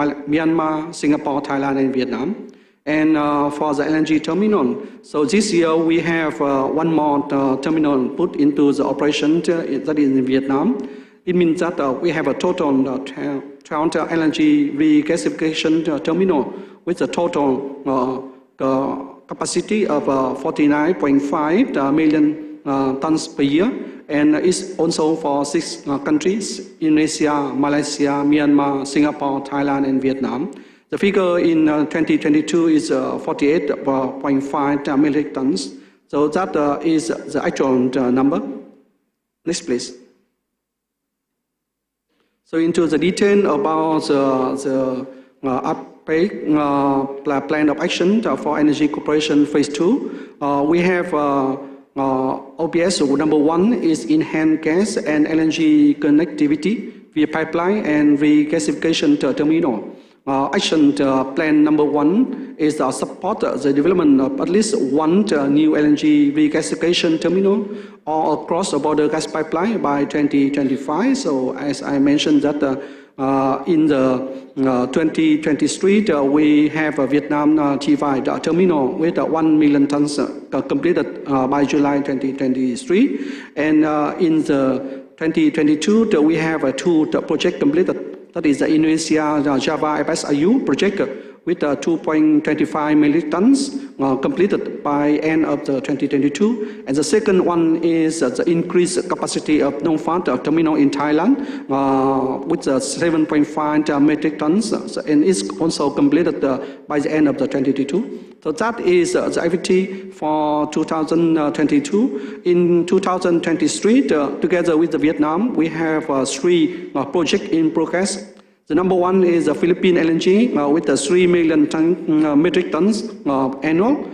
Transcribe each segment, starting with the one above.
Myanmar, Singapore, Thailand, and Vietnam. And for the LNG terminal, so this year we have one more terminal put into the operation that is in Vietnam. It means that we have a total 12 LNG regasification terminal with a total capacity of 49.5 million tons per year, and it's also for 6 countries: Indonesia, Malaysia, Myanmar, Singapore, Thailand, and Vietnam. The figure in 2022 is 48.5 metric tons. So that is the actual number. Next, please. So into the detail about the update plan of action for Energy Corporation Phase 2. We have OBS number 1 is enhanced gas and LNG connectivity via pipeline and regasification terminal. Action plan number 1 is support the development of at least one new LNG regasification terminal or across the border gas pipeline by 2025. So as I mentioned that in the 2023 we have a Vietnam T5 terminal with 1 million tons completed by July 2023, and in the 2022 we have 2 projects completed. That is the Indonesia Java FSRU project with 2.25 million tons completed by end of the 2022. And the second one is the increased capacity of Nong Fat terminal in Thailand with 7.5 metric tons, and it's also completed by the end of the 2022. So that is the activity for 2022. In 2023, together with Vietnam, we have 3 projects in progress. The number 1 is the Philippine LNG with 3 million metric tons annual.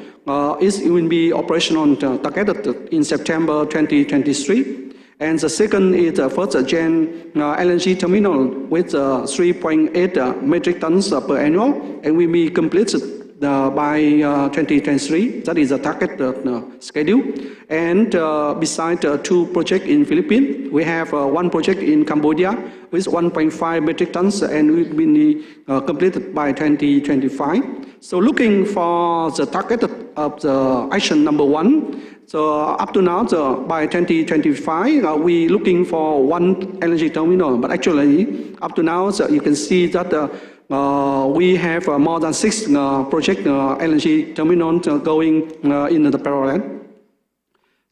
It will be operational targeted in September 2023. And the second is the first gen LNG terminal with 3.8 metric tons per annual, and will be completed by 2023. That is the target schedule. And besides 2 projects in Philippines, we have 1 project in Cambodia with 1.5 metric tons and will be completed by 2025. So looking for the target of the action number 1, so up to now, by 2025, we're looking for 1 LNG terminal, but actually up to now, so you can see that we have more than 6 project LNG terminals going in the parallel.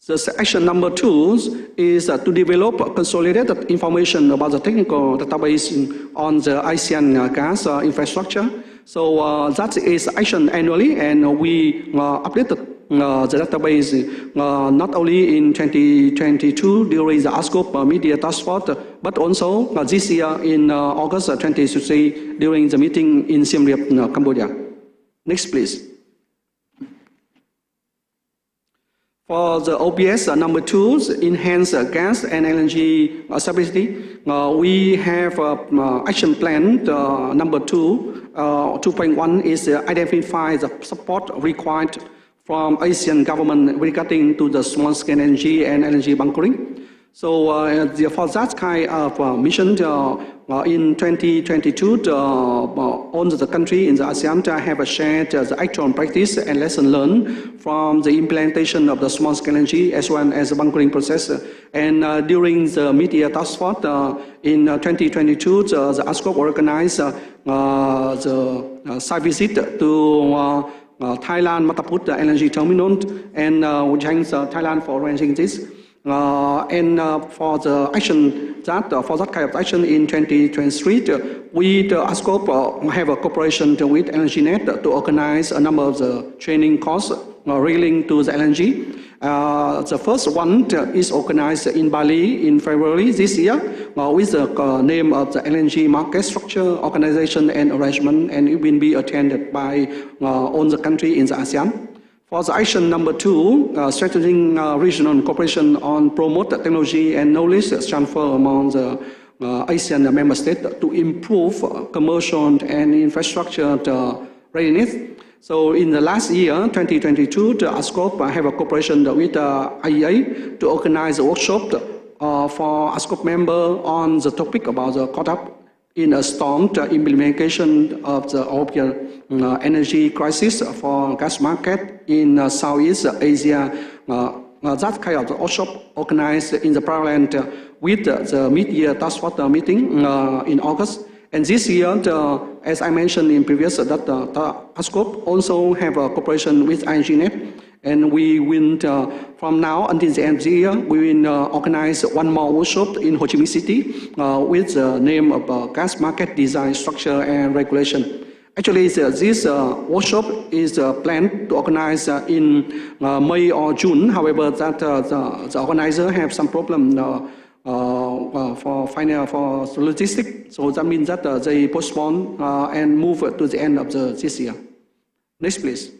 The action number 2 is to develop consolidated information about the technical database on the ASEAN gas infrastructure. So that is action annually, and we updated the database not only in 2022 during the ASCOP Media Task Force, but also this year in August 2023 during the meeting in Siem Reap, Cambodia. Next, please. For the OBS number 2, enhance gas and LNG stability, we have action plan number 2.1 is identify the support required from ASEAN government regarding to the small-scale LNG and LNG bunkering. So for that kind of mission, in 2022, all the countries in the ASEAN have shared the actual practice and lesson learned from the implementation of the small-scale LNG as well as the bunkering process. And during the media task force in 2022, the ASCOP organized the site visit to Thailand Mataput LNG terminal, and we thank Thailand for arranging this. For the action for that kind of action in 2023, we the ASCOP have a cooperation with EnergyNet to organize a number of the training courses relating to the LNG. The first one is organized in Bali in February this year with the name of the LNG Market Structure, Organization and Arrangement, and it will be attended by all the countries in the ASEAN. For the action number 2, strengthening regional cooperation on promote technology and knowledge transfer among the ASEAN member states to improve commercial and infrastructure readiness. So in the last year, 2022, the ASCOP have a cooperation with IEA to organize a workshop for ASCOP member on the topic about the caught up in a stormed implementation of the European energy crisis for gas market in Southeast Asia. That kind of the workshop organized in the parliament with the mid-year task force meeting in August. And this year, as I mentioned in previous, that the ASCOP also have a cooperation with INGNet. And we will, from now until the end of the year, we will organize one more workshop in Ho Chi Minh City with the name of gas market design, structure, and regulation. Actually, this workshop is planned to organize in May or June. However, that the organizer have some problem for logistics. So that means that they postpone and move to the end of this year. Next, please.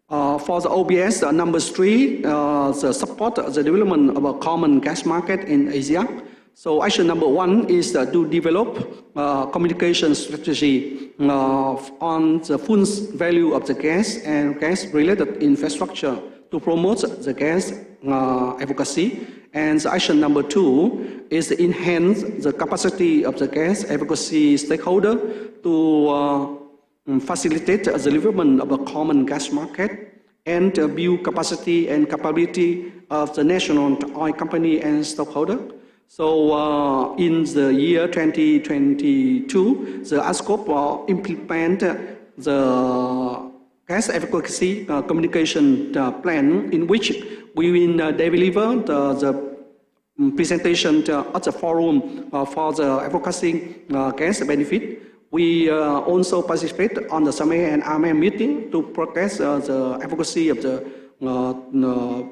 For the OBS, number 3, the support the development of a common gas market in Asia. So action number 1 is to develop communication strategy on the full value of the gas and gas-related infrastructure to promote the gas advocacy. And the action number 2 is to enhance the capacity of the gas advocacy stakeholder to facilitate the development of a common gas market and build capacity and capability of the national oil company and stockholder. So in the year 2022, the ASCOP will implement the gas advocacy communication plan, in which we will deliver the presentation at the forum for the advocacy gas benefit. We also participate on the summit and RMM meeting to progress the advocacy of the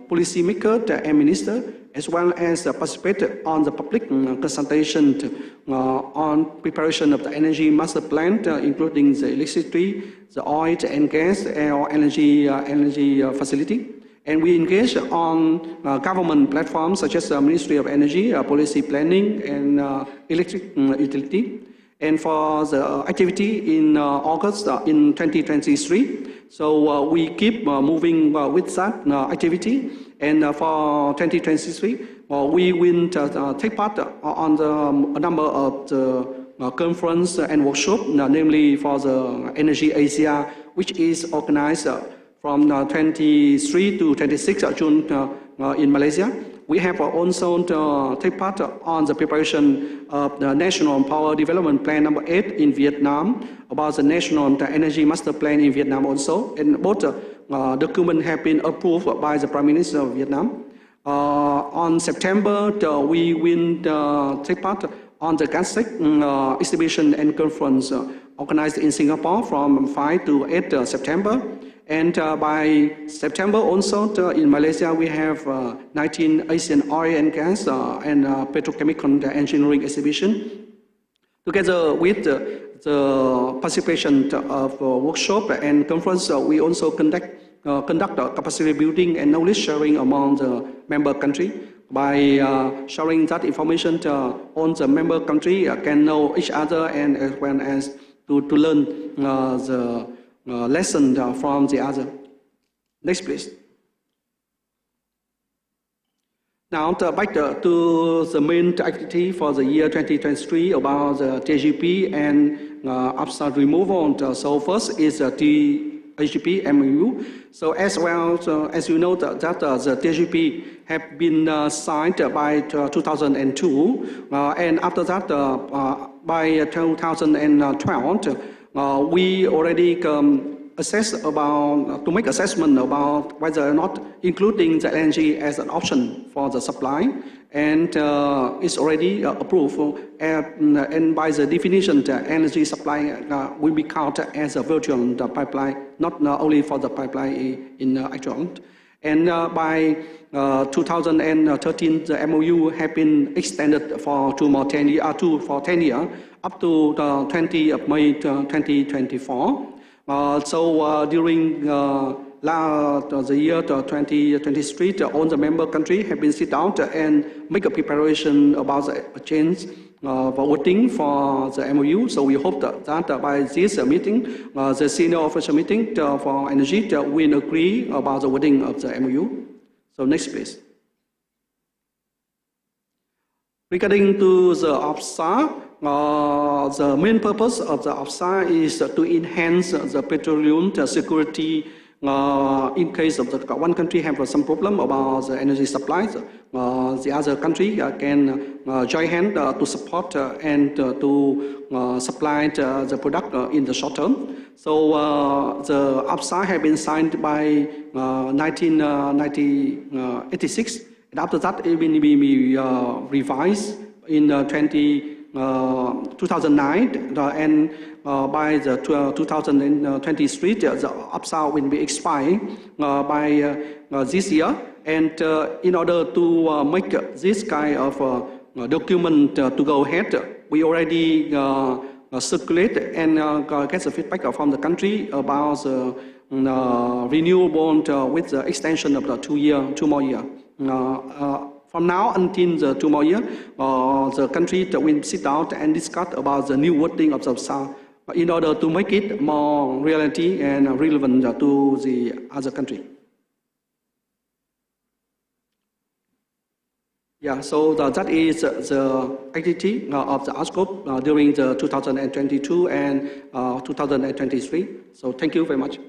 policy maker and minister, as well as participate on the public consultation on preparation of the energy master plan, including the electricity, the oil and gas, or energy facility. And we engage on government platforms such as the Ministry of Energy, policy planning, and electric utility. And for the activity in August in 2023, so we keep moving with that activity. And for 2023, we will take part on a number of the conference and workshop, namely for the Energy Asia, which is organized from 23 to 26 June in Malaysia. We have also take part on the preparation of the National Power Development Plan number 8 in Vietnam, about the National Energy Master Plan in Vietnam also, and both documents have been approved by the Prime Minister of Vietnam. On September, we will take part on the GASEC exhibition and conference organized in Singapore from 5 to 8 September. And by September also in Malaysia, we have 19 ASEAN oil and gas and petrochemical engineering exhibition. Together with the participation of workshop and conference, we also conduct capacity building and knowledge sharing among the member country. By sharing that information on the member country can know each other, and as well as to learn the lesson from the other. Next, please. Now, back to the main activity for the year 2023 about the TGP and upstart removal. So first is the TGP MOU. So as well, as you know, that the TGP have been signed by 2002, and after that, by 2012, we already make assessment about whether or not including the LNG as an option for the supply, and it's already approved. And by the definition, the energy supply will be counted as a virtual pipeline, not only for the pipeline in actual. And by 2013, the MOU have been extended for 10 years, up to the 20th of May 2024. So during the year 2023, all the member countries have been sit down and make a preparation about the change for voting for the MOU. So we hope that by this meeting, the senior official meeting for energy will agree about the voting of the MOU. So next, please. Regarding to the OPSA, the main purpose of the OPSA is to enhance the petroleum security in case of one country have some problem about the energy supplies. The other country can join hand to support and to supply the product in the short term. So the OPSA have been signed by 1986, and after that it will be revised in 2009, and by the 2023, the OPSA will be expired by this year. And in order to make this kind of document to go ahead, we already circulate and get the feedback from the country about the renewable with the extension of the 2 more years. From now until the 2 more years, the country will sit down and discuss about the new wording of the OPSA in order to make it more reality and relevant to the other country. Yeah, so that is the activity of the ASCOP during the 2022 and 2023. So thank you very much.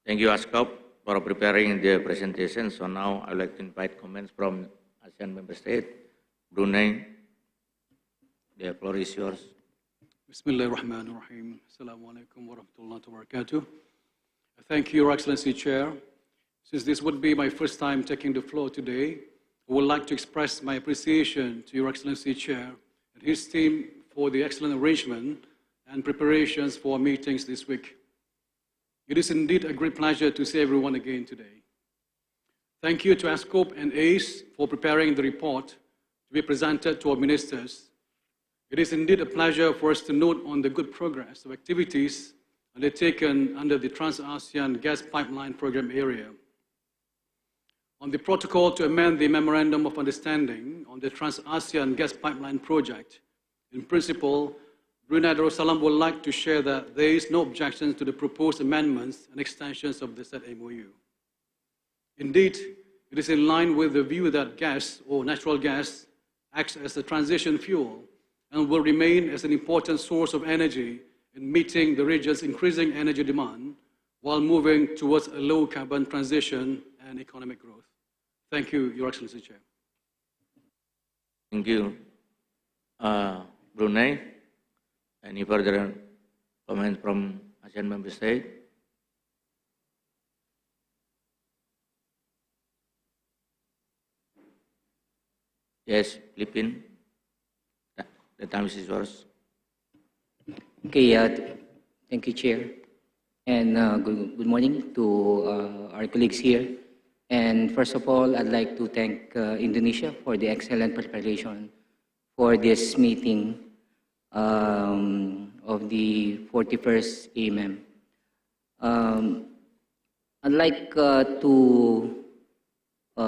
Thank you, ASCOP, for preparing the presentation. So now I would like to invite comments from ASEAN member state. Brunei, the floor is yours. Bismillahirrahmanirrahim. Assalamu alaikum wa rahmatullahi wa barakatuh. Thank you, Your Excellency Chair. Since this would be my first time taking the floor today, I would like to express my appreciation to Your Excellency Chair and his team for the excellent arrangement and preparations for meetings this week. It is indeed a great pleasure to see everyone again today. Thank you to ASCOP and ACE for preparing the report to be presented to our ministers. It is indeed a pleasure for us to note on the good progress of activities undertaken under the Trans-ASEAN Gas Pipeline Program area. On the protocol to amend the Memorandum of Understanding on the Trans-ASEAN Gas Pipeline Project, in principle, Brunei Darussalam would like to share that there is no objection to the proposed amendments and extensions of the said MOU. Indeed, it is in line with the view that gas or natural gas acts as a transition fuel and will remain as an important source of energy in meeting the region's increasing energy demand while moving towards a low-carbon transition and economic growth. Thank you, Your Excellency Chair. Thank you. Brunei, any further comments from ASEAN member state? Yes, Philippines. The time is yours. Okay, thank you, Chair. And good morning to our colleagues here. And first of all, I'd like to thank Indonesia for the excellent preparation for this meeting of the 41st AMM. I'd like to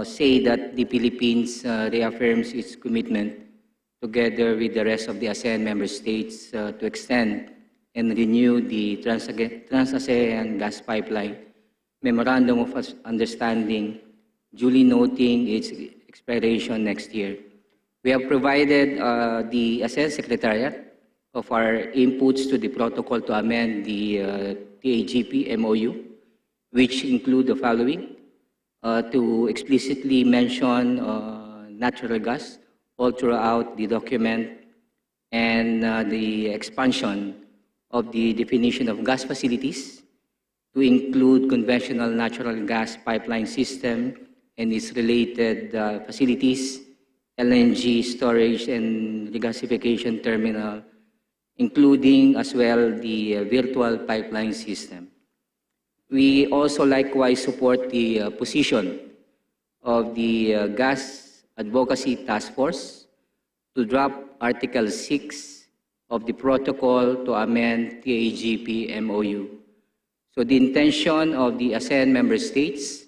say that the Philippines reaffirms its commitment together with the rest of the ASEAN member states to extend and renew the Trans-ASEAN Gas Pipeline Memorandum of Understanding, duly noting its expiration next year. We have provided the ASEAN Secretariat of our inputs to the protocol to amend the TAGP MOU, which include the following: to explicitly mention natural gas all throughout the document, and the expansion of the definition of gas facilities to include conventional natural gas pipeline system and its related facilities, LNG storage and regasification terminal, including as well the virtual pipeline system. We also likewise support the position of the Gas Advocacy Task Force to drop Article 6 of the protocol to amend TAGP MOU. So the intention of the ASEAN member states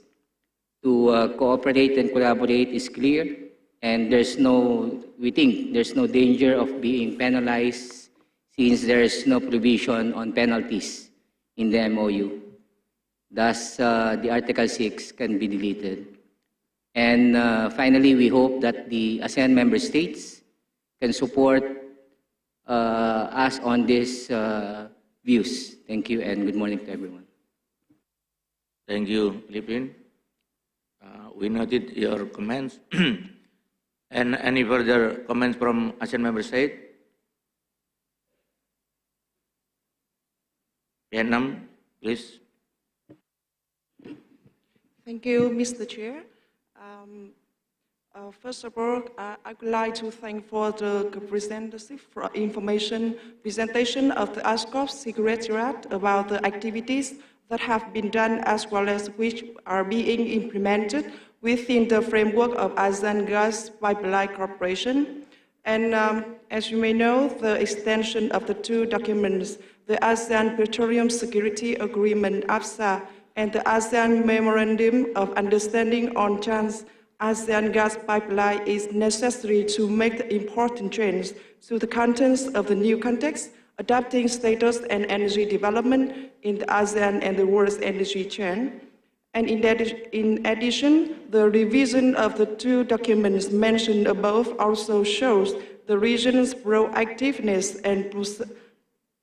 to cooperate and collaborate is clear, and we think there's no danger of being penalized since there's no provision on penalties in the MOU. Thus, the Article 6 can be deleted. And finally, we hope that the ASEAN member states can support us on these views. Thank you and good morning to everyone. Thank you, Philippine. We noted your comments. And any further comments from ASEAN member state? Vietnam, please. Thank you, Mr. Chair. First of all, I would like to thank for the comprehensive presentation of the ASCOP Secretariat about the activities that have been done as well as which are being implemented within the framework of ASEAN Gas Pipeline Corporation. And as you may know, the extension of the two documents, the ASEAN Petroleum Security Agreement, APSA, and the ASEAN Memorandum of Understanding on Trans-ASEAN Gas Pipeline is necessary to make the important changes to the contents of the new context, adapting status and energy development in the ASEAN and the world's energy chain. And in addition, the revision of the two documents mentioned above also shows the region's proactiveness and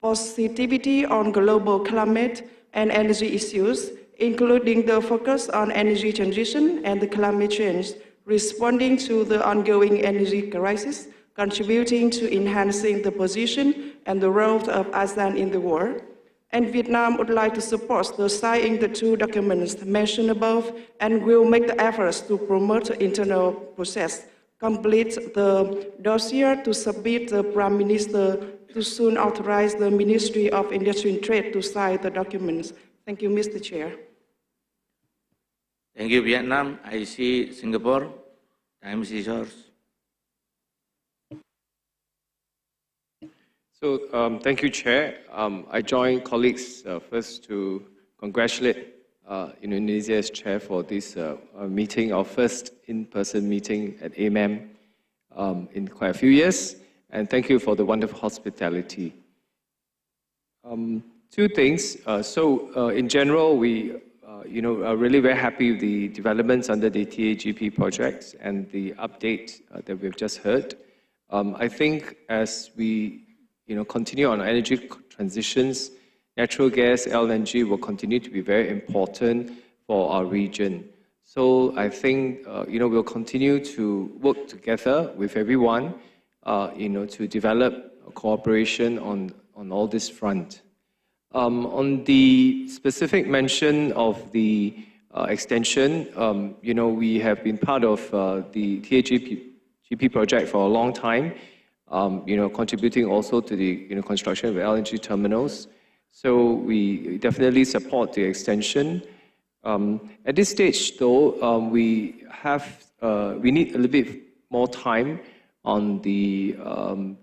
positivity on global climate and energy issues, including the focus on energy transition and the climate change, responding to the ongoing energy crisis, contributing to enhancing the position and the role of ASEAN in the world. And Vietnam would like to support the signing the two documents mentioned above and will make the efforts to promote the internal process, complete the dossier to submit the Prime Minister to soon authorize the Ministry of Industry and Trade to sign the documents. Thank you, Mr. Chair. Thank you, Vietnam. I see Singapore. Time is yours. So, thank you, Chair. I join colleagues first to congratulate Indonesia as Chair for this meeting, our first in-person meeting at AMEM in quite a few years. And thank you for the wonderful hospitality. Two things. In general, we are really very happy with the developments under the TAGP projects and the update that we've just heard. I think as we continue on energy transitions, natural gas, LNG will continue to be very important for our region. So I think we'll continue to work together with everyone to develop cooperation on all this front. On the specific mention of the extension, we have been part of the TAGP project for a long time, contributing also to the construction of LNG terminals. So we definitely support the extension. At this stage, though, we need a little bit more time on the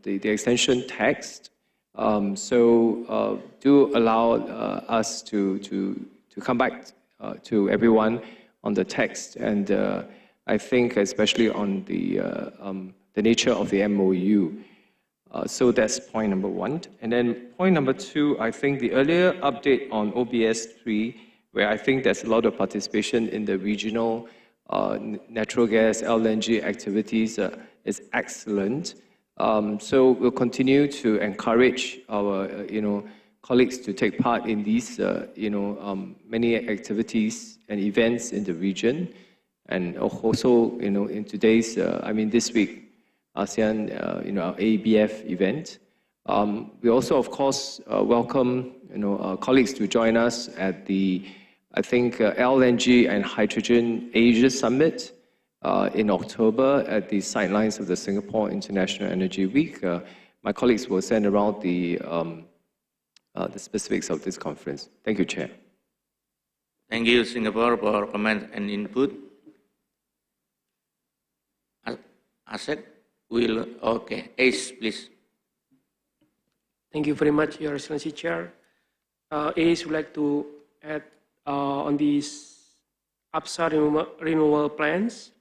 extension text. So do allow us to come back to everyone on the text, and I think especially on the nature of the MOU. So that's point number one. And then point number two, I think the earlier update on OBS 3, where I think there's a lot of participation in the regional natural gas, LNG activities is excellent. So we'll continue to encourage our colleagues to take part in these many activities and events in the region. And also in today's, this week, ASEAN, our ABF event. We also, of course, welcome colleagues to join us at the, LNG and Hydrogen Asia Summit in October at the sidelines of the Singapore International Energy Week. My colleagues will send around the specifics of this conference. Thank you, Chair. Thank you, Singapore, for comment and input. ASEC will, okay, Ace, please. Thank you very much, Your Excellency Chair. Ace would like to add on these APSA renewal plans.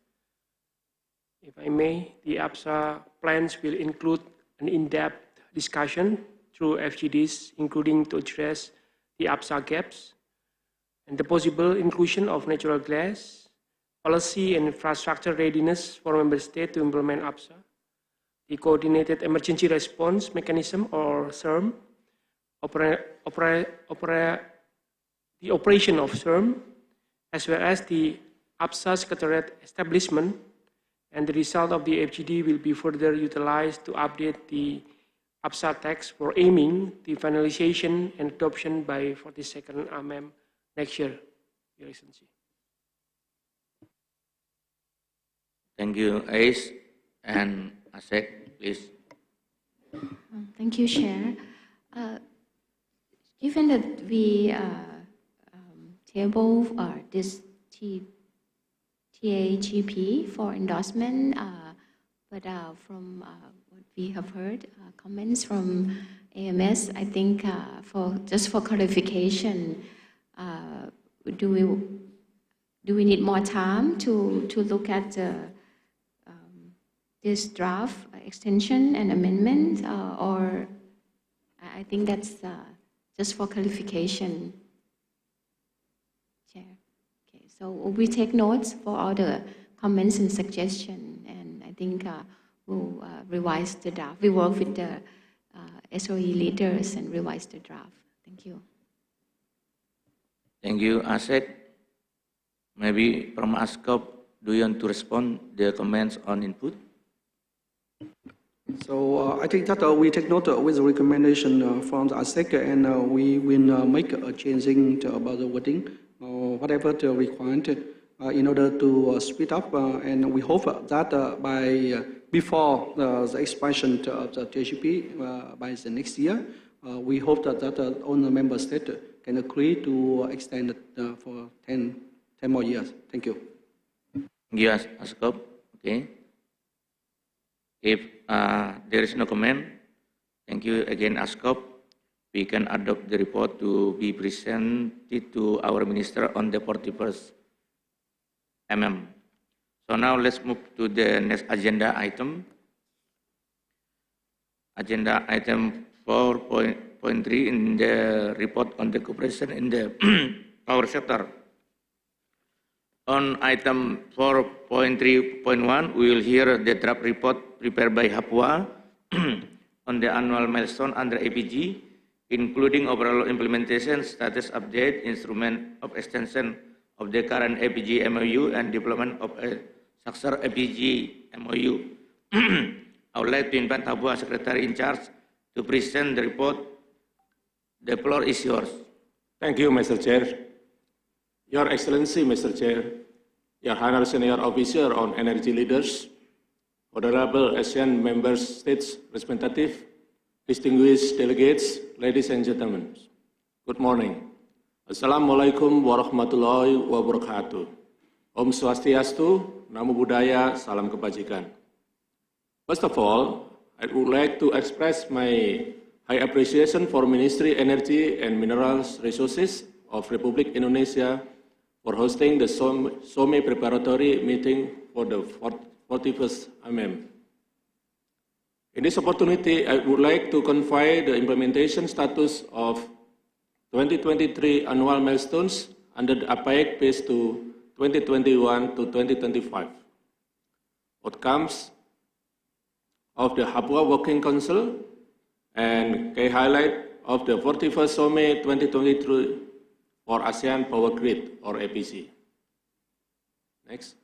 If I may, the APSA plans will include an in-depth discussion through FGDs, including to address the APSA gaps and the possible inclusion of natural gas, policy and infrastructure readiness for member states to implement APSA, the Coordinated Emergency Response Mechanism or CERM, the operation of CERM, as well as the APSA Secretariat establishment, and the result of the FGD will be further utilized to update the APSA text for aiming the finalization and adoption by 42nd AMEM next year, Your Excellency. Thank you, Ace and Asek, please. Thank you, Chair. Given that we table this TAGP for endorsement, but from what we have heard, comments from AMS, I think just for clarification, do we need more time to look at this draft extension and amendment, or I think that's just for clarification, Chair. Okay, so we take notes for all the comments and suggestions, and I think we'll revise the draft. We work with the SOE leaders and revise the draft. Thank you. Thank you, Asek. Maybe from ASCOP, do you want to respond the comments on input? So I think that we take note with the recommendation from the ASEC, and we will make a changing about the wording, whatever the required in order to speed up, and we hope that before the expansion of the TGP by the next year, we hope that all the member states can agree to extend it for 10 more years. Thank you. Thank you, ASCOP. Okay. If there is no comment, thank you again, ASCOP. We can adopt the report to be presented to our minister on the 41st MM. So now let's move to the next agenda item. Agenda item 4.3 in the report on the cooperation in the power sector. On item 4.3.1, we will hear the draft report prepared by Papua on the annual milestone under APG, including overall implementation, status update, instrument of extension of the current APG MOU, and development of a successor APG MOU. I would like to invite Papua Secretary in charge to present the report. The floor is yours. Thank you, Mr. Chair. Your Excellency, Mr. Chair, Your Honor Senior Officer on Energy Leaders, Honorable ASEAN Member States Representative, distinguished delegates, ladies and gentlemen, good morning. Assalamualaikum warahmatullahi wabarakatuh. Om Swastiastu, Namo Buddhaya, Salam Kebajikan. First of all, I would like to express my high appreciation for Ministry Energy and Minerals Resources of Republic Indonesia for hosting the SOME preparatory meeting for the 41st MM. In this opportunity, I would like to convey the implementation status of 2023 annual milestones under the APEC Phase 2 2021 to 2025. Outcomes of the Papua Working Council and key highlight of the 41st SOME 2023 for ASEAN Power Grid or APC. Next.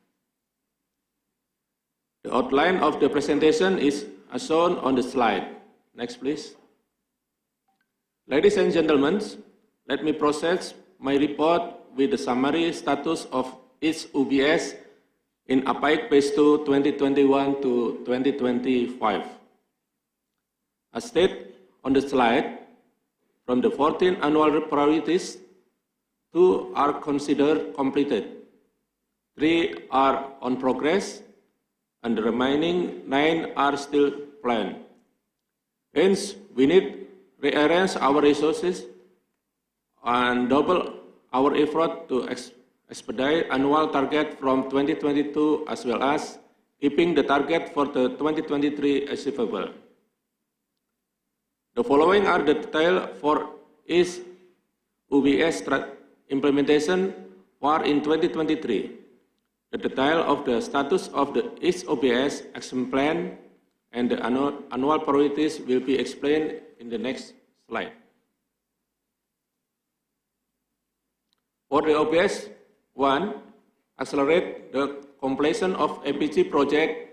The outline of the presentation is as shown on the slide. Next, please. Ladies and gentlemen, let me process my report with the summary status of each UBS in APEC Phase 2 2021 to 2025. As stated on the slide, from the 14 annual priorities, 2 are considered completed, 3 are on progress, and the remaining 9 are still planned. Hence, we need to rearrange our resources and double our effort to expedite annual target from 2022 as well as keeping the target for the 2023 achievable. The following are the details for each UBS implementation for in 2023. The detail of the status of each OBS action plan and the annual priorities will be explained in the next slide. For the OBS 1, accelerate the completion of APG project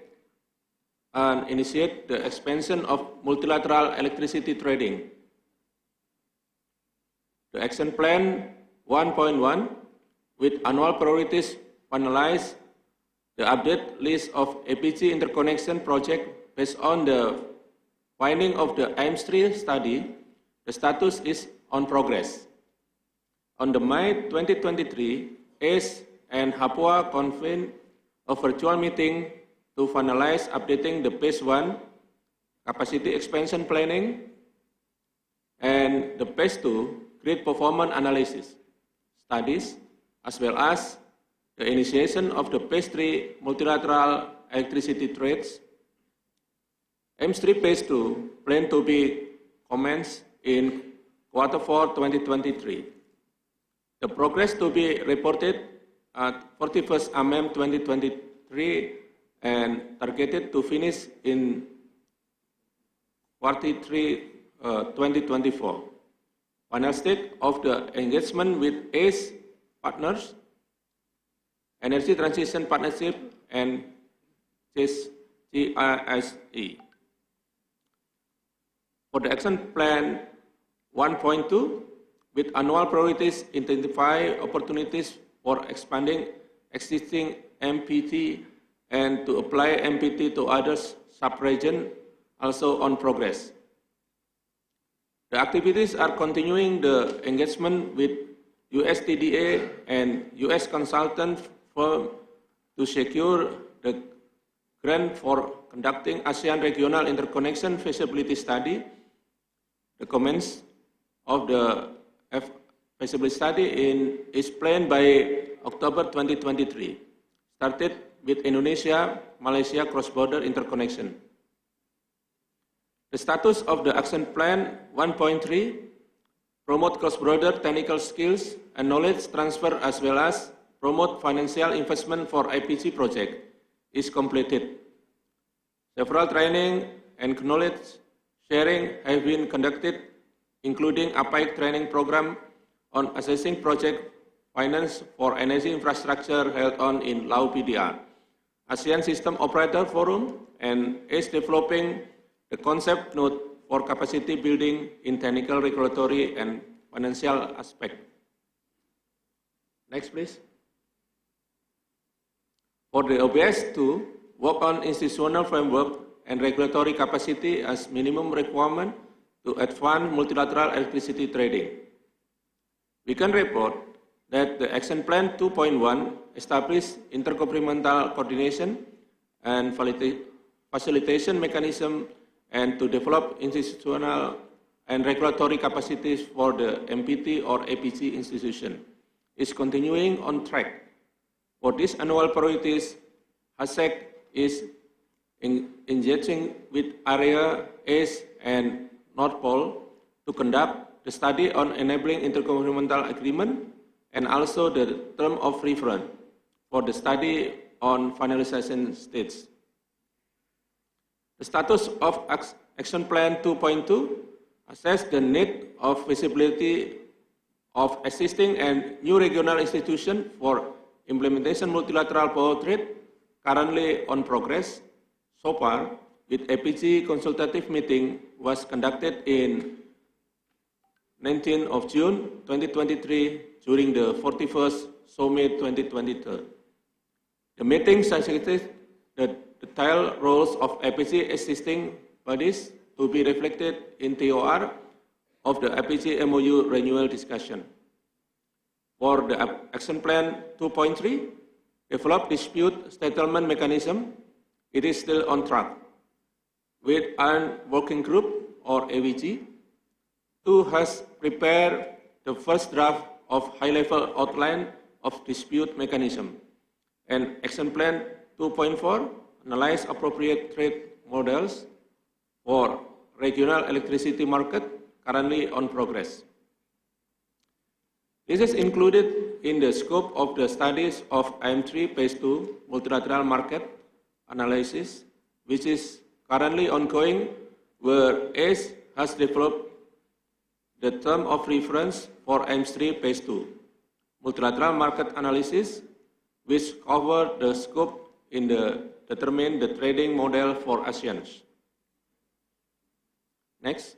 and initiate the expansion of multilateral electricity trading. The action plan 1.1 with annual priorities finalize the update list of APG interconnection project based on the finding of the AIM3 study. The status is on progress. On the May 2023, ACE and HAPUA convened a virtual meeting to finalize updating the phase 1 capacity expansion planning and the phase 2 grid performance analysis studies, as well as the initiation of the phase 3 multilateral electricity trades. AIM3 phase 2 planned to be commenced in Q4 2023. The progress to be reported at 41st AMEM 2023 and targeted to finish in Q3 2024. Final state of the engagement with ACE partners, Energy Transition Partnership, and GISE. For the action plan 1.2, with annual priorities, identify opportunities for expanding existing MPT and to apply MPT to other sub-regions, also on progress. The activities are continuing the engagement with USTDA and US consultant firm to secure the grant for conducting ASEAN Regional Interconnection Feasibility Study. The commence of the feasibility study is planned by October 2023, started with Indonesia-Malaysia cross-border interconnection. The status of the action plan 1.3, promote cross-border technical skills and knowledge transfer as well as promote financial investment for IPG project, is completed. Several training and knowledge sharing have been conducted, including APAIC training program on assessing project finance for energy infrastructure held on in Lau PDR, ASEAN System Operator Forum, and is developing the concept note for capacity building in technical, regulatory, and financial aspect. Next, please. For the OBS2, work on institutional framework and regulatory capacity as minimum requirement to advance multilateral electricity trading. We can report that the Action Plan 2.1 established intergovernmental coordination and facilitation mechanism and to develop institutional and regulatory capacities for the MPT or APG institution is continuing on track. For these annual priorities, ASEC is engaging with AREA, ACE, and North Pole to conduct the study on enabling intergovernmental agreement and also the term of reference for the study on finalization stage. The status of Action Plan 2.2 assess the need of feasibility of existing and new regional institutions for implementation multilateral power trade, currently on progress. So far, with APG consultative meeting was conducted in 19th of June 2023 during the 41st Summit 2023. The meeting suggested the detailed roles of APG existing bodies to be reflected in TOR of the APG MOU renewal discussion. For the Action Plan 2.3, develop dispute settlement mechanism. It is still on track with an working group or AVG, who has prepared the first draft of high-level outline of dispute mechanism. And Action Plan 2.4, analyze appropriate trade models for regional electricity market, currently on progress. This is included in the scope of the studies of IM3 Phase 2 multilateral market analysis, which is currently ongoing, where ACE has developed the term of reference for IM3 Phase 2 multilateral market analysis, which cover the scope in the determine the trading model for ASEAN. Next.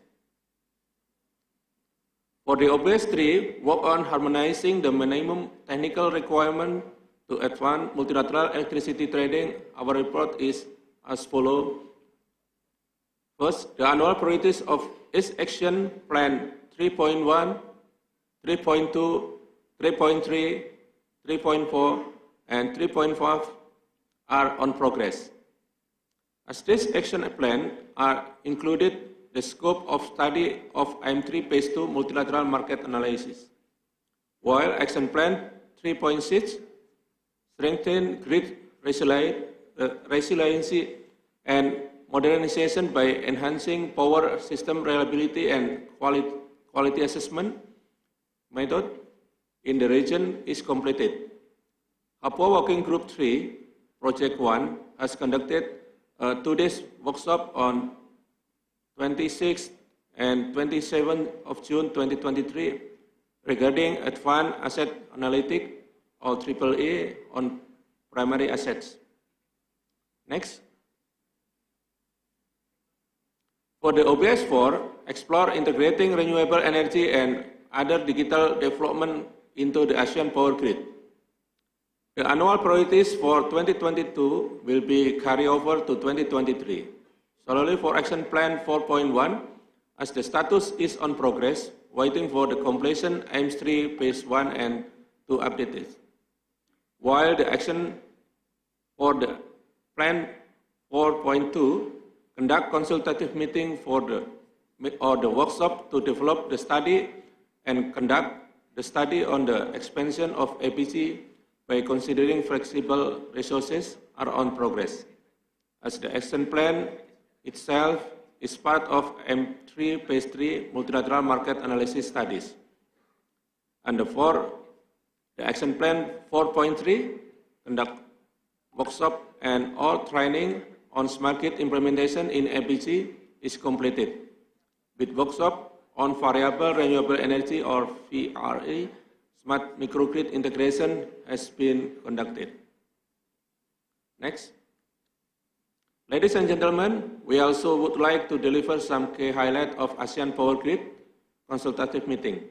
For the OBS 3, work on harmonizing the minimum technical requirement to advance multilateral electricity trading. Our report is as follows. First, the annual priorities of its action plan 3.1, 3.2, 3.3, 3.4, and 3.5 are on progress. As this action plan are included the scope of study of IM3 Phase 2 multilateral market analysis, while action plan 3.6 strengthen grid resiliency and modernization by enhancing power system reliability and quality assessment method in the region is completed. Papua Working Group 3, Project 1, has conducted a 2-day workshop on 26th and 27th of June 2023 regarding Advanced Asset Analytics or AAA on primary assets. Next. For the OBS 4, explore integrating renewable energy and other digital development into the ASEAN power grid. The annual priorities for 2022 will be carried over to 2023. Solely for Action Plan 4.1, as the status is on progress, waiting for the completion AIMS3 Phase 1 and 2 updates. While the action for the Plan 4.2, conduct consultative meeting for the workshop to develop the study and conduct the study on the expansion of APG by considering flexible resources are on progress. As the action plan itself is part of M3 Phase 3 multilateral market analysis studies. And for the action plan 4.3, conduct workshop and all training on smart grid implementation in APG is completed, with workshop on variable renewable energy or VRE, smart microgrid integration has been conducted. Next. Ladies and gentlemen, we also would like to deliver some key highlights of ASEAN Power Grid consultative meeting.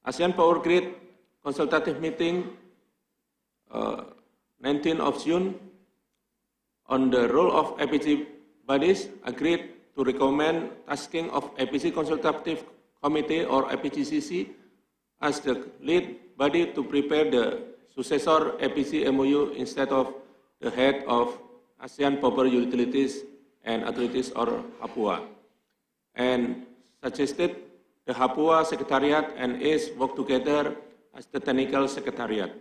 ASEAN Power Grid consultative meeting 19th of June on the role of APG bodies agreed to recommend tasking of APG Consultative Committee or APGCC as the lead body to prepare the successor APG MOU instead of the head of ASEAN Power Utilities and Authorities or HAPUA, and suggested the HAPUA Secretariat and ACE work together as the technical secretariat.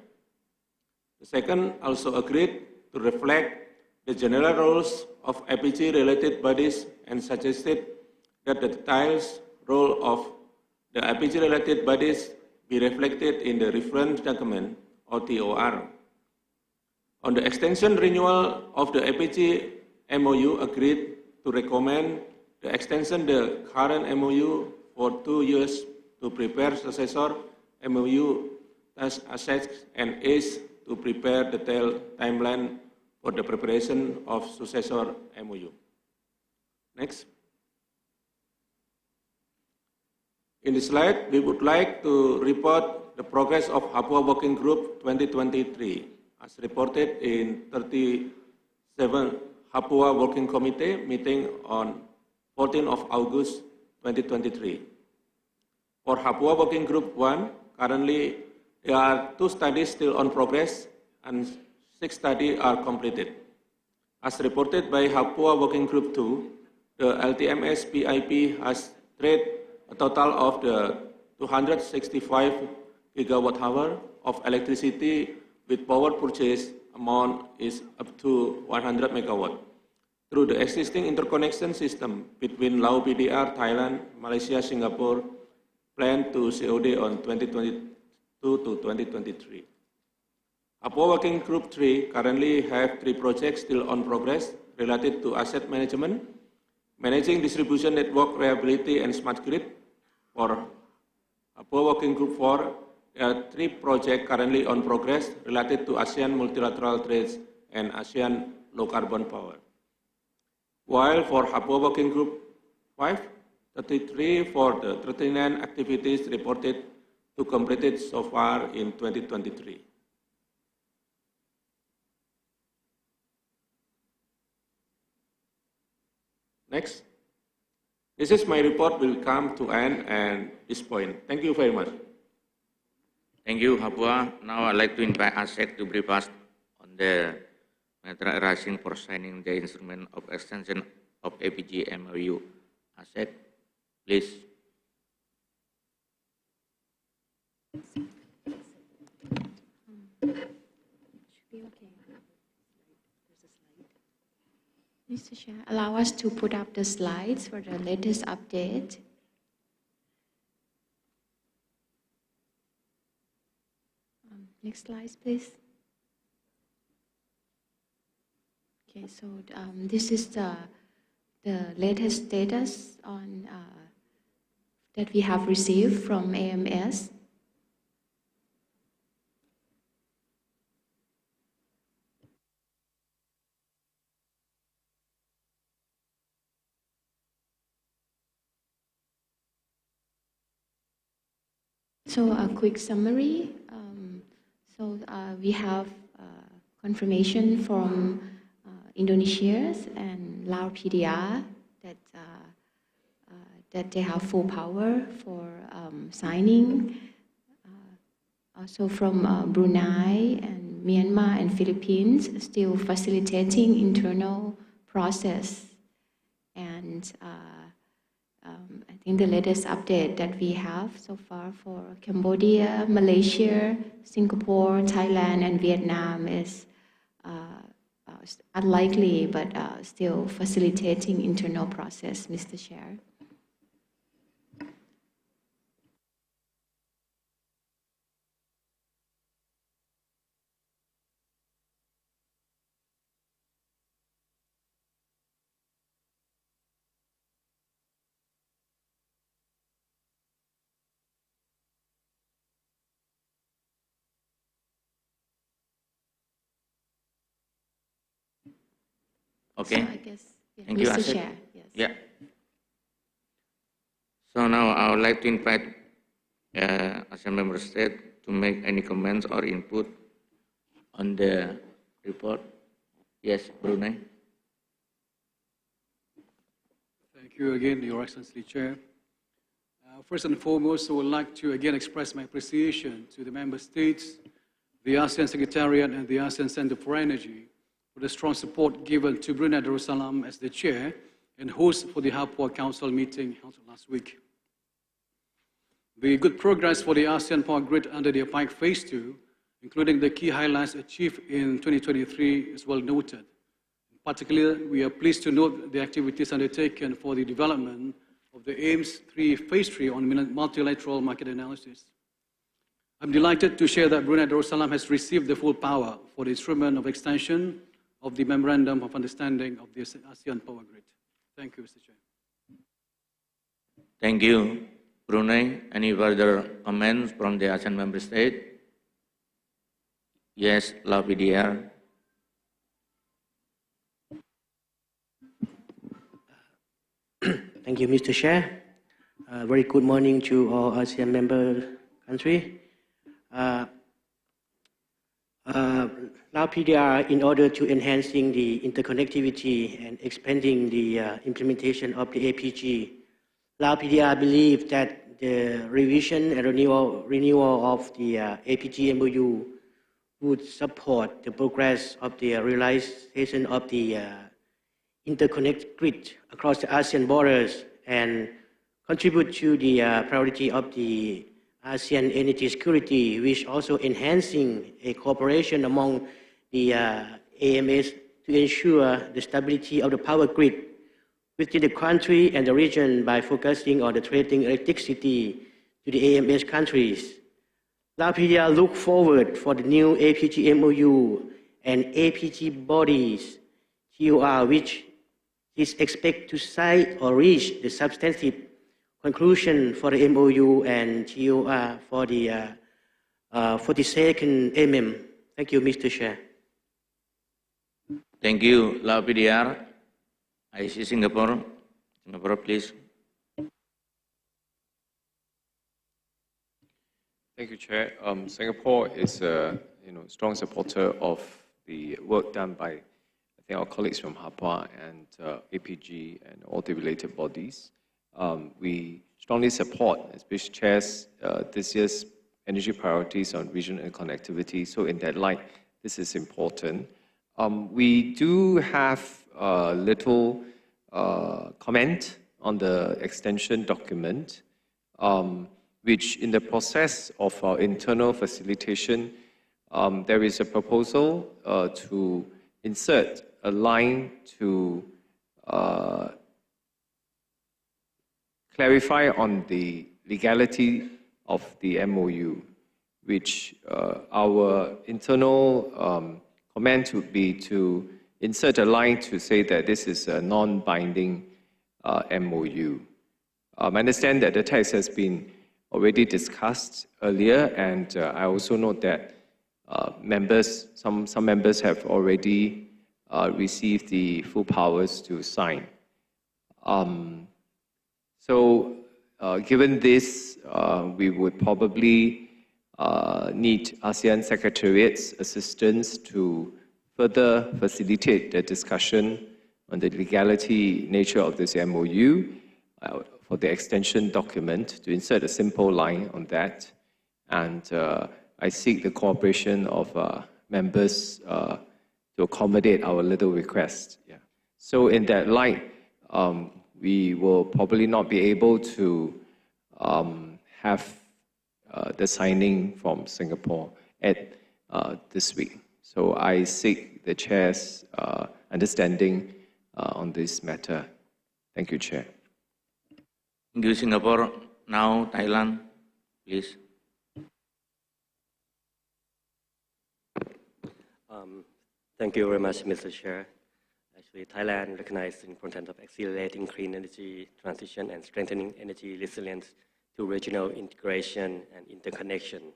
The second also agreed to reflect the general roles of APG-related bodies and suggested that the detailed role of the APG-related bodies be reflected in the reference document or TOR. On the extension renewal of the APG MOU, agreed to recommend the extension the current MOU for 2 years to prepare successor MOU as assets and ACE to prepare the timeline for the preparation of successor MOU. Next. In this slide, we would like to report the progress of HAPUA Working Group 2023 as reported in 37th HAPUA Working Committee meeting on 14th of August 2023. For HAPUA Working Group 1, currently there are 2 studies still on progress and 6 studies are completed. As reported by HAPUA Working Group 2, the LTMS PIP has traded a total of the 265 gigawatt-hour of electricity with power purchase amount is up to 100 megawatt through the existing interconnection system between Lao PDR, Thailand, Malaysia, Singapore, planned to COD on 2022 to 2023. Papua Working Group 3 currently have 3 projects still on progress related to asset management, managing distribution network reliability and smart grid. For Papua Working Group 4, there are 3 projects currently on progress related to ASEAN multilateral trade and ASEAN low carbon power. While for Papua Working Group 5, 33 for the 39 activities reported to completed so far in 2023. Next. This is my report will come to end at this point. Thank you very much. Thank you, Papua. Now I'd like to invite ASEC to brief us on the matter arising for signing the instrument of extension of APG MOU. ASEC, please. Mr. Chair, allow us to put up the slides for the latest update. Next slide, please. Okay, so this is the latest status on that we have received from AMS. So a quick summary. We have confirmation from Indonesia and Lao PDR that they have full power for signing. Also from Brunei and Myanmar and Philippines, still facilitating internal process. And I think the latest update that we have so far for Cambodia, Malaysia, Singapore, Thailand, and Vietnam is unlikely, but still facilitating internal process, Mr. Chair. Okay. So I guess, yeah, Thank you, Mr. ASEC. Chair. Yes. Yeah. So now I would like to invite ASEAN member state to make any comments or input on the report. Yes, Brunei. Thank you again, Your Excellency Chair. First and foremost, I would like to again express my appreciation to the member states, the ASEAN Secretariat, and the ASEAN Center for Energy for the strong support given to Brunei Darussalam as the chair and host for the Papua Council meeting held last week. The good progress for the ASEAN Power Grid under the APIC Phase 2, including the key highlights achieved in 2023, is well noted. Particularly, we are pleased to note the activities undertaken for the development of the AIMS Phase 3 on multilateral market analysis. I'm delighted to share that Brunei Darussalam has received the full power for the instrument of extension of the Memorandum of Understanding of the ASEAN Power Grid. Thank you, Mr. Chair. Thank you, Brunei. Any further comments from the ASEAN member state? Yes, Lao PDR. Thank you, Mr. Chair. Very good morning to all ASEAN member countries. Lao PDR, in order to enhancing the interconnectivity and expanding the implementation of the APG, Lao PDR believes that the revision and renewal of the APG MOU would support the progress of the realization of the interconnect grid across the ASEAN borders and contribute to the priority of the ASEAN energy security, which also enhancing a cooperation among the AMS to ensure the stability of the power grid within the country and the region by focusing on the trading electricity to the AMS countries. Lao PDR look forward for the new APG MOU and APG bodies TUR, which is expected to cite or reach the substantive conclusion for the MOU and TUR for the 42nd MM. Thank you, Mr. Chair. Thank you, Lao PDR. I see Singapore. Singapore, please. Thank you, Chair. Singapore is a strong supporter of the work done by our colleagues from HAPA and APG and all the related bodies. We strongly support, especially Chair's this year's energy priorities on regional connectivity. So in that light, this is important. We do have a little comment on the extension document, which in the process of our internal facilitation, there is a proposal to insert a line to clarify on the legality of the MOU, which our internal comment would be to insert a line to say that this is a non-binding MOU. I understand that the text has been already discussed earlier, and I also note that some members have already received the full powers to sign. Given this, we would probably need ASEAN Secretariat's assistance to further facilitate the discussion on the legality nature of this MOU for the extension document, to insert a simple line on that. And I seek the cooperation of members to accommodate our little request. Yeah. So in that light, we will probably not be able to have the signing from Singapore at this week. So I seek the Chair's understanding on this matter. Thank you, Chair. Thank you, Singapore. Now, Thailand, please. Thank you very much, Mr. Chair. Actually, Thailand recognizes the importance of accelerating clean energy transition and strengthening energy resilience to regional integration and interconnection.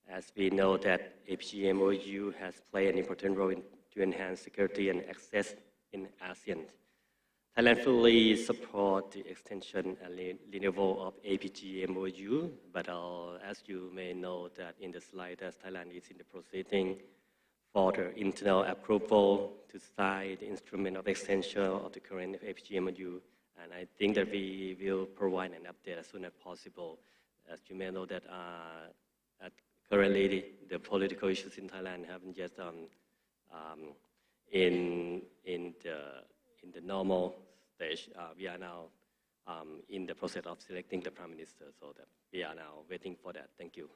As we know that APG MOU has played an important role to enhance security and access in ASEAN. Thailand fully supports the extension and renewal of APG MOU, but as you may know that in the slide, as Thailand is in the proceeding for the internal approval to sign the instrument of extension of the current APG MOU, and I think that we will provide an update as soon as possible. As you may know that currently the political issues in Thailand haven't yet in the normal stage. We are now in the process of selecting the Prime Minister, so that we are now waiting for that. Thank you.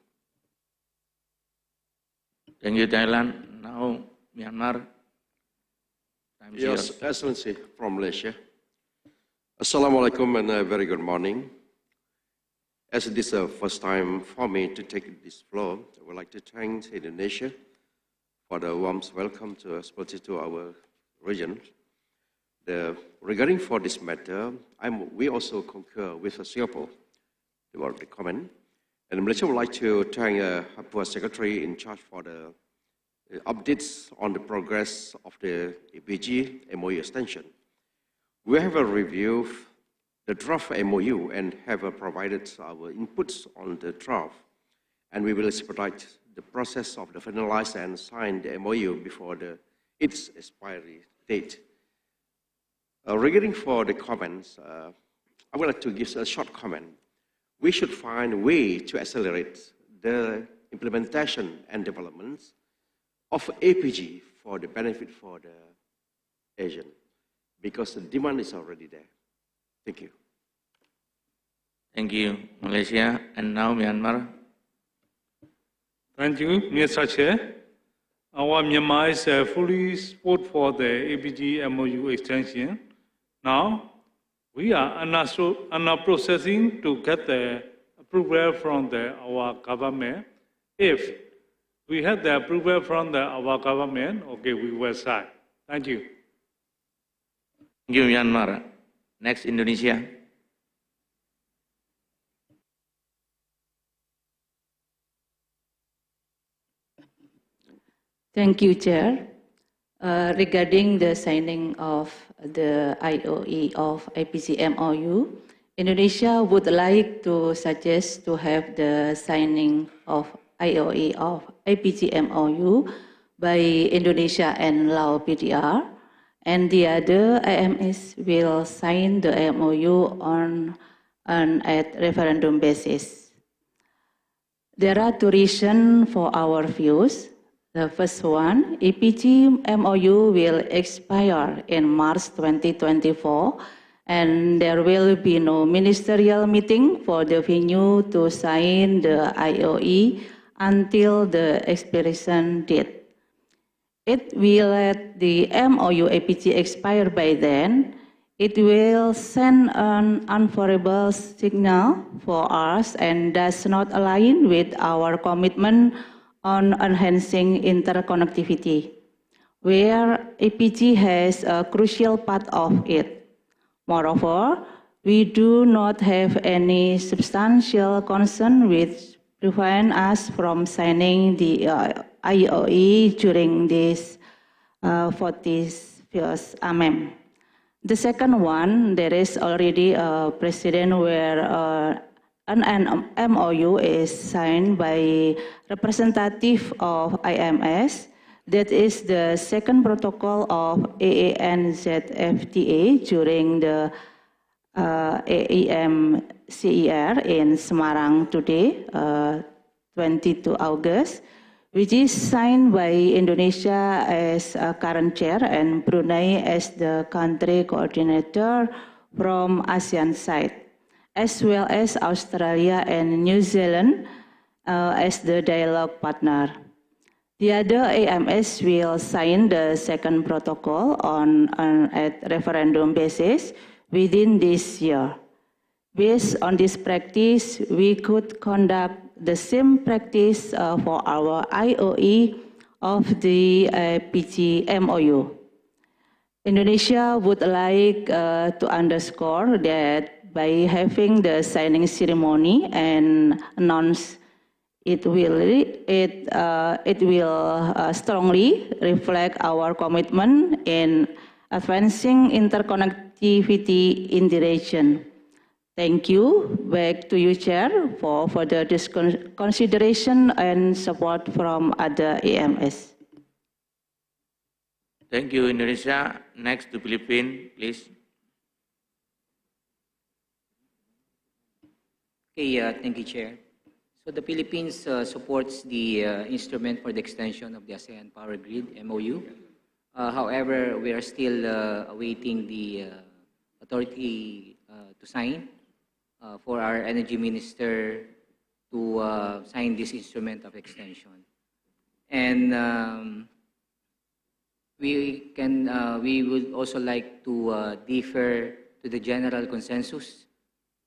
Thank you, Thailand. Now, Myanmar. Yes, Excellency from Malaysia. Assalamualaikum and a very good morning. As this is the first time for me to take this floor, I would like to thank Indonesia for the warm welcome to our region. Regarding for this matter, we also concur with Singapore about the comment. And Malaysia would like to thank our Secretary in charge for the updates on the progress of the APG MOU extension. We have reviewed the draft MOU and have provided our inputs on the draft, and we will expedite the process of the finalize and sign the MOU before its expiry date. Regarding for the comments, I would like to give a short comment. We should find a way to accelerate the implementation and developments of APG for the benefit for the Asian, because the demand is already there. Thank you. Thank you, Malaysia. And now, Myanmar. Thank you, Mr. Chair. Our Myanmar is fully support for the APG MOU extension. Now, we are processing to get the approval from our government. If we had the approval from our government, okay, we will sign. Thank you. Thank you, Myanmar. Next, Indonesia. Thank you, Chair. Regarding the signing of the IOE of IPC MOU, Indonesia would like to suggest to have the signing of IOE of IPC MOU by Indonesia and Laos PDR, and the other IMS will sign the MOU on at referendum basis. There are two reasons for our views. The first one, EPG MOU will expire in March 2024, and there will be no ministerial meeting for the venue to sign the IOE until the expiration date. It will let the MOU EPG expire by then. It will send an unfavorable signal for us and does not align with our commitment on enhancing interconnectivity, where EPG has a crucial part of it. Moreover, we do not have any substantial concern which prevent us from signing the IOE during this 41st AMEM. The second one, there is already a precedent where an MOU is signed by representative of IMS. That is the second protocol of AANZFTA during the AEM CER in Semarang today, 22 August, which is signed by Indonesia as a current chair and Brunei as the country coordinator from ASEAN side, as well as Australia and New Zealand as the dialogue partner. The other AMS will sign the second protocol at referendum basis within this year. Based on this practice, we could conduct the same practice for our IOE of the PG MOU. Indonesia would like to underscore that by having the signing ceremony and announce it will strongly reflect our commitment in advancing interconnectivity in the region. Thank you. Back to you, Chair, for further consideration and support from other AMS. Thank you, Indonesia. Next to Philippines, please. Okay, thank you, Chair. So the Philippines supports the instrument for the extension of the ASEAN Power Grid, MOU. However, we are still awaiting the authority to sign for our Energy Minister to sign this instrument of extension. And we would also like to defer to the general consensus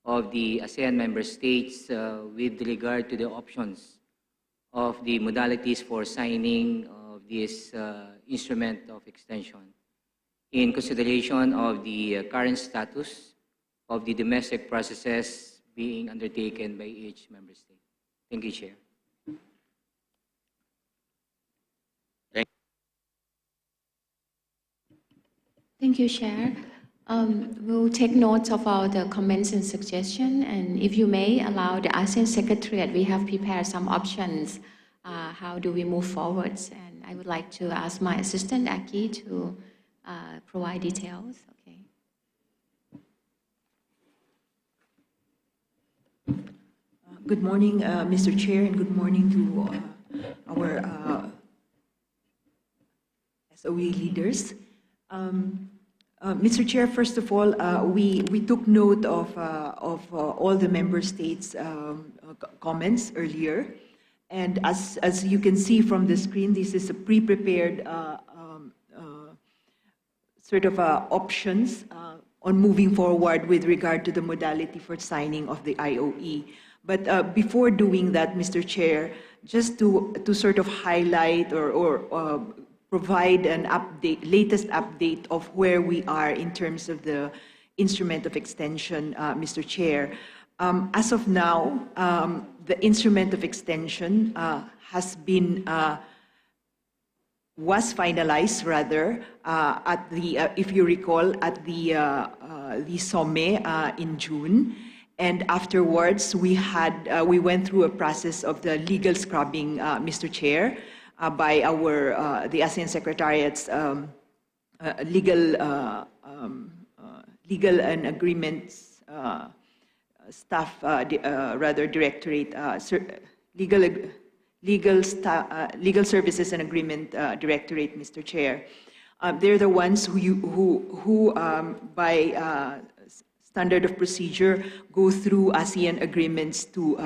of the ASEAN member states with regard to the options of the modalities for signing of this instrument of extension in consideration of the current status of the domestic processes being undertaken by each member state. Thank you, Chair. Thank you, Chair. We'll take note of all the comments and suggestions, and if you may allow the ASEAN Secretariat, we have prepared some options. How do we move forwards? And I would like to ask my assistant, Aki, to provide details. Okay. Good morning, Mr. Chair, and good morning to our SOE leaders. Mr. Chair, first of all, we took note of all the member states' comments earlier, and as you can see from the screen, this is a pre-prepared sort of options on moving forward with regard to the modality for signing of the IOE. But before doing that, Mr. Chair, just to sort of highlight or provide an update, latest update of where we are in terms of the instrument of extension, Mr. Chair. As of now, the instrument of extension has been was finalized rather at the, if you recall, at the Somme in June. And afterwards, we went through a process of the legal scrubbing, Mr. Chair, by the ASEAN Secretariat's legal and agreements staff, directorate, legal services and agreement directorate, Mr. Chair. They're the ones who by standard of procedure, go through ASEAN agreements to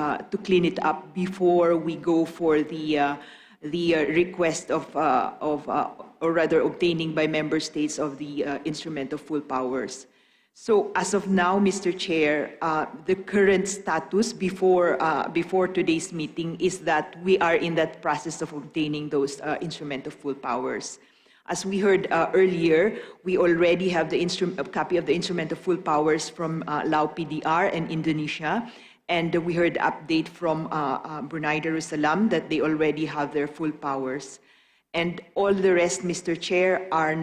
clean it up before we go for the request of or rather obtaining by member states of the instrument of full powers. So as of now, Mr. Chair, the current status before today's meeting is that we are in that process of obtaining those instrument of full powers. As we heard earlier, we already have a copy of the instrument of full powers from Lao PDR and Indonesia, and we heard update from Brunei Darussalam that they already have their full powers. And all the rest, Mr. Chair, are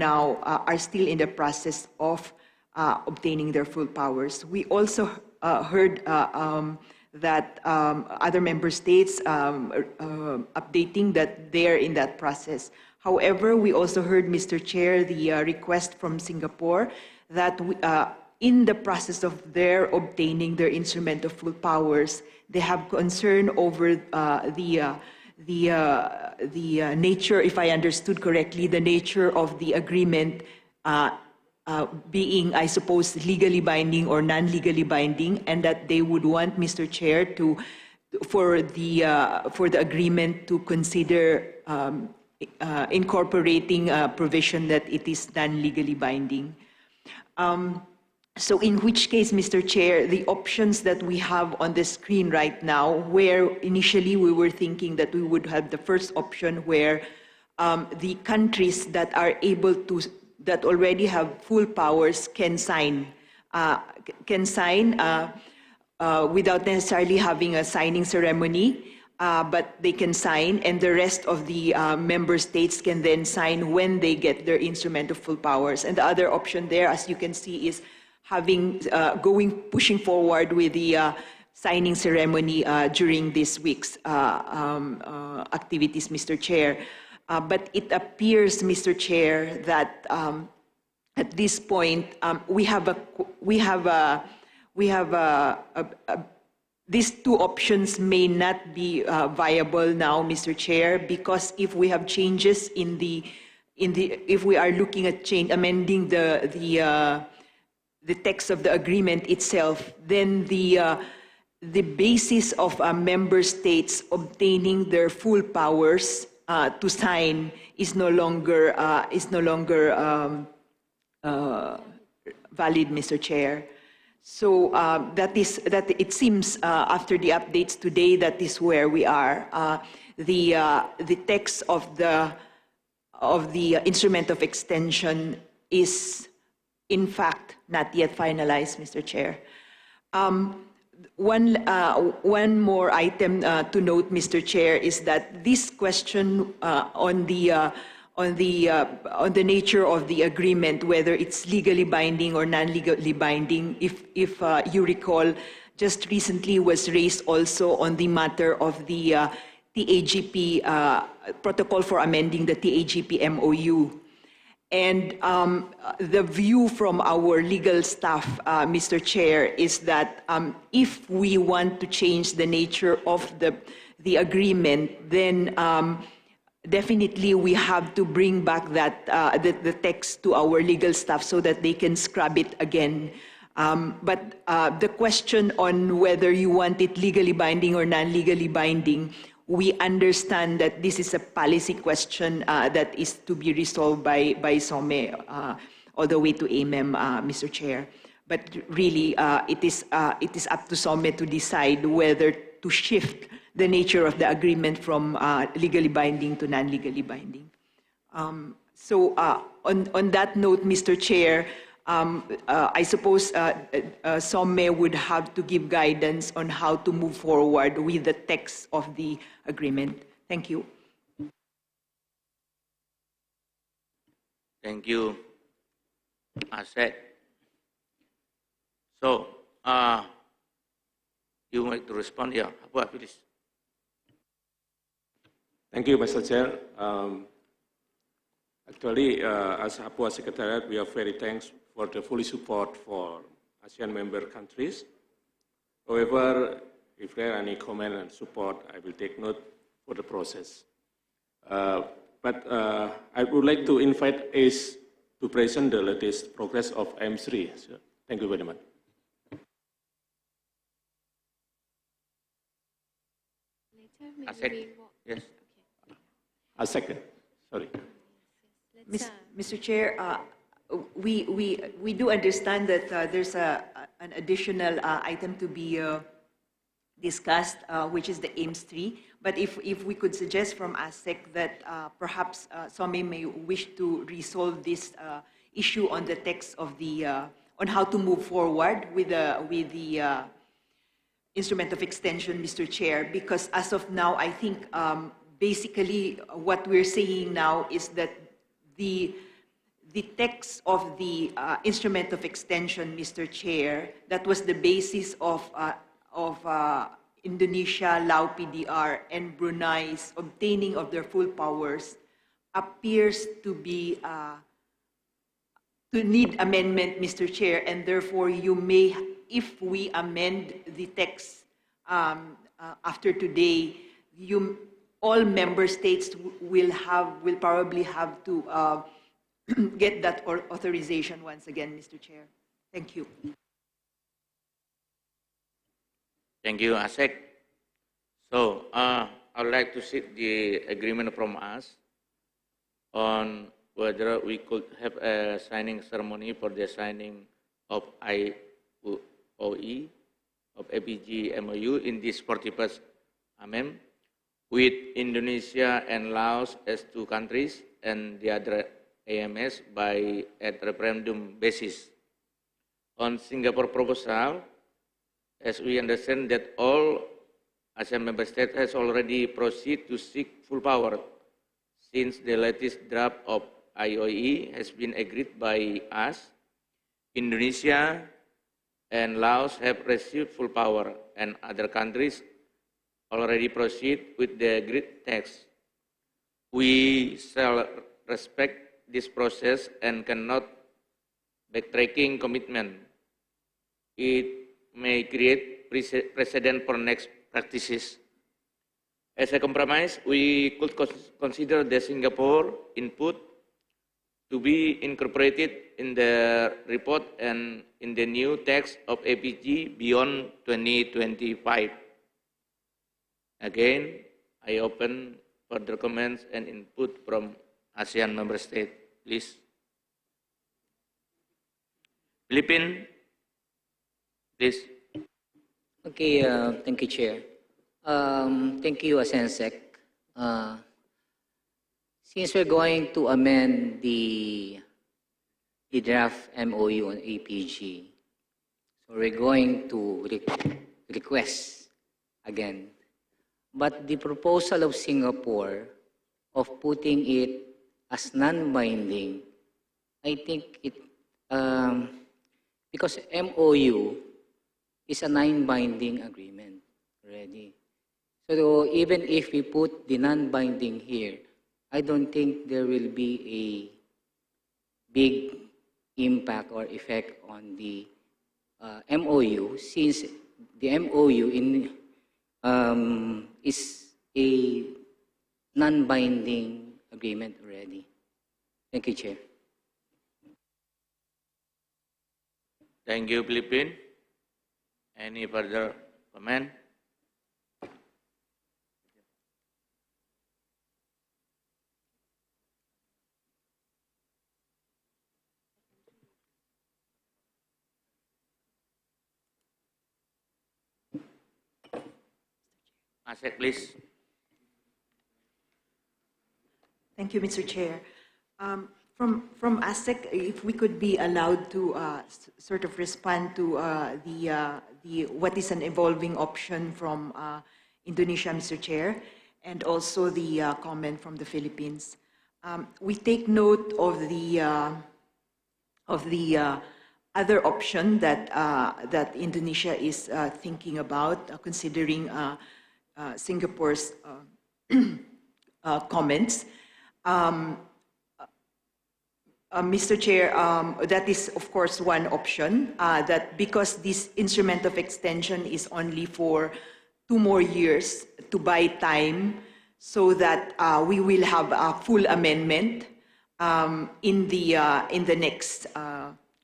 still in the process of obtaining their full powers. We also heard that other member states updating that they're in that process. However, we also heard, Mr. Chair, the request from Singapore that in the process of their obtaining their instrument of full powers, they have concern over the nature, if I understood correctly, the nature of the agreement being, I suppose, legally binding or non-legally binding, and that they would want, Mr. Chair, for the agreement to consider incorporating a provision that it is non-legally binding. So in which case, Mr. Chair, the options that we have on the screen right now, where initially we were thinking that we would have the first option where the countries that are able to, that already have full powers can sign without necessarily having a signing ceremony. But they can sign, and the rest of the member states can then sign when they get their instrument of full powers. And the other option there, as you can see, is pushing forward with the signing ceremony during this week's activities, Mr. Chair. But it appears, Mr. Chair, that at this point these two options may not be viable now, Mr. Chair, because if we have changes if we are looking at amending the text of the agreement itself, then the basis of member states obtaining their full powers to sign is no longer valid, Mr. Chair. So it seems after the updates today, that is where we are. The text of the instrument of extension is, in fact, not yet finalized, Mr. Chair. One more item to note, Mr. Chair, is that this question on the nature of the agreement, whether it's legally binding or non-legally binding, if you recall, just recently was raised also on the matter of the TAGP protocol for amending the TAGP MOU. And the view from our legal staff, Mr. Chair, is that if we want to change the nature of the agreement, then definitely we have to bring back the text to our legal staff so that they can scrub it again. But the question on whether you want it legally binding or non-legally binding, we understand that this is a policy question that is to be resolved by SOME all the way to AMEM, Mr. Chair. But really, it is up to SOME to decide whether to shift the nature of the agreement from legally binding to non-legally binding. So on that note, Mr. Chair, I suppose SOME would have to give guidance on how to move forward with the text of the agreement. Thank you. Thank you, Asek. So, you want to respond? Yeah, Papua, please. Thank you, Mr. Chair. Actually, as Papua Secretariat, we are very thankful for the full support for ASEAN member countries. However, if there are any comment and support, I will take note for the process. But I would like to invite ACE to present the latest progress of M3. So, thank you very much. Asek, yes. Asek, sorry. Mr. Chair, we do understand that there's an additional item to be discussed, which is the AIMS 3. But if we could suggest from ASEC that perhaps SOME may wish to resolve this issue on the text of the, on how to move forward with the instrument of extension, Mr. Chair, because as of now, I think basically what we're saying now is that the text of the instrument of extension, Mr. Chair, that was the basis of Indonesia, Lao PDR, and Brunei's obtaining of their full powers appears to be to need amendment, Mr. Chair, and therefore you may, if we amend the text after today, all member states will probably have to get that authorization once again, Mr. Chair. Thank you. Thank you, Asek. So, I would like to seek the agreement from us on whether we could have a signing ceremony for the signing of IOE, of APG MOU in this 41st amendment with Indonesia and Laos as two countries and the other AMS by at referendum basis. On Singapore proposal, as we understand that all ASEAN member states has already proceeded to seek full power since the latest draft of IOE has been agreed by us. Indonesia and Laos have received full power and other countries already proceed with the agreed text. We shall respect this process and cannot backtracking commitment. It may create precedent for next practices. As a compromise, we could consider the Singapore input to be incorporated in the report and in the new text of APG beyond 2025. Again, I open further comments and input from ASEAN member states, please. Philippines, please. Okay, thank you, Chair. Thank you, ASEAN-SEC. Since we're going to amend the draft MOU on APG, so we're going to request again. But the proposal of Singapore of putting it as non-binding, I think it, because MOU is a non-binding agreement already. So even if we put the non-binding here, I don't think there will be a big impact or effect on the MOU, since the MOU is a non-binding agreement already. Thank you, Chair. Thank you, Philippines. Any further comment? ASEC, please. Thank you, Mr. Chair. From ASEC, if we could be allowed to sort of respond to what is an evolving option from Indonesia, Mr. Chair, and also the comment from the Philippines. We take note of the other option that that Indonesia is thinking about, considering Singapore's comments. Mr. Chair, that is of course one option, that because this instrument of extension is only for 2 more years to buy time so that we will have a full amendment in the next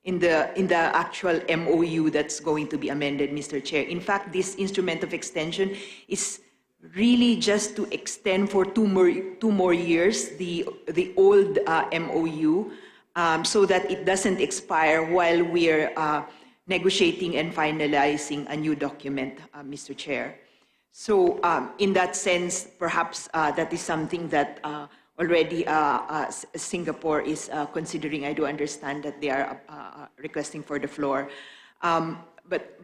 in the actual MOU that's going to be amended, Mr. Chair. In fact, this instrument of extension is really just to extend for 2 more years the old MOU, so that it doesn't expire while we're negotiating and finalizing a new document, Mr. Chair. So in that sense, perhaps that is something that already Singapore is considering. I do understand that they are requesting for the floor. But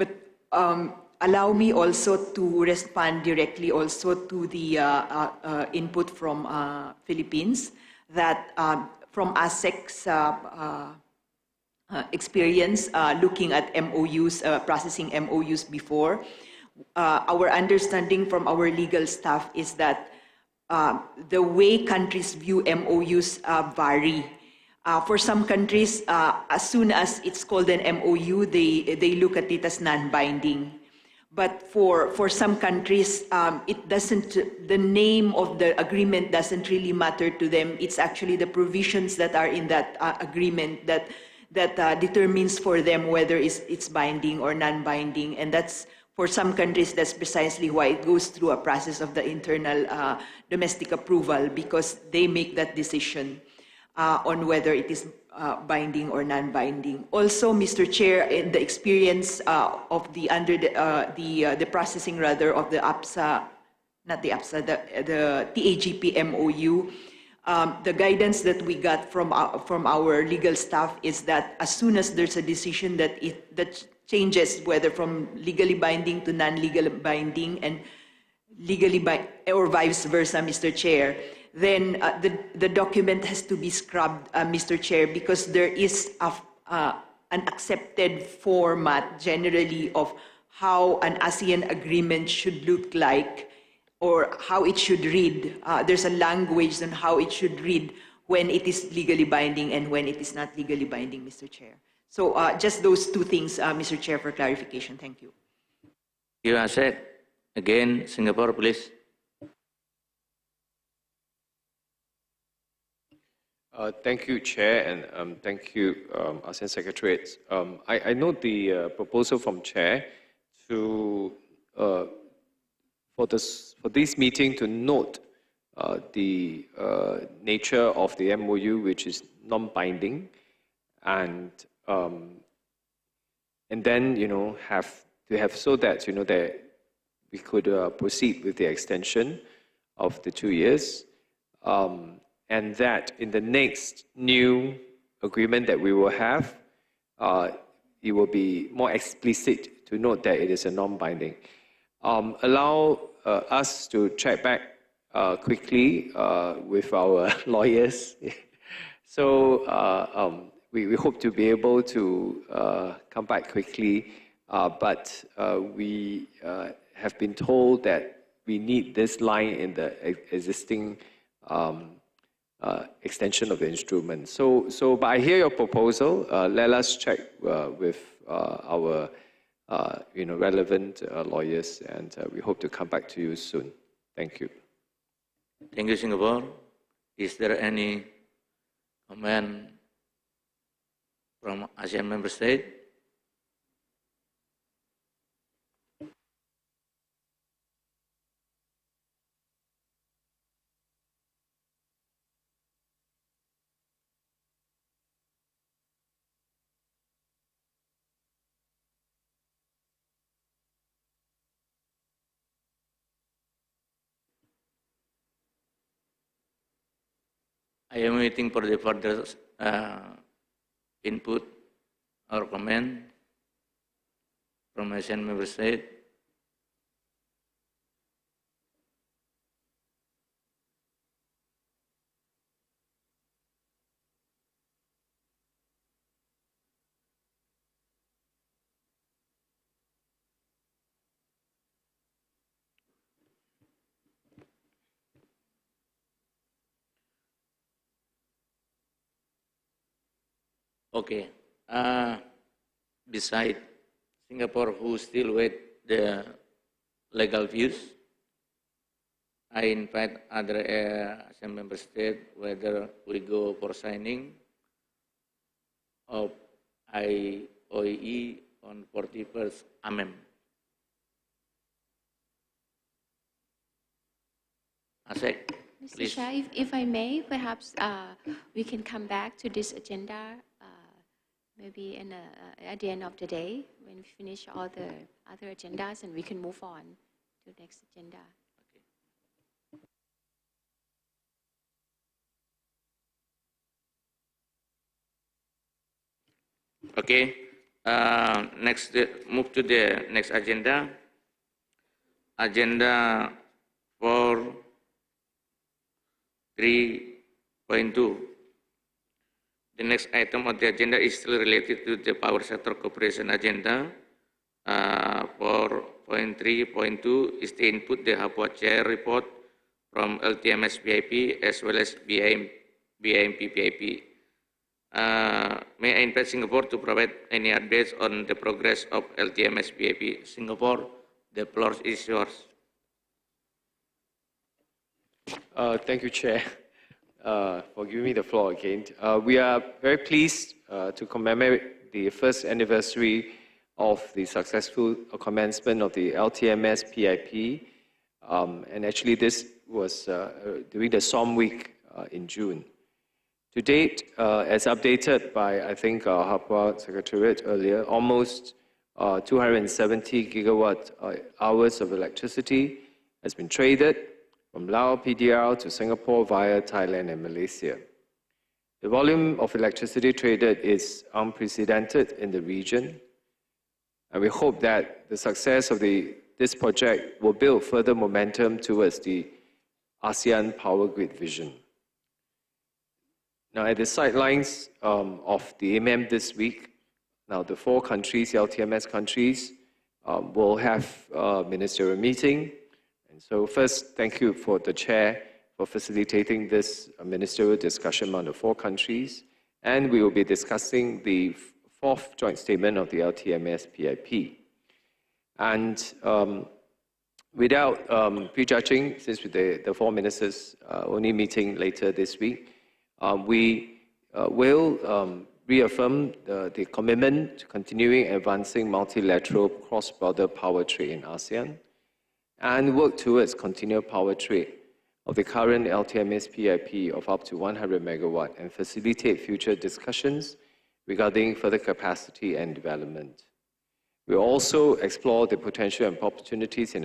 allow me also to respond directly also to the input from Philippines, that from ASEC's experience looking at MOUs, processing MOUs before, our understanding from our legal staff is that the way countries view MOUs vary. For some countries, as soon as it's called an MOU, they look at it as non-binding. But for some countries, it doesn't, the name of the agreement doesn't really matter to them. It's actually the provisions that are in that agreement that determines for them whether it's binding or non-binding. And that's, for some countries, that's precisely why it goes through a process of the internal domestic approval, because they make that decision on whether it is binding or non-binding. Also, Mr. Chair, in the experience of the processing rather of the APSA, not the APSA, the TAGP MOU, the guidance that we got from our legal staff is that as soon as there's a decision that changes whether from legally binding to non-legally binding and legally or vice versa, Mr. Chair, then the document has to be scrubbed, Mr. Chair, because there is an accepted format generally of how an ASEAN agreement should look like or how it should read. There's a language on how it should read when it is legally binding and when it is not legally binding, Mr. Chair. So just those 2 things, Mr. Chair, for clarification. Thank you. You are said. Again, Singapore, please. Thank you, Chair, and thank you, ASEAN Secretariat. I note the proposal from Chair to for this meeting to note the nature of the MOU, which is non-binding, and then have so that that we could proceed with the extension of the 2 years. And that in the next new agreement that we will have, it will be more explicit to note that it is a non-binding. Allow us to check back quickly with our lawyers. So we hope to be able to come back quickly, but we have been told that we need this line in the existing extension of the instrument. But I hear your proposal. Let us check with our relevant lawyers, and we hope to come back to you soon. Thank you. Thank you, Singapore. Is there any comment from ASEAN member state? I am waiting for the further input or comment from ASEAN member state. Okay. Beside Singapore, who still wait the legal views, I invite other ASEAN member states whether we go for signing of IOE on 41st amendment. ASEC, Mr. please. Shah, if I may, perhaps we can come back to this agenda maybe at the end of the day when we finish all the other agendas, and we can move on to the next agenda. Okay. Next, move to the next agenda. Agenda for 3.2. The next item on the agenda is still related to the power sector cooperation agenda. 4.3.2 is the input the Papua Chair report from LTMS BIP as well as BIMP BIP. May I invite Singapore to provide any updates on the progress of LTMS BIP? Singapore, the floor is yours. Thank you, Chair, for giving me the floor again. We are very pleased to commemorate the first anniversary of the successful commencement of the LTMS PIP. And actually, this was during the SOM week in June. To date, as updated by, I think, our Papua Secretariat earlier, almost 270 gigawatt hours of electricity has been traded from Laos PDR to Singapore via Thailand and Malaysia. The volume of electricity traded is unprecedented in the region, and we hope that the success of this project will build further momentum towards the ASEAN power grid vision. Now, at the sidelines of the AMM this week, now the 4 countries, the LTMS countries, will have a ministerial meeting. And so first, thank you for the Chair for facilitating this ministerial discussion among the 4 countries. And we will be discussing the 4th joint statement of the LTMS PIP. And without prejudging, since the 4 ministers only meeting later this week, we will reaffirm the commitment to continuing advancing multilateral cross-border power trade in ASEAN and work towards continual power trade of the current LTMS PIP of up to 100 megawatt and facilitate future discussions regarding further capacity and development. We will also explore the potential and opportunities in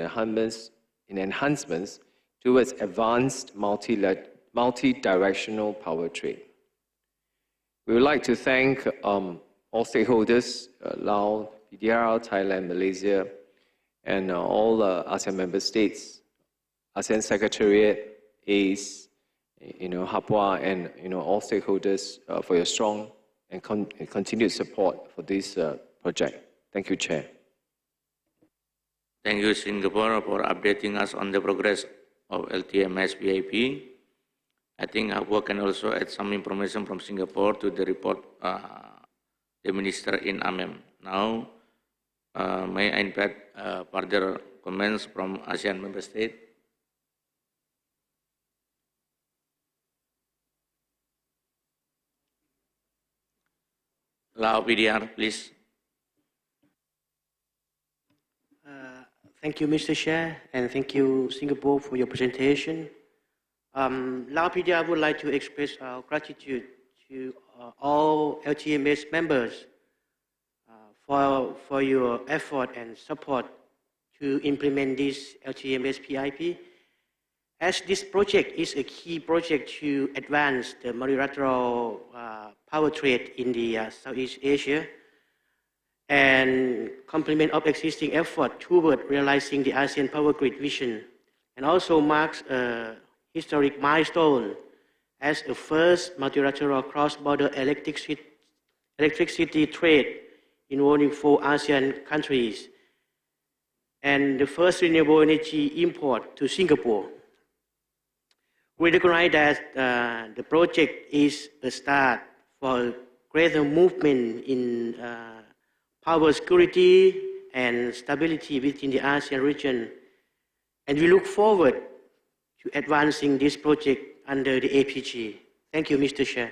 enhancements towards advanced multi-directional power trade. We would like to thank all stakeholders, Laos, PDR, Thailand, Malaysia, and all ASEAN member states, ASEAN Secretariat, ACE, Papua, and all stakeholders for your strong and continued support for this project. Thank you, Chair. Thank you, Singapore, for updating us on the progress of LTMS BIP. I think Papua can also add some information from Singapore to the report the minister in AMM. Now, may I invite further comments from ASEAN member state? Lao PDR, please. Thank you, Mr. Chair, and thank you, Singapore, for your presentation. Lao PDR would like to express our gratitude to all LTMS members for your effort and support to implement this LTMS PIP. As this project is a key project to advance the multilateral power trade in the Southeast Asia and complement of existing effort toward realizing the ASEAN Power Grid vision, and also marks a historic milestone as a first multilateral cross-border electricity trade involving 4 ASEAN countries, and the first renewable energy import to Singapore. We recognize that the project is a start for a greater movement in power security and stability within the ASEAN region, and we look forward to advancing this project under the APG. Thank you, Mr. Chair.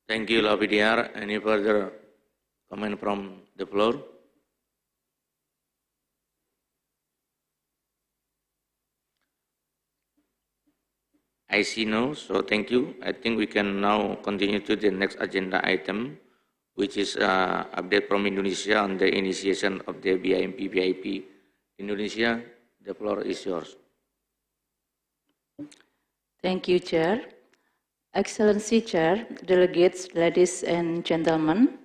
Thank you, LPDR. Any further comment from the floor? I see no, so thank you. I think we can now continue to the next agenda item, which is update from Indonesia on the initiation of the BIMP-BIP. Indonesia, the floor is yours. Thank you, Chair. Excellency Chair, delegates, ladies and gentlemen,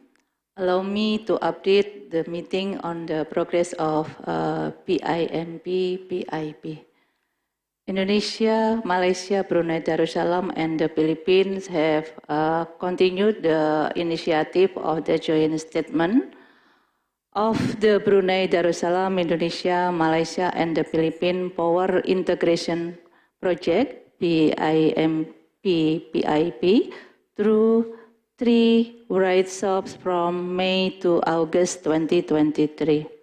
allow me to update the meeting on the progress of BIMP-BIP. Indonesia, Malaysia, Brunei Darussalam, and the Philippines have continued the initiative of the joint statement of the Brunei Darussalam, Indonesia, Malaysia, and the Philippines Power Integration Project, BIMP-BIP, through 3 workshops from May to August 2023.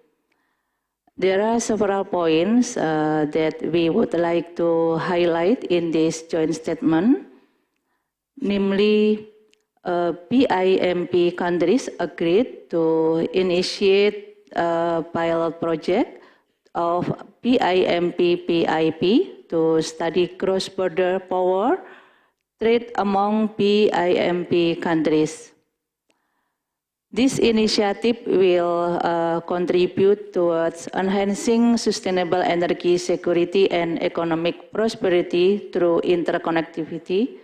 There are several points that we would like to highlight in this joint statement, namely, BIMP countries agreed to initiate a pilot project of BIMP-BIP to study cross-border power trade among BIMP countries. This initiative will contribute towards enhancing sustainable energy security and economic prosperity through interconnectivity,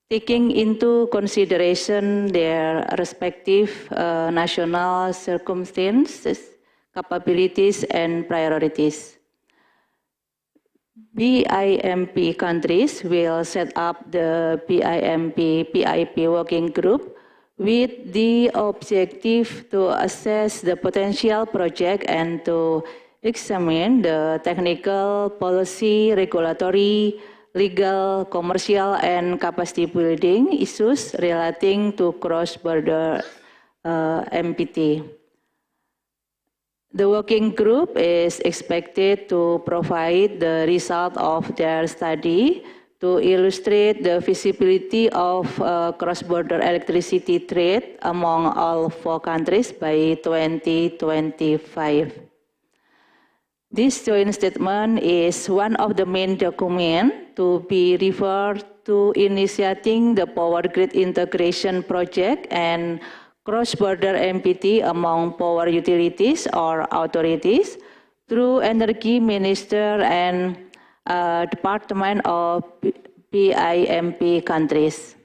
taking into consideration their respective national circumstances, capabilities, and priorities. BIMP countries will set up the BIMP-BIP working group with the objective to assess the potential project and to examine the technical, policy, regulatory, legal, commercial, and capacity building issues relating to cross-border MPT. The working group is expected to provide the result of their study to illustrate the feasibility of cross-border electricity trade among all 4 countries by 2025. This joint statement is one of the main documents to be referred to initiating the power grid integration project and cross-border MPT among power utilities or authorities through Energy Minister and Department of BIMP countries.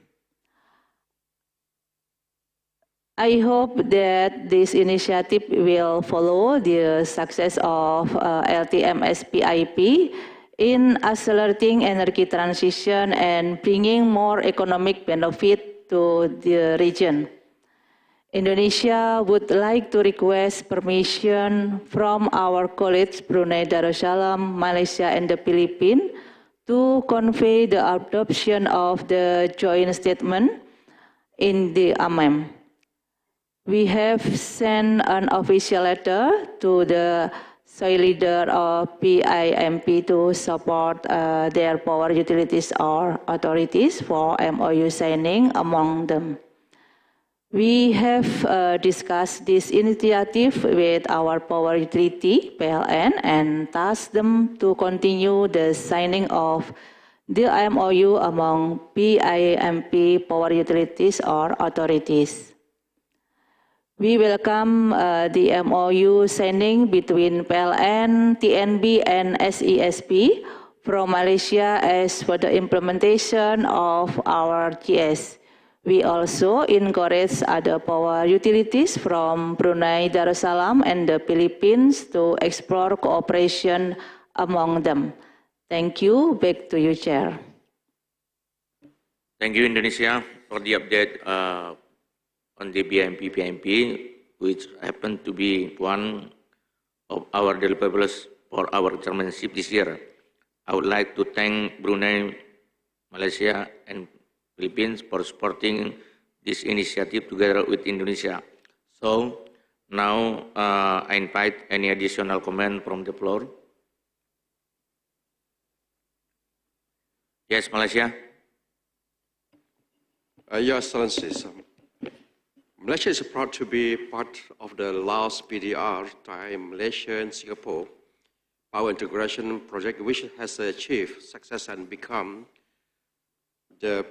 I hope that this initiative will follow the success of LTMS-BIP in accelerating energy transition and bringing more economic benefit to the region. Indonesia would like to request permission from our colleagues Brunei Darussalam, Malaysia, and the Philippines to convey the adoption of the joint statement in the AMEM. We have sent an official letter to the soil leader of BIMP to support their power utilities or authorities for MOU signing among them. We have discussed this initiative with our power utility, PLN, and tasked them to continue the signing of the MOU among BIMP power utilities or authorities. We welcome the MOU signing between PLN, TNB, and SESP from Malaysia as for the implementation of our GS. We also encourage other power utilities from Brunei Darussalam and the Philippines to explore cooperation among them. Thank you. Back to you, Chair. Thank you, Indonesia, for the update on the PMP, which happened to be one of our deliverables for our chairmanship this year. I would like to thank Brunei, Malaysia, and Philippines for supporting this initiative together with Indonesia. So now I invite any additional comment from the floor. Yes, Malaysia. Your Excellencies, Malaysia is proud to be part of the Laos PDR, Thai, Malaysia, and Singapore power integration project, which has achieved success and become the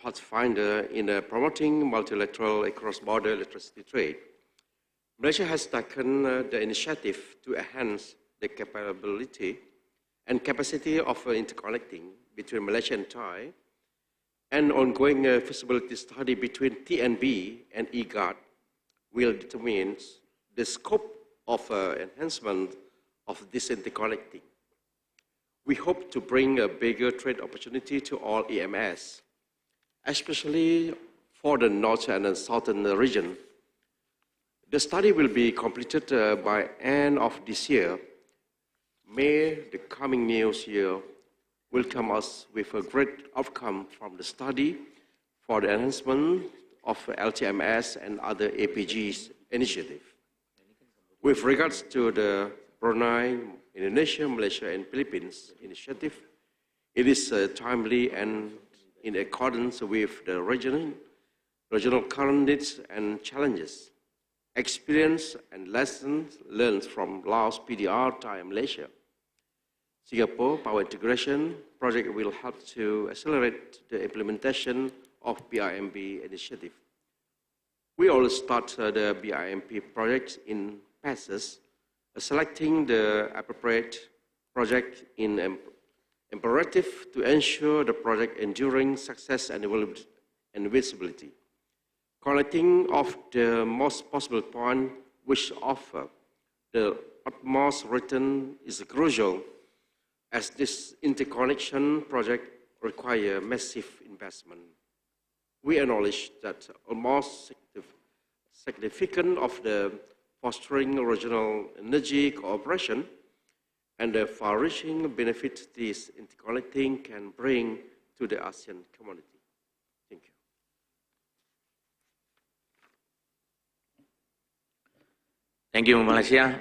pathfinder in promoting multilateral cross-border electricity trade. Malaysia has taken the initiative to enhance the capability and capacity of interconnecting between Malaysia and Thai, and ongoing feasibility study between TNB and IGAT will determine the scope of enhancement of this interconnecting. We hope to bring a bigger trade opportunity to all EMS, especially for the north and southern region. The study will be completed by end of this year. May the coming new year welcome us with a great outcome from the study for the enhancement of LTMS and other APGs initiative. With regards to the Brunei, Indonesia, Malaysia, and Philippines initiative, it is timely and in accordance with the regional current needs and challenges, experience and lessons learned from Laos PDR, Thai, and Malaysia. Singapore Power Integration Project will help to accelerate the implementation of BIMP initiative. We will start the BIMP project in phases, selecting the appropriate project in imperative to ensure the project enduring success and visibility. Collecting of the most possible point which offer the utmost return is crucial, as this interconnection project requires massive investment. We acknowledge that almost significant of the fostering regional energy cooperation and the far-reaching benefit this interconnecting can bring to the ASEAN community. Thank you. Thank you, Malaysia.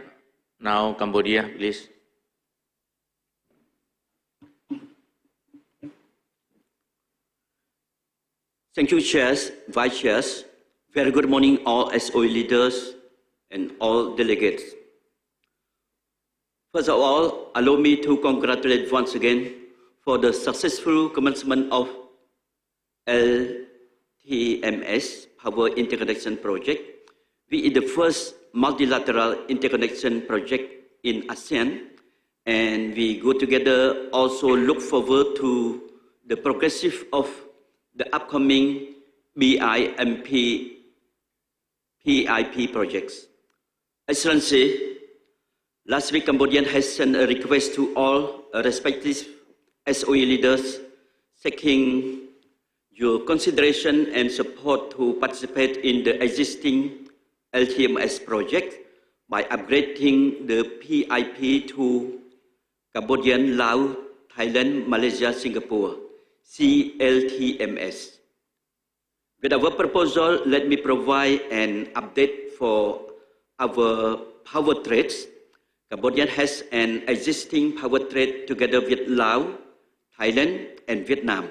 Now, Cambodia, please. Thank you, Chairs, Vice Chairs. Very good morning, all SOE leaders and all delegates. First of all, allow me to congratulate once again for the successful commencement of LTMS Power Interconnection Project. We are the first multilateral interconnection project in ASEAN, and we go together also look forward to the progressive of the upcoming BIMP PIP projects. Excellency, last week Cambodia has sent a request to all respective SOE leaders seeking your consideration and support to participate in the existing LTMS project by upgrading the PIP to Cambodian, Laos, Thailand, Malaysia, Singapore, CLTMS. With our proposal, let me provide an update for our power trades. Cambodia has an existing power trade together with Laos, Thailand, and Vietnam.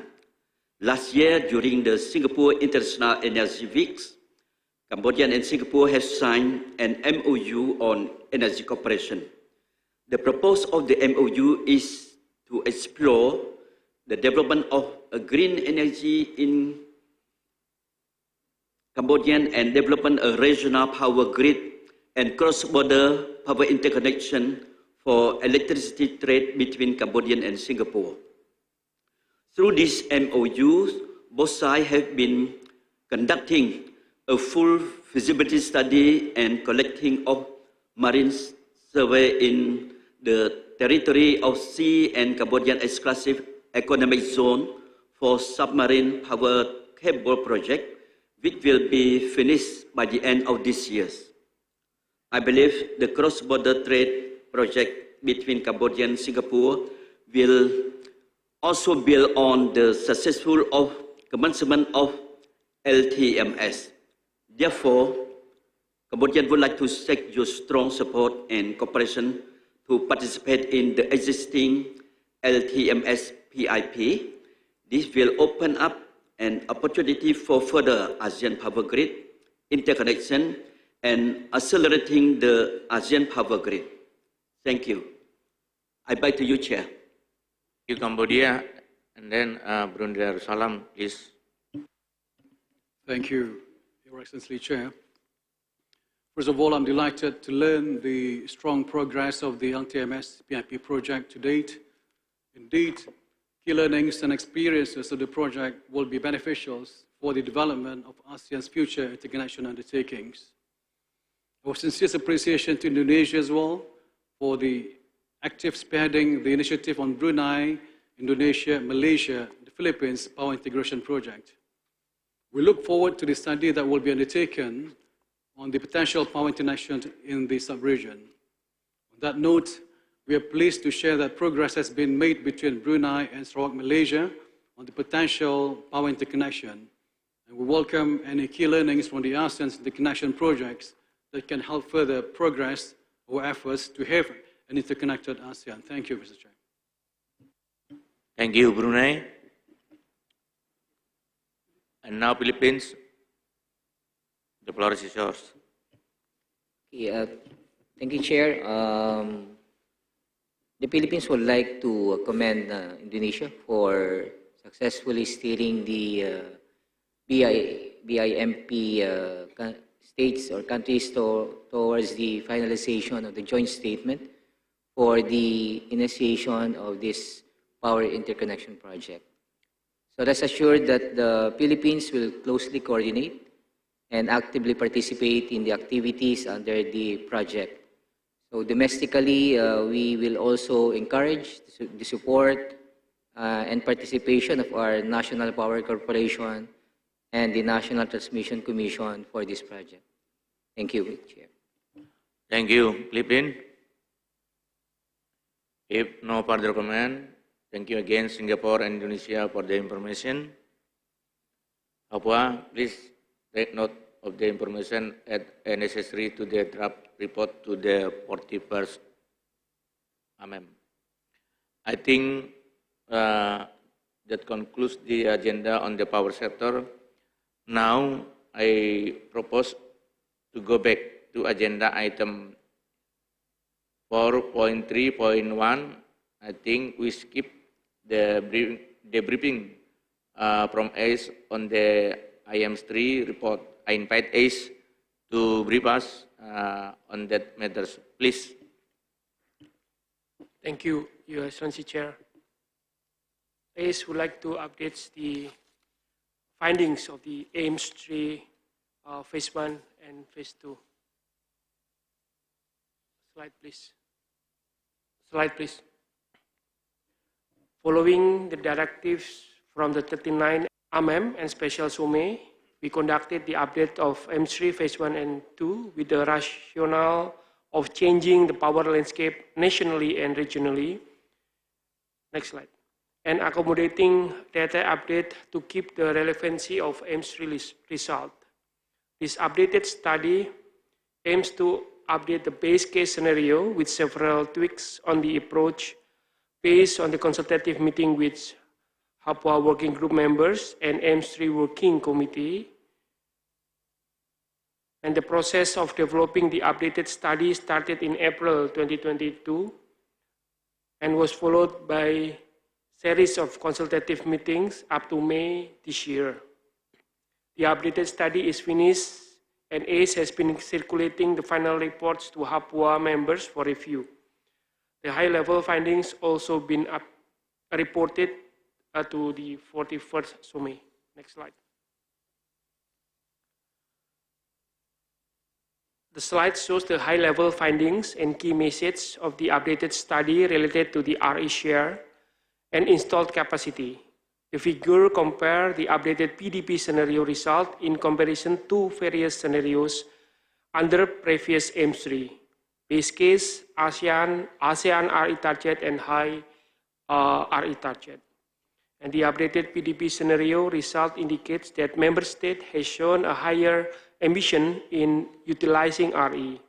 Last year, during the Singapore International Energy Weeks, Cambodia and Singapore have signed an MOU on energy cooperation. The purpose of the MOU is to explore the development of a green energy in Cambodia and development a regional power grid and cross-border power interconnection for electricity trade between Cambodia and Singapore. Through this MOU, both sides have been conducting a full feasibility study and collecting of marine survey in the territory of Sea and Cambodian Exclusive Economic Zone for submarine power cable project, which will be finished by the end of this year. I believe the cross-border trade project between Cambodia and Singapore will also build on the successful commencement of LTMS. Therefore, Cambodia would like to seek your strong support and cooperation to participate in the existing LTMS PIP. This will open up an opportunity for further ASEAN power grid interconnection and accelerating the ASEAN power grid. Thank you. I back to you, Chair. Thank you, Cambodia. And then Brunei Darussalam, please. Thank you, Your Excellency Chair. First of all, I'm delighted to learn the strong progress of the LTMS PIP project to date. Indeed, key learnings and experiences of the project will be beneficial for the development of ASEAN's future interconnection undertakings. Our sincerest appreciation to Indonesia as well for the active spearheading the initiative on Brunei, Indonesia, Malaysia, and the Philippines Power Integration Project. We look forward to the study that will be undertaken on the potential power interconnection in the sub-region. On that note, we are pleased to share that progress has been made between Brunei and Sarawak, Malaysia on the potential power interconnection. And we welcome any key learnings from the ASEAN's interconnection projects that can help further progress our efforts to have an interconnected ASEAN. Thank you, Mr. Chair. Thank you, Brunei. And now Philippines. The floor is yours. Okay, thank you, Chair. The Philippines would like to commend Indonesia for successfully steering the BIMP states or countries towards the finalization of the joint statement for the initiation of this power interconnection project. So rest assured that the Philippines will closely coordinate and actively participate in the activities under the project. So domestically, we will also encourage the support and participation of our National Power Corporation and the National Transmission Commission for this project. Thank you, Chair. Thank you, Philippines. If no further comment, thank you again, Singapore and Indonesia, for the information. Papua, please take note of the information necessary to the draft report to the 41st AMEM. I think that concludes the agenda on the power sector. Now, I propose to go back to agenda item 4.3.1. I think we skip the briefing from ACE on the IM3 report. I invite ACE to brief us on that matters. Please. Thank you, Your Excellency Chair. ACE would like to update the findings of the AIMS-3 Phase 1 and Phase 2. Slide, please. Slide, please. Following the directives from the 39 AMEM and Special SOME, we conducted the update of AIMS-3 Phase 1 and 2 with the rationale of changing the power landscape nationally and regionally. Next slide. And accommodating data update to keep the relevancy of AIMS-3 result. This updated study aims to update the base case scenario with several tweaks on the approach based on the consultative meeting with HAPWA Working Group members and AIMS-3 Working Committee. And the process of developing the updated study started in April 2022 and was followed by series of consultative meetings up to May this year. The updated study is finished and ACE has been circulating the final reports to HAPWA members for review. The high-level findings also been reported to the 41st SOME. Next slide. The slide shows the high-level findings and key messages of the updated study related to the RE share and installed capacity. The figure compare the updated PDP scenario result in comparison to various scenarios under previous AIM3. Base case, ASEAN RE target and high RE target. And the updated PDP scenario result indicates that member state has shown a higher ambition in utilizing RE,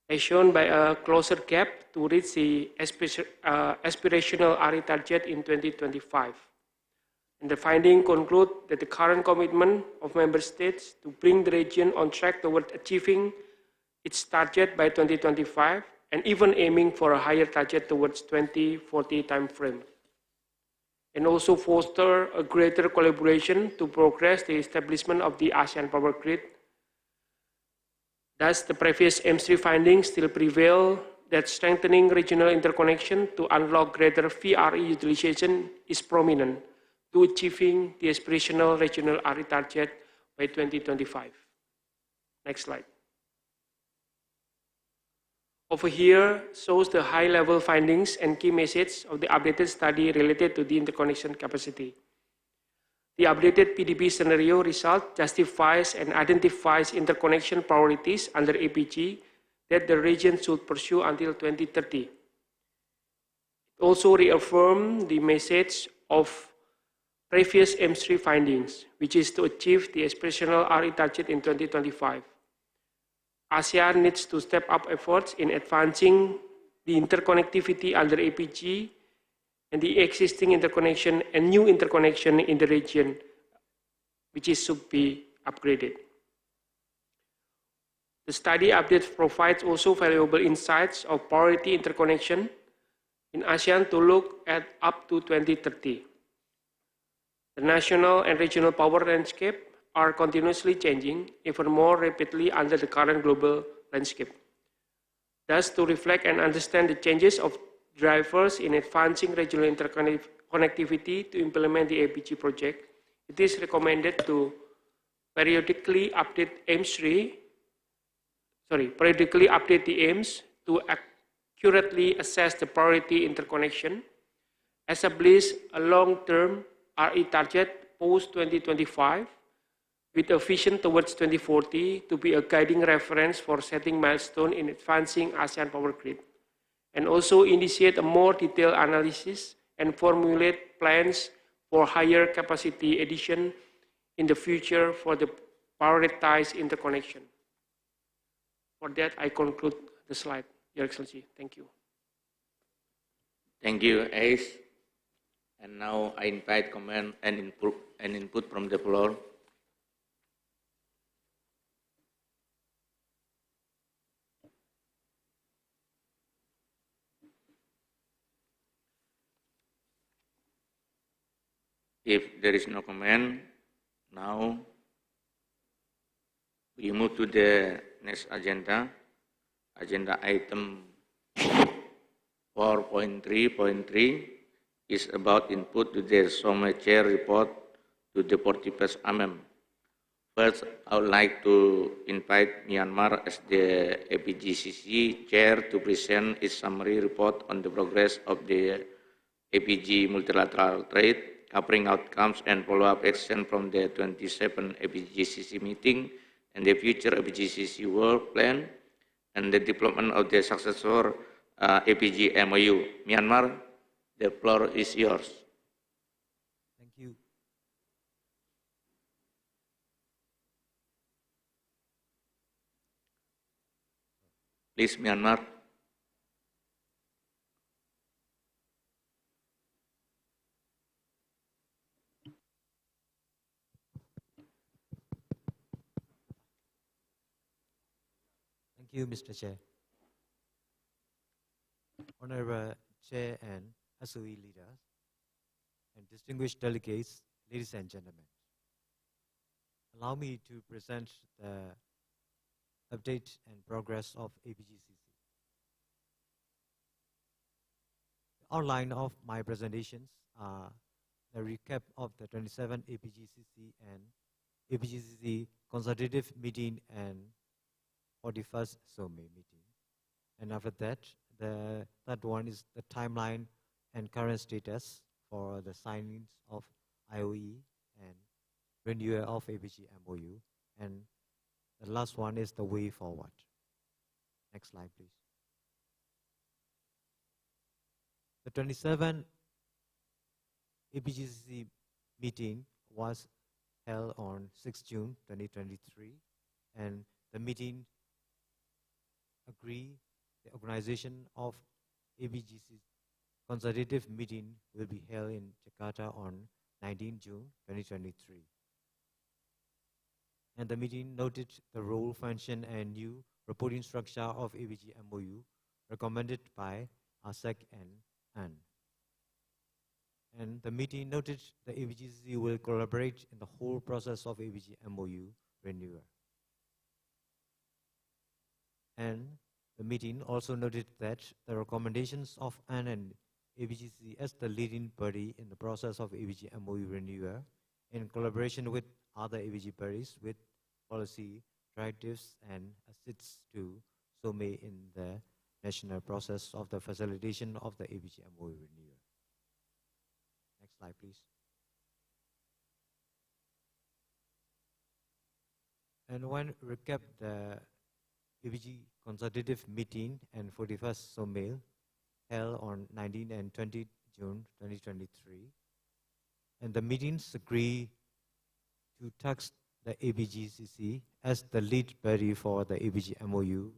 as shown by a closer gap to reach the aspirational RE target in 2025. And the finding conclude that the current commitment of member states to bring the region on track toward achieving its target by 2025 and even aiming for a higher target towards 2040 timeframe. And also foster a greater collaboration to progress the establishment of the ASEAN power grid. Thus, the previous M3 findings still prevail that strengthening regional interconnection to unlock greater VRE utilization is prominent to achieving the aspirational regional RE target by 2025. Next slide. Over here shows the high-level findings and key messages of the updated study related to the interconnection capacity. The updated PDP scenario result justifies and identifies interconnection priorities under APG that the region should pursue until 2030. It also reaffirms the message of previous M3 findings, which is to achieve the aspirational RE target in 2025. ASEAN needs to step up efforts in advancing the interconnectivity under APG and the existing interconnection and new interconnection in the region, which should be upgraded. The study update provides also valuable insights of priority interconnection in ASEAN to look at up to 2030. The national and regional power landscape are continuously changing even more rapidly under the current global landscape. Thus, to reflect and understand the changes of drivers in advancing regional interconnectivity to implement the APG project, it is recommended to periodically update the aims to accurately assess the priority interconnection, establish a long-term RE target post-2025, with a vision towards 2040 to be a guiding reference for setting milestone in advancing ASEAN power grid, and also initiate a more detailed analysis and formulate plans for higher capacity addition in the future for the prioritized interconnection. For that, I conclude the slide, Your Excellency. Thank you. Thank you, Ace. And now I invite comment and input from the floor. If there is no comment, now we move to the next agenda. Agenda item 4.3.3 is about input to the SOME Chair report to the 41st AMEM. First, I would like to invite Myanmar as the APGCC Chair to present its summary report on the progress of the APG multilateral trade, covering outcomes and follow-up action from the 27th APGCC meeting and the future APGCC work plan and the development of the successor APG MOU. Myanmar, the floor is yours. Thank you. Please, Myanmar. Thank you, Mr. Chair. Honorable Chair and SOE leaders and distinguished delegates, ladies and gentlemen. Allow me to present the update and progress of APGCC. outline of my presentations are the recap of the 27 APGCC and APGCC consultative meeting and 41st SOME meeting. And after that, the third one is the timeline and current status for the signings of IOE and renewal of APG MOU. And the last one is the way forward. Next slide, please. The 27th APGCC meeting was held on 6 June 2023, and the meeting agreed the organization of APGCC consultative meeting will be held in Jakarta on 19 June 2023. And the meeting noted the role, function, and new reporting structure of APG MOU recommended by ASEC and AN. And the meeting noted the APGCC will collaborate in the whole process of APG MOU renewal. And the meeting also noted that the recommendations of AN and APGCC as the leading body in the process of APG MOU renewal, in collaboration with other APG bodies with policy directives and assists to SOME in the national process of the facilitation of the APG MOU renewal. Next slide, please. And when recap the APG consultative meeting and 41st SOME held on 19 and 20 June 2023, and the meetings agree to task the APGCC as the lead body for the APG MOU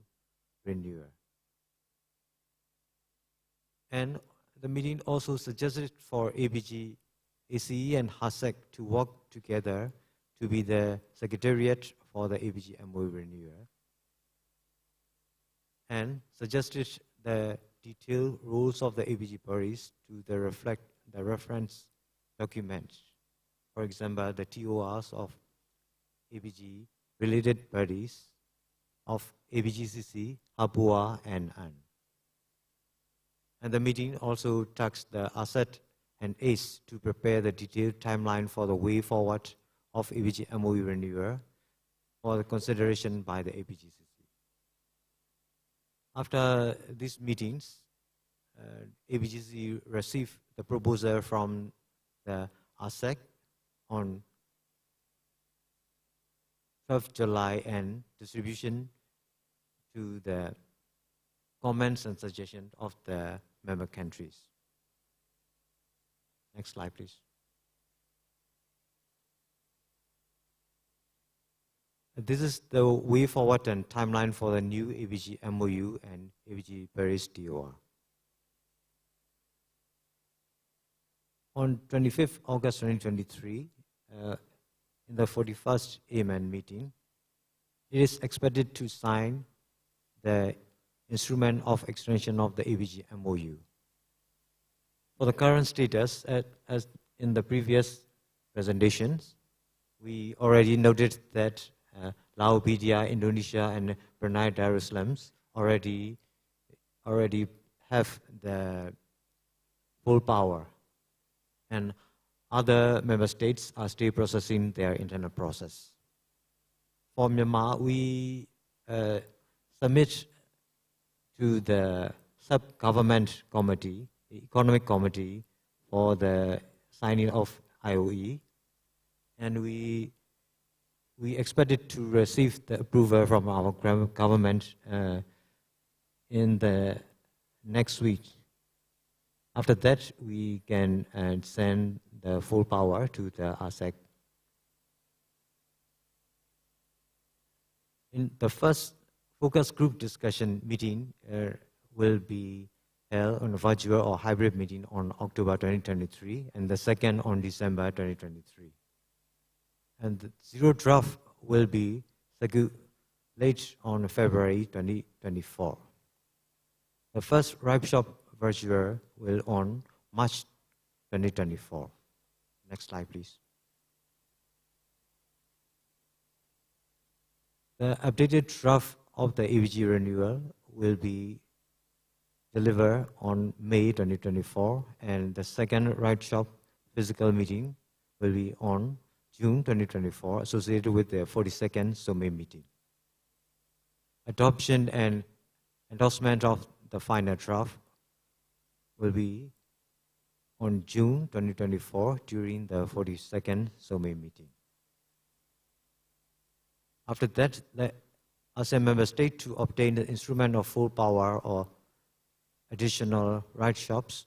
renewal. And the meeting also suggested for APG, ACE and HASEC to work together to be the secretariat for the APG MOU renewal, and suggested the detailed rules of the APG bodies to reflect the reference documents. For example, the TORs of APG related bodies of APGCC, HAPUA, and AN. And the meeting also tasked the ASET and ACE to prepare the detailed timeline for the way forward of APG MOU renewal for the consideration by the APGCC. After these meetings, APGCC received the proposal from the ASEC on 12th July and distribution to the comments and suggestions of the member countries. Next slide, please. This is the way forward and timeline for the new APG MOU and APG Paris TOR. On 25th August 2023, in the 41st AMAN meeting, it is expected to sign the instrument of extension of the APG MOU. For the current status, as in the previous presentations, we already noted that Laopedia, Indonesia, and Brunei Darussalam already have the full power, and other member states are still processing their internal process. For Myanmar, we submit to the sub-government committee, the economic committee, for the signing of IOE, and we expected to receive the approval from our government in the next week. After that, we can send the full power to the ASEC. In the first focus group discussion meeting will be held on a virtual or hybrid meeting on October 2023, and the second on December 2023. And the zero draft will be circulated on February 2024. The first RIPE-shop virtual will on March 2024. Next slide, please. The updated draft of the APG renewal will be delivered on May 2024, and the second right shop physical meeting will be on June 2024, associated with the 42nd SOME meeting. Adoption and endorsement of the final draft will be on June 2024 during the 42nd SOME meeting. After that, the ASEAN member state to obtain the instrument of full power or additional right shops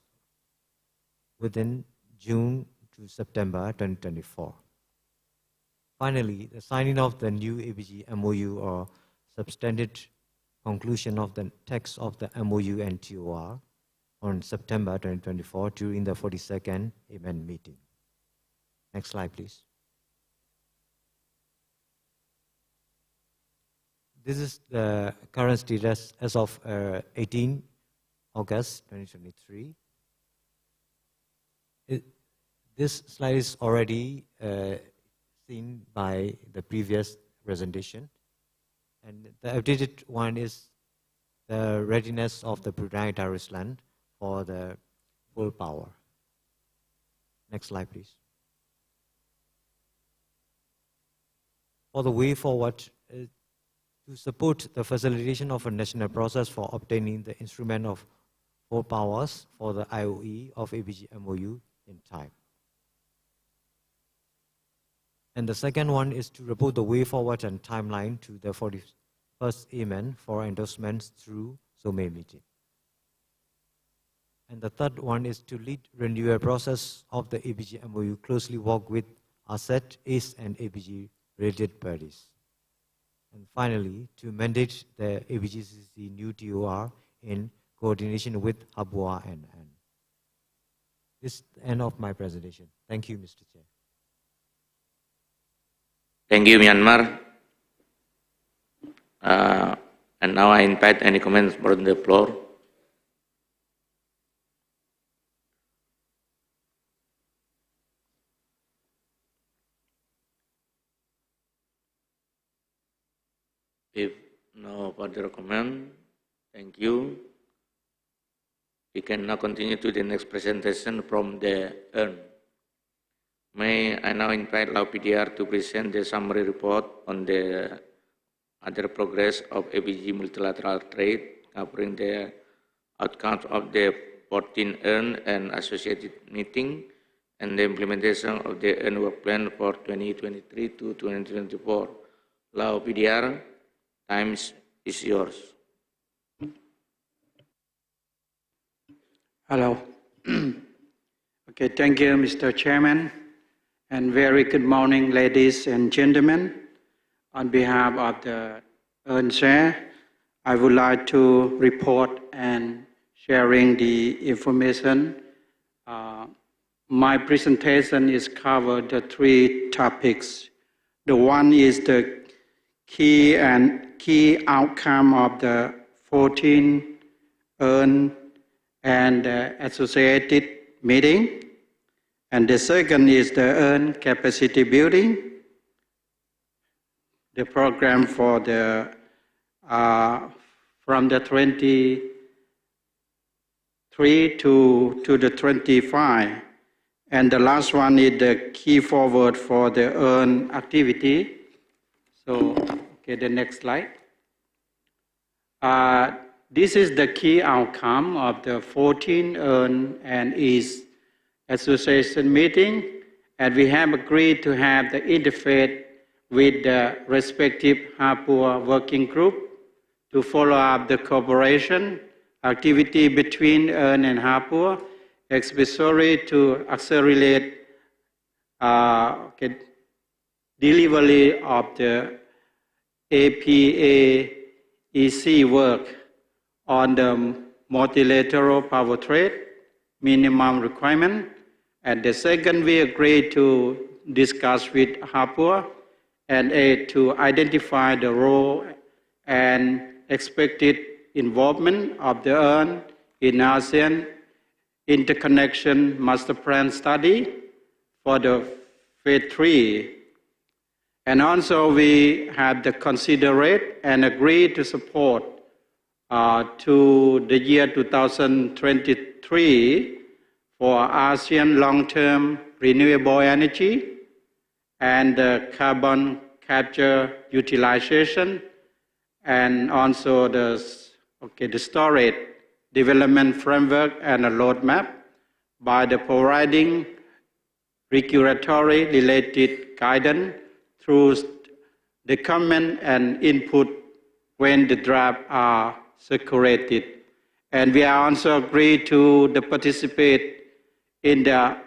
within June to September 2024. Finally, the signing of the new APG MOU or substantive conclusion of the text of the MOU and TOR on September 2024 during the 42nd AMEN meeting. Next slide, please. This is the current status as of 18 August 2023. This slide is already seen by the previous presentation. And the updated one is the readiness of the Brunei Darussalam for the full power. Next slide, please. For the way forward, to support the facilitation of a national process for obtaining the instrument of full powers for the IOE of APG MOU in time. And the second one is to report the way forward and timeline to the 41st AMEN for endorsements through SOME meeting. And the third one is to lead renewal process of the APG MOU, closely work with ASET, ACE, and APG related parties. And finally, to mandate the APGCC new TOR in coordination with Habua and AN. This is the end of my presentation. Thank you, Mr. Chair. Thank you, Myanmar. And now I invite any comments from the floor. If no further comment, thank you. We can now continue to the next presentation from the urn. May I now invite Lau PDR to present the summary report on the other progress of APG multilateral trade, covering the outcomes of the 14th urn and associated meeting, and the implementation of the urn work plan for 2023 to 2024. Lau PDR, time is yours. Hello. Okay, thank you, Mr. Chairman, and very good morning, ladies and gentlemen. On behalf of the URN Chair, I would like to report and sharing the information. My presentation is covered the three topics. The one is the key outcome of the 14th URN and associated meeting. And the second is the URN capacity building, the program for the from the 23 to the 25. And the last one is the key forward for the URN activity. So, okay, the next slide. This is the key outcome of the 14th URN and East Association meeting, and we have agreed to have the interface with the respective Hapua working group to follow up the cooperation activity between URN and Hapua, especially to accelerate delivery of the APAEC work on the multilateral power trade minimum requirement. And the second, we agreed to discuss with Hapua and to identify the role and expected involvement of the URN in ASEAN interconnection master plan study for the phase 3. And also we have the considerate and agree to support to the year 2023 for ASEAN long-term renewable energy and carbon capture utilization, and also the storage development framework and a roadmap by the providing regulatory related guidance through the comment and input when the draft are circulated. And we are also agreed to participate in the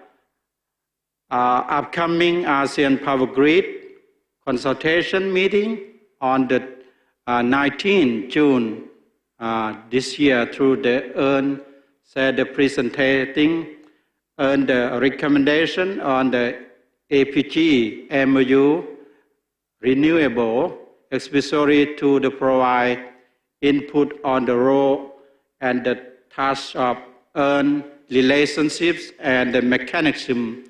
upcoming ASEAN Power Grid consultation meeting on the 19th June this year through the presenting the recommendation on the APG MOU renewable, especially to the provide input on the role and the task of relationships and the mechanism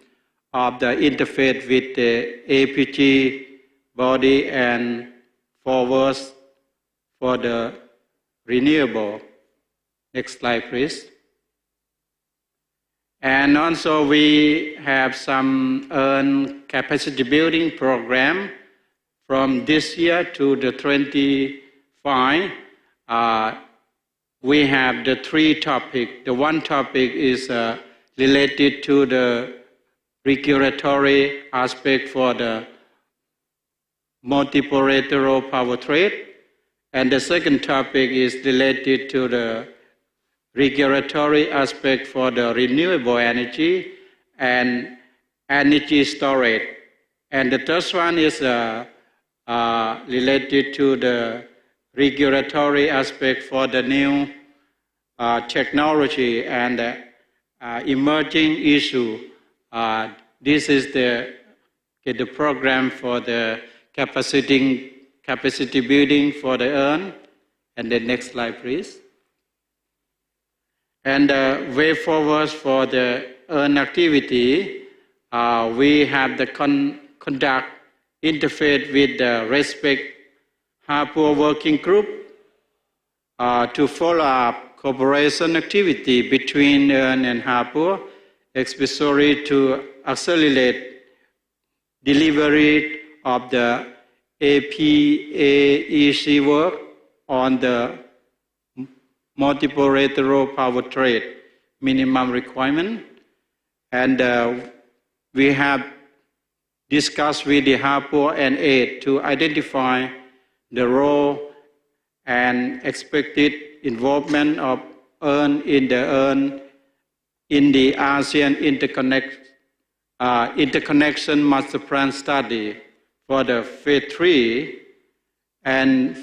of the interface with the APG body and forwards for the renewable. Next slide, please. And also we have some capacity building program from this year to the 25. We have the three topics. The one topic is related to the regulatory aspect for the multilateral power trade. And the second topic is related to the regulatory aspect for the renewable energy and energy storage. And the third one is related to the regulatory aspect for the new technology and emerging issue. This is the program for the capacity building for the EARN. And the next slide, please. And the way forward for the EARN activity, we have the conduct interface with the respect Harbour Working Group to follow up cooperation activity between EARN and Harbour, especially to accelerate delivery of the APAEC work on the multilateral power trade minimum requirement. And we have discussed with the Harbour and AID to identify the role and expected involvement of EARN in the ASEAN interconnection master plan study for the phase 3 and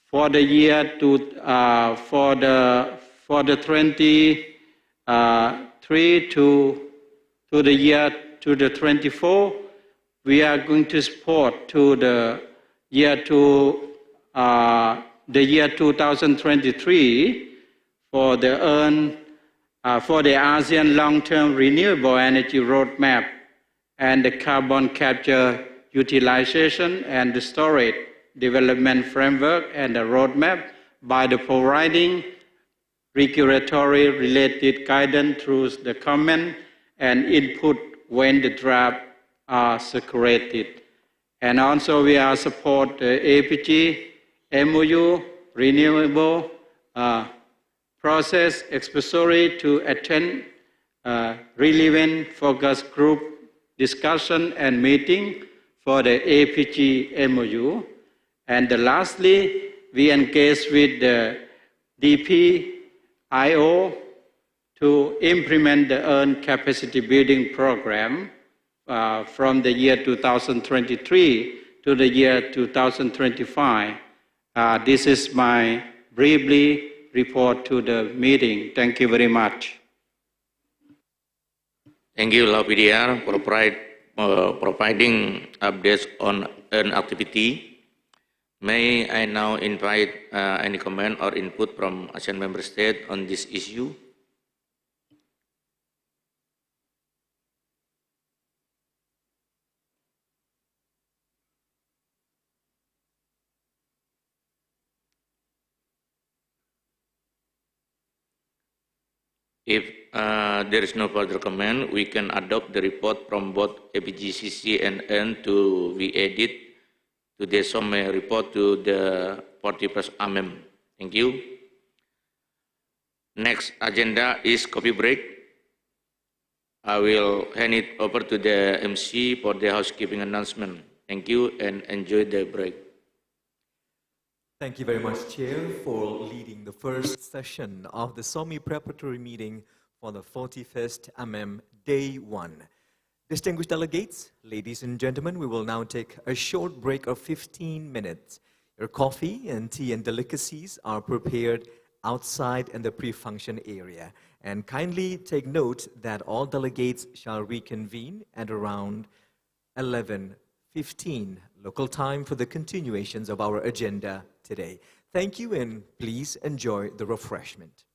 for the year for the 23 to the year to the 24, we are going to support to the year 2023 for the for the ASEAN long-term renewable energy roadmap and the carbon capture utilization and the storage development framework and the roadmap by the providing regulatory related guidance through the comment and input when the draft are circulated. And also we are support the APG MOU renewable process, especially to attend relevant focus group discussion and meeting for the APG MOU. And lastly, we engage with the DPIO to implement the EARN capacity building program from the year 2023 to the year 2025. This is my briefly report to the meeting. Thank you very much. Thank you, Lao PDR, for providing updates on EARN activity. May I now invite any comment or input from ASEAN member state on this issue? If there is no further comment, we can adopt the report from both APGCC and N to be added to the summary report to the 41st amendment. Thank you. Next agenda is coffee break. I will hand it over to the MC for the housekeeping announcement. Thank you and enjoy the break. Thank you very much, Chair, for leading the first session of the SOMI preparatory meeting for the 41st MM Day 1. Distinguished delegates, ladies and gentlemen, we will now take a short break of 15 minutes. Your coffee and tea and delicacies are prepared outside in the pre-function area. And kindly take note that all delegates shall reconvene at around 11:15 local time for the continuations of our agenda today. Thank you and please enjoy the refreshment.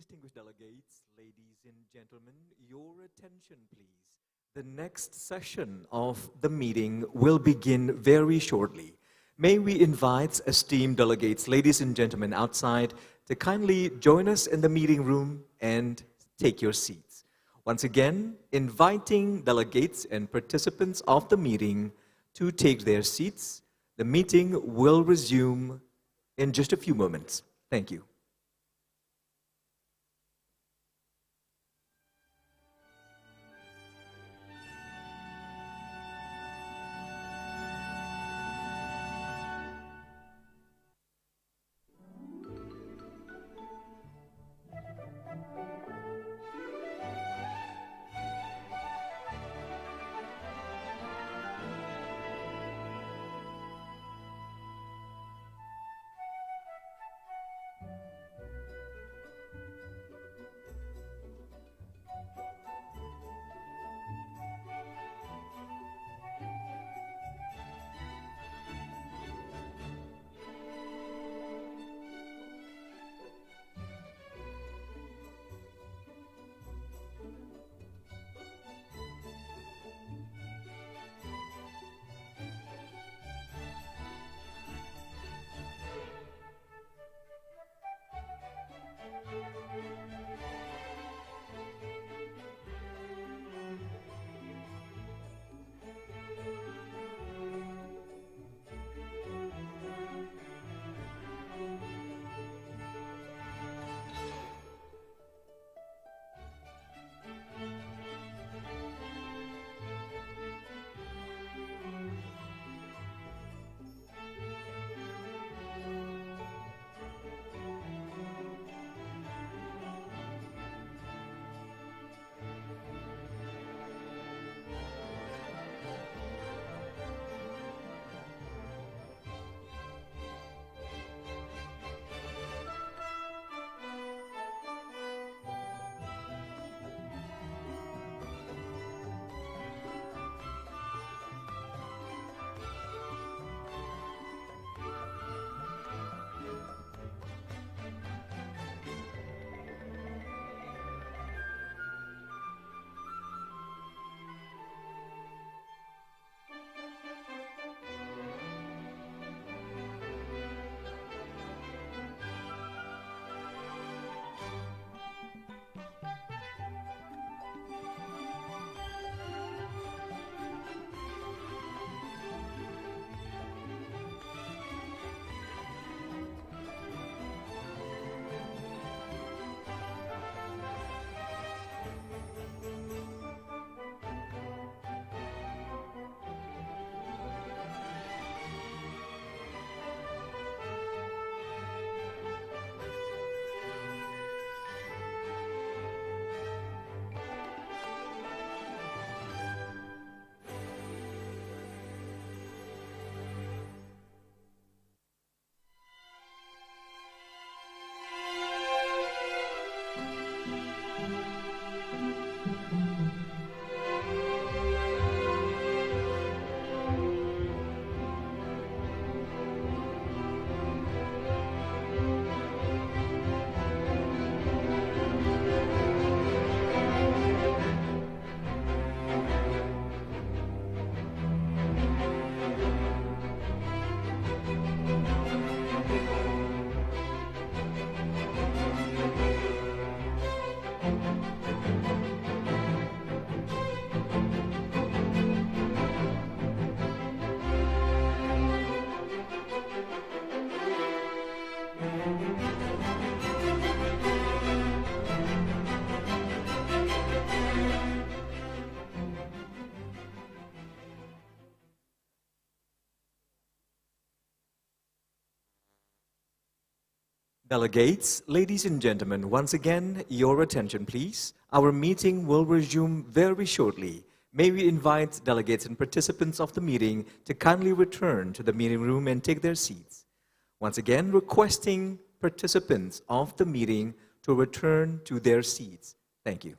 distinguished delegates, ladies and gentlemen, your attention please. The next session of the meeting will begin very shortly. May we invite esteemed delegates, ladies and gentlemen outside, to kindly join us in the meeting room and take your seats. Once again, inviting delegates and participants of the meeting to take their seats. The meeting will resume in just a few moments. Thank you. Delegates, ladies and gentlemen, once again, your attention please. Our meeting will resume very shortly. May we invite delegates and participants of the meeting to kindly return to the meeting room and take their seats. Once again, requesting participants of the meeting to return to their seats. Thank you.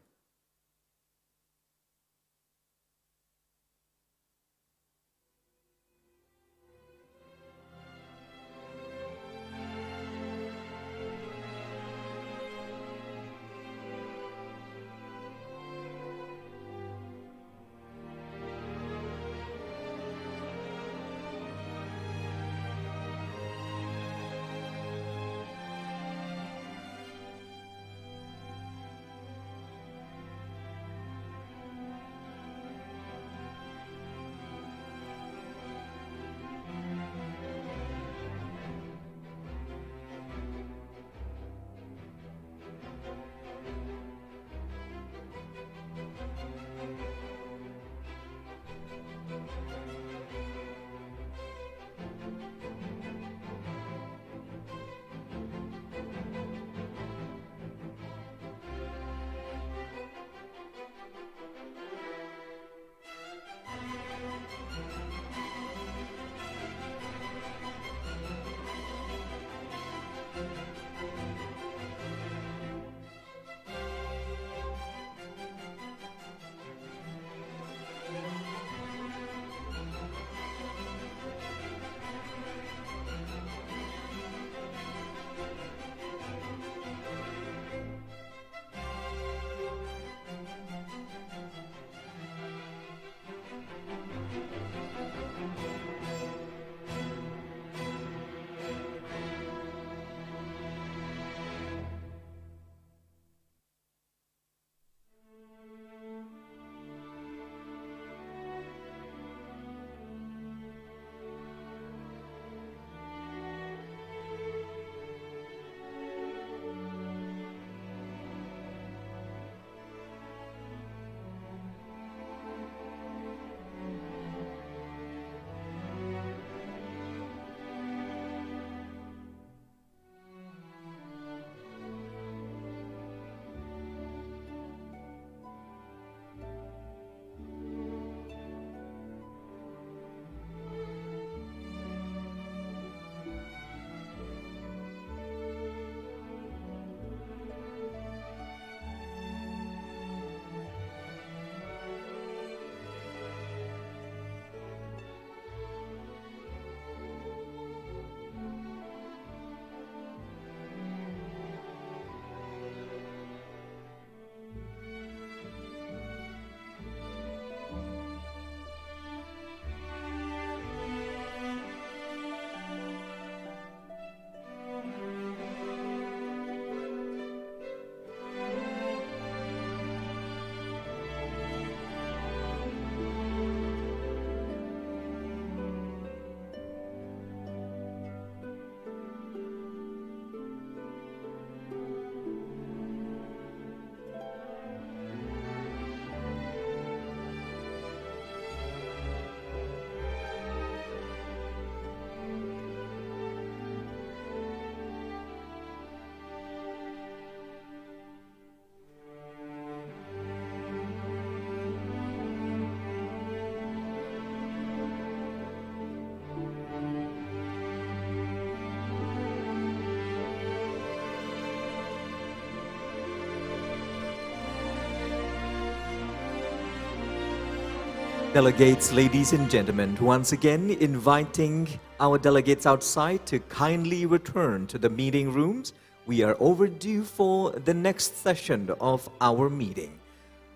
Delegates, ladies and gentlemen, once again inviting our delegates outside to kindly return to the meeting rooms. We are overdue for the next session of our meeting.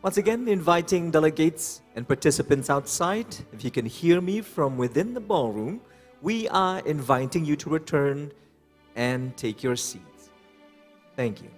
Once again, inviting delegates and participants outside. If you can hear me from within the ballroom, we are inviting you to return and take your seats. Thank you.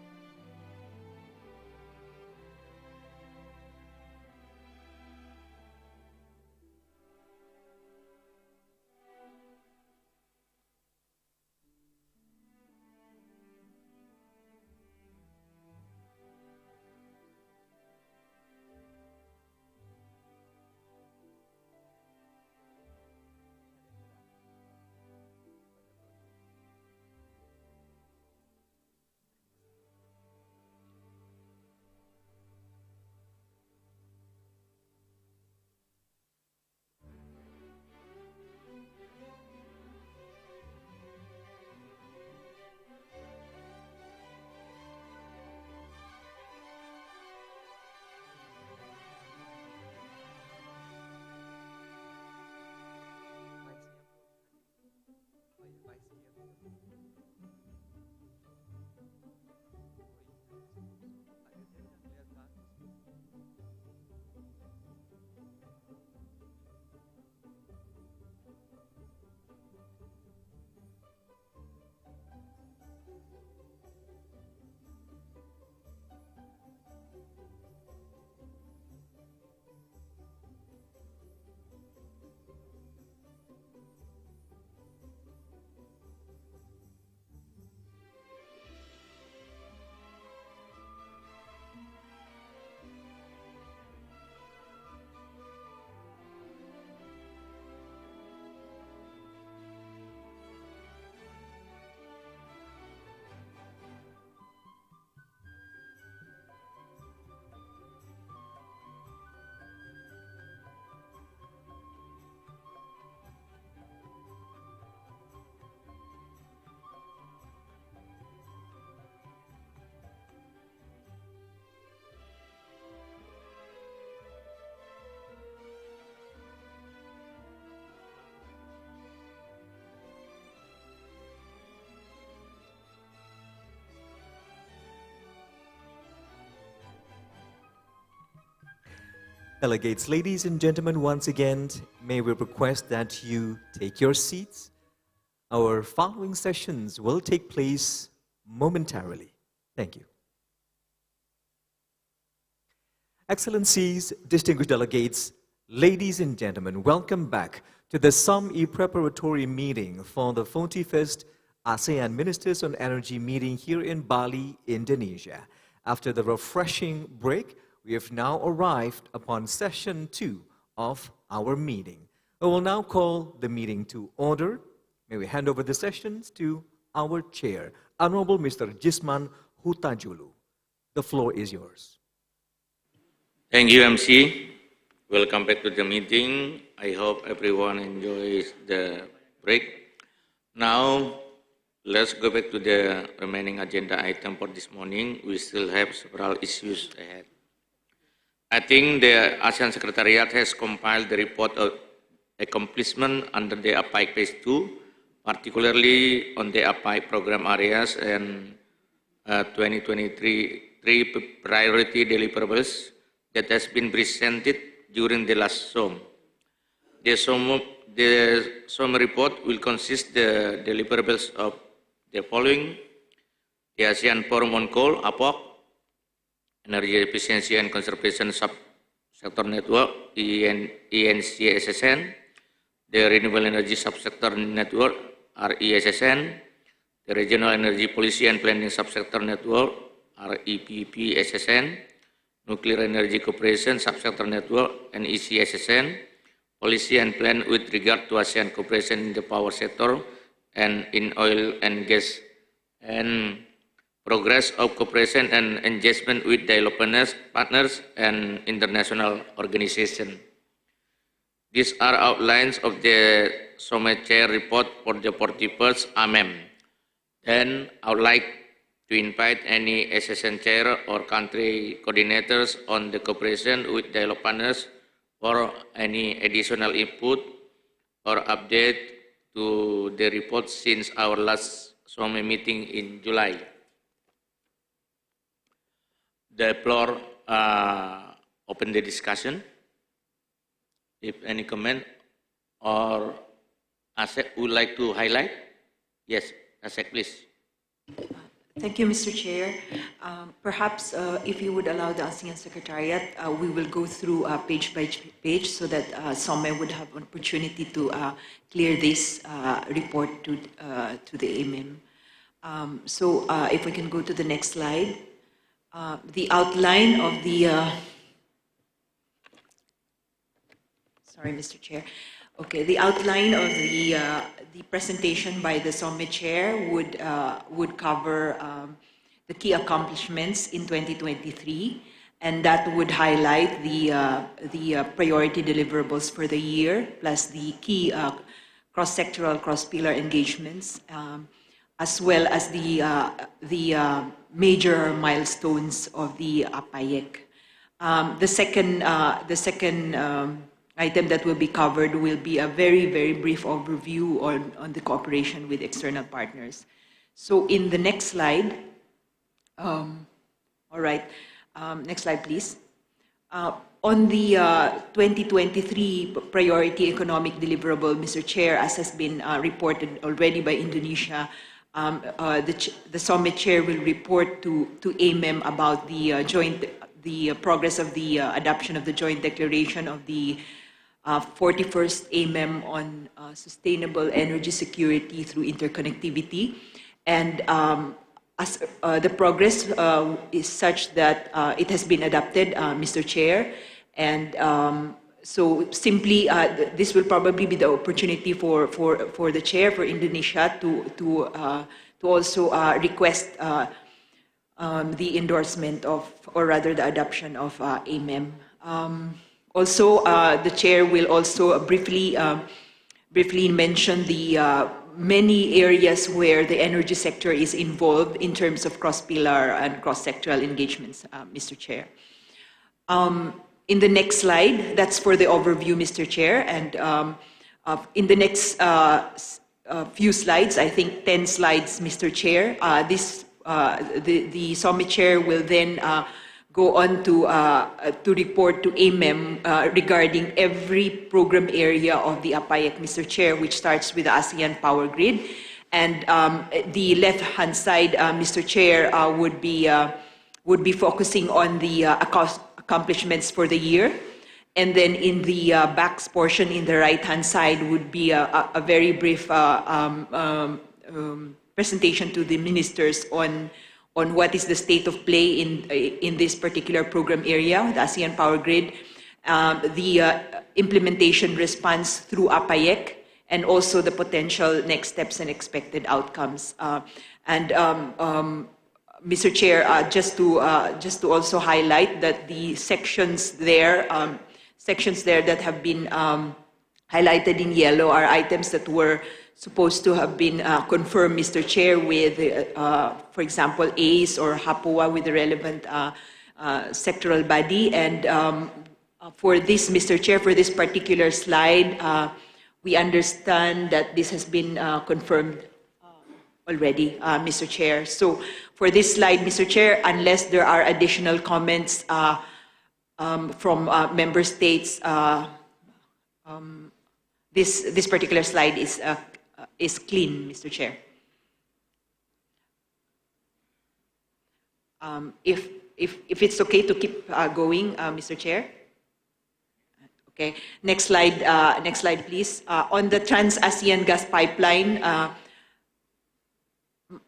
Delegates, ladies and gentlemen, once again, may we request that you take your seats. Our following sessions will take place momentarily. Thank you. Excellencies, distinguished delegates, ladies and gentlemen, welcome back to the SOME preparatory meeting for the 41st ASEAN Ministers on Energy meeting here in Bali, Indonesia. After the refreshing break, we have now arrived upon session 2 of our meeting. I will now call the meeting to order. May we hand over the sessions to our chair, Honorable Mr. Jisman Hutajulu. The floor is yours. Thank you, MC. Welcome back to the meeting. I hope everyone enjoys the break. Now, let's go back to the remaining agenda item for this morning. We still have several issues ahead. I think the ASEAN Secretariat has compiled the report of accomplishment under the APIC Phase 2, particularly on the APIC program areas and 2023 priority deliverables that has been presented during the last SOM. The SOM report will consist the deliverables of the following: the ASEAN Forum on Coal, APOC, Energy Efficiency and Conservation Subsector Network, ENCSSN, the Renewable Energy Subsector Network, RESSN, the Regional Energy Policy and Planning Subsector Network, REPPSSN, Nuclear Energy Cooperation Subsector Network, NECSSN, Policy and Plan with regard to ASEAN cooperation in the power sector and in oil and gas, and progress of cooperation and engagement with development partners and international organizations. These are outlines of the SOME Chair report for the 41st AMEM. Then I would like to invite any SSN Chair or country coordinators on the cooperation with development partners for any additional input or update to the report since our last SOME meeting in July. The floor open the discussion. If any comment or ASEC would like to highlight? Yes, ASEC, please. Thank you, Mr. Chair. Perhaps if you would allow the ASEAN Secretariat, we will go through page by page so that SOME would have an opportunity to clear this report to the AMM. So if we can go to the next slide. The outline of the... sorry, Mr. Chair. Okay, the outline of the presentation by the SOME Chair would cover the key accomplishments in 2023, and that would highlight the priority deliverables for the year, plus the key cross-sectoral, cross-pillar engagements, as well as the major milestones of the APAEC. The second item that will be covered will be a very, very brief overview on the cooperation with external partners. So in the next slide, all right, next slide, please. On the 2023 priority economic deliverable, Mr. Chair, as has been reported already by Indonesia, the SOME Chair will report to AMM about the progress of the adoption of the joint declaration of the 41st AMM on sustainable energy security through interconnectivity. And as the progress is such that it has been adopted, Mr. Chair, and so simply this will probably be the opportunity for the Chair, for Indonesia to also request the endorsement of, or rather the adoption of AMM. Also, the Chair will also briefly mention the many areas where the energy sector is involved in terms of cross-pillar and cross-sectoral engagements, Mr. Chair. In the next slide, that's for the overview, Mr. Chair, and in the next few slides, I think 10 slides, Mr. Chair, the SOME Chair will then go on to report to AMM regarding every program area of the APAEC, Mr. Chair, which starts with the ASEAN Power Grid. And the left-hand side, Mr. Chair, would be focusing on the accomplishments for the year. And then in the back portion, in the right-hand side, would be a very brief presentation to the ministers on what is the state of play in this particular program area, the ASEAN Power Grid, the implementation response through APAEC, and also the potential next steps and expected outcomes. Mr. Chair, just to also highlight that the sections there that have been highlighted in yellow are items that were supposed to have been confirmed, Mr. Chair, with, for example, ACE or HAPUA with the relevant sectoral body. And for this, Mr. Chair, for this particular slide, we understand that this has been confirmed already, Mr. Chair. So for this slide, Mr. Chair, unless there are additional comments from member states, this particular slide is clean, Mr. Chair. If it's okay to keep going, Mr. Chair. Okay. Next slide, please. On the Trans-ASEAN gas pipeline,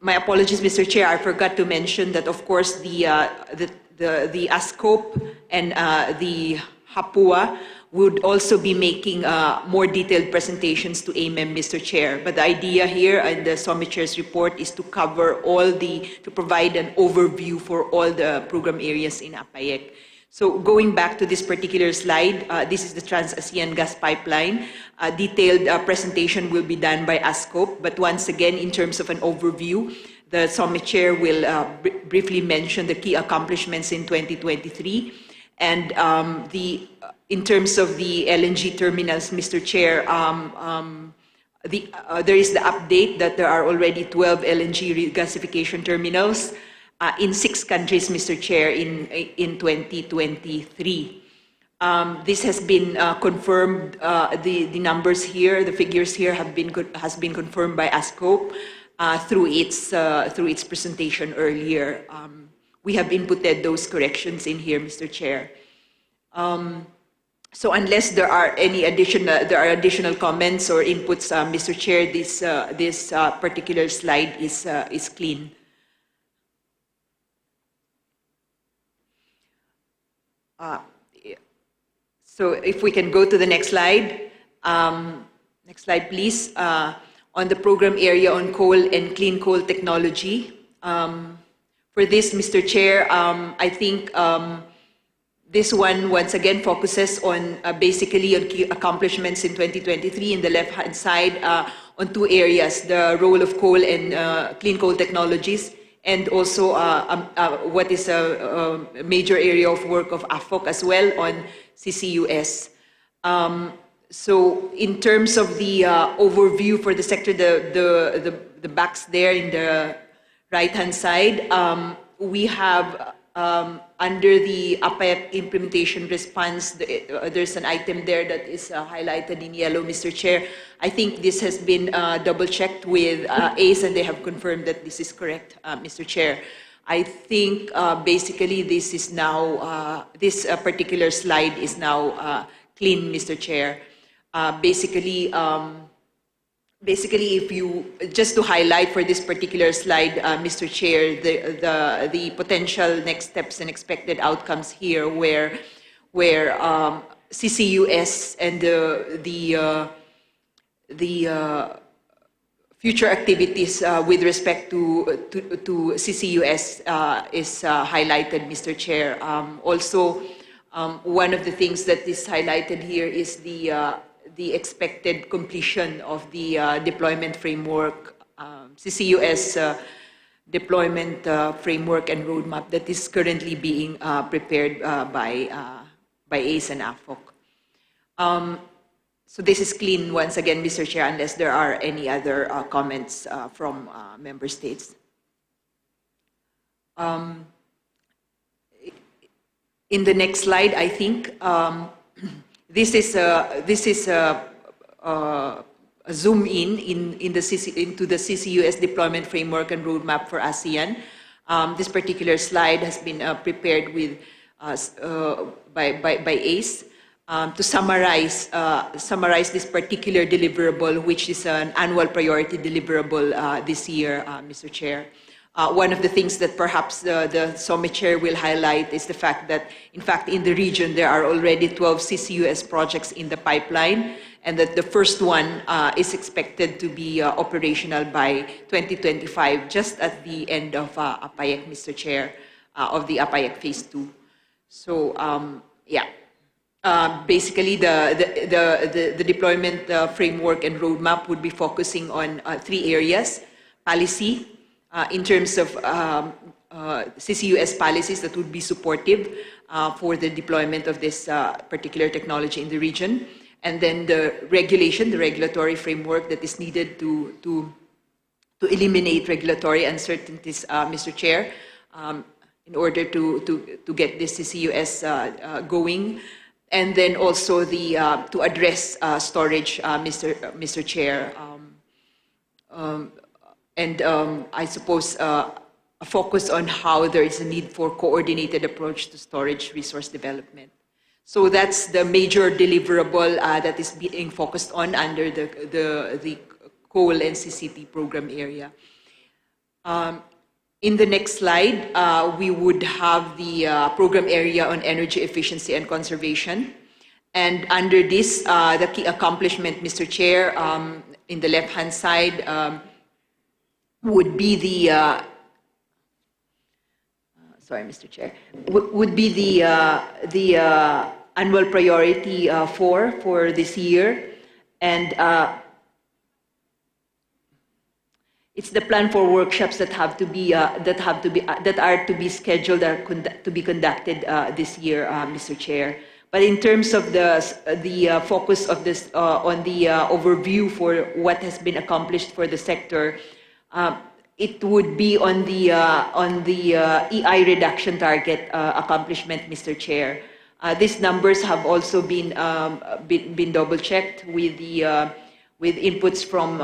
my apologies, Mr. Chair. I forgot to mention that, of course, the ASCOP and the HAPUA would also be making more detailed presentations to AMM, Mr. Chair. But the idea here in the SOME Chair's report is to cover to provide an overview for all the program areas in APAEC. So going back to this particular slide, this is the Trans-ASEAN gas pipeline. A detailed presentation will be done by ASCOP, but once again, in terms of an overview, the SOME Chair will briefly mention the key accomplishments in 2023 and in terms of the LNG terminals, Mr. Chair, there is the update that there are already 12 LNG regasification terminals in 6 countries, Mr. Chair, in 2023. This has been confirmed. The numbers here, the figures here, has been confirmed by ASCOP through its presentation earlier. We have inputted those corrections in here, Mr. Chair. So unless there are any additional comments or inputs, Mr. Chair, this particular slide is clean. So if we can go to the next slide. Next slide, please. On the program area on coal and clean coal technology. For this, Mr. Chair, I think this one once again focuses on basically on key accomplishments in 2023 in the left-hand side on 2 areas, the role of coal and clean coal technologies, and also what is a major area of work of AFOC as well on CCUS. So in terms of the overview for the sector, the box there in the right-hand side, we have under the APAEC implementation response, there's an item there that is highlighted in yellow, Mr. Chair. I think this has been double-checked with ACE, and they have confirmed that this is correct, Mr. Chair. I think basically this is now, this particular slide is now clean, Mr. Chair. Basically, if you, just to highlight for this particular slide, Mr. Chair, the potential next steps and expected outcomes here where CCUS and the future activities with respect to CCUS is highlighted, Mr. Chair. Also, one of the things that is highlighted here is the expected completion of the deployment framework, CCUS deployment framework and roadmap that is currently being prepared by ACE and AFOC. So this is clean once again, Mr. Chair, unless there are any other comments from member states. In the next slide, I think this is a zoom into the CCUS deployment framework and roadmap for ASEAN. This particular slide has been prepared with by ACE to summarize this particular deliverable, which is an annual priority deliverable this year, Mr. Chair. One of the things that perhaps the SOME Chair will highlight is the fact that, in fact, in the region, there are already 12 CCUS projects in the pipeline, and that the first one is expected to be operational by 2025, just at the end of APAEC, Mr. Chair, of the APAEC Phase 2. So, yeah. Basically, the deployment framework and roadmap would be focusing on 3 areas: policy, in terms of CCUS policies that would be supportive for the deployment of this particular technology in the region, and then the regulation, the regulatory framework that is needed to eliminate regulatory uncertainties, Mr. Chair, in order to get this CCUS going. And then also to address storage, Mr. Chair, and I suppose a focus on how there is a need for coordinated approach to storage resource development. So that's the major deliverable that is being focused on under the coal and CCT program area. In the next slide, we would have the program area on energy efficiency and conservation. And under this, the key accomplishment, Mr. Chair, in the left-hand side, would be the, sorry, Mr. Chair, would be the annual priority 4 for this year. And it's the plan for workshops that are to be scheduled to be conducted this year, Mr. Chair. But in terms of the focus of this on the overview for what has been accomplished for the sector, it would be on the EI reduction target accomplishment, Mr. Chair. These numbers have also been double checked with the with inputs from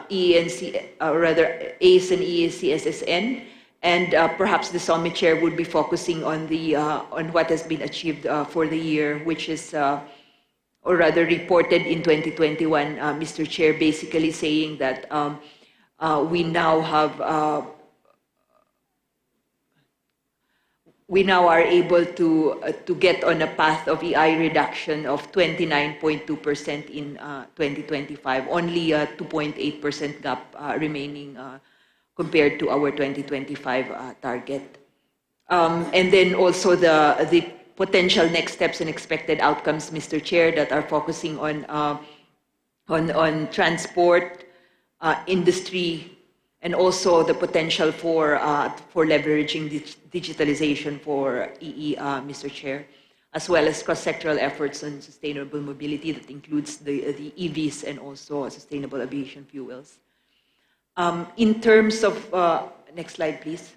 ENC, rather ACE and EAC-SSN, and perhaps the SOMI chair would be focusing on the on what has been achieved for the year, which is or rather reported in 2021, Mr. Chair, basically saying that we now have we now are able to get on a path of EI reduction of 29.2% in 2025, only a 2.8% gap remaining compared to our 2025 target. And then also the potential next steps and expected outcomes, Mr. Chair, that are focusing on transport, industry, and also the potential for leveraging digitalization for EE, Mr. Chair, as well as cross-sectoral efforts on sustainable mobility that includes the EVs and also sustainable aviation fuels. In terms of, next slide, please.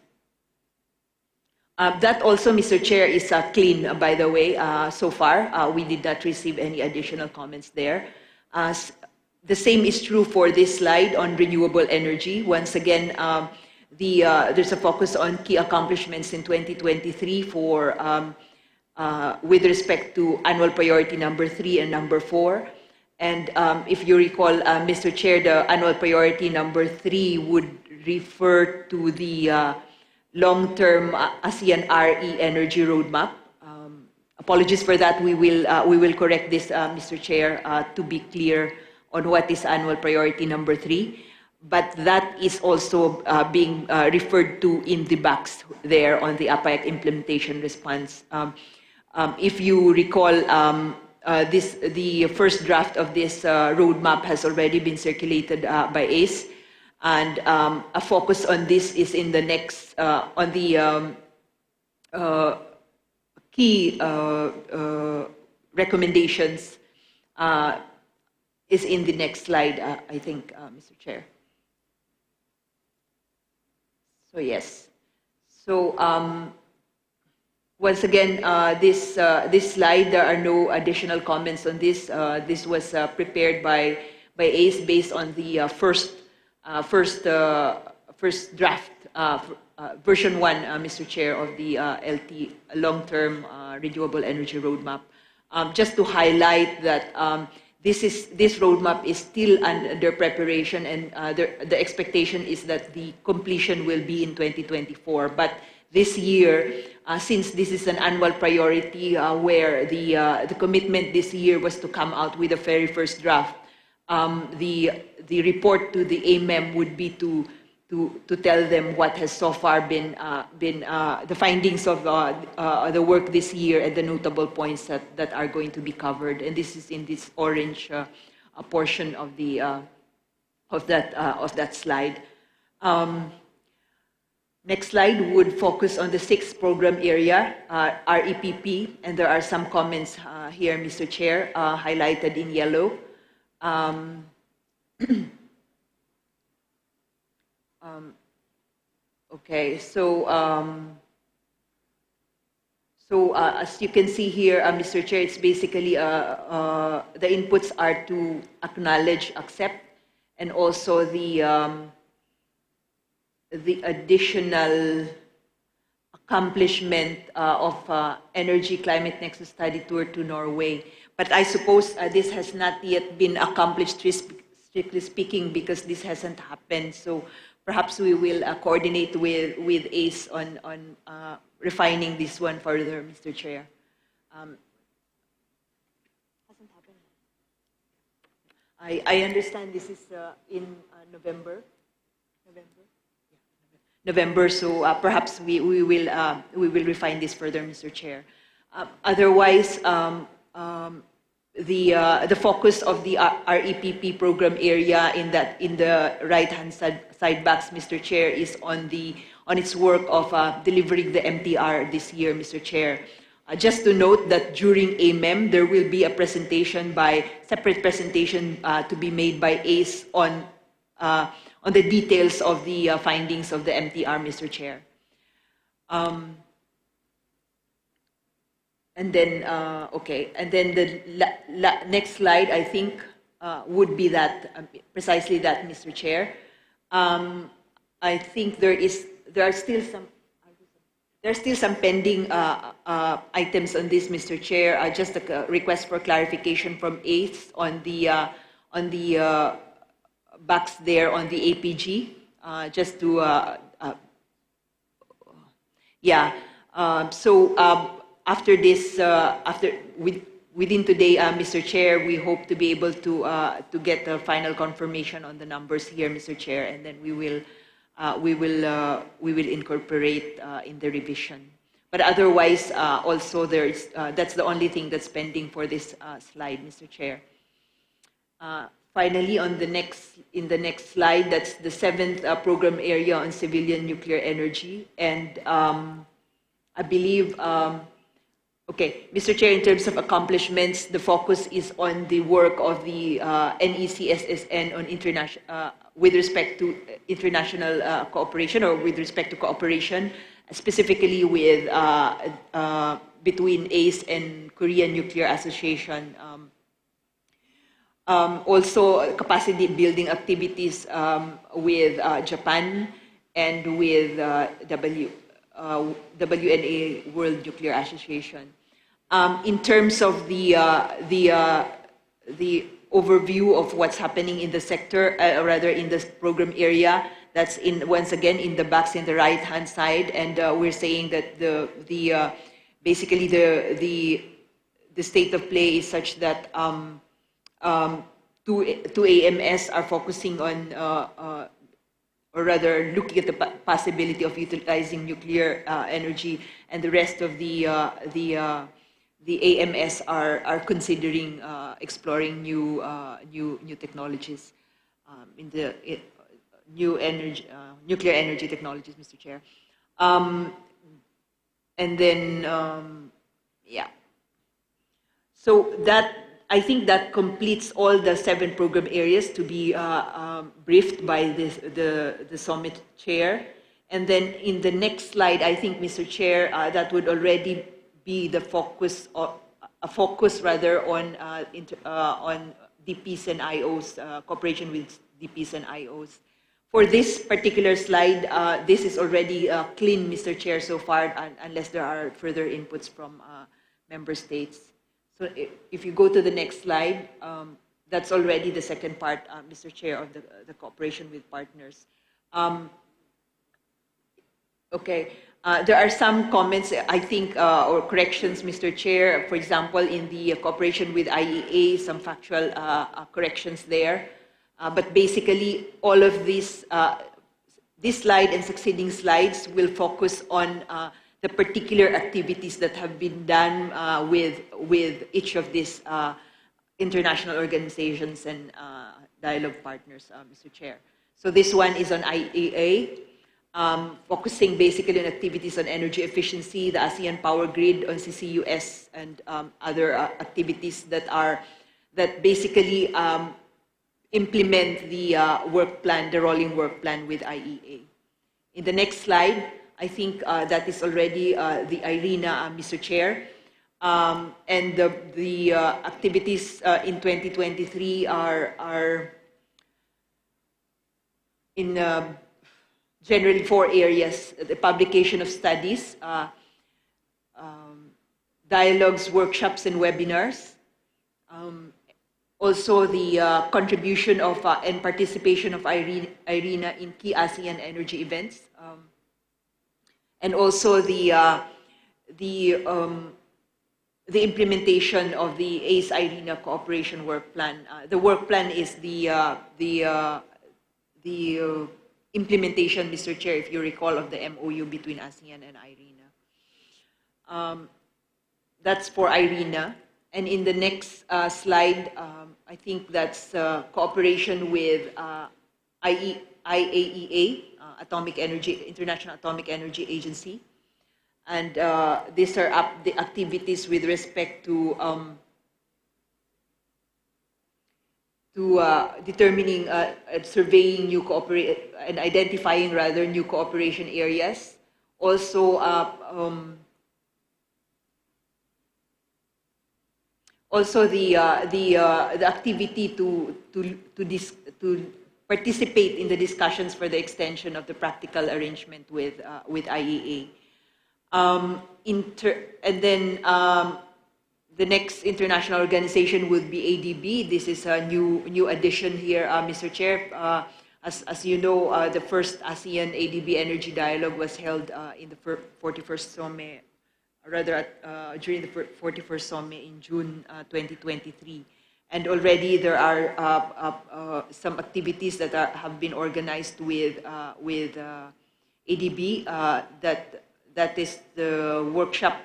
That also, Mr. Chair, is clean, by the way, so far. We did not receive any additional comments there. The same is true for this slide on renewable energy. Once again, there's a focus on key accomplishments in 2023 for, with respect to annual priority number 3 and number 4. And if you recall, Mr. Chair, the annual priority number 3 would refer to the long-term ASEAN RE energy roadmap. Apologies for that. We will correct this, Mr. Chair, to be clear on what is annual priority number 3. But that is also being referred to in the box there on the APAC implementation response. If you recall, the first draft of this roadmap has already been circulated by ACE, and a focus on this is in the next, on the key recommendations is in the next slide, I think, Mr. Chair. So yes. So once again, this slide, there are no additional comments on this. This was prepared by ACE based on the first draft, version 1, Mr. Chair, of the LT, long-term renewable energy roadmap. Just to highlight that this roadmap is still under preparation, and the expectation is that the completion will be in 2024. But this year, since this is an annual priority, where the commitment this year was to come out with the very first draft, the report to the AMEM would be to tell them what has so far been the findings of the work this year and the notable points that are going to be covered. And this is in this orange portion of the of that slide. Next slide would focus on the 6th program area, REPP, and there are some comments here, Mr. Chair, highlighted in yellow. Okay, so as you can see here, Mr. Chair, it's basically the inputs are to acknowledge, accept, and also the additional accomplishment of Energy Climate Nexus Study Tour to Norway. But I suppose this has not yet been accomplished, strictly speaking, because this hasn't happened. So perhaps we will coordinate with ACE on refining this one further, Mr. Chair. Hasn't happened. I understand this is in November. November, so perhaps we will refine this further, Mr. Chair. Otherwise, the focus of the REPP program area in the right-hand side box, Mr. Chair, is on its work of delivering the MTR this year, Mr. Chair. Just to note that during AMEM, there will be a presentation separate presentation to be made by ACE on the details of the findings of the MTR, Mr. Chair. And then, and then the next slide, I think, would be that, precisely that, Mr. Chair. I think there are still some pending items on this, Mr. Chair. Just a request for clarification from ACE on the box there on the APG, just to after this, within today, Mr. Chair, we hope to be able to get the final confirmation on the numbers here, Mr. Chair, and then we will incorporate in the revision. But otherwise, also there's that's the only thing that's pending for this slide, Mr. Chair. Finally, in the next slide, that's the 7th program area on civilian nuclear energy, and I believe. Mr. Chair, in terms of accomplishments, the focus is on the work of the NECSSN on international, with respect to international cooperation, or with respect to cooperation, specifically with between ACE and Korean Nuclear Association. Also, capacity building activities with Japan and with WNA, World Nuclear Association. In terms of the overview of what's happening in the sector, or rather in this program area, that's once again in the box in the right-hand side, and we're saying that basically the state of play is such that two AMS are focusing on, or rather looking at the possibility of utilizing nuclear energy, and the rest of the AMS are considering exploring new technologies in the nuclear energy technologies, Mr. Chair. And then, so that, I think that completes all the 7 program areas to be briefed by the summit chair. And then in the next slide, I think, Mr. Chair, that would already be the focus, or a focus rather on DPs and IOs, cooperation with DPs and IOs. For this particular slide, this is already clean, Mr. Chair, so far, unless there are further inputs from member states. So if you go to the next slide, that's already the second part, Mr. Chair, of the cooperation with partners. There are some comments, I think, or corrections, Mr. Chair. For example, in the cooperation with IEA, some factual corrections there. But basically, all of these, this slide and succeeding slides will focus on the particular activities that have been done with each of these international organizations and dialogue partners, Mr. Chair. So this one is on IEA. Focusing basically on activities on energy efficiency, the ASEAN power grid, on CCUS, and other activities that basically implement the work plan, the rolling work plan with IEA. In the next slide, I think that is already the IRENA, Mr. Chair, and the activities in 2023 are in generally 4 areas: the publication of studies, dialogues, workshops, and webinars. Also, the contribution of and participation of IRENA in key ASEAN energy events, and also the implementation of the ACE IRENA cooperation work plan. The work plan is the implementation, Mr. Chair, if you recall, of the MOU between ASEAN and IRENA. That's for IRENA. And in the next slide, I think that's cooperation with IAEA, International Atomic Energy Agency. And these are the activities with respect to determining, surveying new and identifying rather new cooperation areas. Also, the activity to participate in the discussions for the extension of the practical arrangement with IEA. And then the next international organization would be ADB. This is a new addition here, Mr. Chair. As you know, the first ASEAN ADB Energy Dialogue was held in the 41st SOME, rather during the 41st SOME in June 2023. And already there are some activities that have been organized with ADB. That is the workshop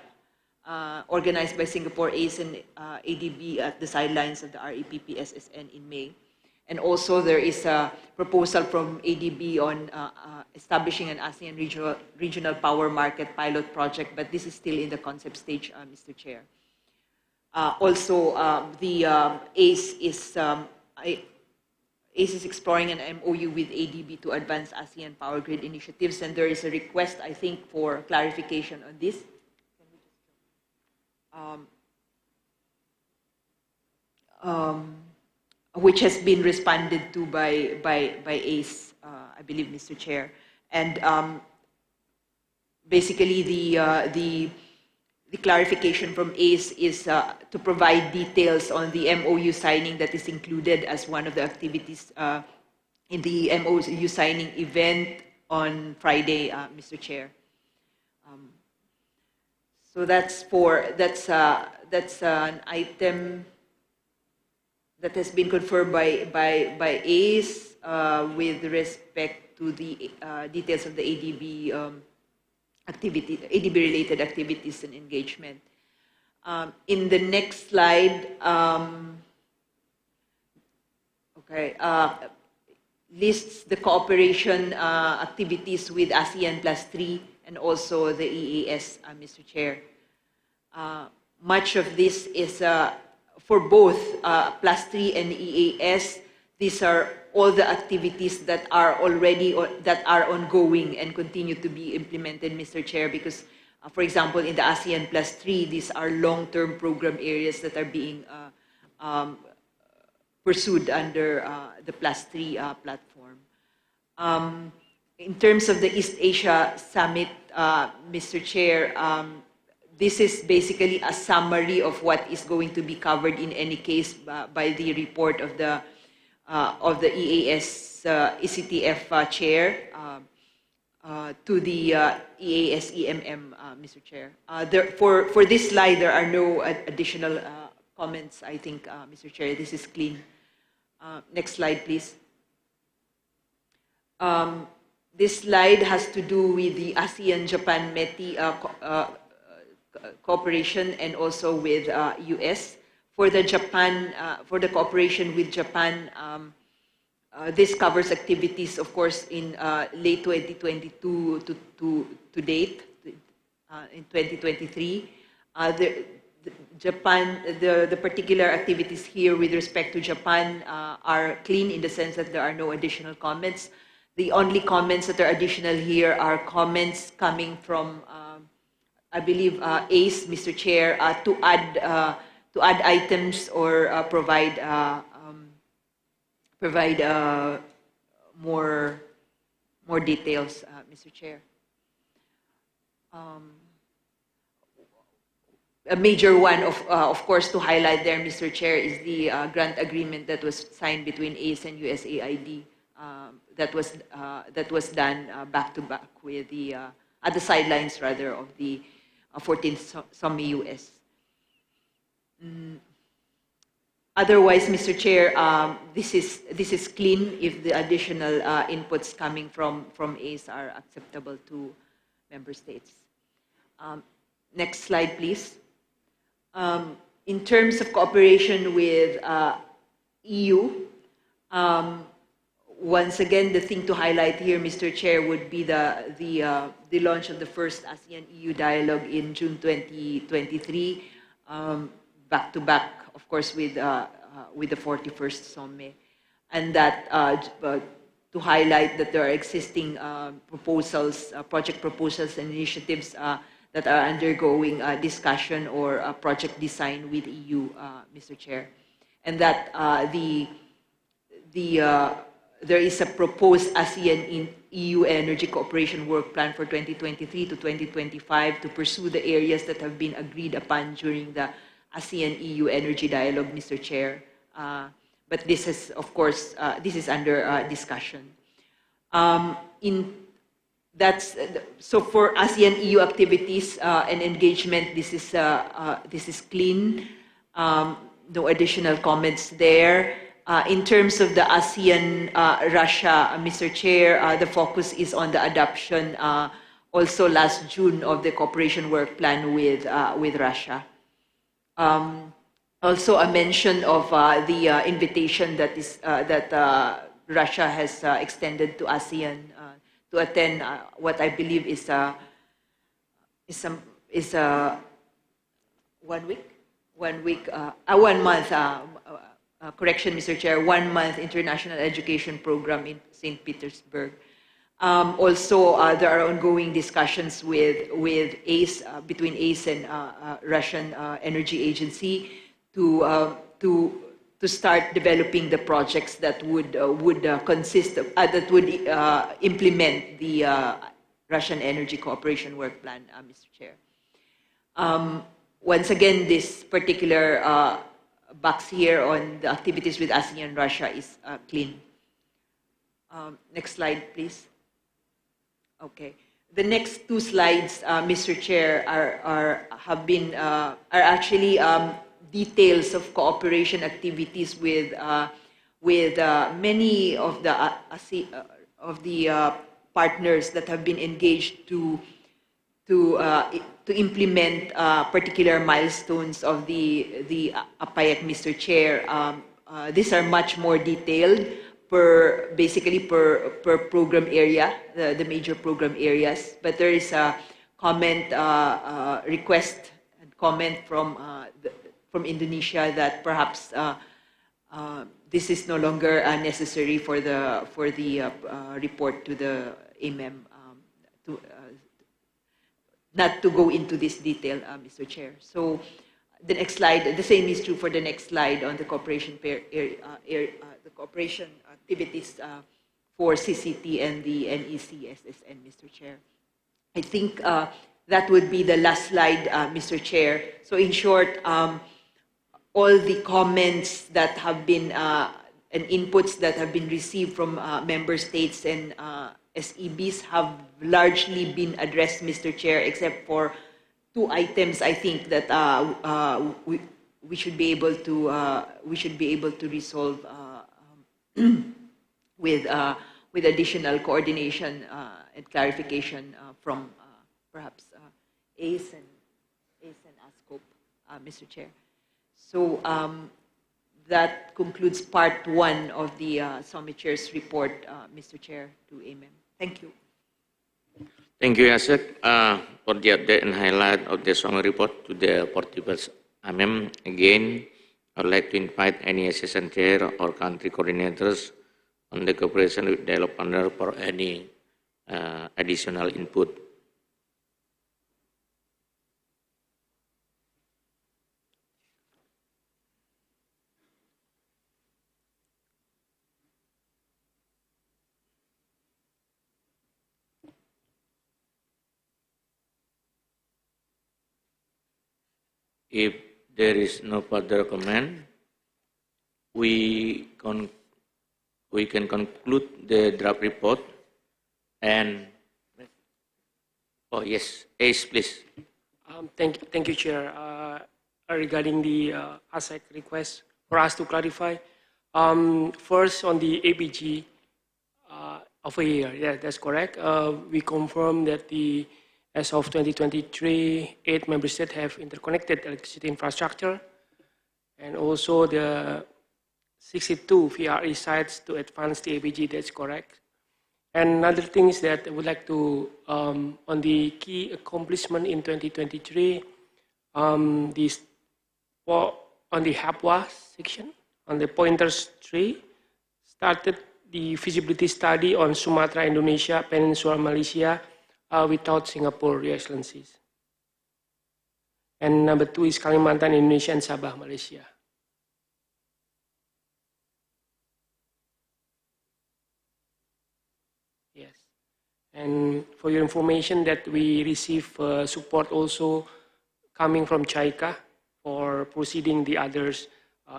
organized by Singapore ASEAN ADB at the sidelines of the REPP SSN in May. And also there is a proposal from ADB on establishing an ASEAN regional power market pilot project, but this is still in the concept stage, Mr. Chair. Also, the ACE is exploring an MOU with ADB to advance ASEAN power grid initiatives, and there is a request, I think, for clarification on this. Which has been responded to by ACE, I believe, Mr. Chair. And basically, the clarification from ACE is to provide details on the MOU signing that is included as one of the activities in the MOU signing event on Friday, Mr. Chair. So that's an item that has been confirmed by ACE with respect to the details of the ADB ADB-related activities and engagement. In the next slide, lists the cooperation activities with ASEAN +3 and also the EAS, Mr. Chair. Much of this is for both +3 and EAS. These are all the activities that are already ongoing and continue to be implemented, Mr. Chair, because, for example, in the ASEAN +3, these are long-term program areas that are being pursued under the +3 platform. In terms of the East Asia Summit, Mr. Chair, this is basically a summary of what is going to be covered in any case by the report of the EAS ECTF chair to the EAS EMM, Mr. Chair. For this slide, there are no additional comments, I think, Mr. Chair. This is clean. Next slide, please. This slide has to do with the ASEAN-Japan METI cooperation and also with US. For the cooperation with Japan, this covers activities, of course, in late 2022 to date, in 2023. The particular activities here with respect to Japan are clean in the sense that there are no additional comments. The only comments that are additional here are comments coming from, I believe, ACE, Mr. Chair, to add items or provide more details, Mr. Chair. A major one, of course, to highlight there, Mr. Chair, is the grant agreement that was signed between ACE and USAID. That was done back to back with at the sidelines rather of the 14th SOME US. Otherwise, Mr. Chair, this is clean if the additional inputs coming from ACE are acceptable to member states. Next slide, please. In terms of cooperation with EU, once again, the thing to highlight here, Mr. Chair, would be the launch of the first ASEAN-EU dialogue in June 2023, back to back, of course, with the 41st SOME, and that to highlight that there are existing proposals, project proposals and initiatives that are undergoing discussion or project design with EU, Mr. Chair, and that there is a proposed ASEAN-EU Energy Cooperation Work Plan for 2023 to 2025 to pursue the areas that have been agreed upon during the ASEAN-EU Energy Dialogue, Mr. Chair. But this is, of course, this is under discussion. So for ASEAN-EU activities and engagement, this is clean. No additional comments there. In terms of the ASEAN-Russia, Mr. Chair, the focus is on the adoption also last June of the cooperation work plan with Russia. Also a mention of the invitation that Russia has extended to ASEAN to attend what I believe is a 1 month. Correction, Mr. Chair, 1 month international education program in St. Petersburg. Also, there are ongoing discussions with ACE, between ACE and Russian Energy Agency to start developing the projects that would consist of, that would implement the Russian Energy Cooperation Work Plan, Mr. Chair. Once again, this particular box here on the activities with ASEAN and Russia is clean. Next slide, please. Okay. The next two slides, Mr. Chair, are actually details of cooperation activities with many of the partners that have been engaged to implement particular milestones of the APAEC, Mr. Chair. These are much more detailed basically per program area, the major program areas. But there is a comment, request and comment from Indonesia that perhaps this is no longer necessary for the report to the AMEM. Not to go into this detail, Mr. Chair. So the next slide, the same is true for the next slide on the cooperation the cooperation activities for CCT and the NEC-SSN, Mr. Chair. I think that would be the last slide, Mr. Chair. So in short, all the comments that have been and inputs that have been received from member states and SEBs have largely been addressed, Mr. Chair, except for two items. I think that we should be able to resolve with additional coordination and clarification from perhaps ACE and ASCOP, Mr. Chair. So that concludes part one of the Summit Chair's report, Mr. Chair, to AMEM. Thank you. Thank you, Asek, for the update and highlight of the summary report to the 41st AMEM. Again, I would like to invite any assistant chair or country coordinators on the cooperation with dialogue partner for any additional input. If there is no further comment, we can conclude the draft report. And oh yes, Ace, please. Thank you, Chair. Regarding the ASEC request for us to clarify, first on the APG of a year, yeah, that's correct. We confirm that as of 2023, 8 member states have interconnected electricity infrastructure, and also the 62 VRE sites to advance the APG. That's correct. And another thing is that I would like to, on the key accomplishment in 2023, on the Hapwa section, on the pointers tree, started the feasibility study on Sumatra, Indonesia, Peninsula Malaysia, without Singapore, Your Excellencies. And number 2 is Kalimantan, Indonesia, and Sabah, Malaysia. Yes. And for your information that we receive support also coming from JICA for proceeding the others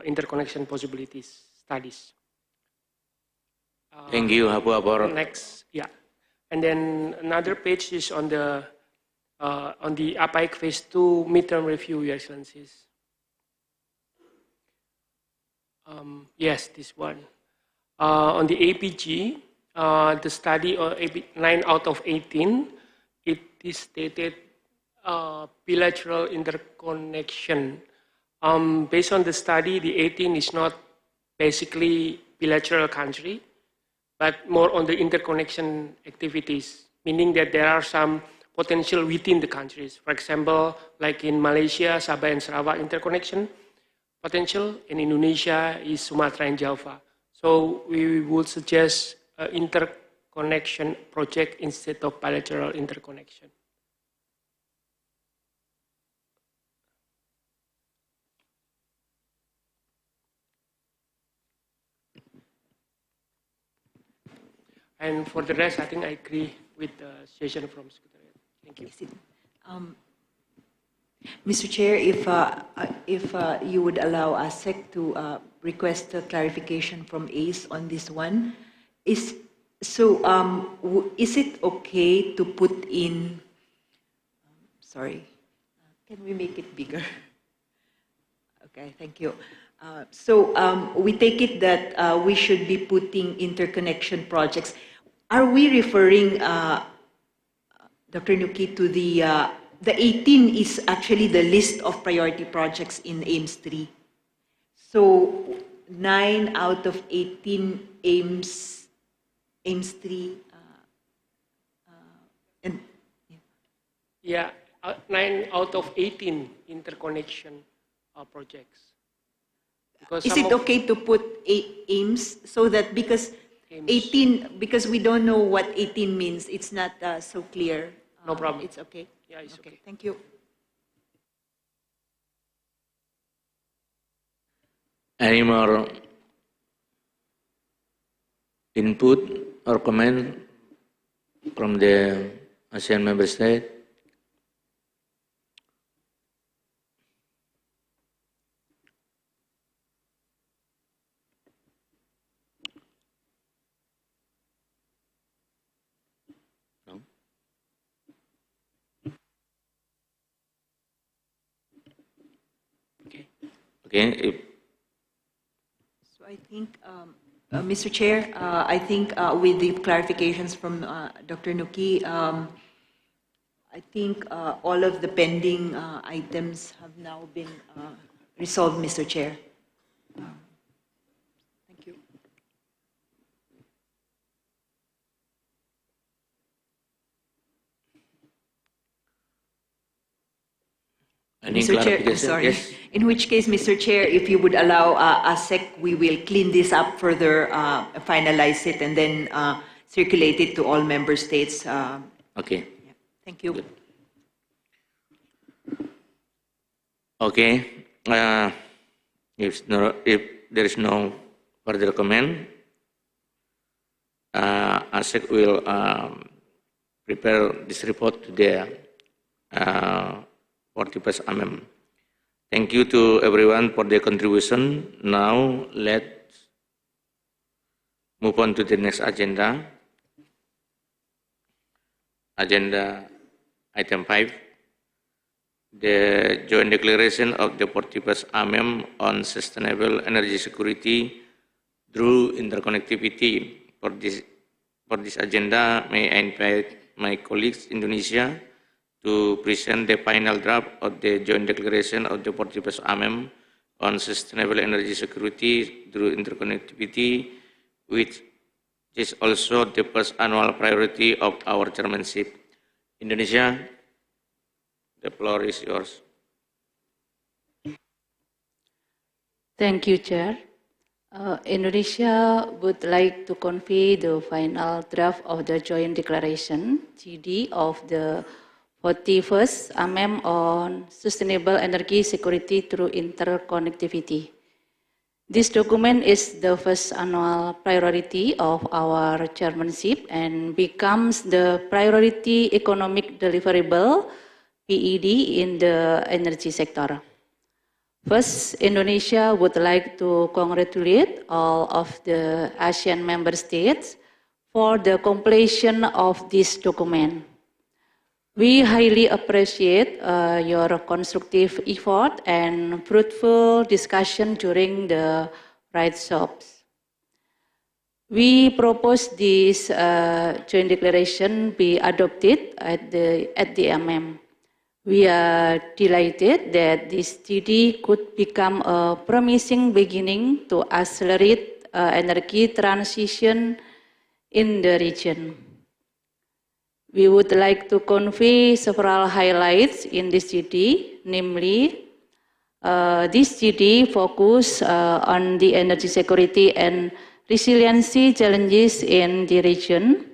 interconnection possibilities studies. Thank you, Abu Abor. Next, yeah. And then another page is on the APAIC Phase 2 midterm review, Your Excellencies. Yes, this one. On the APG, the study 9 out of 18, it is stated bilateral interconnection. Based on the study, the 18 is not basically bilateral country, but more on the interconnection activities, meaning that there are some potential within the countries. For example, like in Malaysia, Sabah and Sarawak interconnection potential, in Indonesia is Sumatra and Java. So we would suggest interconnection project instead of bilateral interconnection. And for the rest, I think I agree with the suggestion from Secretariat. Thank you. Mr. Chair, if you would allow ASEC to request a clarification from ACE on this one, is it okay to put in? Sorry, can we make it bigger? Okay, thank you. We take it that we should be putting interconnection projects. Are we referring, Dr. Nuki, to the 18 is actually the list of priority projects in AIMS 3. So 9 out of 18 AIMS 3. And yeah, 9 out of 18 interconnection projects. Because is it okay to put AIMS so that because 18, because we don't know what 18 means, it's not so clear. No problem. It's okay. Yeah, it's okay. Thank you. Any more input or comment from the ASEAN member state? Okay. So I think, Mr. Chair, I think with the clarifications from Dr. Nuki, I think all of the pending items have now been resolved, Mr. Chair. Thank you. Mr. Chair, sorry. Yes. In which case, Mr. Chair, if you would allow ASEC, we will clean this up further, finalize it, and then circulate it to all member states. Okay. Yeah. Thank you. Good. Okay. If there is no further comment, ASEC will prepare this report to the 41st AMEM. Thank you to everyone for their contribution. Now let's move on to the next agenda. Agenda item 5, the joint declaration of the 41st AMEM on sustainable energy security through interconnectivity. For this agenda, may I invite my colleagues Indonesia to present the final draft of the joint declaration of the 41st AMEM on sustainable energy security through interconnectivity, which is also the first annual priority of our chairmanship. Indonesia, the floor is yours. Thank you, Chair. Indonesia would like to convey the final draft of the Joint Declaration, GD, of the 41st AMEM on Sustainable Energy Security through Interconnectivity. This document is the first annual priority of our chairmanship and becomes the priority economic deliverable, PED, in the energy sector. First, Indonesia would like to congratulate all of the ASEAN member states for the completion of this document. We highly appreciate your constructive effort and fruitful discussion during the workshops. We propose this joint declaration be adopted at the MM. We are delighted that this GD could become a promising beginning to accelerate energy transition in the region. We would like to convey several highlights in this GD, namely, this GD focus on the energy security and resiliency challenges in the region.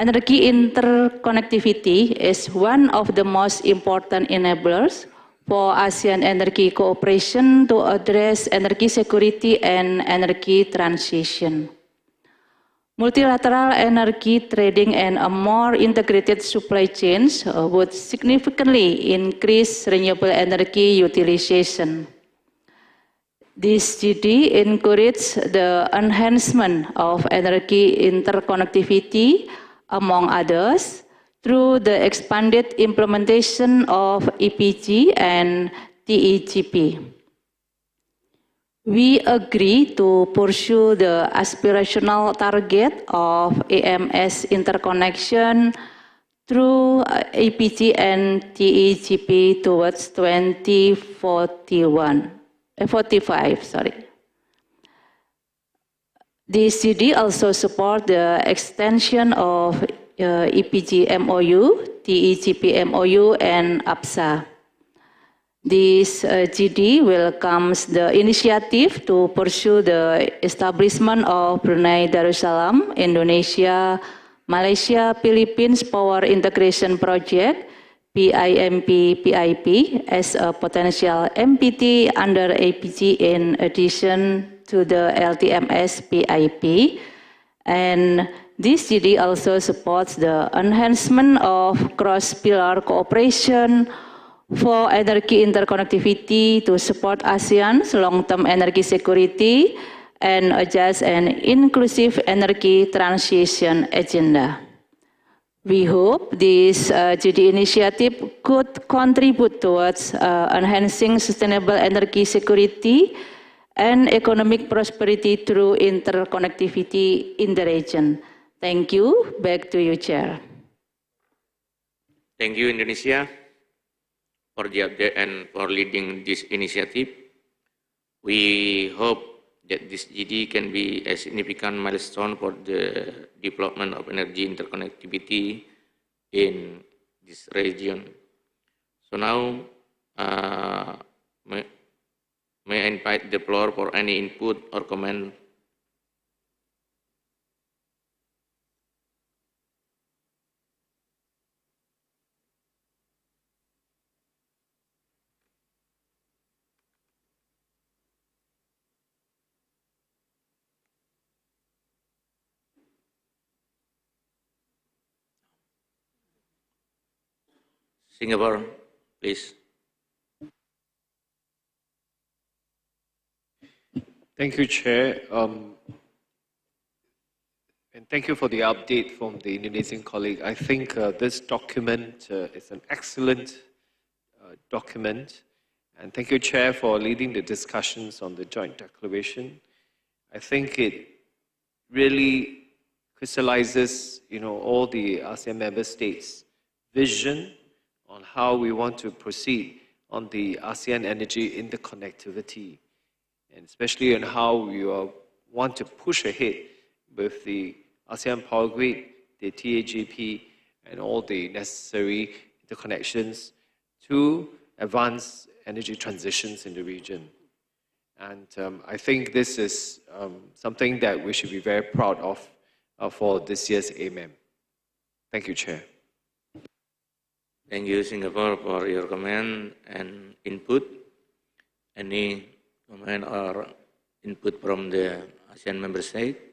Energy interconnectivity is one of the most important enablers for ASEAN energy cooperation to address energy security and energy transition. Multilateral energy trading and a more integrated supply chains would significantly increase renewable energy utilization. This GD encourages the enhancement of energy interconnectivity, among others, through the expanded implementation of EPG and TEGP. We agree to pursue the aspirational target of AMS interconnection through EPG and TEGP towards 2045. This CD also supports the extension of EPG MOU, TEGP MOU, and APSA. This GD welcomes the initiative to pursue the establishment of Brunei Darussalam, Indonesia, Malaysia, Philippines Power Integration Project, PIMP-PIP, as a potential MPT under APG in addition to the LTMS PIP. And this GD also supports the enhancement of cross-pillar cooperation for energy interconnectivity to support ASEAN's long-term energy security and a just and inclusive energy transition agenda. We hope this GD initiative could contribute towards enhancing sustainable energy security and economic prosperity through interconnectivity in the region. Thank you. Back to you, Chair. Thank you, Indonesia, for the update and for leading this initiative. We hope that this GD can be a significant milestone for the development of energy interconnectivity in this region. So now, may I invite the floor for any input or comment? Singapore, please. Thank you, Chair. And thank you for the update from the Indonesian colleague. I think this document is an excellent document. And thank you, Chair, for leading the discussions on the joint declaration. I think it really crystallizes, all the ASEAN member states' vision on how we want to proceed on the ASEAN energy interconnectivity, and especially on how we want to push ahead with the ASEAN Power Grid, the TAGP, and all the necessary interconnections to advance energy transitions in the region. And I think this is something that we should be very proud of for this year's AMM. Thank you, Chair. Thank you, Singapore, for your comment and input. Any comment or input from the ASEAN member state?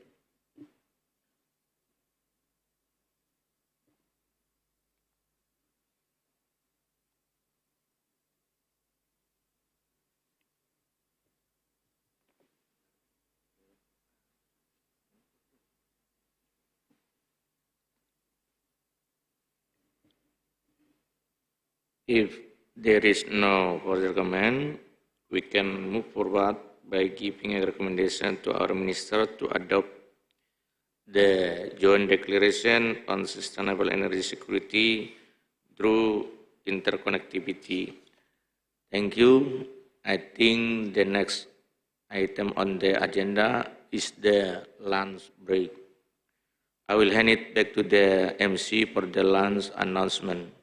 If there is no further comment, we can move forward by giving a recommendation to our minister to adopt the joint declaration on sustainable energy security through interconnectivity. Thank you. I think the next item on the agenda is the lunch break. I will hand it back to the MC for the lunch announcement.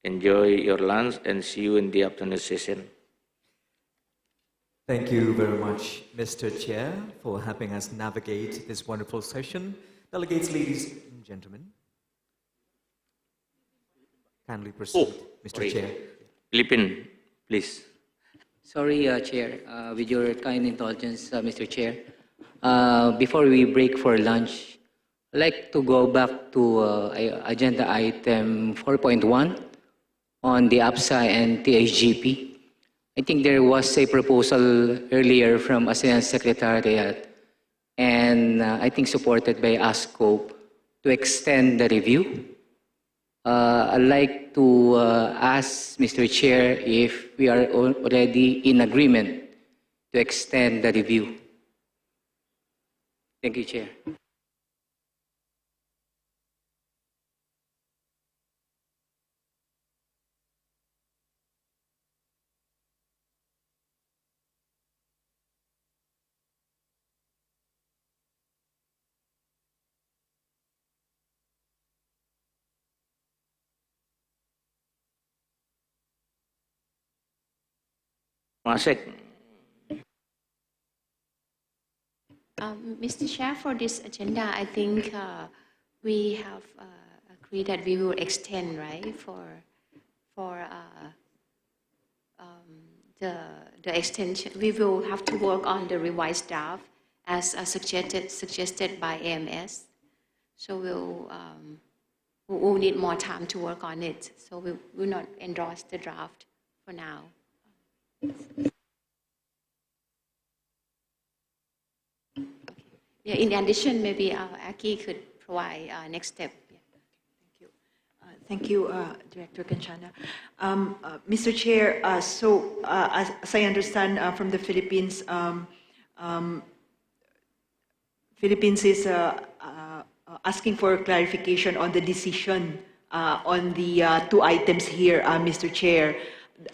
Enjoy your lunch and see you in the afternoon session. Thank you very much, Mr. Chair, for helping us navigate this wonderful session. Delegates, ladies and gentlemen, kindly proceed, Mr. Chair. Philippine, please. Sorry, Chair. With your kind indulgence, Mr. Chair, before we break for lunch, I'd like to go back to agenda item 4.1 on the APSA and THGP. I think there was a proposal earlier from ASEAN Secretariat and I think supported by ASCOP to extend the review. I'd like to ask Mr. Chair if we are already in agreement to extend the review. Thank you, Chair. Mr. Chair, for this agenda, I think we have agreed that we will extend, right, for the extension. We will have to work on the revised draft as suggested by AMS. So we'll need more time to work on it. So we will not endorse the draft for now. Yeah, in addition, maybe Aki could provide next step. Yeah. Thank you. Thank you, Director Kanchana. Mr. Chair, as I understand from the Philippines, Philippines is asking for clarification on the decision on the two items here, Mr. Chair.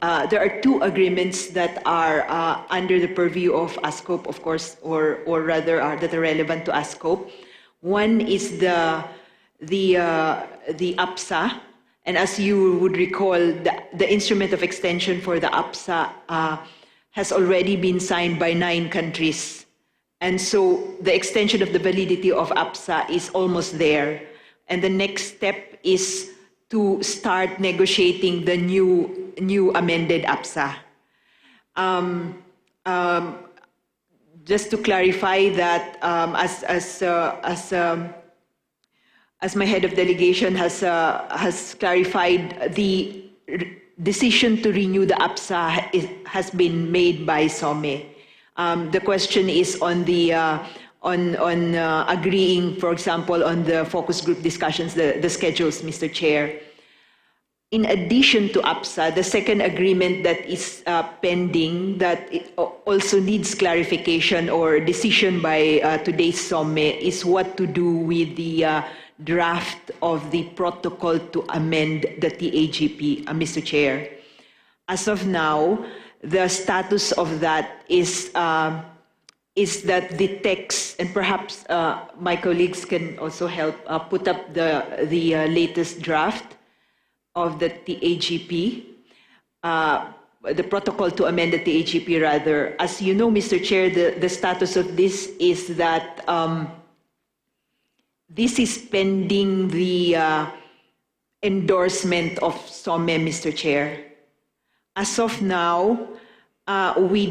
There are two agreements that are under the purview of ASCOP, of course, or rather that are relevant to ASCOP. One is the APSA, and as you would recall, the instrument of extension for the APSA has already been signed by 9 countries. And so the extension of the validity of APSA is almost there. And the next step is to start negotiating the new amended APSA. Just to clarify that, as my head of delegation has clarified, the decision to renew the APSA has been made by SOME. The question is on the on agreeing, for example, on the focus group discussions, the schedules, Mr. Chair. In addition to APSA, the second agreement that is pending, that it also needs clarification or decision by today's SOME, is what to do with the draft of the protocol to amend the TAGP, Mr. Chair. As of now, the status of that is that the text, and perhaps my colleagues can also help put up the latest draft of the TAGP, the protocol to amend the TAGP rather. As you know, Mr. Chair, the status of this is that this is pending the endorsement of SOME, Mr. Chair. As of now, we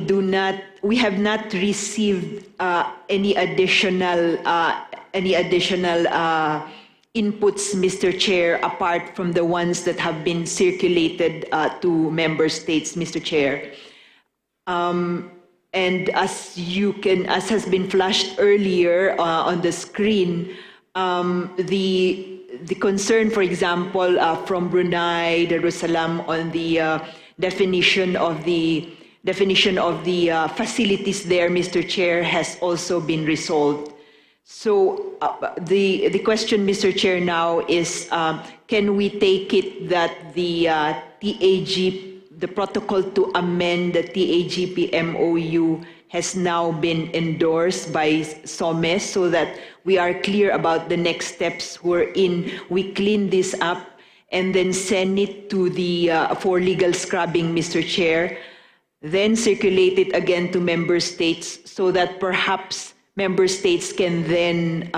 have not received any additional inputs, Mr. Chair, apart from the ones that have been circulated to member states, Mr. Chair. And as has been flashed earlier on the screen, the concern, for example, from Brunei, Darussalam on the definition of the facilities there, Mr. Chair, has also been resolved. So the question, Mr. Chair, now is, can we take it that the protocol to amend the TAGP MOU has now been endorsed by SOME, so that we are clear about the next steps wherein we clean this up and then send it to the for legal scrubbing, Mr. Chair, then circulate it again to member states so that perhaps member states can then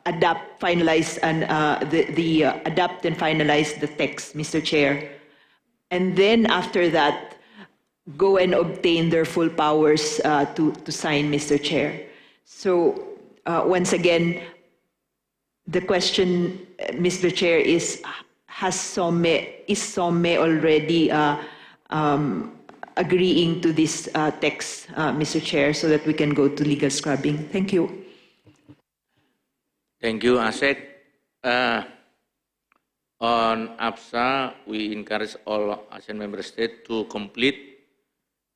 adapt, finalize, and adapt and finalize the text, Mr. Chair. And then after that, go and obtain their full powers to sign, Mr. Chair. So once again, the question, Mr. Chair, is SOME already agreeing to this text, Mr. Chair, so that we can go to legal scrubbing? Thank you. Thank you, Asek. On APSA, we encourage all ASEAN member states to complete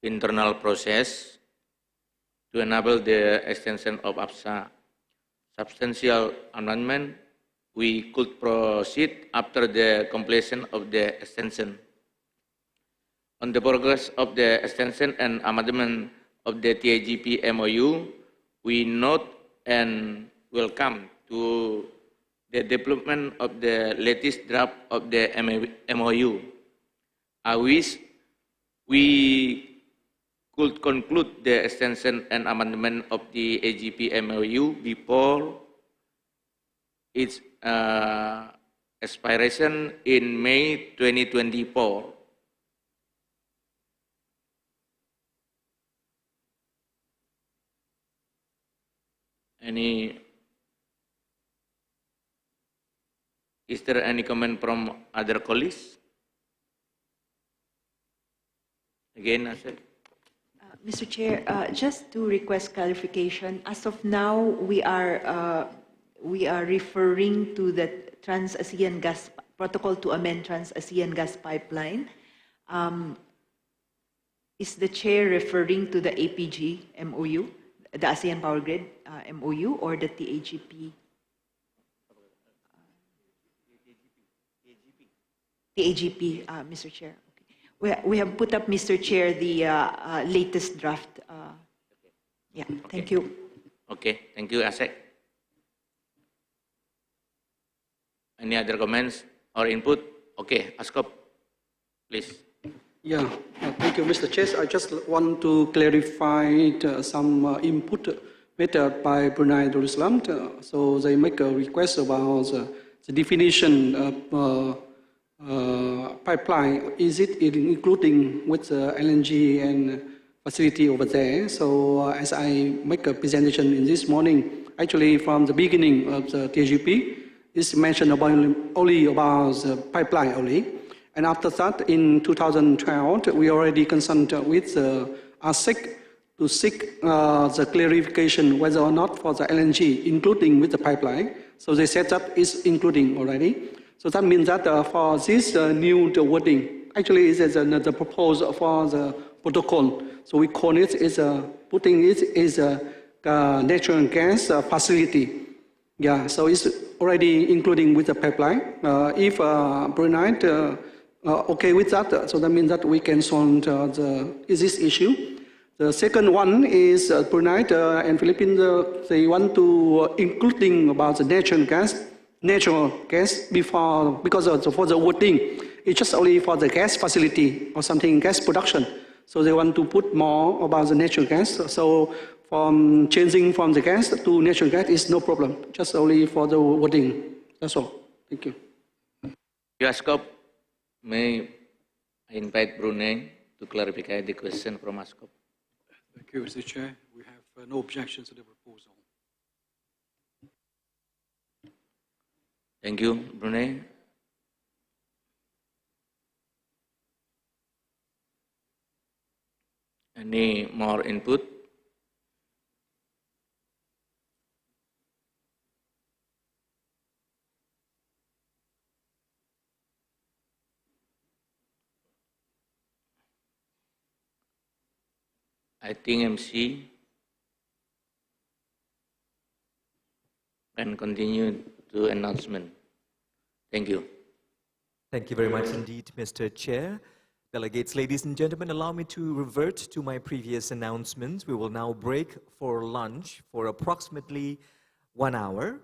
internal process to enable the extension of APSA. Substantial amendment, we could proceed after the completion of the extension. On the progress of the extension and amendment of the TAGP MOU, we note and welcome to the development of the latest draft of the MOU. I wish we could conclude the extension and amendment of the AGP MOU before its expiration in May 2024. Is there any comment from other colleagues? Again, Asek. Mr. Chair, just to request clarification, as of now, we are referring to the Trans-ASEAN Gas Protocol to amend Trans-ASEAN Gas Pipeline. Is the Chair referring to the APG MOU, the ASEAN Power Grid MOU, or the TAGP? TAGP, Mr. Chair. Okay. We have put up, Mr. Chair, the latest draft. Yeah, thank you. Okay, thank you, Asek. Any other comments or input? Okay, Askop, please. Yeah, thank you, Mr. Chair. I just want to clarify some input made by Brunei Darussalam. So they make a request about the definition of pipeline. Is it including with the LNG and facility over there? So as I make a presentation in this morning, actually from the beginning of the TGP, it's mentioned about only about the pipeline only. And after that, in 2012, we already consulted with ASEC to seek the clarification whether or not for the LNG, including with the pipeline. So they said that is including already. So that means that for this new wording, actually it is the proposal for the protocol. So we call it is putting it is a natural gas facility. Yeah, so it's already including with the pipeline. If Brunei okay with that. So that means that we can solve this issue. The second one is Brunei and Philippines, they want to including about the natural gas before, because for the voting, it's just only for the gas facility or something, gas production. So they want to put more about the natural gas. So from changing from the gas to natural gas is no problem, just only for the voting. That's all. Thank you. Ascop, may I invite Brunei to clarify the question from Ascop. Thank you, Mr. Chair. We have no objections to the proposal. Thank you, Brunei. Any more input? I think MC can continue to announcement. Thank you. Thank you very much indeed, Mr. Chair. Delegates, ladies and gentlemen, allow me to revert to my previous announcements. We will now break for lunch for approximately 1 hour.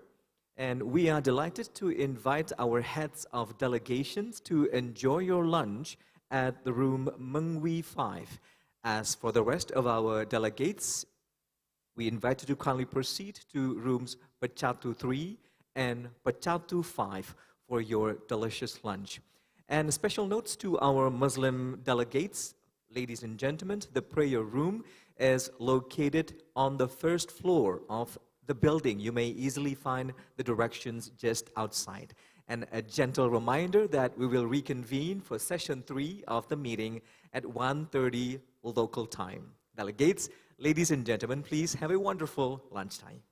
And we are delighted to invite our heads of delegations to enjoy your lunch at the room Mengwi 5. As for the rest of our delegates, we invite you to kindly proceed to rooms Pachatu 3 and Pachatu 5 for your delicious lunch. And special notes to our Muslim delegates, ladies and gentlemen, the prayer room is located on the first floor of the building. You may easily find the directions just outside. And a gentle reminder that we will reconvene for session 3 of the meeting at 1:30 local time. Delegates, ladies and gentlemen, please have a wonderful lunchtime.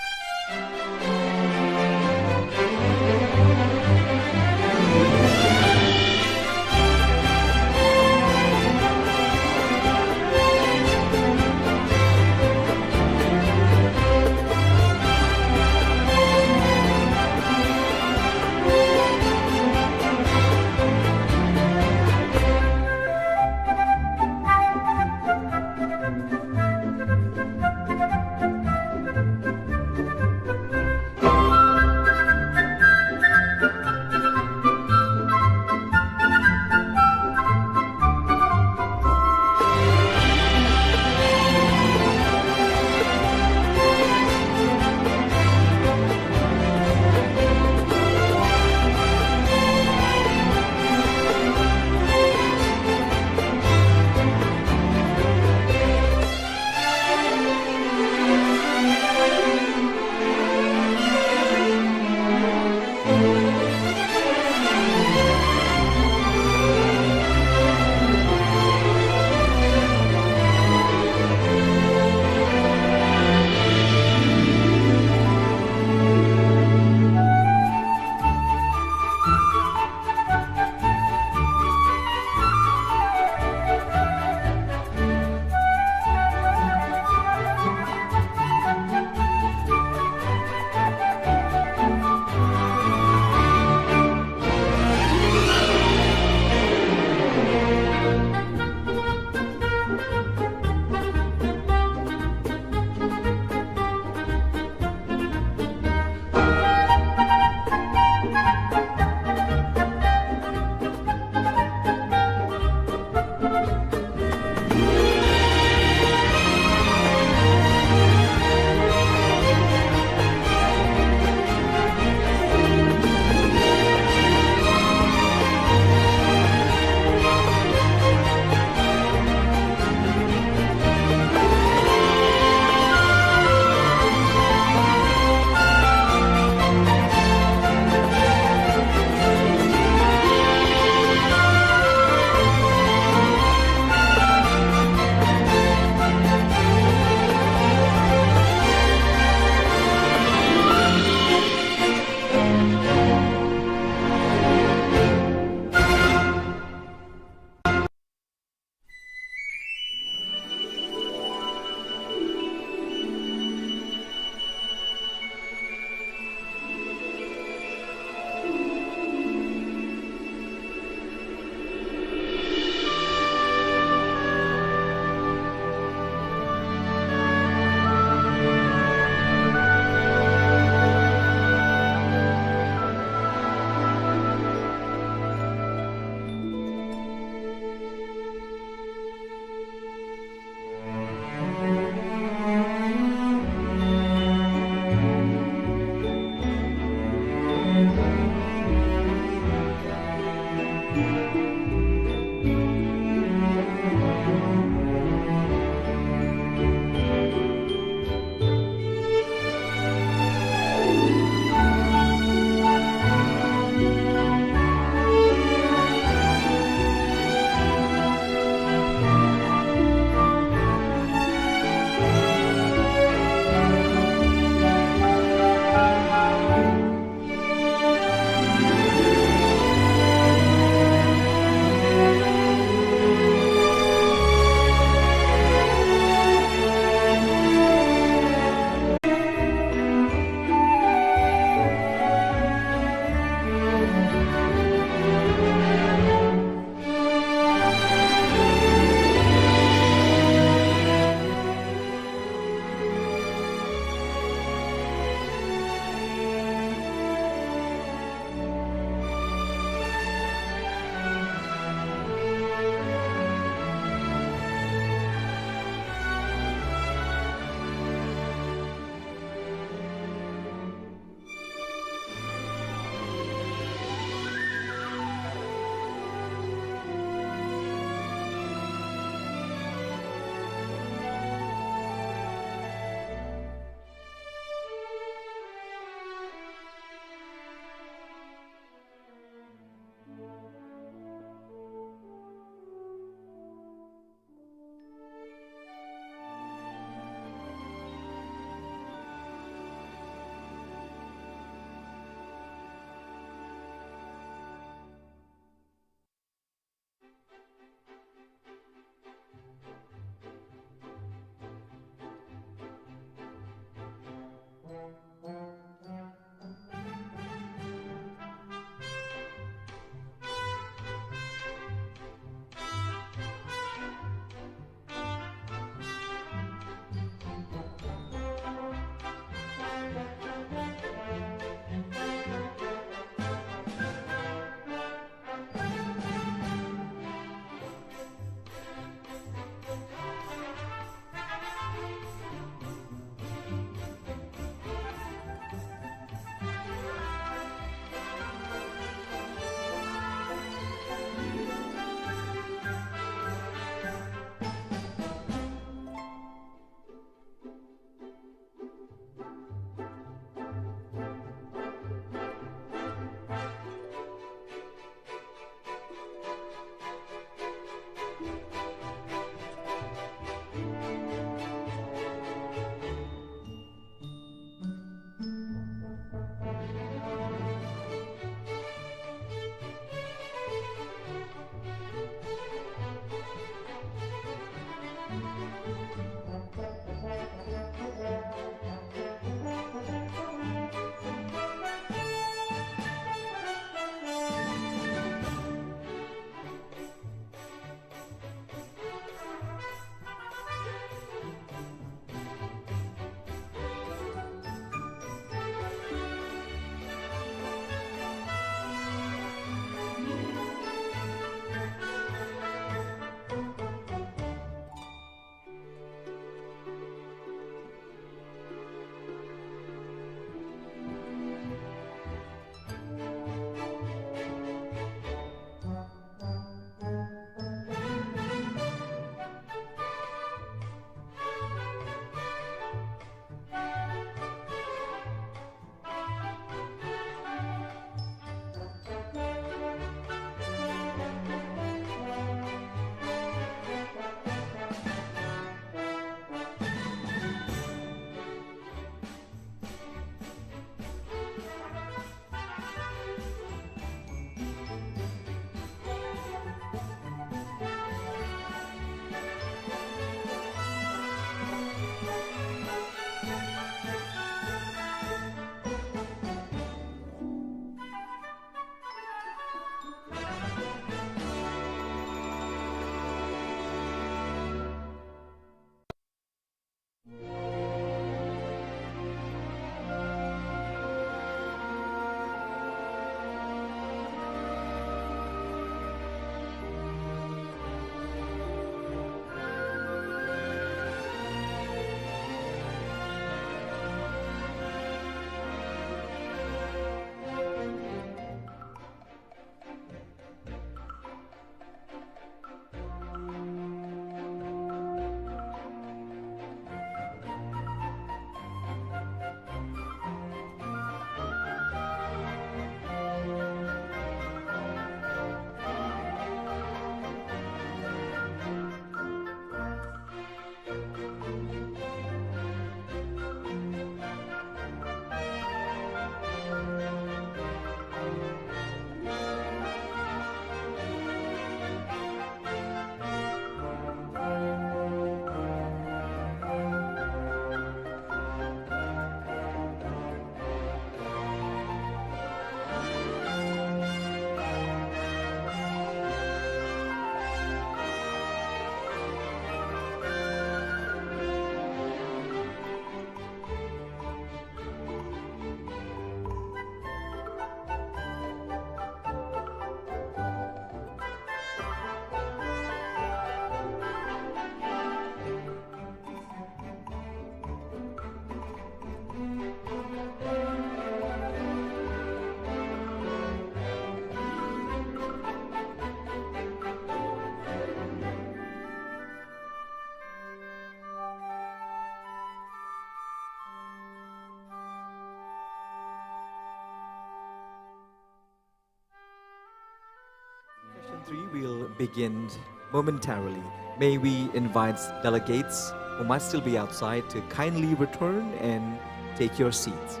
2023 will begin momentarily. May we invite delegates who might still be outside to kindly return and take your seats.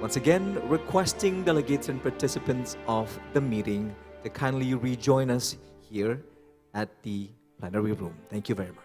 Once again, requesting delegates and participants of the meeting to kindly rejoin us here at the plenary room. Thank you very much.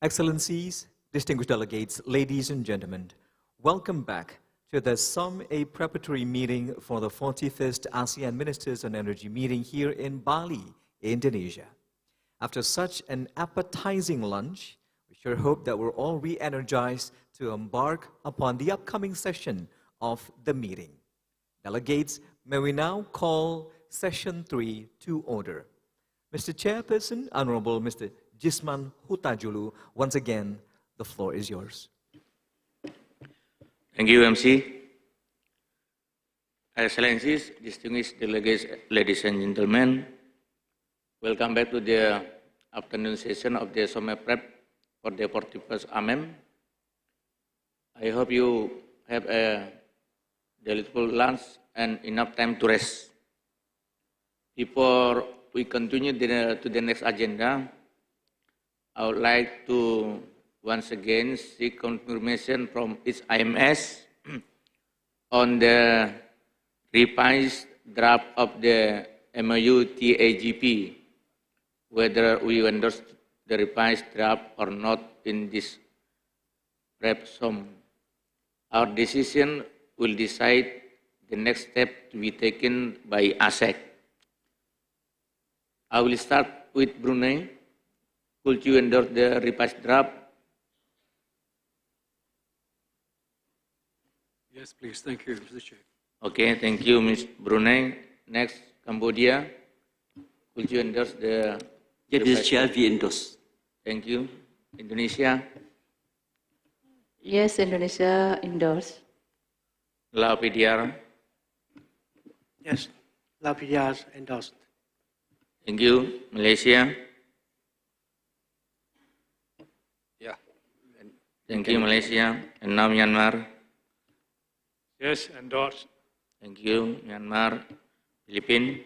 Excellencies, distinguished delegates, ladies and gentlemen, welcome back to the SOM-A preparatory meeting for the 45th ASEAN Ministers on Energy meeting here in Bali, Indonesia. After such an appetizing lunch, we sure hope that we're all re-energized to embark upon the upcoming session of the meeting. Delegates, may we now call Session 3 to order. Mr. Chairperson, Honorable Mr. Jisman Hutajulu, once again, the floor is yours. Thank you, MC. Excellencies, distinguished delegates, ladies and gentlemen, welcome back to the afternoon session of the SOM-A Prep for the 41st AMEM. I hope you have a delightful lunch and enough time to rest. Before we continue to the next agenda, I would like to once again seek confirmation from each IMS on the revised draft of the MOU TAGP, whether we endorse the revised draft or not in this prep SOM. Our decision will decide the next step to be taken by ASEC. I will start with Brunei. Could you endorse the revised draft? Yes, please. Thank you, Mr. Chair. Okay, thank you, Ms. Brunei. Next, Cambodia. Could you endorse the... Yes, Mr. Chair, we endorse. Thank you. Indonesia. Yes, Indonesia endorse. Lao PDR. Yes, Lao PDR endorsed. Thank you. Malaysia. Yeah. Thank you, Malaysia. And now Myanmar. Yes, endorse. Thank you, Myanmar. Philippines.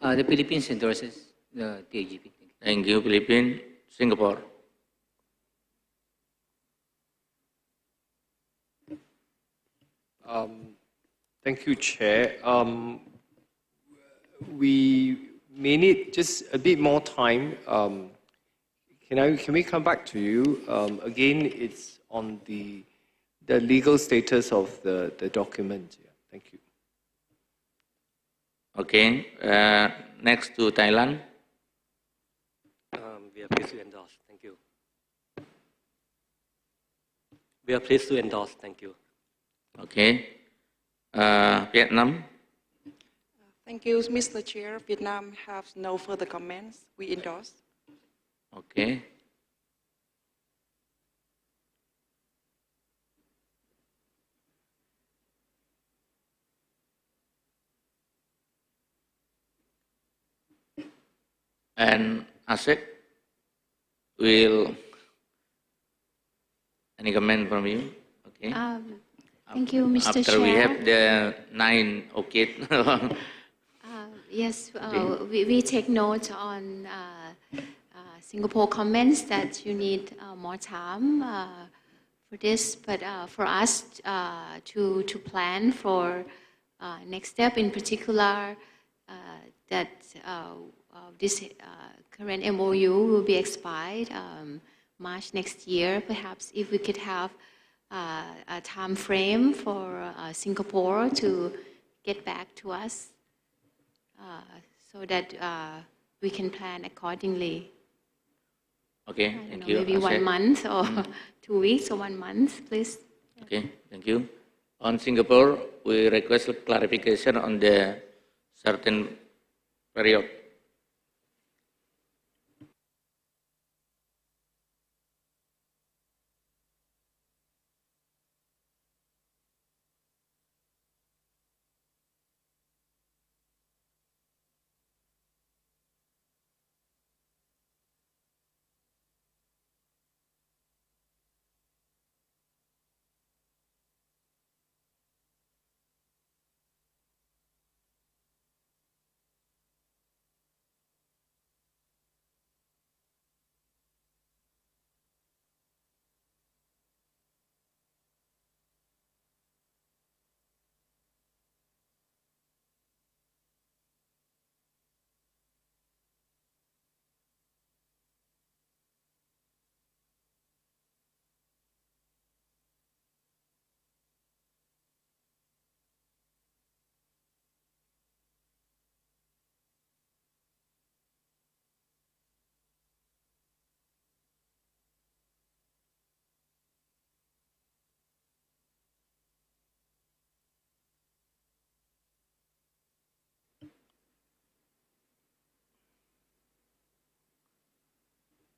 The Philippines endorses the TAGP. Thank you, Philippines. Singapore. Thank you, Chair. We may need just a bit more time. Can we come back to you? Again, it's on the legal status of the document. Yeah, thank you. Okay. Next to Thailand. We are pleased to endorse. Thank you. We are pleased to endorse. Thank you. Okay. Vietnam. Thank you, Mr. Chair. Vietnam has no further comments. We endorse. Okay. And ASEC, will any comment from you? Okay. Thank you, Mr. After Chair. we have the 9 okay. Yes, we take note on Singapore comments that you need more time for this, but for us to plan for next step, in particular, that this current MOU will be expired March next year. Perhaps if we could have a time frame for Singapore to get back to us so that we can plan accordingly. Okay, thank you. Maybe 1 month or 2 weeks or 1 month, please. Okay, thank you. On Singapore, we request clarification on the certain period.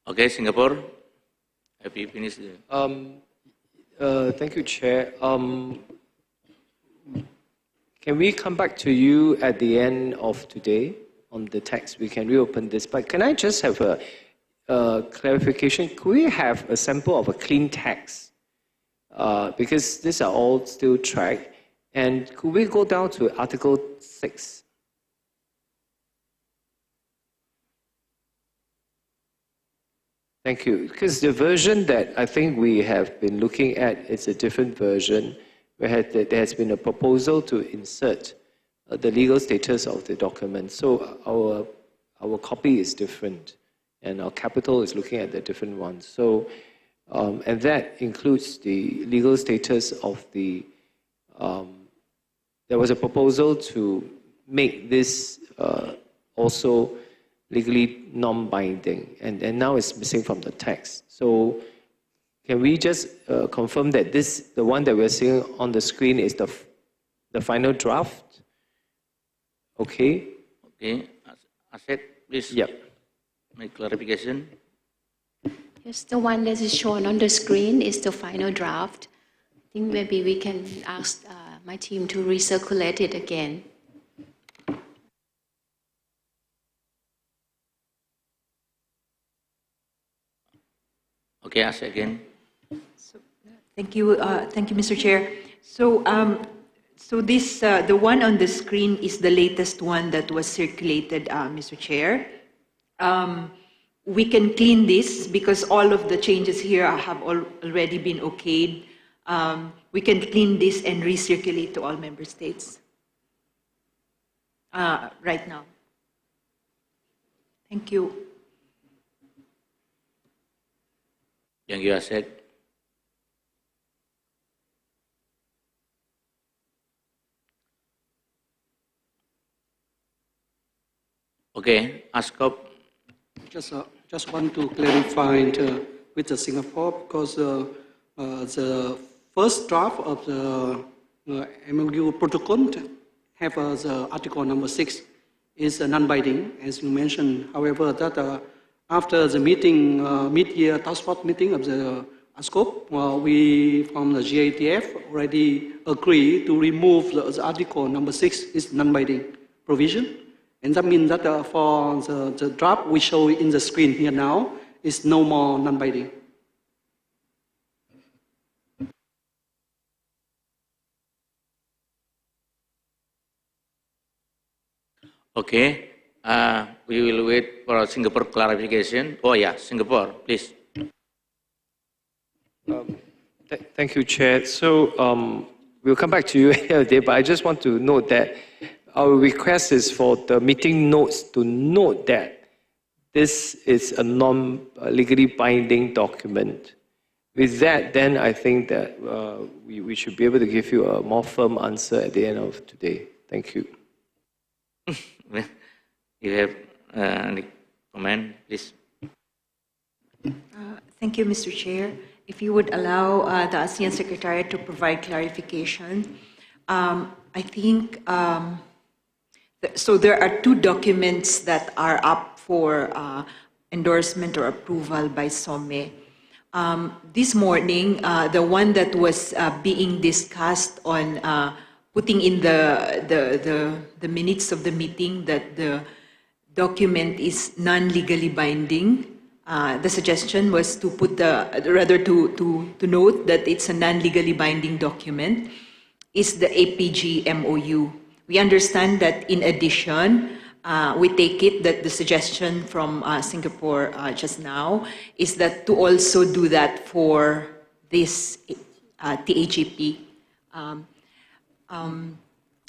Okay, Singapore, have you finished? Thank you, Chair. Can we come back to you at the end of today on the text? We can reopen this, but can I just have a clarification? Could we have a sample of a clean text? Because these are all still tracked. And could we go down to Article 6? Thank you. Because the version that I think we have been looking at is a different version, where there has been a proposal to insert the legal status of the document. So our copy is different, and our capital is looking at the different one. So, and that includes the legal status of the. There was a proposal to make this also legally non-binding, and now it's missing from the text. So can we just confirm that the one that we're seeing on the screen is the final draft? Okay. Okay. ASEC, please. Yep. Make clarification. Yes, the one that is shown on the screen is the final draft. I think maybe we can ask my team to recirculate it again. Okay, ask again. Thank you, Mr. Chair. So, this the one on the screen is the latest one that was circulated, Mr. Chair. We can clean this because all of the changes here have already been okayed. We can clean this and recirculate to all member states right now. Thank you. Thank you, Asek. Okay, Askop. Just want to clarify with the Singapore because the first draft of the MOU protocol have the article number 6 is non-binding, as you mentioned. However, that after the meeting, mid-year task force meeting of the ASCOP, we from the GATF already agree to remove the article number 6 is non-binding provision. And that means that for the draft we show in the screen here now is no more non-binding. Okay, we will wait for Singapore clarification. Oh yeah, Singapore, please. Thank you, Chair. So we'll come back to you today, but I just want to note that our request is for the meeting notes to note that this is a non-legally binding document. With that, then I think that we should be able to give you a more firm answer at the end of today. Thank you. You have any comment, please? Thank you, Mr. Chair. If you would allow the ASEAN Secretariat to provide clarification, I think, so there are 2 documents that are up for endorsement or approval by SOME. This morning, the one that was being discussed on putting in the minutes of the meeting that the document is non-legally binding. The suggestion was to put to note that it's a non-legally binding document, is the APG MOU. We understand that in addition, we take it that the suggestion from Singapore just now is that to also do that for this TAGP.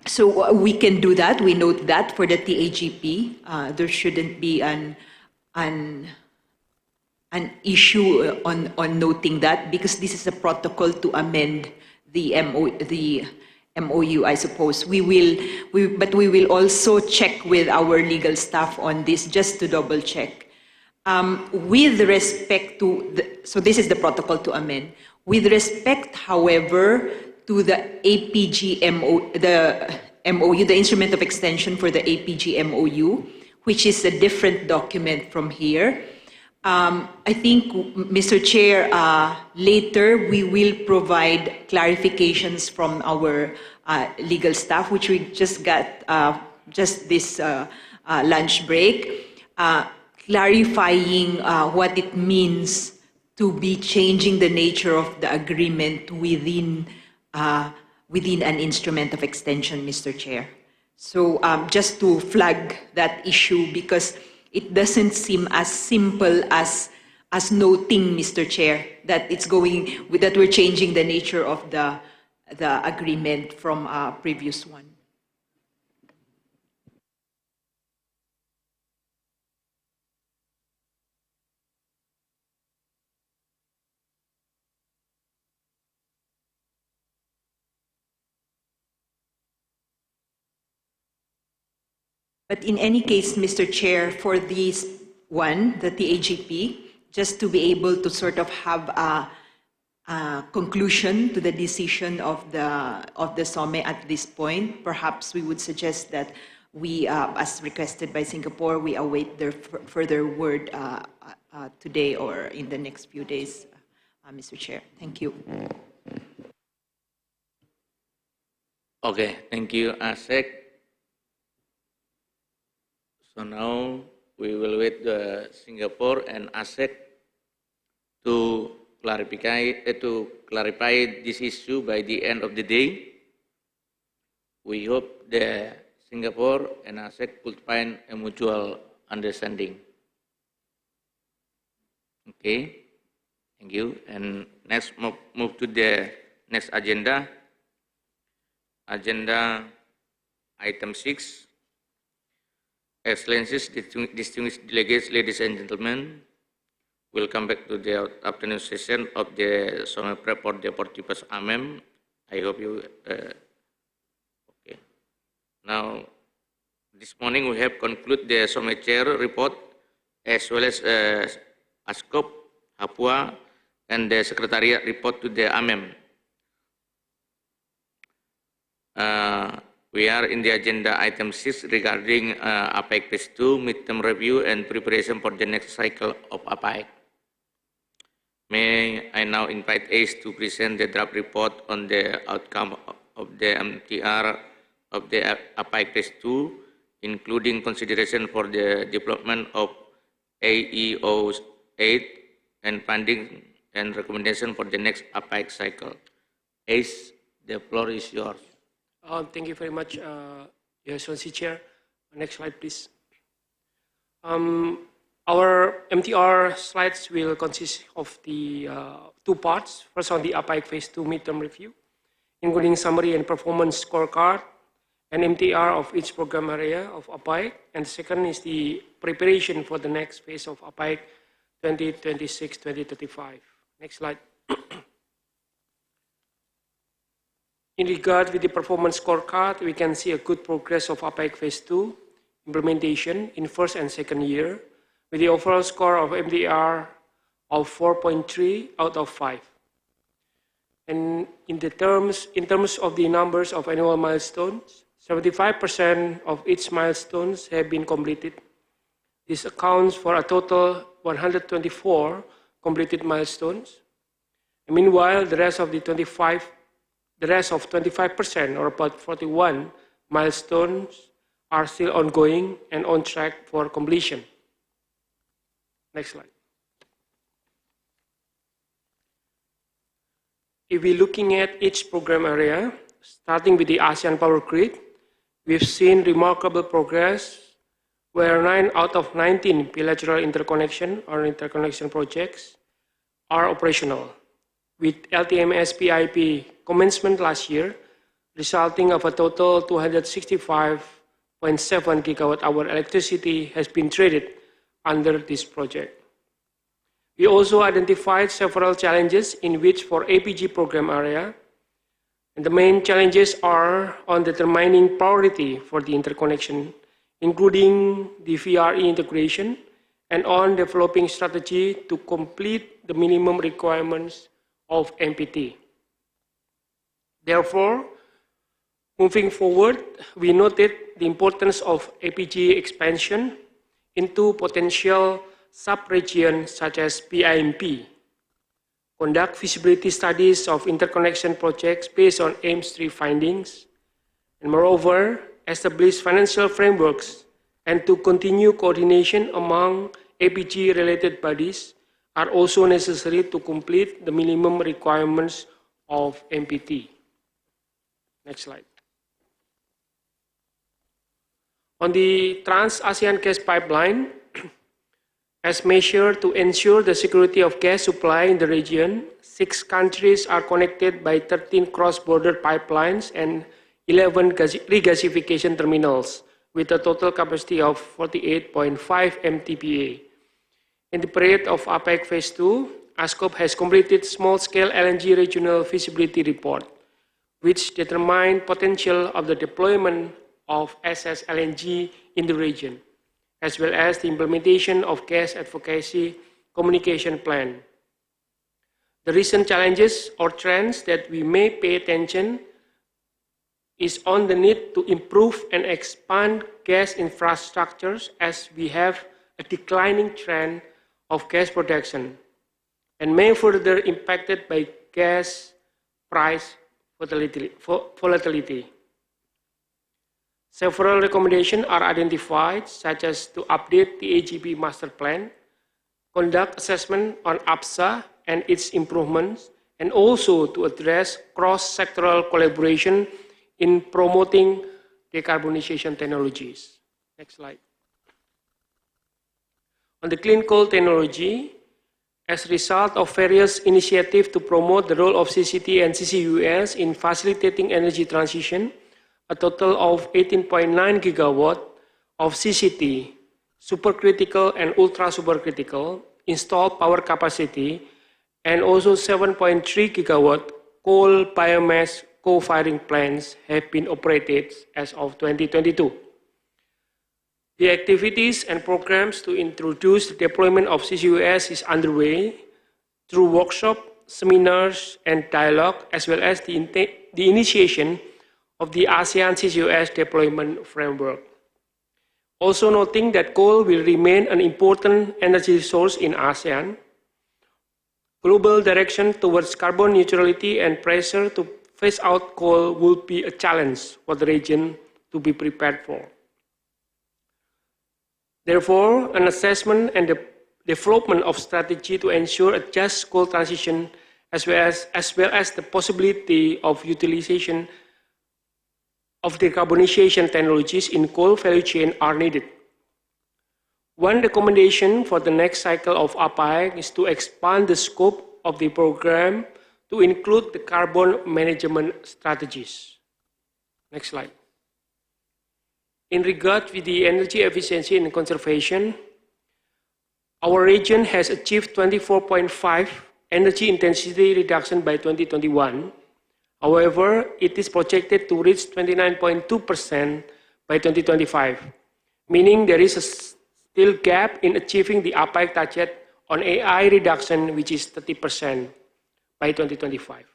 So we can do that. We note that for the TAGP, there shouldn't be an issue on noting that because this is a protocol to amend the MOU, I suppose. But we will also check with our legal staff on this just to double check. With respect to, so this is the protocol to amend. With respect, however, to the APG MOU, the instrument of extension for the APG MOU, which is a different document from here. I think, Mr. Chair, later we will provide clarifications from our legal staff, which we just got just this lunch break, clarifying what it means to be changing the nature of the agreement within an instrument of extension, Mr. Chair. So just to flag that issue because it doesn't seem as simple as noting, Mr. Chair, that that we're changing the nature of the agreement from a previous one. But in any case, Mr. Chair, for this one, the TAGP, just to be able to sort of have a conclusion to the decision of the SOME at this point, perhaps we would suggest that we, as requested by Singapore, we await their further word today or in the next few days, Mr. Chair. Thank you. Okay, thank you, Asek. So now we will wait the Singapore and ASEC to clarify this issue by the end of the day. We hope that Singapore and ASEAN could find a mutual understanding. Okay, thank you. And next, move to the next agenda. Agenda item 6. Excellencies, distinguished delegates, ladies and gentlemen, we'll come back to the afternoon session of the Summary Prep for the 41st AMEM. I hope you. Okay. Now, this morning we have concluded the Summary Chair report as well as ASCOP, Papua, and the Secretariat report to the AMEM. We are in the agenda item 6 regarding APEC Phase 2 midterm review and preparation for the next cycle of APEC. May I now invite ACE to present the draft report on the outcome of the MTR of the APEC Phase 2, including consideration for the development of AEO 8 and funding and recommendation for the next APEC cycle. ACE, the floor is yours. Thank you very much, Your Excellency Chair. Next slide, please. Our MTR slides will consist of the two parts. First, on the APEC Phase 2 midterm review, including summary and performance scorecard and MTR of each program area of APEC. And the second is the preparation for the next phase of APEC 2026-2035. Next slide. In regard with the performance scorecard, we can see a good progress of APEC Phase 2 implementation in first and second year, with the overall score of MTR of 4.3 out of 5. And in terms of the numbers of annual milestones, 75% of each milestones have been completed. This accounts for a total 124 completed milestones. And meanwhile, the rest of 25%, or about 41 milestones, are still ongoing and on track for completion. Next slide. If we're looking at each program area, starting with the ASEAN Power Grid, we've seen remarkable progress where 9 out of 19 bilateral interconnection or interconnection projects are operational, with LTMS PIP commencement last year, resulting of a total 265.7 gigawatt-hour electricity has been traded under this project. We also identified several challenges in which for APG program area, and the main challenges are on determining priority for the interconnection, including the VRE integration, and on developing strategy to complete the minimum requirements of MPT. Therefore, moving forward, we noted the importance of APG expansion into potential sub-regions such as PIMP, conduct feasibility studies of interconnection projects based on AIMS-3 findings, and moreover, establish financial frameworks and to continue coordination among APG-related bodies are also necessary to complete the minimum requirements of MPT. Next slide. On the Trans-ASEAN gas pipeline, as measured to ensure the security of gas supply in the region, 6 countries are connected by 13 cross-border pipelines and 11 regasification terminals with a total capacity of 48.5 MTPA. In the period of APEC Phase 2, ASCOP has completed small-scale LNG regional feasibility report, which determined potential of the deployment of SS LNG in the region, as well as the implementation of gas advocacy communication plan. The recent challenges or trends that we may pay attention is on the need to improve and expand gas infrastructures as we have a declining trend of gas production and may further impacted by gas price volatility. Several recommendations are identified, such as to update the AGP master plan, conduct assessment on APSA and its improvements, and also to address cross-sectoral collaboration in promoting decarbonization technologies. Next slide. On the clean coal technology, as a result of various initiatives to promote the role of CCT and CCUS in facilitating energy transition, a total of 18.9 gigawatt of CCT, supercritical and ultra supercritical, installed power capacity, and also 7.3 gigawatt coal biomass co-firing plants have been operated as of 2022. The activities and programs to introduce the deployment of CCUS is underway through workshops, seminars, and dialogue, as well as the initiation of the ASEAN CCUS deployment framework. Also noting that coal will remain an important energy source in ASEAN, global direction towards carbon neutrality and pressure to phase out coal will be a challenge for the region to be prepared for. Therefore, an assessment and the development of strategy to ensure a just coal transition as well as the possibility of utilization of decarbonization technologies in coal value chain are needed. One recommendation for the next cycle of APAEC is to expand the scope of the program to include the carbon management strategies. Next slide. In regard with the energy efficiency and conservation, our region has achieved 24.5 energy intensity reduction by 2021. However, it is projected to reach 29.2% by 2025, meaning there is a still gap in achieving the APAEC target on AI reduction, which is 30% by 2025.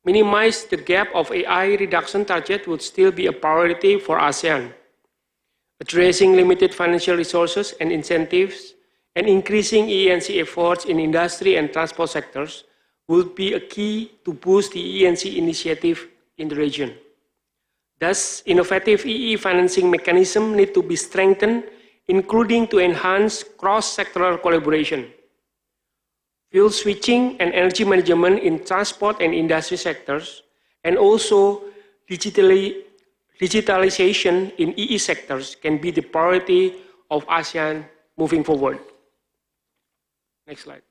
Minimize the gap of AI reduction target would still be a priority for ASEAN. Addressing limited financial resources and incentives and increasing E&C efforts in industry and transport sectors will be a key to boost the E&C initiative in the region. Thus, innovative EE financing mechanisms need to be strengthened, including to enhance cross-sectoral collaboration. Fuel switching and energy management in transport and industry sectors, and also digitalization in EE sectors can be the priority of ASEAN moving forward. Next slide.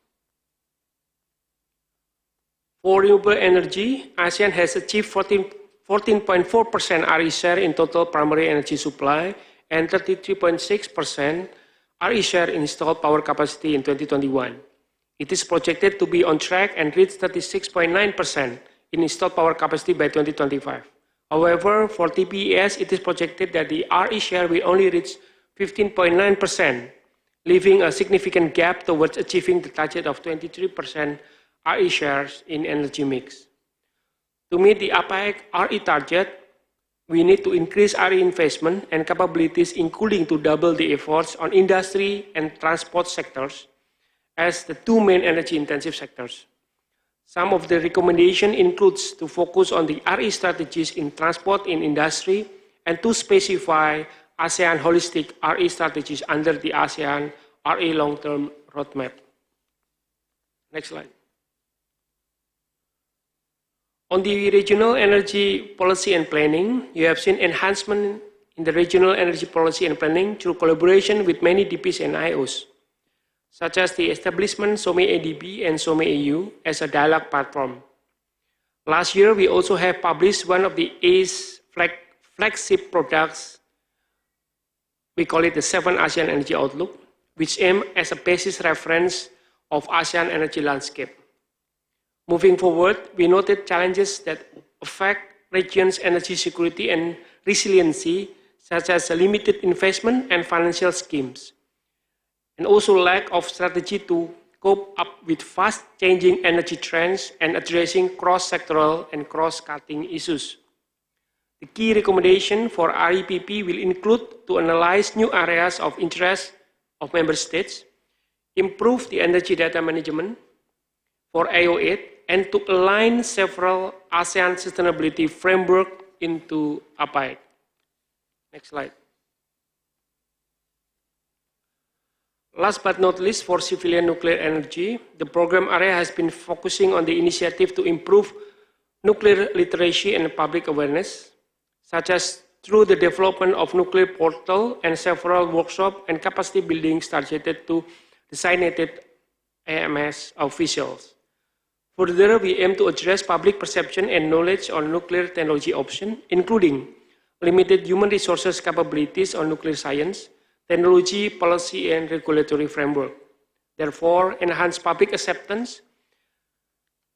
For renewable energy, ASEAN has achieved 14.4% RE share in total primary energy supply and 33.6% RE share in installed power capacity in 2021. It is projected to be on track and reach 36.9% in installed power capacity by 2025. However, for TPES, it is projected that the RE share will only reach 15.9%, leaving a significant gap towards achieving the target of 23% RE shares in energy mix. To meet the APAEC RE target, we need to increase RE investment and capabilities, including to double the efforts on industry and transport sectors as the two main energy-intensive sectors. Some of the recommendation includes to focus on the RE strategies in transport and industry and to specify ASEAN holistic RE strategies under the ASEAN RE long-term roadmap. Next slide. On the regional energy policy and planning, you have seen enhancement in the regional energy policy and planning through collaboration with many DPs and IOs, such as the establishment SOME-ADB and SOME-AU as a dialogue platform. Last year, we also have published one of the ACE flagship products. We call it the 7 ASEAN Energy Outlook, which aim as a basis reference of ASEAN energy landscape. Moving forward, we noted challenges that affect region's energy security and resiliency, such as limited investment and financial schemes, and also lack of strategy to cope up with fast-changing energy trends and addressing cross-sectoral and cross-cutting issues. The key recommendation for REPP will include to analyze new areas of interest of member states, improve the energy data management for AO8, and to align several ASEAN sustainability framework into APAEC. Next slide. Last but not least, for civilian nuclear energy, the program area has been focusing on the initiative to improve nuclear literacy and public awareness, such as through the development of nuclear portal and several workshops and capacity building targeted to designated AMS officials. Further, we aim to address public perception and knowledge on nuclear technology options, including limited human resources capabilities on nuclear science, technology, policy, and regulatory framework. Therefore, enhance public acceptance,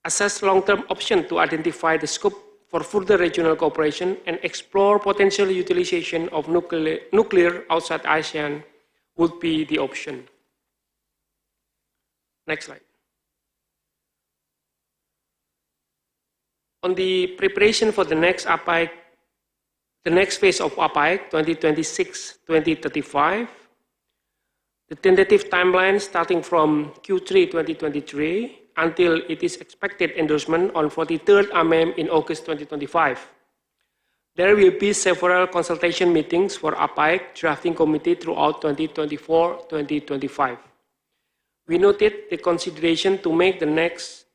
assess long-term options to identify the scope for further regional cooperation, and explore potential utilization of nuclear outside ASEAN would be the option. Next slide. On the preparation for the next APAC, the next phase of APAC 2026-2035, the tentative timeline starting from Q3 2023 until it is expected endorsement on 43rd AMEM in August 2025. There will be several consultation meetings for APAC drafting committee throughout 2024-2025. We noted the consideration to make the next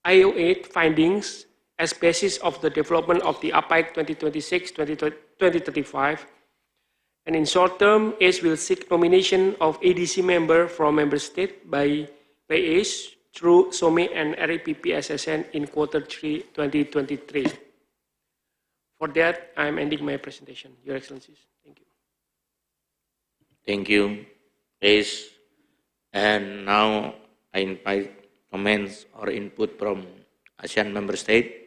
IO8 findings as basis of the development of the APAC 2026-2035. And in short term, ACE will seek nomination of ADC member from member state by ACE through SOMI and RAPP SSN in Q3 2023. For that, I am ending my presentation. Your Excellencies, thank you. Thank you, ACE. And now I invite comments or input from ASEAN member state.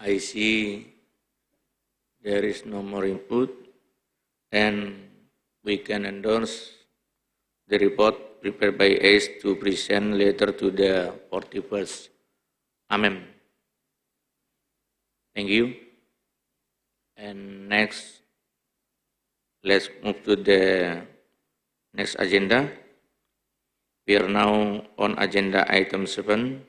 I see there is no more input, and we can endorse the report prepared by ACE to present later to the 41st AMEM. Thank you. And next, let's move to the next agenda. We are now on agenda item 7,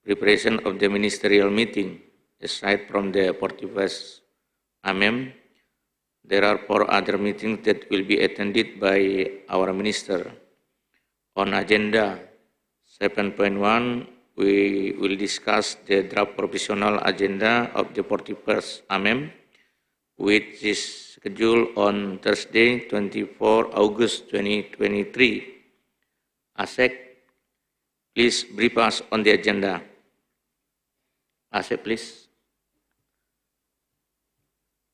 preparation of the ministerial meeting. Aside from the 41st AMEM, there are 4 other meetings that will be attended by our minister. On agenda 7.1, we will discuss the draft provisional agenda of the 41st AMEM, which is scheduled on Thursday, 24 August 2023. ASEC, please brief us on the agenda. ASEC, please.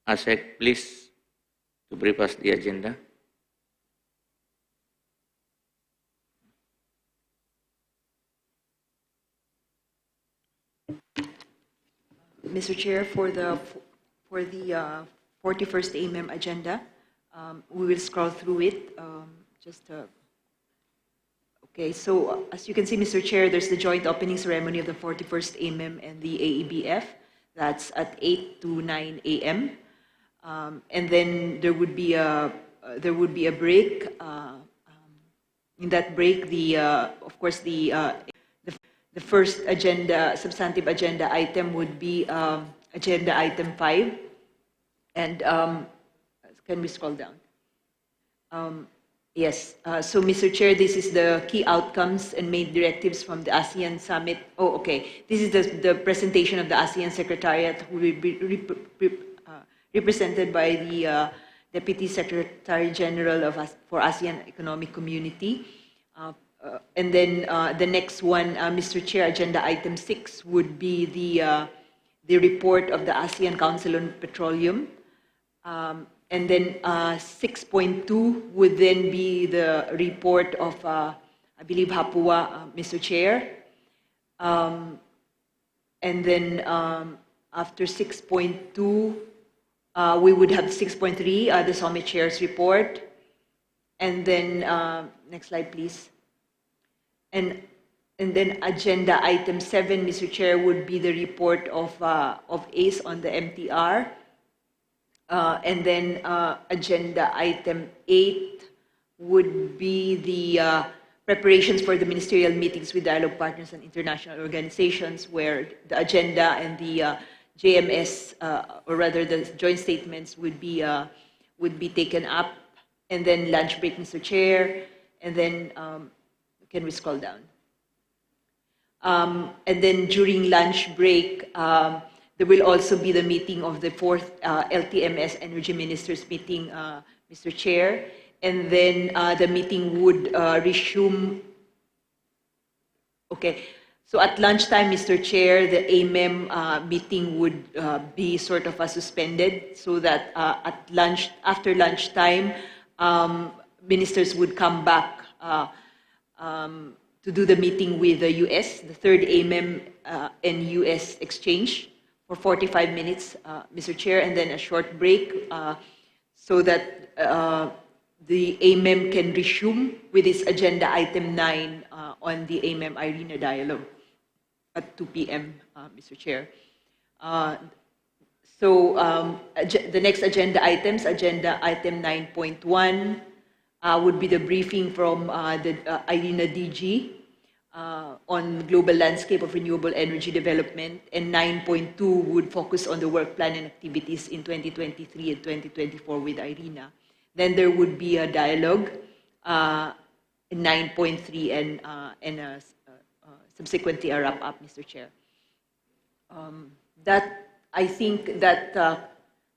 ASEC, please, to brief us the agenda. Mr. Chair, for the 41st AMEM agenda, we will scroll through it. Okay, so as you can see, Mr. Chair, there's the joint opening ceremony of the 41st AMEM and the AEBF. That's at 8 to 9 a.m. And then there would be a break. In that break, of course, the first substantive agenda item would be agenda item 5. And can we scroll down? Yes. So, Mr. Chair, this is the key outcomes and main directives from the ASEAN Summit. Oh, okay. This is the presentation of the ASEAN Secretariat, who will be represented by the Deputy Secretary General for ASEAN Economic Community. And then the next one, Mr. Chair, agenda item 6 would be the report of the ASEAN Council on Petroleum. And then 6.2 would then be the report of, I believe, Hapua, Mr. Chair. And then after 6.2, we would have 6.3, the Summit Chair's report. And then, next slide, please. And And then agenda item 7, Mr. Chair, would be the report of ACE on the MTR. And then agenda item 8 would be the preparations for the ministerial meetings with dialogue partners and international organizations, where the agenda and the JMS, or rather the joint statements, would be taken up. And then lunch break, Mr. Chair. And then, can we scroll down? And then during lunch break, there will also be the meeting of the 4th LTMS Energy Ministers meeting, Mr. Chair. And then the meeting would resume. Okay, so at lunchtime, Mr. Chair, the AMEM meeting would be sort of suspended, so that after lunchtime, ministers would come back to do the meeting with the US, the 3rd AMEM and US exchange for 45 minutes, Mr. Chair, and then a short break so that the AMEM can resume with its agenda item 9 on the AMEM IRENA dialogue at 2 p.m., Mr. Chair. So the next agenda items, agenda item 9.1, would be the briefing from the IRENA DG on global landscape of renewable energy development, and 9.2 would focus on the work plan and activities in 2023 and 2024 with IRENA. Then there would be a dialogue in 9.3 and subsequently a wrap-up, Mr. Chair. I think that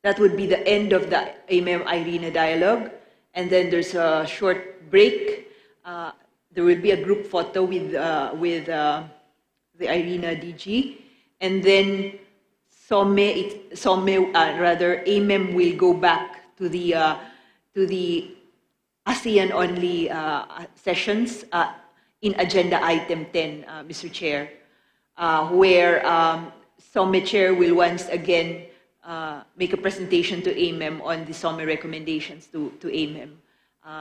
that would be the end of the AMEM IRENA dialogue. And then there's a short break. There will be a group photo with the IRENA DG. And then AMEM will go back to the ASEAN-only sessions in agenda item 10, Mr. Chair, where SOME Chair will once again make a presentation to AMEM on the SOME recommendations to AMEM,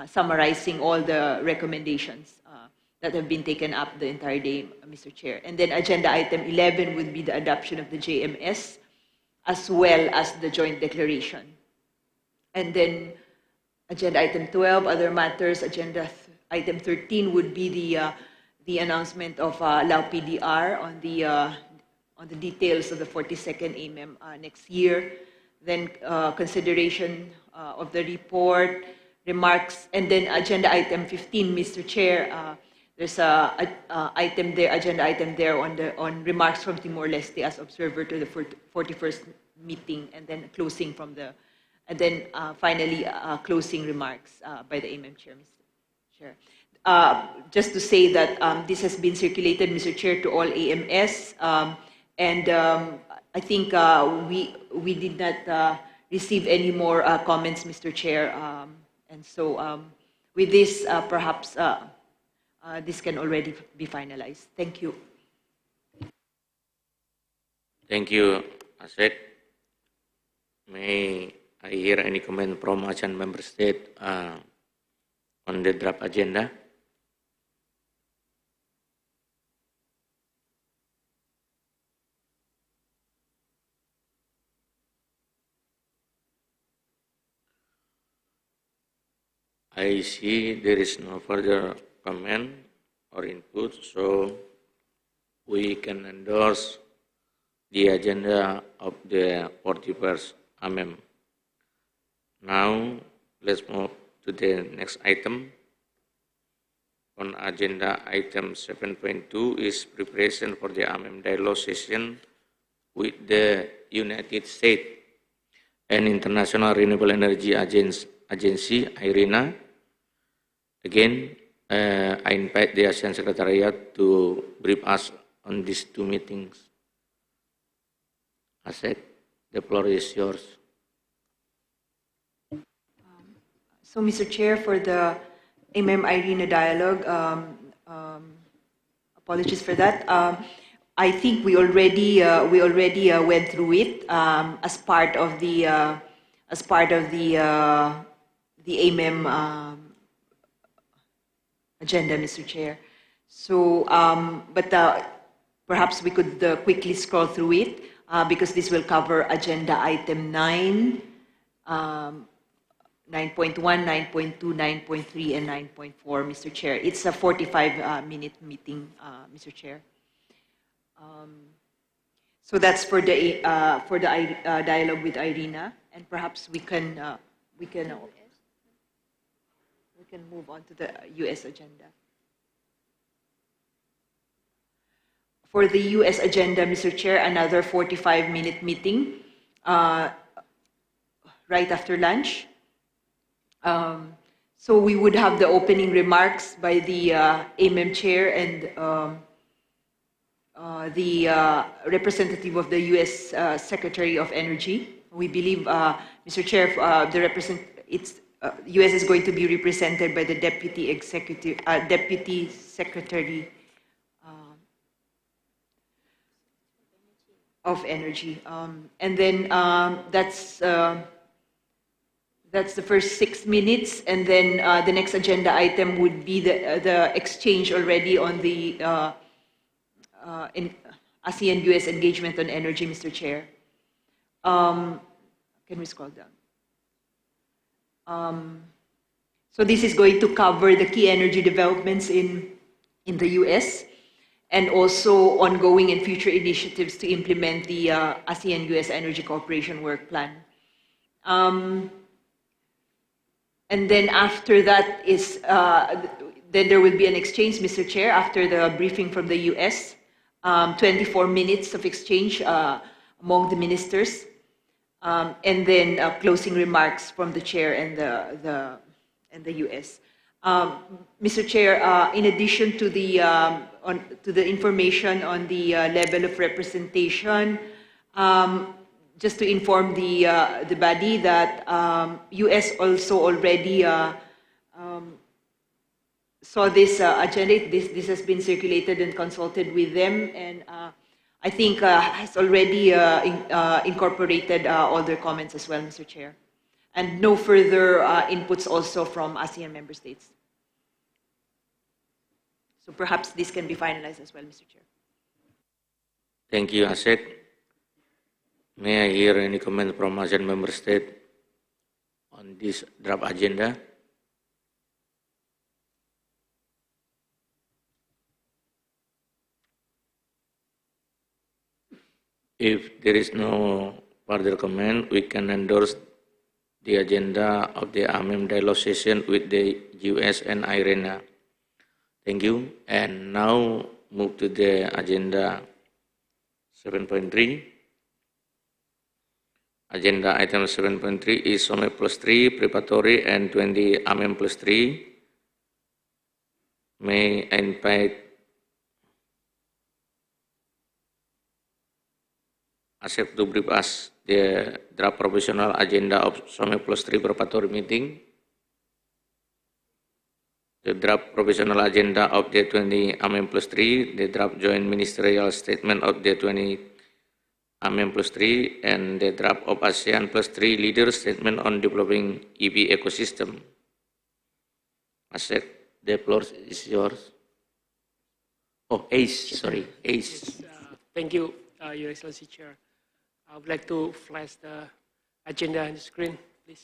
summarizing all the recommendations that have been taken up the entire day, Mr. Chair. And then agenda item 11 would be the adoption of the JMS, as well as the joint declaration. And then agenda item 12, other matters, agenda item 13 would be the announcement of Lao PDR on the details of the 42nd AMEM next year. Then consideration of the report, remarks, and then agenda item 15, Mr. Chair, there's a item there, agenda item there on remarks from Timor-Leste as observer to the 41st meeting, and then closing from the, and then finally closing remarks by the AMEM Chair, Mr. Chair. Just to say that this has been circulated, Mr. Chair, to all AMS, and I think we did not receive any more comments, Mr. Chair, and so with this, perhaps this can already be finalized. Thank you. Thank you, Asset. May I hear any comment from ASEAN member state on the draft agenda? I see there is no further comment or input, so we can endorse the agenda of the 41st AMEM. Now, let's move to the next item. On agenda item 7.2 is preparation for the AMEM dialogue session with the United States and International Renewable Energy Agency, IRENA. Again, I invite the ASEAN Secretariat to brief us on these two meetings. Asset, the floor is yours. So, Mr. Chair, for the AMEM IRENA dialogue, apologies for that. I think we already went through it as part of the AMEM agenda, Mr. Chair. So, perhaps we could quickly scroll through it because this will cover agenda item 9, 9.1, 9.2, 9.3, and 9.4, Mr. Chair. It's a 45-minute meeting, Mr. Chair. So that's for the dialogue with Irina, and perhaps we can move on to the U.S. agenda. For the U.S. agenda, Mr. Chair, another 45-minute meeting right after lunch. So we would have the opening remarks by the AMM chair and the representative of the U.S. Secretary of Energy. We believe, Mr. Chair, U.S. is going to be represented by the Deputy Secretary of Energy. And then that's the first 6 minutes, and then the next agenda item would be the exchange already on the in ASEAN-US engagement on energy, Mr. Chair. Can we scroll down? So this is going to cover the key energy developments in the US and also ongoing and future initiatives to implement the ASEAN-US Energy Cooperation Work Plan. And then after that is, then there will be an exchange, Mr. Chair, after the briefing from the US. 24 minutes of exchange among the ministers, and then closing remarks from the chair and the US. Mr. Chair, in addition to the information on the level of representation, just to inform the body that US also already saw this agenda. This has been circulated and consulted with them, and I think has already incorporated all their comments as well, Mr. Chair. And no further inputs also from ASEAN member states. So perhaps this can be finalized as well, Mr. Chair. Thank you, Asek. May I hear any comment from ASEAN member state on this draft agenda? If there is no further comment, we can endorse the agenda of the AMM dialogue session with the US and IRENA. Thank you. And now move to the agenda 7.3. Agenda item 7.3 is SOME plus 3 preparatory and 20 AMM plus 3. May I invite Asep to brief us the draft provisional agenda of SOME plus 3 preparatory meeting, the draft provisional agenda of the 20 AMM plus 3, the draft joint ministerial statement of the 20 AMM plus 3, and the draft of ASEAN plus 3 leader statement on developing EV ecosystem. Asep, the floor is yours. Oh, ACE, sorry, ACE. Thank you, Your Excellency Chair. I would like to flash the agenda on the screen, please.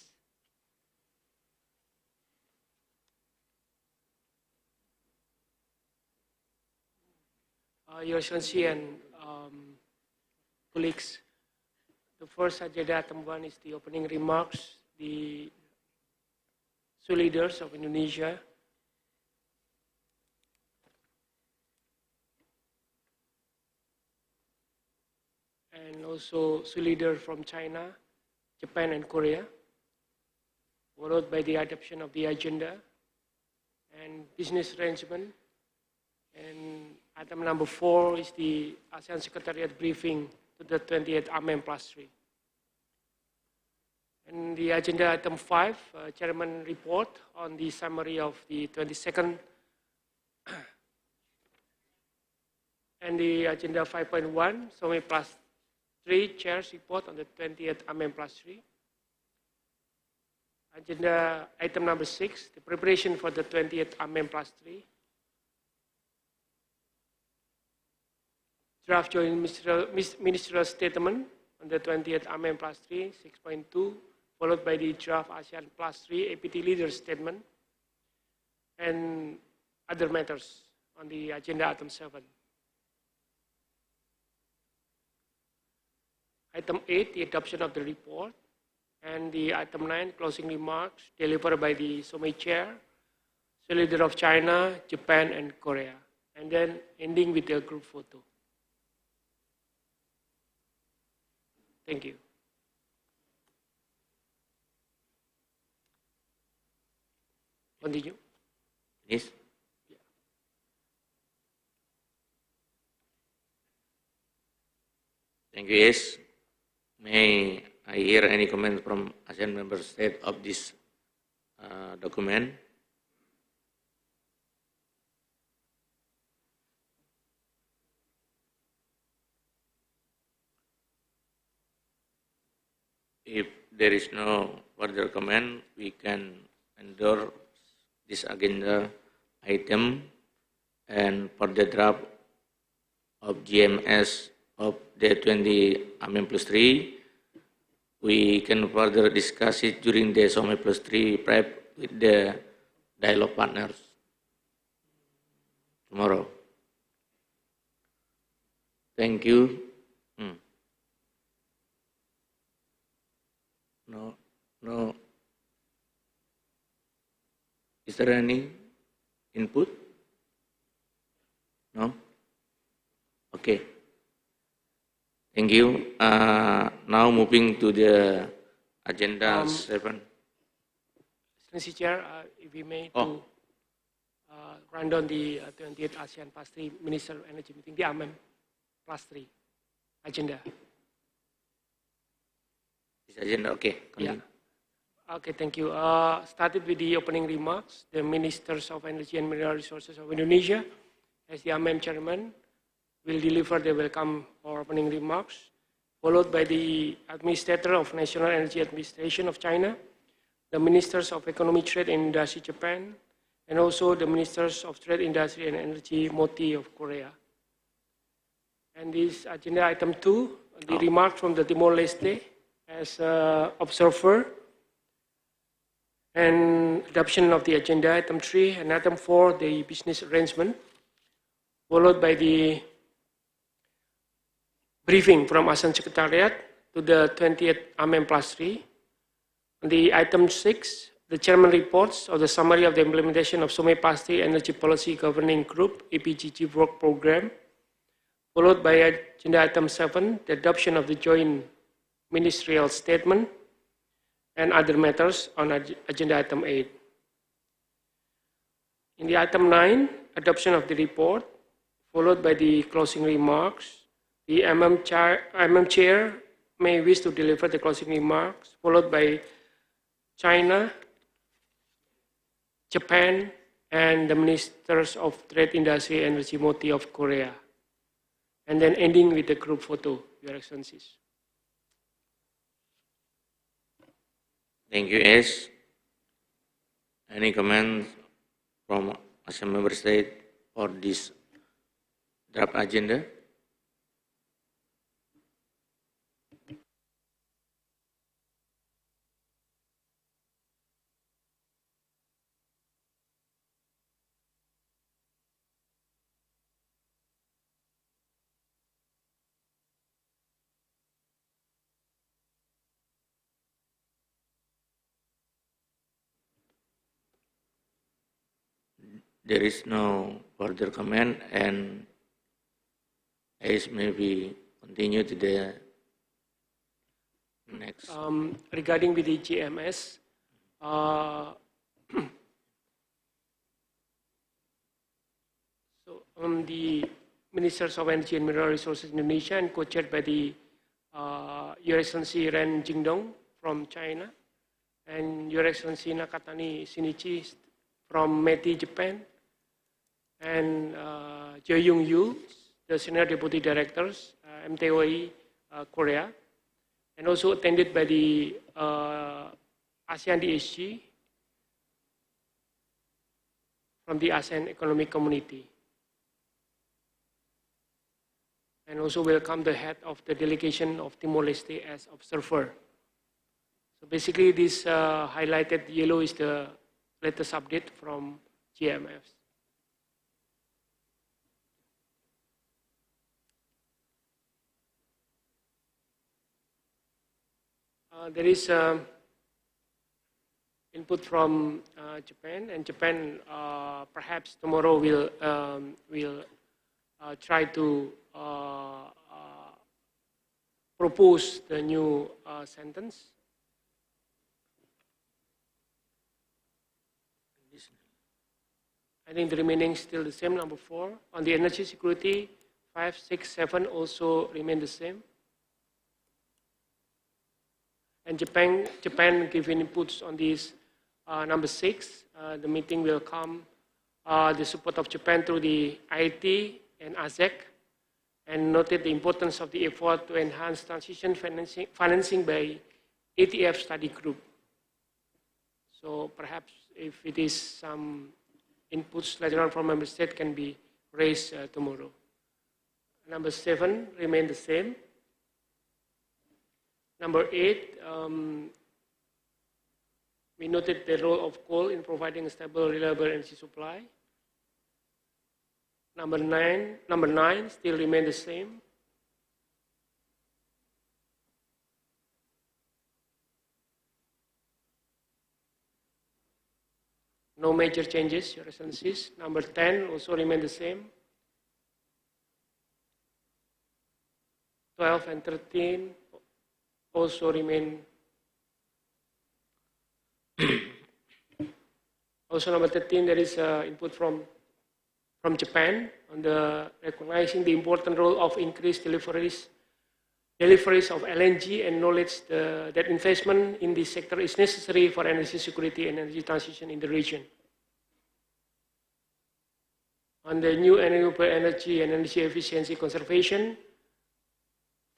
Your Excellency and colleagues, the first agenda item 1 is the opening remarks. The two leaders of Indonesia, and also two leaders from China, Japan, and Korea, followed by the adoption of the agenda and business arrangement. And item number 4 is the ASEAN Secretariat briefing to the 28th AMM plus 3. And the agenda item 5, Chairman report on the summary of the 22nd. And the agenda 5.1, SOME plus 3, Chair's report on the 20th AMM plus 3. Agenda item number 6, the preparation for the 20th AMM plus 3. draft joint ministerial statement on the 20th AMEM plus 3, 6.2, followed by the draft ASEAN plus 3 APT leader statement, and other matters on the agenda item 7. Item 8, the adoption of the report, and the item 9, closing remarks delivered by the SOME chair, the leader of China, Japan, and Korea, and then ending with the group photo. Thank you. Continue. Yes. Thank you, yes. May I hear any comments from ASEAN member state of this document? If there is no further comment, we can endorse this agenda item, and for the draft of GMS of the 20 AMEM plus 3, we can further discuss it during the SOME plus 3 prep with the dialogue partners tomorrow. Thank you. No. Is there any input? No? Okay. Thank you. Now moving to the agenda 7. Excellency Chair, if we may to run down the 20th ASEAN plus 3 Minister of Energy meeting, the AMEM plus 3 agenda. This agenda, okay. Yeah. Okay, thank you. Started with the opening remarks. The Ministers of Energy and Mineral Resources of Indonesia, as the AMEM chairman, will deliver the welcome or opening remarks, followed by the Administrator of National Energy Administration of China, the Ministers of Economy, Trade and Industry Japan, and also the Ministers of Trade, Industry and Energy MOTI of Korea. And this agenda item 2, the remarks from the Timor-Leste as observer, and adoption of the agenda item 3 and item 4, the business arrangement, followed by the briefing from ASEAN Secretariat to the 20th AMEM plus 3. The item 6, the chairman reports of the summary of the implementation of SOME plus 3 Energy Policy Governing Group APGG work program, followed by agenda item 7, the adoption of the joint ministerial statement, and other matters on agenda item 8. In the item 9, adoption of the report, followed by the closing remarks. The AMEM chair may wish to deliver the closing remarks, followed by China, Japan, and the Ministers of Trade, Industry, and Energy MOTI of Korea. And then ending with the group photo, Your Excellencies. Thank you, S. Any comments from ASEAN member state for this draft agenda? There is no further comment, and as maybe continue to the next. Regarding with the GMS, so the Ministers of Energy and Mineral Resources Indonesia, and co-chaired by the Your Excellency Ren Jingdong from China, and Your Excellency Nakatani Shinichi from METI Japan, and Jae-Young Yu, the Senior Deputy Directors, MTOE Korea, and also attended by the ASEAN DSG from the ASEAN Economic Community. and also welcome the head of the delegation of Timor-Leste as observer. So basically, this highlighted yellow is the latest update from GMFs. There is input from Japan, and Japan perhaps tomorrow will try to propose the new sentence. I think the remaining still the same, number 4. On the energy security, 5, 6, 7 also remain the same. And Japan giving inputs on this number 6. The meeting will come the support of Japan through the IT and ASEC, and noted the importance of the effort to enhance transition financing by ATF study group. So perhaps if it is some inputs later on from member state can be raised tomorrow. Number 7 remain the same. Number 8, we noted the role of coal in providing a stable, reliable energy supply. Number 9 still remain the same. No major changes, Your Excellencies. Number 10 also remain the same. 12 and 13 also remain. Also number 13, there is input from Japan on the recognizing the important role of increased deliveries of LNG, and knowledge that investment in this sector is necessary for energy security and energy transition in the region. On the new renewable energy and energy efficiency conservation,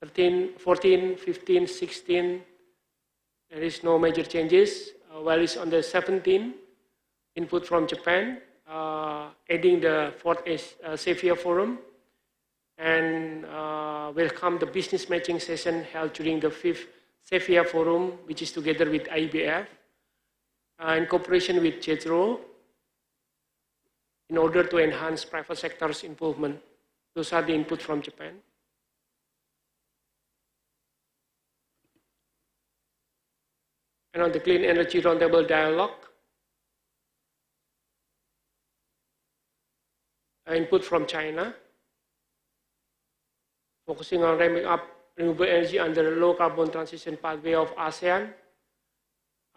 13, 14, 15, 16, there is no major changes. While it's on the 17, input from Japan, adding the 4th SAFIA forum, and welcome the business matching session held during the 5th SAFIA forum, which is together with IBF, in cooperation with JETRO, in order to enhance private sector's involvement. Those are the input from Japan. And on the clean energy roundtable dialogue, input from China, focusing on ramping up renewable energy under the low carbon transition pathway of ASEAN,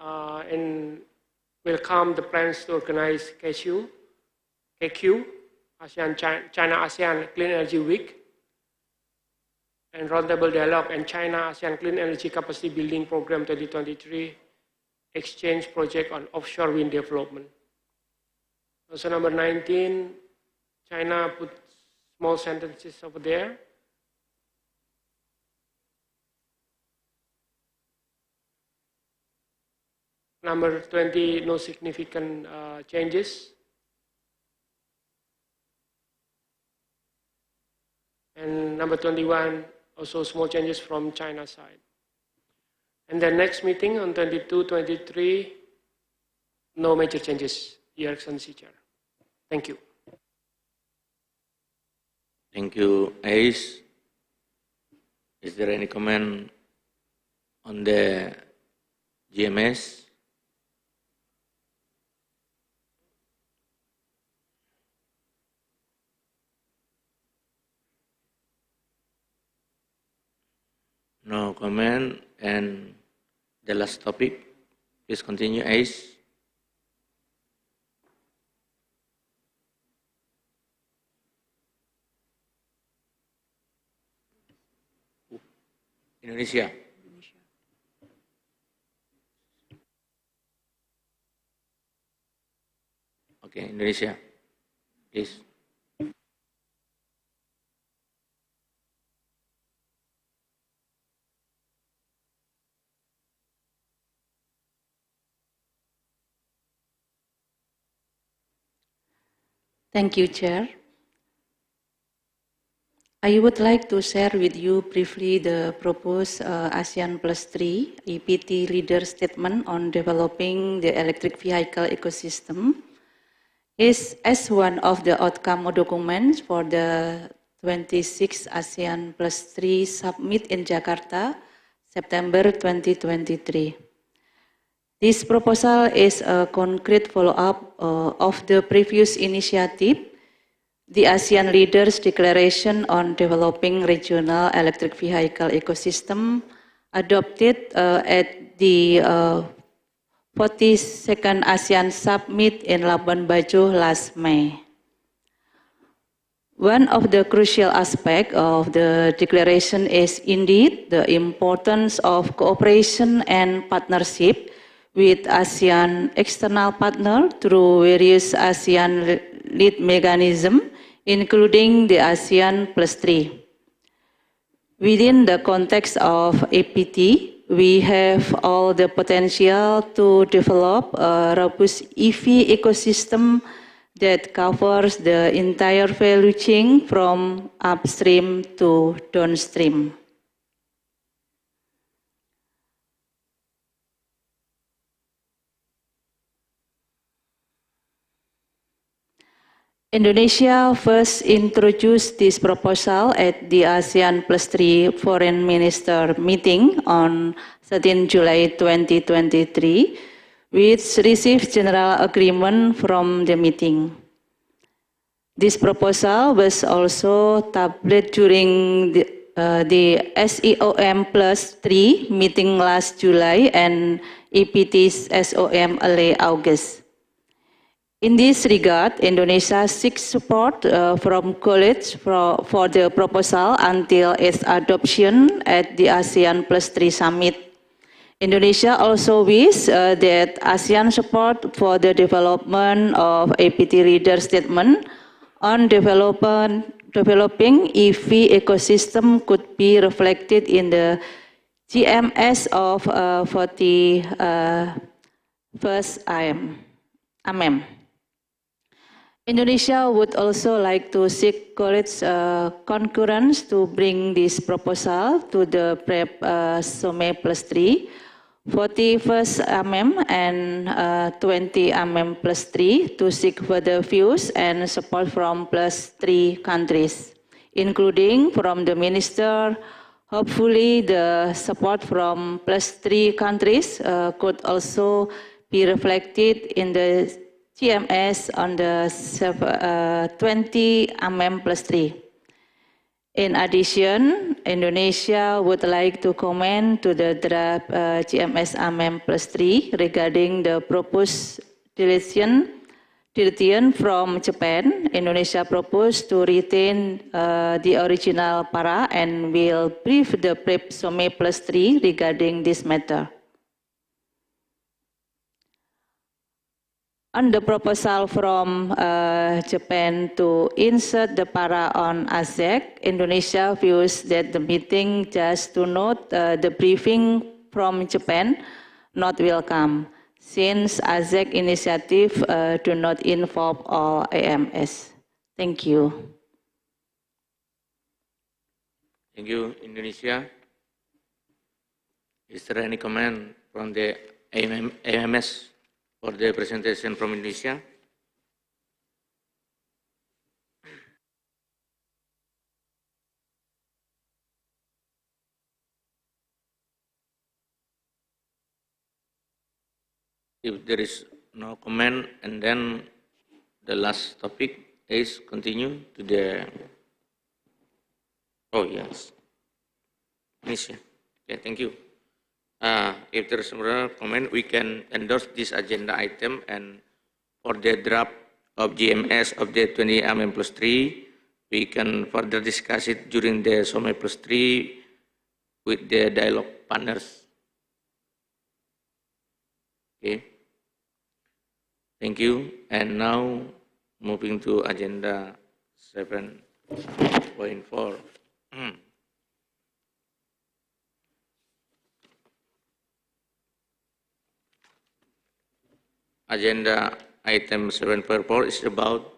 and welcome the plans to organize KQ, China-ASEAN Clean Energy Week, and roundtable dialogue and China-ASEAN Clean Energy Capacity Building Program 2023 exchange project on offshore wind development. Also number 19, China put small sentences over there. Number 20, no significant changes. And number 21, also small changes from China side. And the next meeting on 22, 23, no major changes, Your Excellency Chair. Thank you. Thank you, Ais. Is there any comment on the GMS? No comment. And the last topic, please continue, Ais. Indonesia. Okay, Indonesia, please. Thank you, Chair. I would like to share with you briefly the proposed ASEAN Plus 3 EPT leader statement on developing the electric vehicle ecosystem is as one of the outcome documents for the 26th ASEAN Plus 3 Summit in Jakarta, September 2023. This proposal is a concrete follow-up of the previous initiative, the ASEAN Leaders Declaration on Developing Regional Electric Vehicle Ecosystem, adopted at the 42nd ASEAN Summit in Labuan Bajo last May. One of the crucial aspects of the declaration is indeed the importance of cooperation and partnership with ASEAN external partners through various ASEAN lead mechanisms, including the ASEAN Plus 3. Within the context of APT, we have all the potential to develop a robust EV ecosystem that covers the entire value chain from upstream to downstream. Indonesia first introduced this proposal at the ASEAN Plus 3 Foreign Minister meeting on 13 July 2023, which received general agreement from the meeting. This proposal was also tabled during the SEOM Plus 3 meeting last July and EPT's SOM early August. In this regard, Indonesia seeks support from colleagues for the proposal until its adoption at the ASEAN Plus 3 Summit. Indonesia also wishes that ASEAN support for the development of APT leader statement on developing EV ecosystem could be reflected in the GMS of 41st AMM. Indonesia would also like to seek colleagues' concurrence to bring this proposal to the PrEP SOME Plus 3, 41st AMM and 20 AMM Plus 3 to seek further views and support from Plus 3 countries, including from the Minister. Hopefully, the support from Plus 3 countries could also be reflected in the GMS on the 20 AMM Plus 3. In addition, Indonesia would like to comment to the draft GMS AMM Plus 3 regarding the proposed deletion from Japan. Indonesia proposed to retain the original para and will brief the PrEP SOME Plus 3 regarding this matter. On the proposal from Japan to insert the para on ASEC, Indonesia views that the meeting just to note the briefing from Japan not welcome, since ASEC initiative do not involve all AMS. Thank you. Thank you, Indonesia. Is there any comment from the AMS? For the presentation from Indonesia. If there is no comment, and then the last topic is continue to the, oh yes, Indonesia. Okay, thank you. If there is no comment, we can endorse this agenda item, and for the draft of GMS of the 20 AMM Plus 3, we can further discuss it during the SOME Plus 3 with the dialogue partners. Okay. Thank you. And now moving to agenda 7.4. Agenda item 7.4 is about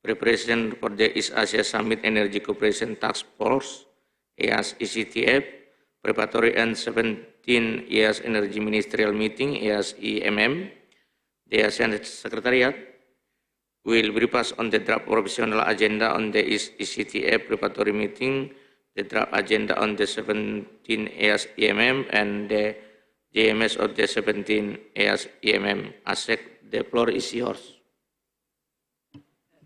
preparation for the East Asia Summit Energy Cooperation Task Force, EAS ECTF, preparatory and 17 EAS Energy Ministerial Meeting, EAS EMM. The ASEAN Secretariat will brief us on the draft provisional agenda on the East ECTF preparatory meeting, the draft agenda on the 17 EAS EMM, and the JMS of the 17 EAS EMM. ASEC, the floor is yours.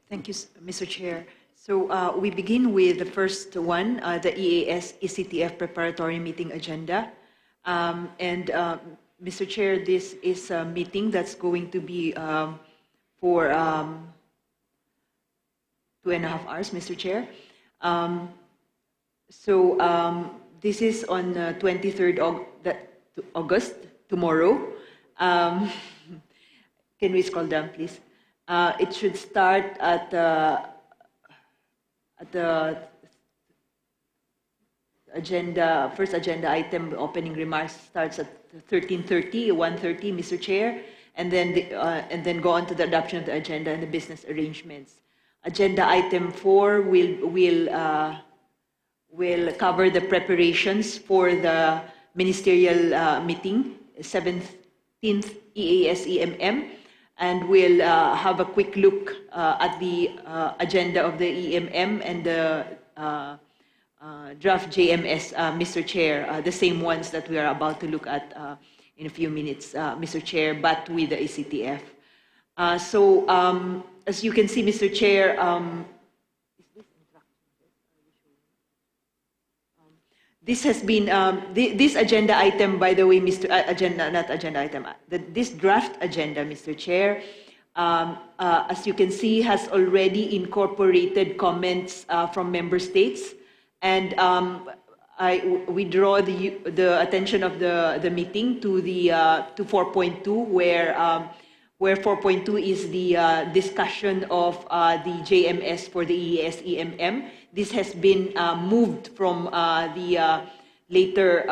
Thank you, Mr. Chair. So we begin with the first one, the EAS ECTF preparatory meeting agenda. Mr. Chair, this is a meeting that's going to be for 2.5 hours, Mr. Chair. This is on 23rd August, tomorrow. Can we scroll down, please? It should start at the first agenda item. Opening remarks starts at 1:30, Mr. Chair, and then go on to the adoption of the agenda and the business arrangements. Agenda item 4 will cover the preparations for the ministerial meeting, 17th EAS EMM, and we'll have a quick look at the agenda of the EMM and the draft JMS, Mr. Chair, the same ones that we are about to look at in a few minutes, Mr. Chair, but with the ECTF. As you can see, Mr. Chair, this has been, this agenda item, by the way, this draft agenda, Mr. Chair, as you can see, has already incorporated comments from member states. And we draw the attention of the meeting to 4.2, where 4.2 is the discussion of the JMS for the EAS EMM. This has been moved from the later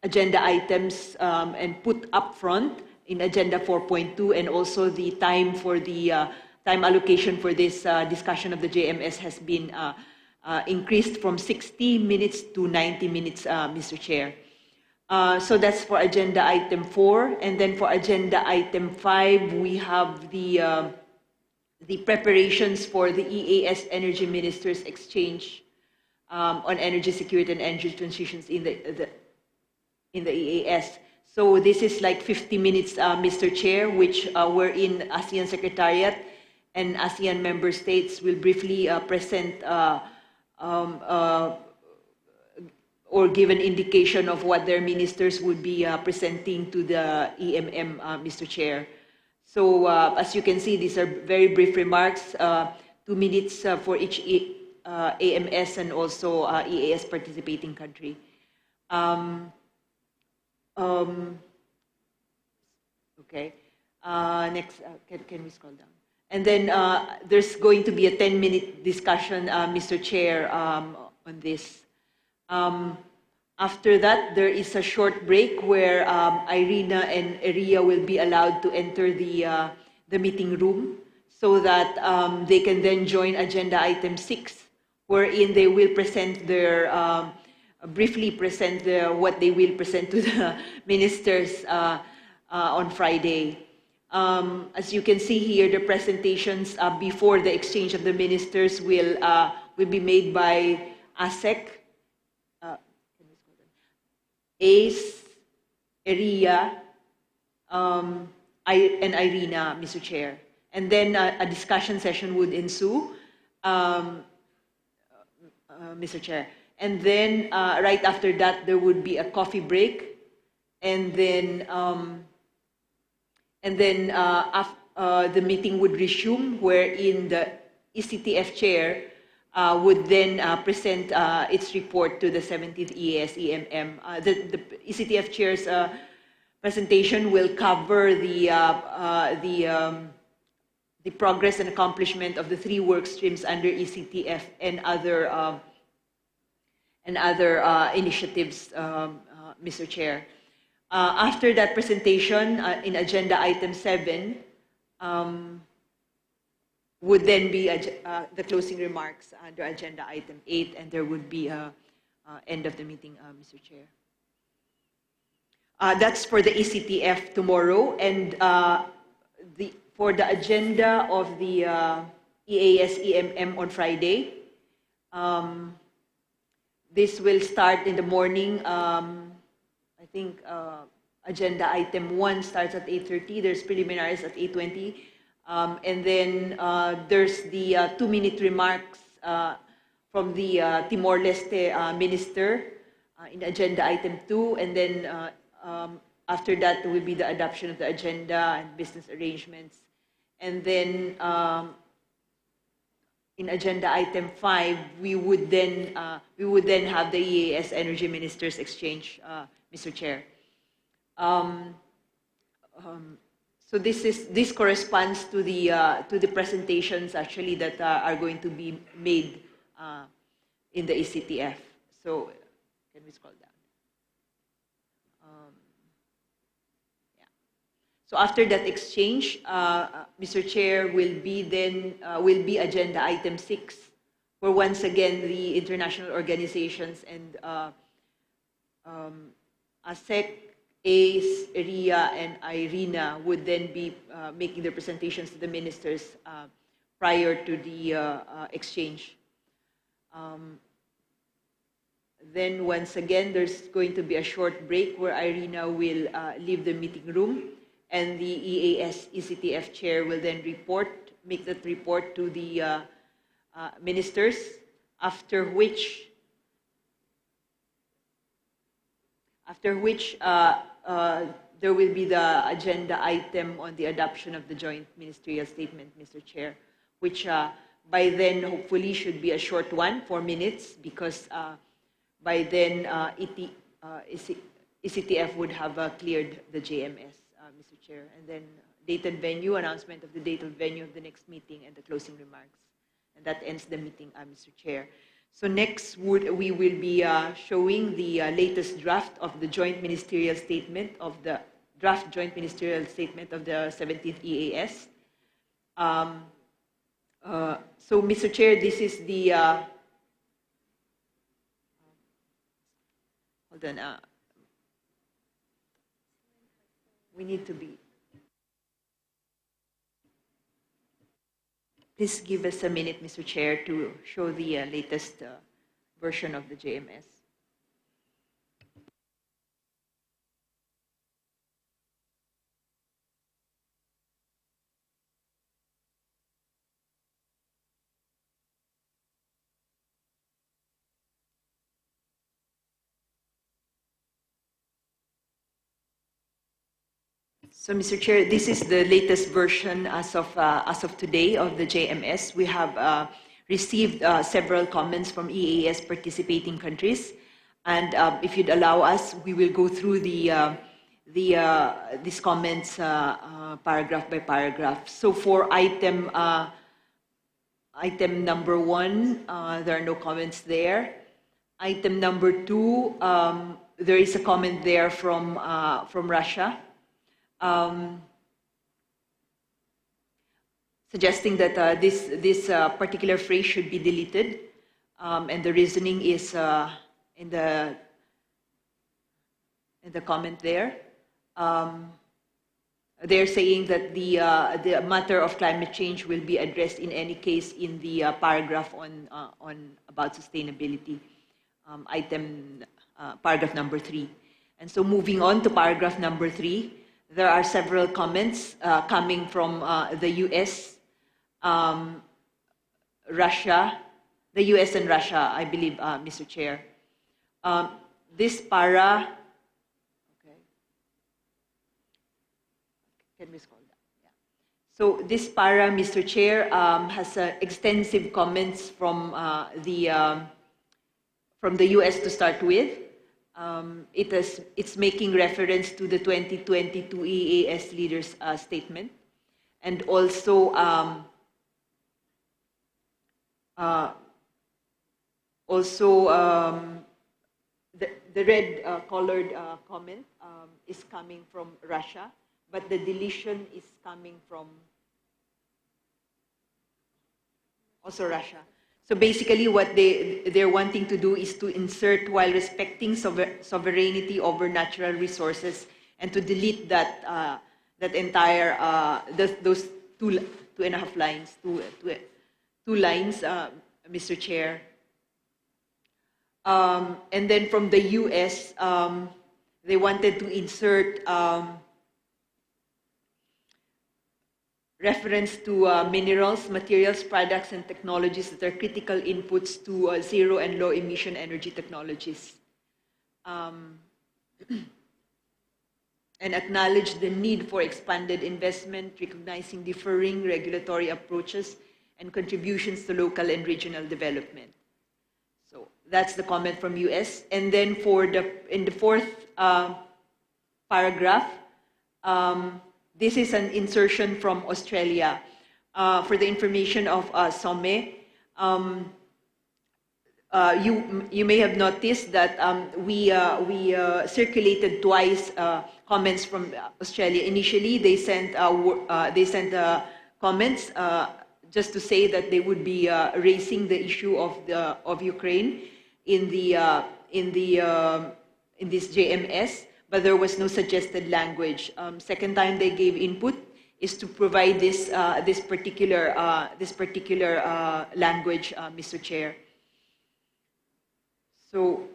agenda items and put up front in agenda 4.2, and also the time for the time allocation for this discussion of the JMS has been increased from 60 minutes to 90 minutes, Mr. Chair. So that's for agenda item 4. And then for agenda item 5, we have the preparations for the EAS Energy Ministers Exchange on energy security and energy transitions in the EAS. So this is like 50 minutes, Mr. Chair, which were in ASEAN Secretariat, and ASEAN member states will briefly present or give an indication of what their ministers would be presenting to the EMM, Mr. Chair. So as you can see, these are very brief remarks, 2 minutes for each AMS and also EAS participating country. Okay, next, can we scroll down? And then there's going to be a 10-minute discussion, Mr. Chair, on this. After that, there is a short break where Irina and Eria will be allowed to enter the meeting room so that they can then join agenda item 6, wherein they will present their, briefly present what they will present to the ministers on Friday. As you can see here, the presentations before the exchange of the ministers will be made by ASEC, ACE, Eria, and Irina, Mr. Chair. And then a discussion session would ensue, Mr. Chair. And then right after that, there would be a coffee break. And then the meeting would resume, wherein the ECTF chair would then present its report to the 17th EAS EMM. The ECTF chair's presentation will cover the progress and accomplishment of the 3 work streams under ECTF and other initiatives, Mr. Chair. After that presentation, in agenda item 7, would then be the closing remarks under agenda item 8, and there would be a end of the meeting, Mr. Chair. That's for the ECTF tomorrow, and for the agenda of the EAS EMM on Friday. This will start in the morning. I think agenda item 1 starts at 8:30. There's preliminaries at 8:20. And then there's the 2-minute remarks from the Timor-Leste minister in agenda item 2. And then after that will be the adoption of the agenda and business arrangements. And then in agenda item 5, we would then have the EAS Energy Ministers exchange, Mr. Chair. So this corresponds to the presentations actually that are going to be made in the ECTF. So can we scroll down? So after that exchange, Mr. Chair, will be agenda item 6, where once again the international organizations and ASEC, ACE, RIA, and IRENA would then be making their presentations to the ministers prior to the exchange. Then once again, there's going to be a short break where IRENA will leave the meeting room, and the EAS ECTF chair will then make that report to the ministers, after which there will be the agenda item on the adoption of the joint ministerial statement, Mr. Chair, which by then hopefully should be a short one, 4 minutes, because by then ECTF would have cleared the JMS, Mr. Chair, and then date and venue, announcement of the date and venue of the next meeting, and the closing remarks. And that ends the meeting, Mr. Chair. So next, we will be showing the latest draft of the joint ministerial statement of the draft joint ministerial statement of the 17th EAS. So, Mr. Chair, this is the hold on. We need to be. Please give us a minute, Mr. Chair, to show the latest version of the JMS. So, Mr. Chair, this is the latest version as of today of the JMS. We have received several comments from EAS participating countries, and if you'd allow us, we will go through these comments paragraph by paragraph. So, for item number 1, there are no comments there. Item number 2, there is a comment there from Russia. Suggesting that this particular phrase should be deleted, and the reasoning is in the comment there. They're saying that the matter of climate change will be addressed in any case in the paragraph on about sustainability, paragraph number 3. And so moving on to paragraph number 3. There are several comments coming from the US, Russia, the US and Russia, I believe, Mr. Chair. This para, okay, can we scroll down? Yeah. So this para, Mr. Chair, has extensive comments from the US to start with. It's making reference to the 2022 EAS leaders statement, and also the red colored comment is coming from Russia, but the deletion is coming from Also Russia. So basically what they're wanting to do is to insert while respecting sovereignty over natural resources and to delete that, that entire, those two and a half lines, two lines, Mr. Chair. And then from the US, they wanted to insert reference to minerals, materials, products, and technologies that are critical inputs to zero and low emission energy technologies. And acknowledge the need for expanded investment, recognizing differing regulatory approaches and contributions to local and regional development. So that's the comment from US. And then in the fourth paragraph, this is an insertion from Australia. For the information of SOME, you may have noticed that we circulated twice comments from Australia. Initially, they sent comments just to say that they would be raising the issue of Ukraine in this JMS, but there was no suggested language. Second time they gave input is to provide this particular language, Mr. Chair. So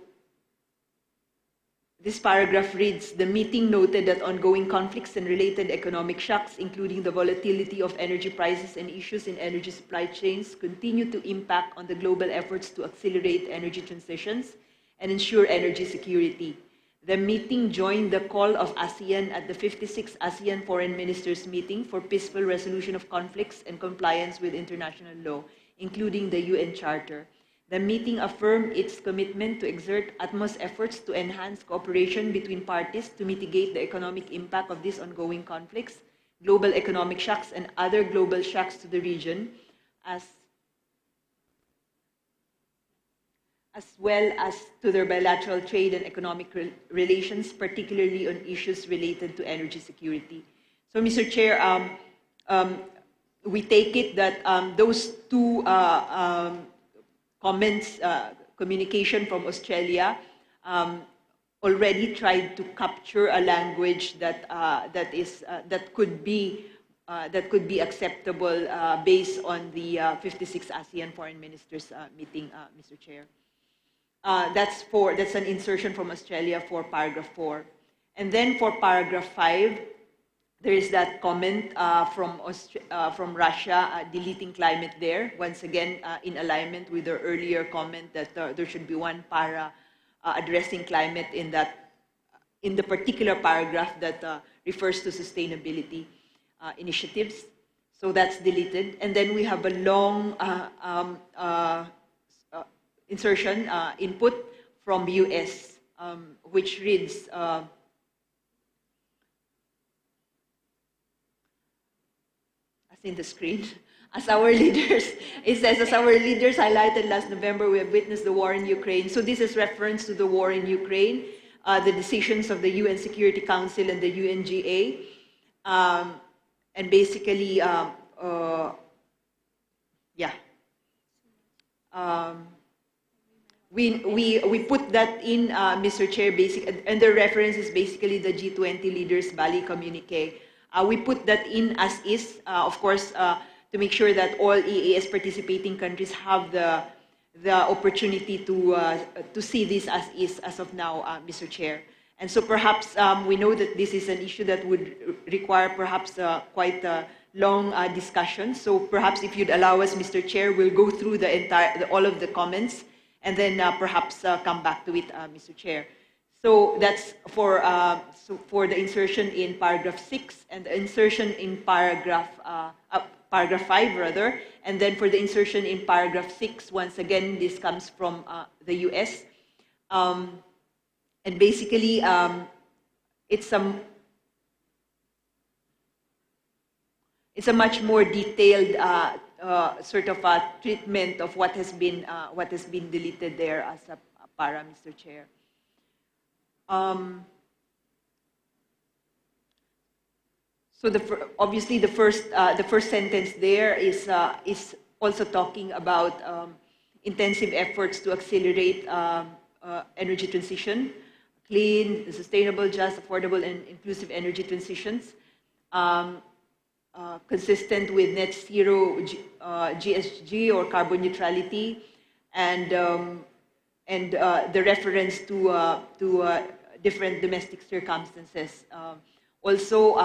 this paragraph reads, the meeting noted that ongoing conflicts and related economic shocks, including the volatility of energy prices and issues in energy supply chains, continue to impact on the global efforts to accelerate energy transitions and ensure energy security. The meeting joined the call of ASEAN at the 56th ASEAN Foreign Ministers meeting for peaceful resolution of conflicts and compliance with international law, including the UN Charter. The meeting affirmed its commitment to exert utmost efforts to enhance cooperation between parties to mitigate the economic impact of these ongoing conflicts, global economic shocks, and other global shocks to the region, as well as to their bilateral trade and economic relations, particularly on issues related to energy security. So, Mr. Chair, we take it that those two comments, communication from Australia, already tried to capture a language that could be acceptable based on the 56th ASEAN Foreign Ministers meeting, Mr. Chair. That's an insertion from Australia for paragraph 4. And then for paragraph 5, there is that comment from Russia deleting climate there, once again in alignment with their earlier comment that there should be one para addressing climate in the particular paragraph that refers to sustainability initiatives. So that's deleted. And then we have a long insertion, input from US, which reads, in the screen, as our leaders, it says, as our leaders highlighted last November, we have witnessed the war in Ukraine. So this is reference to the war in Ukraine, the decisions of the UN Security Council and the UNGA, and basically, we put that in, Mr. Chair, and the reference is basically the G20 leaders Bali communique. We put that in as is, of course, to make sure that all EAS participating countries have the opportunity to see this as is as of now, Mr. Chair. And so perhaps we know that this is an issue that would require perhaps quite a long discussion. So perhaps if you'd allow us, Mr. Chair, we'll go through all of the comments and then perhaps come back to it, Mr. Chair. So that's for the insertion in paragraph 6 and the insertion in paragraph 5 rather, and then for the insertion in paragraph 6, once again, this comes from the US. And basically, it's a much more detailed sort of treatment of what has been deleted there as a para, Mr. Chair. So obviously the first sentence there is also talking about intensive efforts to accelerate energy transition, clean, sustainable, just, affordable, and inclusive energy transitions, consistent with net zero GSG or carbon neutrality, and the reference to different domestic circumstances. Also,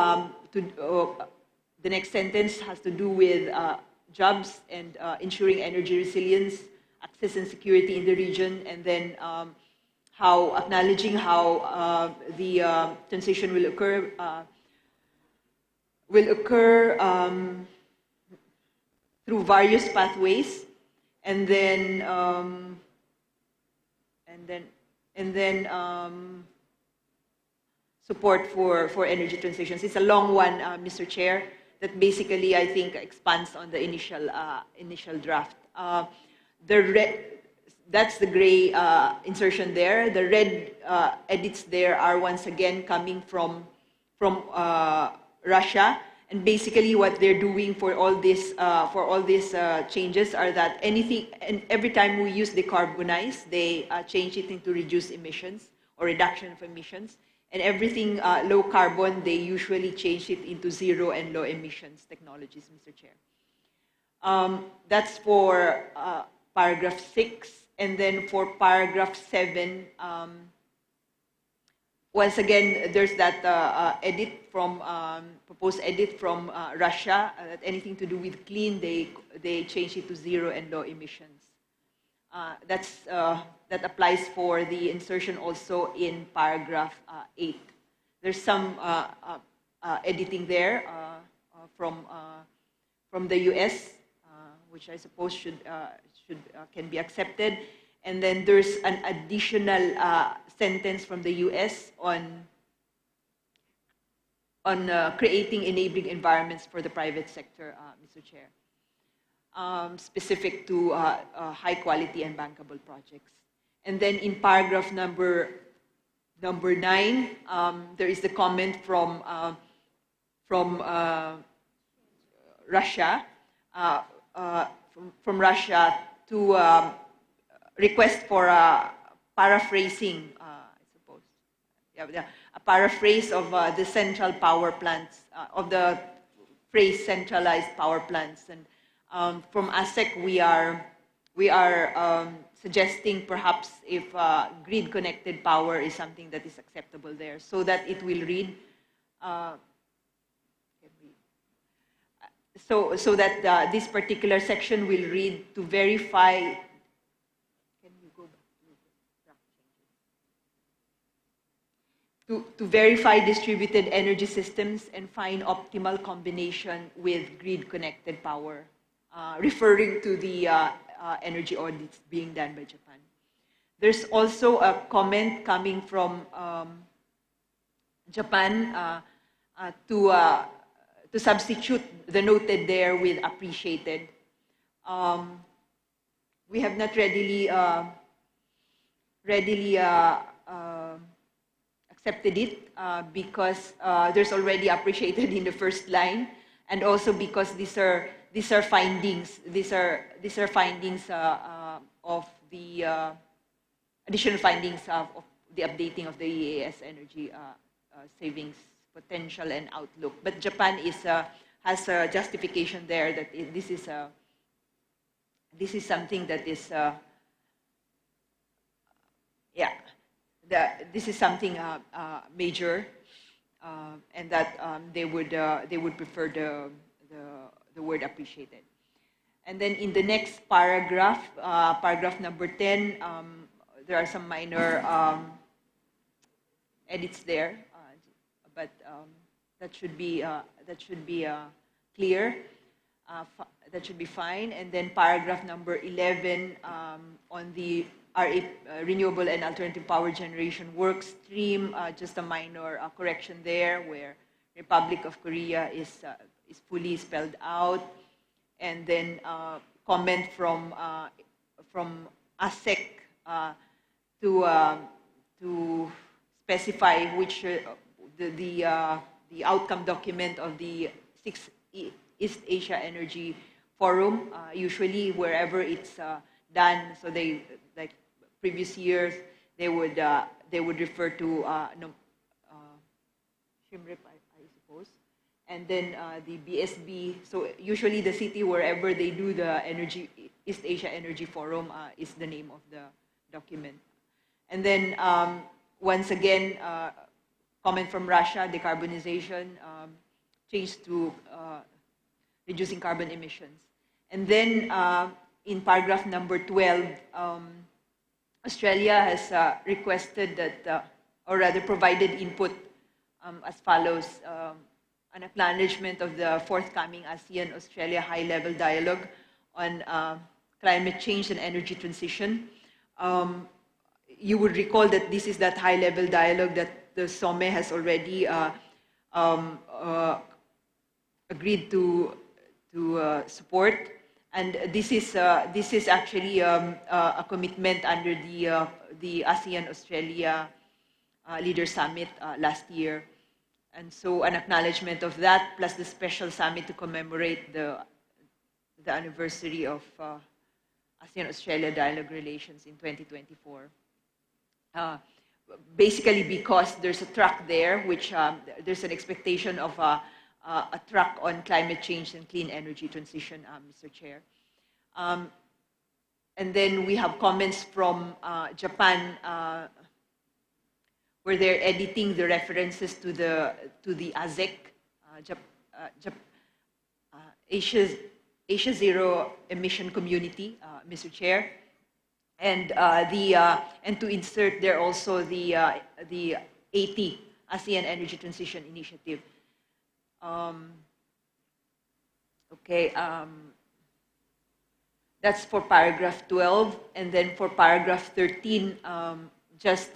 the next sentence has to do with jobs and ensuring energy resilience, access and security in the region, and then how acknowledging how the transition will occur through various pathways, and then support for energy transitions. It's a long one, Mr. Chair, that basically I think expands on the initial draft. That's the gray insertion there. The red edits there are once again coming from Russia, and basically what they're doing for all these changes are that every time we use decarbonize, they change it into reduce emissions or reduction of emissions, and everything low carbon, they usually change it into zero and low emissions technologies, Mr. Chair. That's for paragraph 6, and then for paragraph 7. Once again, there's that proposed edit from Russia, that anything to do with clean, they change it to zero and low emissions. That applies for the insertion also in paragraph 8. There's some editing there from the US, which I suppose can be accepted. And then there's an additional sentence from the US on creating enabling environments for the private sector, Mr. Chair, specific to high quality and bankable projects. And then in paragraph number 9, there is the comment from Russia, from Russia to request for a paraphrasing, I suppose. Yeah, a paraphrase of the central power plants, of the phrase centralized power plants. And from ASEC, we are suggesting perhaps if grid-connected power is something that is acceptable there, so that it will read, so that this particular section will read to verify. To verify distributed energy systems and find optimal combination with grid-connected power, referring to the energy audits being done by Japan. There's also a comment coming from Japan to substitute the noted there with appreciated. We have not readily accepted it because there's already appreciated in the first line, and also because these are findings. These are findings of the additional findings of the updating of the EAS energy savings potential and outlook. But Japan has a justification there that this is something that is this is something major, and that they would prefer the word appreciated. And then in the next paragraph, paragraph number 10, there are some minor edits there, but that should be clear. That should be fine. And then paragraph number 11 on the renewable and alternative power generation work stream, just a minor correction there, where Republic of Korea is fully spelled out, and then comment from ASEC to specify which the outcome document of the 6th East Asia Energy forum, usually wherever it's done. So they, like previous years, they would refer to Shimrip, I suppose. And then the BSB, so usually the city wherever they do the East Asia Energy Forum is the name of the document. And then once again, comment from Russia, decarbonization, change to reducing carbon emissions. And then in paragraph number 12, Australia has requested that, or rather provided input as follows. An acknowledgement of the forthcoming ASEAN-Australia high-level dialogue on climate change and energy transition. You would recall that this is that high-level dialogue that the SOME has already agreed to support, and this is actually a commitment under the ASEAN-Australia Leader Summit last year. And so an acknowledgement of that, plus the special summit to commemorate the anniversary of ASEAN-Australia dialogue relations in 2024. Basically because there's a track there, which there's an expectation of a track on climate change and clean energy transition, Mr. Chair. And then we have comments from Japan, where they're editing the references to the ASEC, Asia Zero Emission Community, Mr. Chair, and to insert there also the 80 ASEAN Energy Transition Initiative. That's for paragraph 12, and then for paragraph 13, just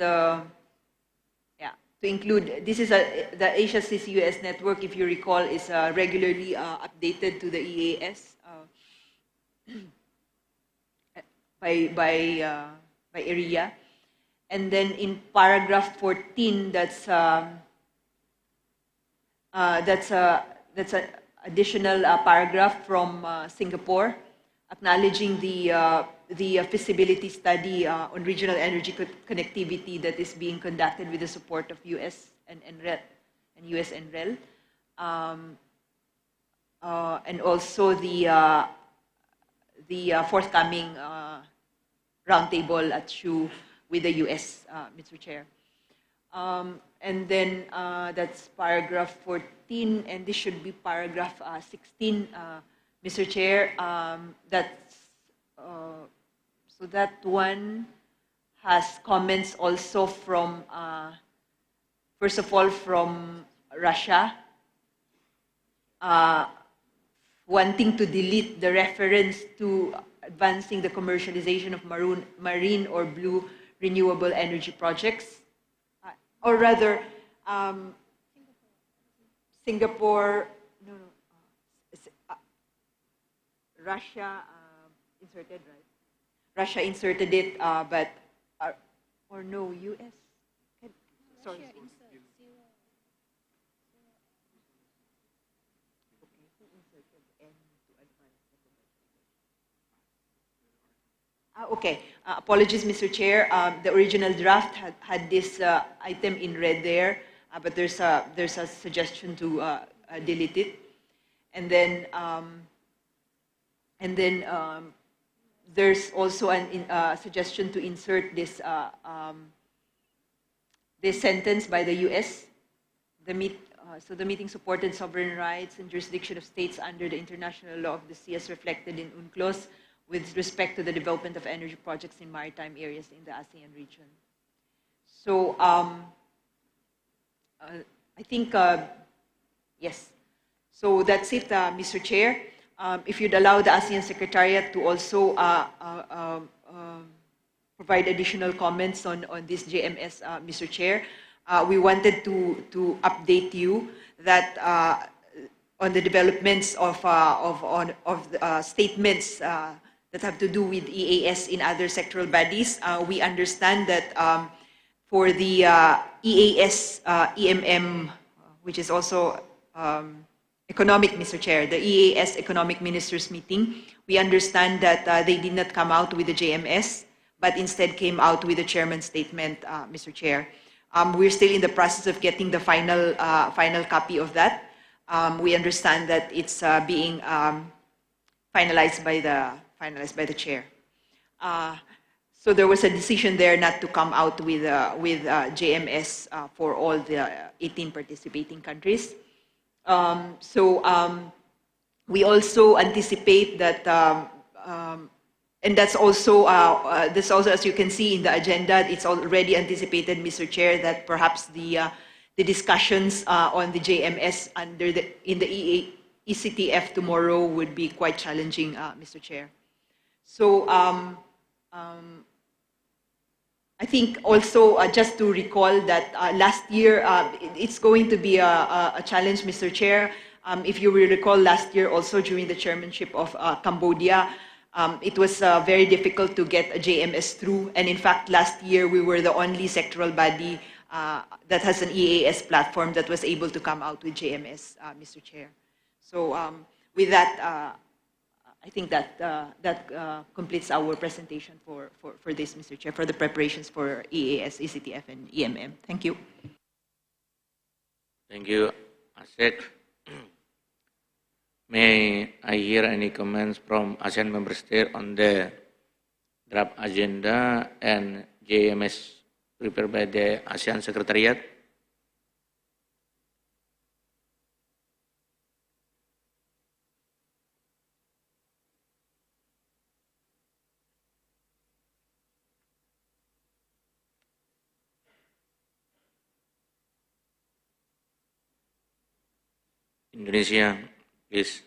to include, this is the Asia CCUS network, if you recall, is regularly updated to the EAS by area. And then in paragraph 14, that's an additional paragraph from Singapore, acknowledging the feasibility study on regional energy connectivity that is being conducted with the support of US and NREL and US NREL, and also the forthcoming roundtable at SHU with the US, Mr. Chair. And then that's paragraph 14, and this should be paragraph 16, Mr. Chair. So that one has comments also from, first of all, from Russia, wanting to delete the reference to advancing the commercialization of marine or blue renewable energy projects, or rather, Singapore, Russia inserted, right? Russia inserted it, but, or no, US? Sorry. Okay, apologies, Mr. Chair. The original draft had this item in red there, but there's a suggestion to delete it, and then there's also a suggestion to insert this this sentence by the U.S. So the meeting supported sovereign rights and jurisdiction of states under the international law of the sea as reflected in UNCLOS with respect to the development of energy projects in maritime areas in the ASEAN region. So I think, yes. So that's it, Mr. Chair. If you'd allow the ASEAN Secretariat to also provide additional comments on this JMS, Mr. Chair, we wanted to update you that on the developments of statements that have to do with EAS in other sectoral bodies. We understand that for the EAS EMM, which is also economic, Mr. Chair, the EAS Economic Ministers meeting. We understand that they did not come out with the JMS, but instead came out with the chairman's statement, Mr. Chair. We're still in the process of getting the final copy of that. We understand that it's being finalized by the chair. So there was a decision there not to come out with JMS for all the 18 participating countries. We also anticipate that, and that's also, as you can see in the agenda, it's already anticipated, Mr. Chair, that perhaps the discussions on the JMS in the ECTF tomorrow would be quite challenging, Mr. Chair. So I think also just to recall that last year, it's going to be a challenge, Mr. Chair. If you will recall, last year also during the chairmanship of Cambodia, it was very difficult to get a JMS through. And in fact, last year we were the only sectoral body that has an EAS platform that was able to come out with JMS, Mr. Chair. So with that, I think that completes our presentation for this, Mr. Chair, for the preparations for EAS, ECTF, and EMM. Thank you. Thank you, Asek. May I hear any comments from ASEAN member state on the draft agenda and JMS prepared by the ASEAN Secretariat? Indonesia, please.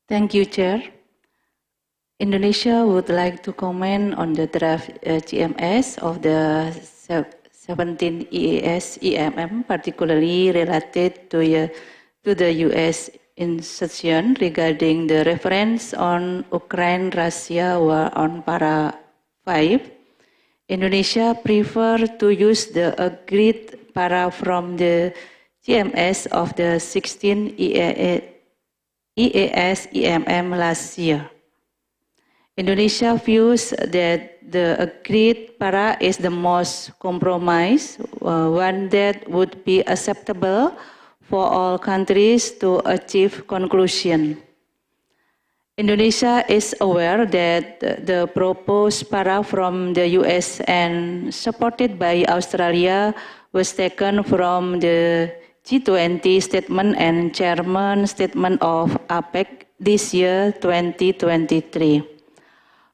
Thank you, Chair. Indonesia would like to comment on the draft GMS of the 17 EAS EMM, particularly related to the U.S. insertion regarding the reference on Ukraine-Russia war on Para 5. Indonesia prefer to use the agreed para from the GMS of the 16 EAS EMM last year. Indonesia views that the agreed para is the most compromise, one that would be acceptable for all countries to achieve conclusion. Indonesia is aware that the proposed para from the US and supported by Australia was taken from the G20 statement and chairman statement of APEC this year, 2023.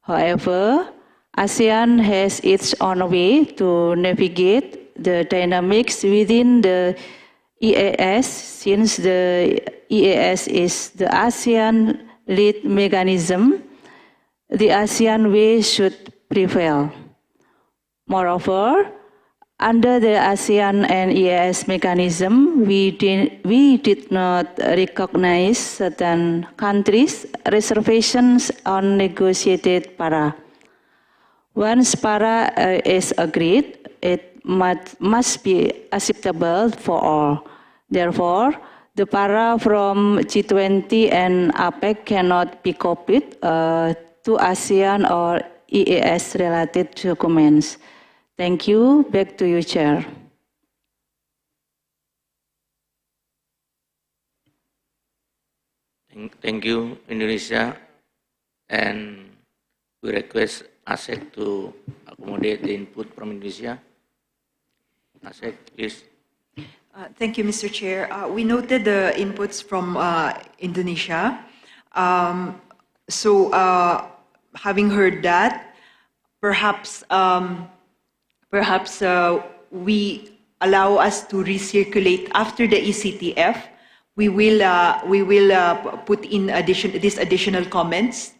However, ASEAN has its own way to navigate the dynamics within the EAS, since the EAS is the ASEAN lead mechanism. The ASEAN way should prevail. Moreover, under the ASEAN and EAS mechanism, we did not recognize certain countries' reservations on negotiated para. Once para is agreed, it must be acceptable for all. Therefore, the para from G20 and APEC cannot be copied to ASEAN or EAS related documents. Thank you. Back to you, Chair. Thank you, Indonesia. And we request ASEC to accommodate the input from Indonesia. ASEC, please. Thank you, Mr. Chair. We noted the inputs from Indonesia. Having heard that, perhaps we allow us to recirculate after the ECTF. We will put in these additional comments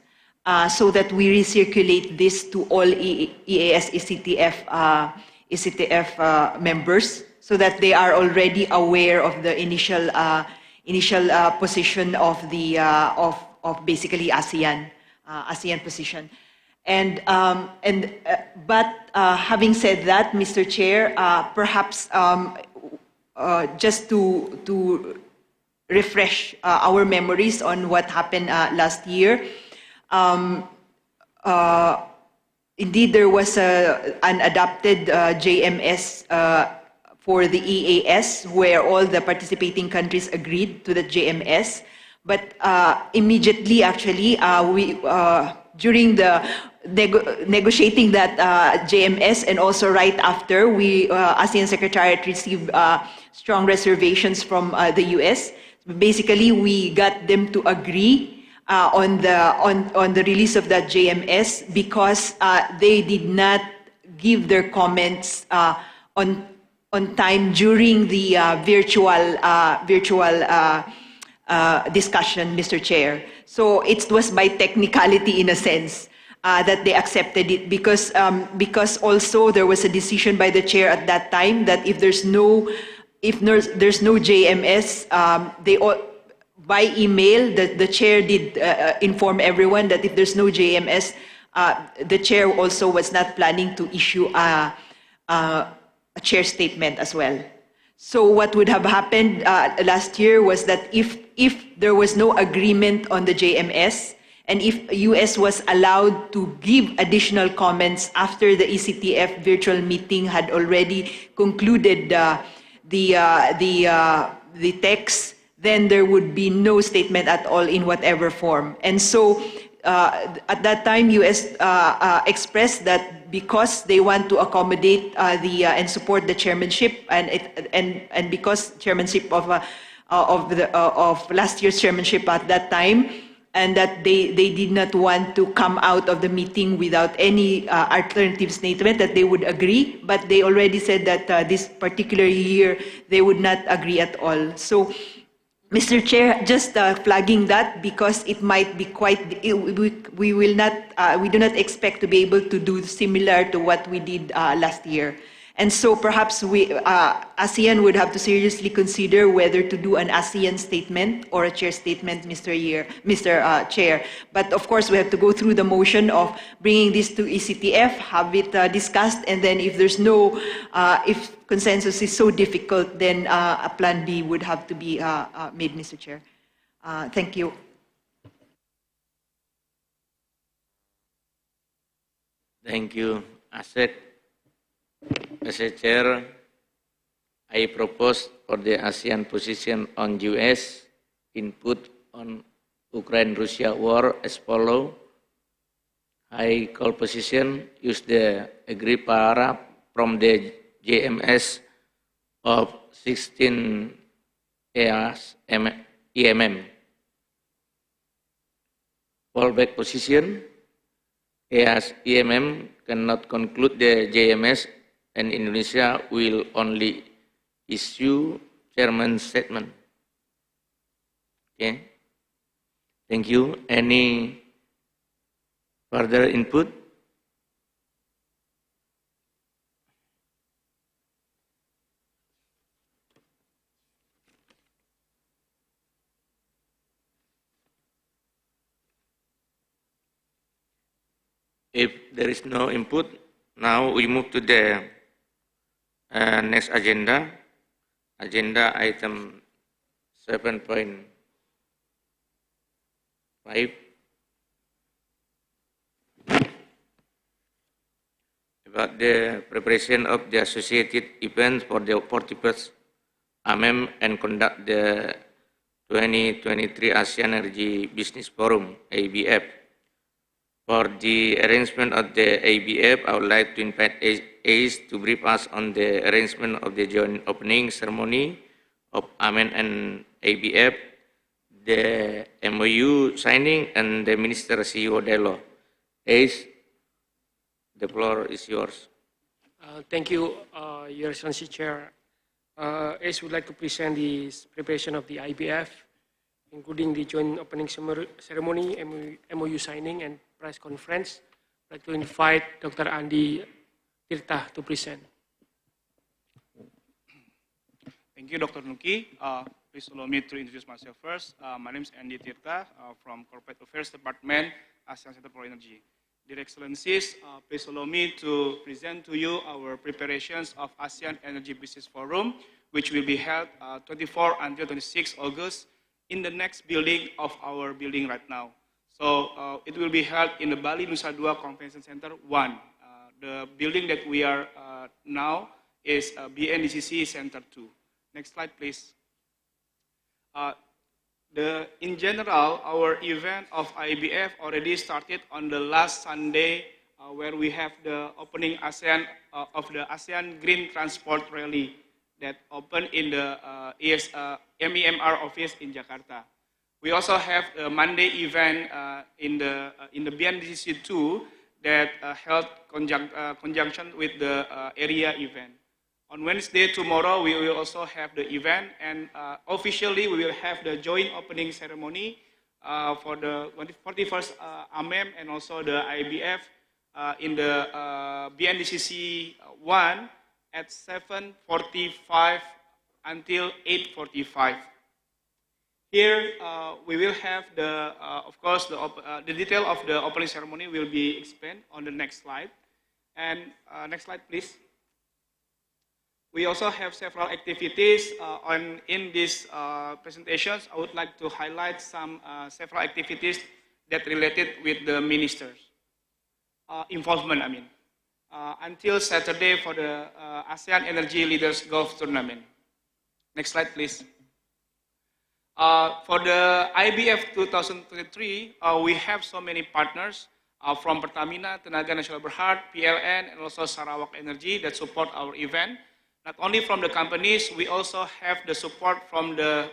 so that we recirculate this to all EAS ECTF members, so that they are already aware of the initial position of basically ASEAN position. But having said that, Mr. Chair, perhaps just to refresh our memories on what happened last year. Indeed, there was an adopted JMS for the EAS where all the participating countries agreed to the JMS. But immediately, actually, during the negotiating that JMS and also right after, ASEAN Secretariat received strong reservations from the US. Basically, we got them to agree on the release of that JMS because they did not give their comments on time during the virtual discussion, Mr. Chair. So it was by technicality in a sense that they accepted it because also there was a decision by the chair at that time that if there's no JMS, by email, the chair did inform everyone that if there's no JMS, the chair also was not planning to issue a chair statement as well. So what would have happened last year was that if there was no agreement on the JMS, and if US was allowed to give additional comments after the ECTF virtual meeting had already concluded the text, then there would be no statement at all in whatever form. And so at that time, US expressed that because they want to accommodate and support the chairmanship, and because chairmanship of last year's chairmanship at that time, and that they did not want to come out of the meeting without any alternative statement, that they would agree, but they already said that this particular year they would not agree at all. So, Mr. Chair, just flagging that because it might be we do not expect to be able to do similar to what we did last year. And so perhaps ASEAN would have to seriously consider whether to do an ASEAN statement or a chair statement, Mr. Chair. But of course, we have to go through the motion of bringing this to ECTF, have it discussed, and then if there's no, if consensus is so difficult, then a plan B would have to be made, Mr. Chair. Thank you. Thank you, Asset. As a chair, I propose for the ASEAN position on US input on Ukraine-Russia war as follow. I call position use the agreed paragraph from the JMS of 16 EMM. Fallback position, EMM cannot conclude the JMS and Indonesia will only issue chairman's statement. Okay. Thank you. Any further input? If there is no input, now we move to the next agenda. Agenda item 7.5. About the preparation of the associated events for the 41st AMEM and conduct the 2023 ASEAN Energy Business Forum, ABF. For the arrangement of the ABF, I would like to invite ACE to brief us on the arrangement of the joint opening ceremony of AMEN and ABF, the MOU signing, and the Minister CEO Delo. ACE, the floor is yours. Thank you, Your Excellency Chair. ACE would like to present the preparation of the IBF, including the joint opening ceremony, MOU signing, and press conference. I'd like to invite Dr. Andi Tirta to present. Thank you, Dr. Nuki. Please allow me to introduce myself first. My name is Andi Tirta from Corporate Affairs Department, ASEAN Center for Energy. Dear Excellencies, please allow me to present to you our preparations of ASEAN Energy Business Forum, which will be held 24 until 26 August in the next building of our building right now. So it will be held in the Bali Nusa Dua Convention Center 1. The building that we are now is BNDCC Center 2. Next slide, please. In general, our event of IBF already started on the last Sunday, where we have the opening of the ASEAN Green Transport Rally that opened in the MEMR office in Jakarta. We also have a Monday event in the BNDCC 2 that held conjunction with the area event. On Wednesday, tomorrow, we will also have the event, and officially we will have the joint opening ceremony for the 41st AMEM and also the IBF in the BNDCC 1 at 7:45 until 8:45. Here we will have the, of course, the detail of the opening ceremony will be explained on the next slide. And next slide, please. We also have several activities in these presentations. I would like to highlight some several activities that related with the ministers' involvement, until Saturday for the ASEAN Energy Leaders Golf Tournament. Next slide, please. For the IBF 2023, we have so many partners from Pertamina, Tenaga Nasional Berhad, PLN, and also Sarawak Energy that support our event. Not only from the companies, we also have the support from the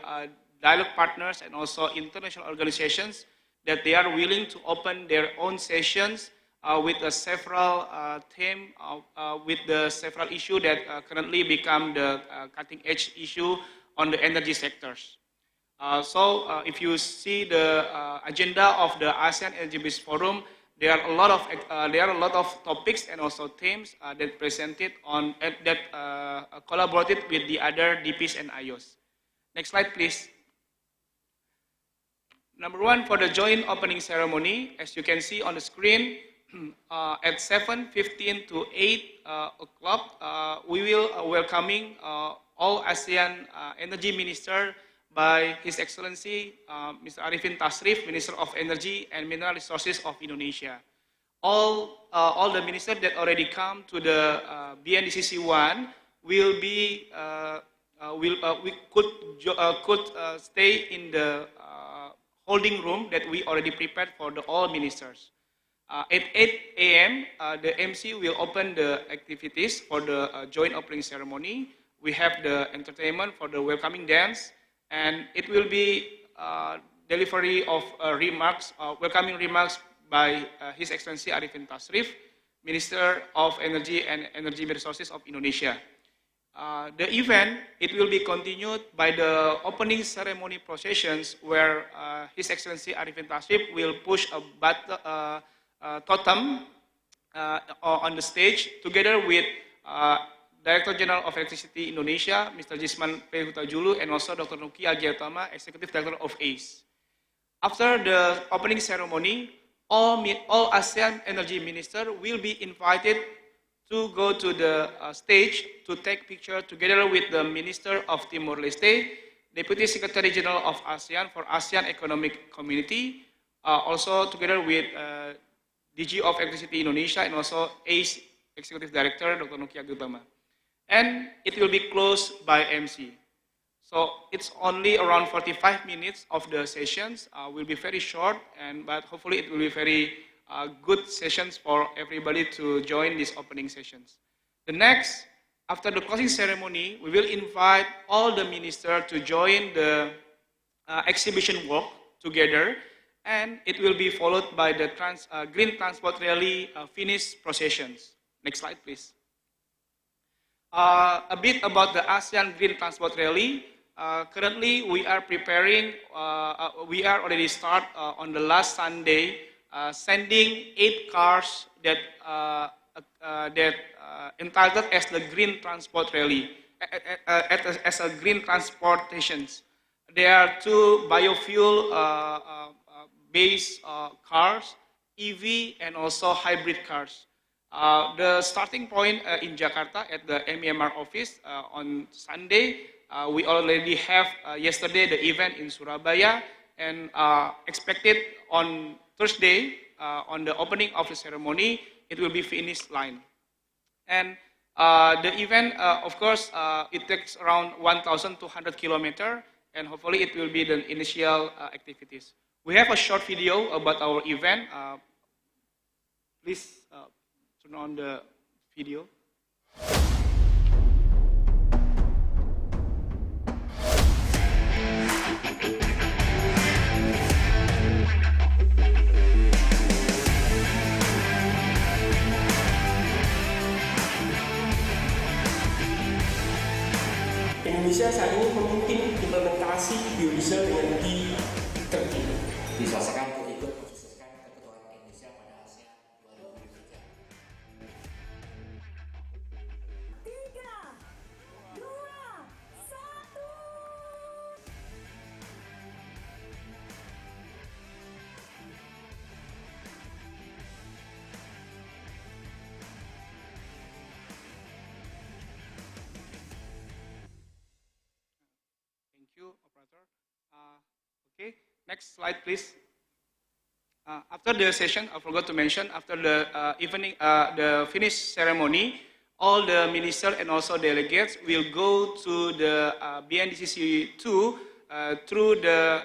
dialogue partners and also international organizations that they are willing to open their own sessions with several themes, with the several issues that currently become the cutting edge issue on the energy sectors. So if you see the agenda of the ASEAN Energy Business Forum, there are a lot of topics and also themes that presented on that collaborated with the other DPs and IOs. Next slide, please. Number one, for the joint opening ceremony, as you can see on the screen, at 7:15 to 8 o'clock, we will welcoming all ASEAN energy minister by His Excellency Mr. Arifin Tasrif, Minister of Energy and Mineral Resources of Indonesia. All the ministers that already come to the BNDCC 1 will be could stay in the holding room that we already prepared for all ministers. At 8 a.m., the MC will open the activities for the joint opening ceremony. We have the entertainment for the welcoming dance, and it will be delivery of welcoming remarks by His Excellency Arifin Tasrif, Minister of Energy and Energy Resources of Indonesia. The event, it will be continued by the opening ceremony processions where His Excellency Arifin Tasrif will push a totem on the stage together with Director General of Electricity Indonesia, Mr. Jisman P. Hutajulu, and also Dr. Nuki Agiatama, Executive Director of ACE. After the opening ceremony, all ASEAN energy ministers will be invited to go to the stage to take picture together with the Minister of Timor-Leste, Deputy Secretary General of ASEAN for ASEAN Economic Community, also together with DG of Electricity Indonesia and also ACE Executive Director, Dr. Nuki Agiatama. And it will be closed by MC. So it's only around 45 minutes of the sessions. Will be very short, but hopefully it will be very good sessions for everybody to join these opening sessions. The next, after the closing ceremony, we will invite all the ministers to join the exhibition walk together, and it will be followed by the Green Transport Rally finish processions. Next slide, please. A bit about the ASEAN Green Transport Rally. Currently, we are preparing, we are already start on the last Sunday, sending 8 cars that entitled as the Green Transport Rally, as a green transportations. There are 2 biofuel based cars EV, and also hybrid cars. The starting point in Jakarta at the MEMR office on Sunday, we already have yesterday the event in Surabaya, and expected on Thursday on the opening of the ceremony, it will be finish line. And the event, of course, it takes around 1,200 kilometers, and hopefully it will be the initial activities. We have a short video about our event. Please turn on the video. Indonesia saat ini memimpin implementasi biodiesel energi tertinggi. Diselesaikan untuk ikut mensukseskan keketuaan Indonesia pada ASEAN 2023. 3, 2, 1. Thank you, operator. Okay, next slide, please. After the session, I forgot to mention, after the evening, the finished ceremony, all the ministers and also delegates will go to the BNDCC 2 through the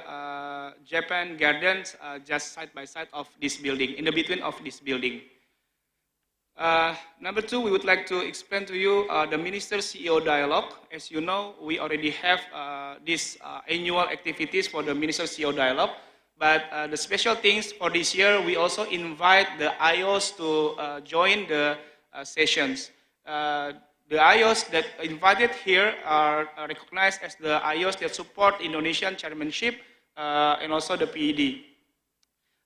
Japan Gardens, just side by side of this building, in the between of this building. Number 2, we would like to explain to you the Minister-CEO Dialogue. As you know, we already have these annual activities for the Minister-CEO Dialogue. But the special things for this year, we also invite the IOs to join the sessions. The IOs that invited here are recognized as the IOs that support Indonesian chairmanship and also the PED.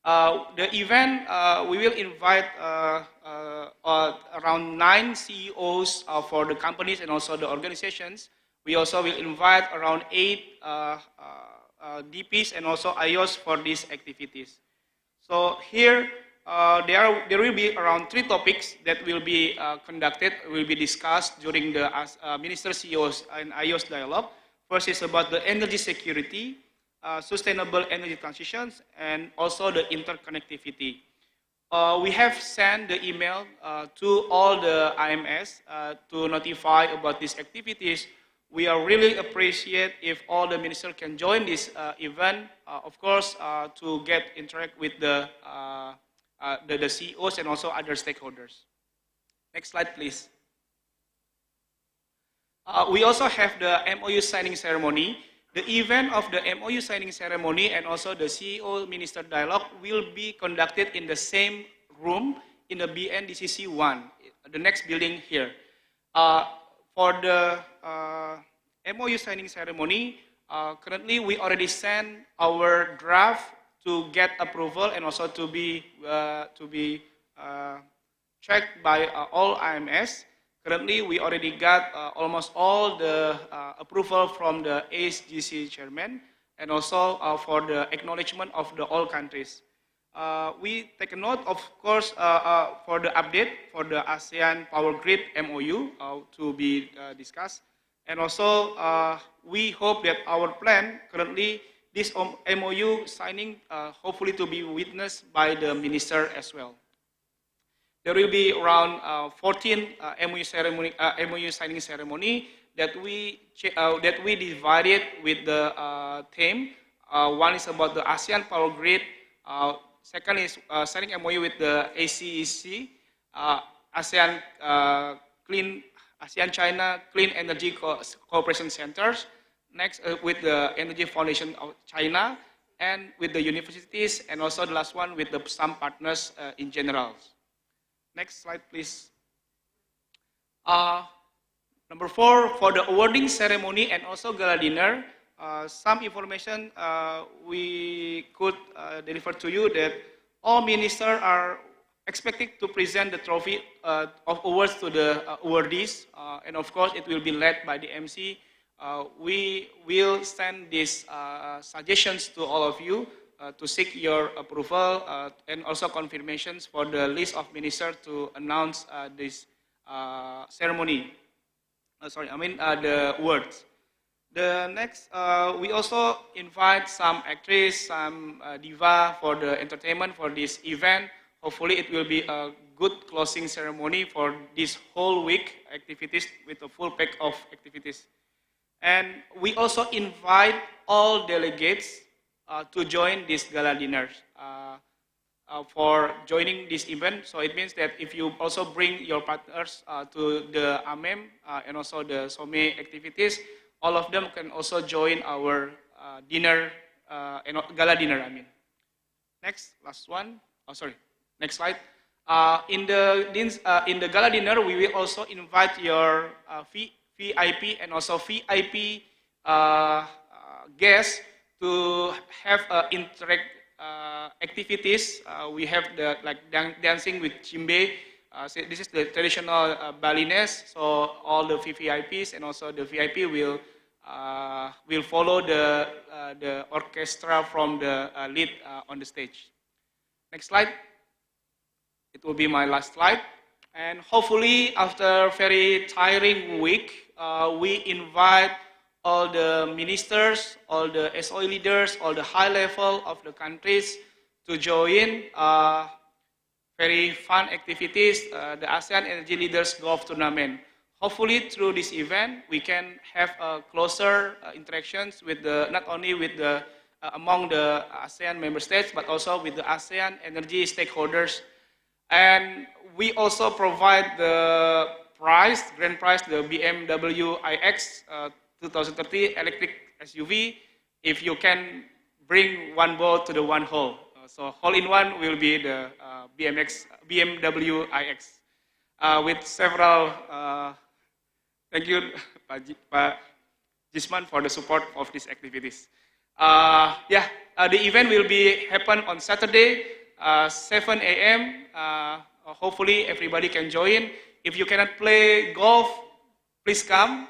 The event, we will invite around 9 CEOs for the companies and also the organizations. We also will invite around 8 DPs and also IOs for these activities. So here, there will be around 3 topics that will be conducted, will be discussed during the Minister CEOs and IOs dialogue. First is about the energy security, sustainable energy transitions, and also the interconnectivity. We have sent the email to all the IMS to notify about these activities. We are really appreciate if all the ministers can join this event, of course, to get interact with the CEOs and also other stakeholders. Next slide, please. We also have the MOU signing ceremony. The event of the MOU signing ceremony and also the CEO Minister Dialogue will be conducted in the same room in the BNDCC 1, the next building here. For the MOU signing ceremony, currently we already sent our draft to get approval and also to be checked by all IMS. Currently, we already got almost all the approval from the ASGC chairman and also for the acknowledgement of the all countries. We take a note, of course, for the update for the ASEAN Power Grid MOU to be discussed. And also, we hope that our plan, currently, this MOU signing, hopefully to be witnessed by the minister as well. There will be around 14 MOU signing ceremony that we divided with the theme. One is about the ASEAN Power Grid. Second is signing MOU with the ACEC, ASEAN China Clean Energy Cooperation Centers. Next, with the Energy Foundation of China, and with the universities, and also the last one with some partners in general. Next slide, please. Number 4, for the awarding ceremony and also gala dinner, some information we could deliver to you that all ministers are expected to present the trophy of awards to the awardees, and of course it will be led by the MC. We will send these suggestions to all of you to seek your approval and also confirmations for the list of ministers to announce this ceremony. The words. The next, we also invite some actress, some diva for the entertainment for this event. Hopefully it will be a good closing ceremony for this whole week activities with a full pack of activities. And we also invite all delegates to join this gala dinner for joining this event. So it means that if you also bring your partners to the AMEM and also the SOME activities, all of them can also join our dinner, gala dinner, I mean. Next, last one. Oh, sorry. Next slide. In the gala dinner, we will also invite your VIP and also VIP guests to have interact activities. We have the dancing with Chimbe. This is the traditional Balinese. So all the VVIPs and also the VIP will follow the orchestra from the lead on the stage. Next slide. It will be my last slide. And hopefully, after a very tiring week, we invite all the ministers, all the SOE leaders, all the high level of the countries to join very fun activities, the ASEAN Energy Leaders Golf Tournament. Hopefully, through this event, we can have closer interactions with not only with among the ASEAN member states, but also with the ASEAN energy stakeholders. And we also provide the grand prize, the BMW iX 2030 electric SUV, if you can bring one ball to the one hole. So hole-in-one will be the BMW iX with several. Thank you, Pak Jisman, for the support of these activities. The event will happen on Saturday, 7 a.m. Hopefully everybody can join. If you cannot play golf, please come.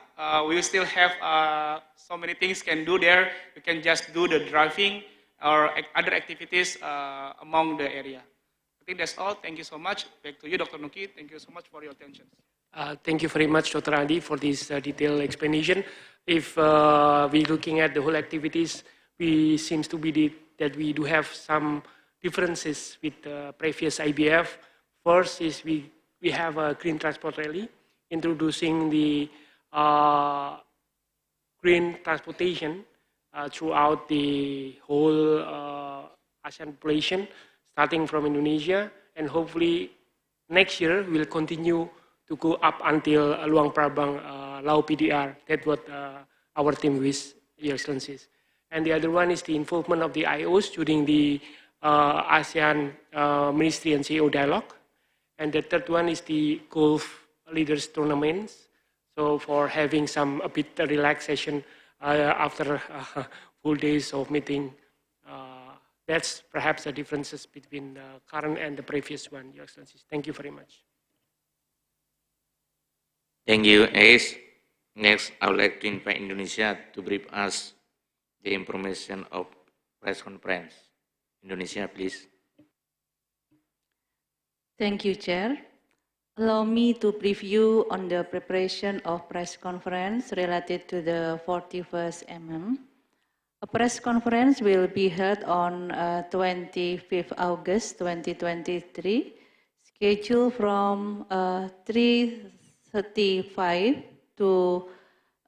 We will still have so many things can do there. You can just do the driving or other activities among the area. I think that's all. Thank you so much. Back to you, Dr. Nuki. Thank you so much for your attention. Thank you very much, Dr. Andi, for this detailed explanation. If we're looking at the whole activities, we seems to be that we do have some differences with the previous IBF. First is we have a green transport rally introducing the green transportation throughout the whole ASEAN population, starting from Indonesia, and hopefully next year we'll continue to go up until Luang Prabang, Lau PDR. That's what our team wish, Your Excellencies. And the other one is the involvement of the IOs during the ASEAN Ministry and CEO dialogue. And the third one is the golf leaders tournaments. So for having a bit relaxation after full days of meeting, that's perhaps the differences between the current and the previous one, Your Excellencies. Thank you very much. Thank you, Ace. Next, I would like to invite Indonesia to brief us the information of press conference. Indonesia, please. Thank you, Chair. Allow me to brief you on the preparation of press conference related to the 41st MM. A press conference will be held on 25th August 2023, scheduled from 3:35 to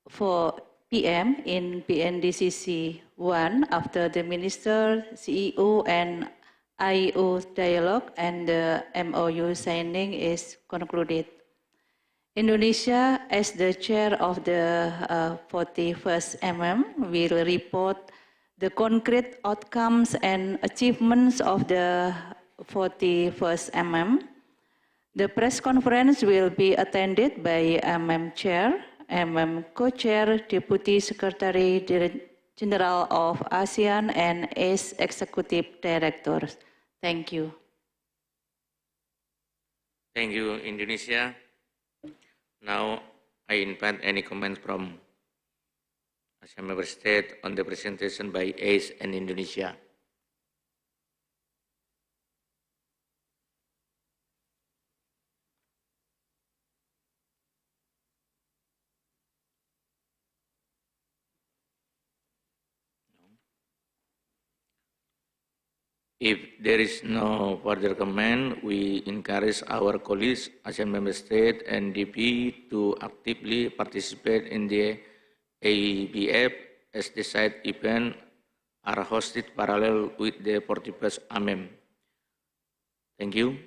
4 p.m. in PNDCC 1 after the Minister, CEO, and IO dialogue and the MOU signing is concluded. Indonesia, as the chair of the 41st MM, will report the concrete outcomes and achievements of the 41st MM. The press conference will be attended by MM Chair, MM Co-Chair, Deputy Secretary General of ASEAN, and ACE Executive Directors. Thank you. Thank you, Indonesia. Now, I invite any comments from ASEAN member state on the presentation by ACE and Indonesia. If there is no further comment, we encourage our colleagues, ASEAN Member State and DP to actively participate in the ABF as the side event are hosted parallel with the 41st AMEM. Thank you.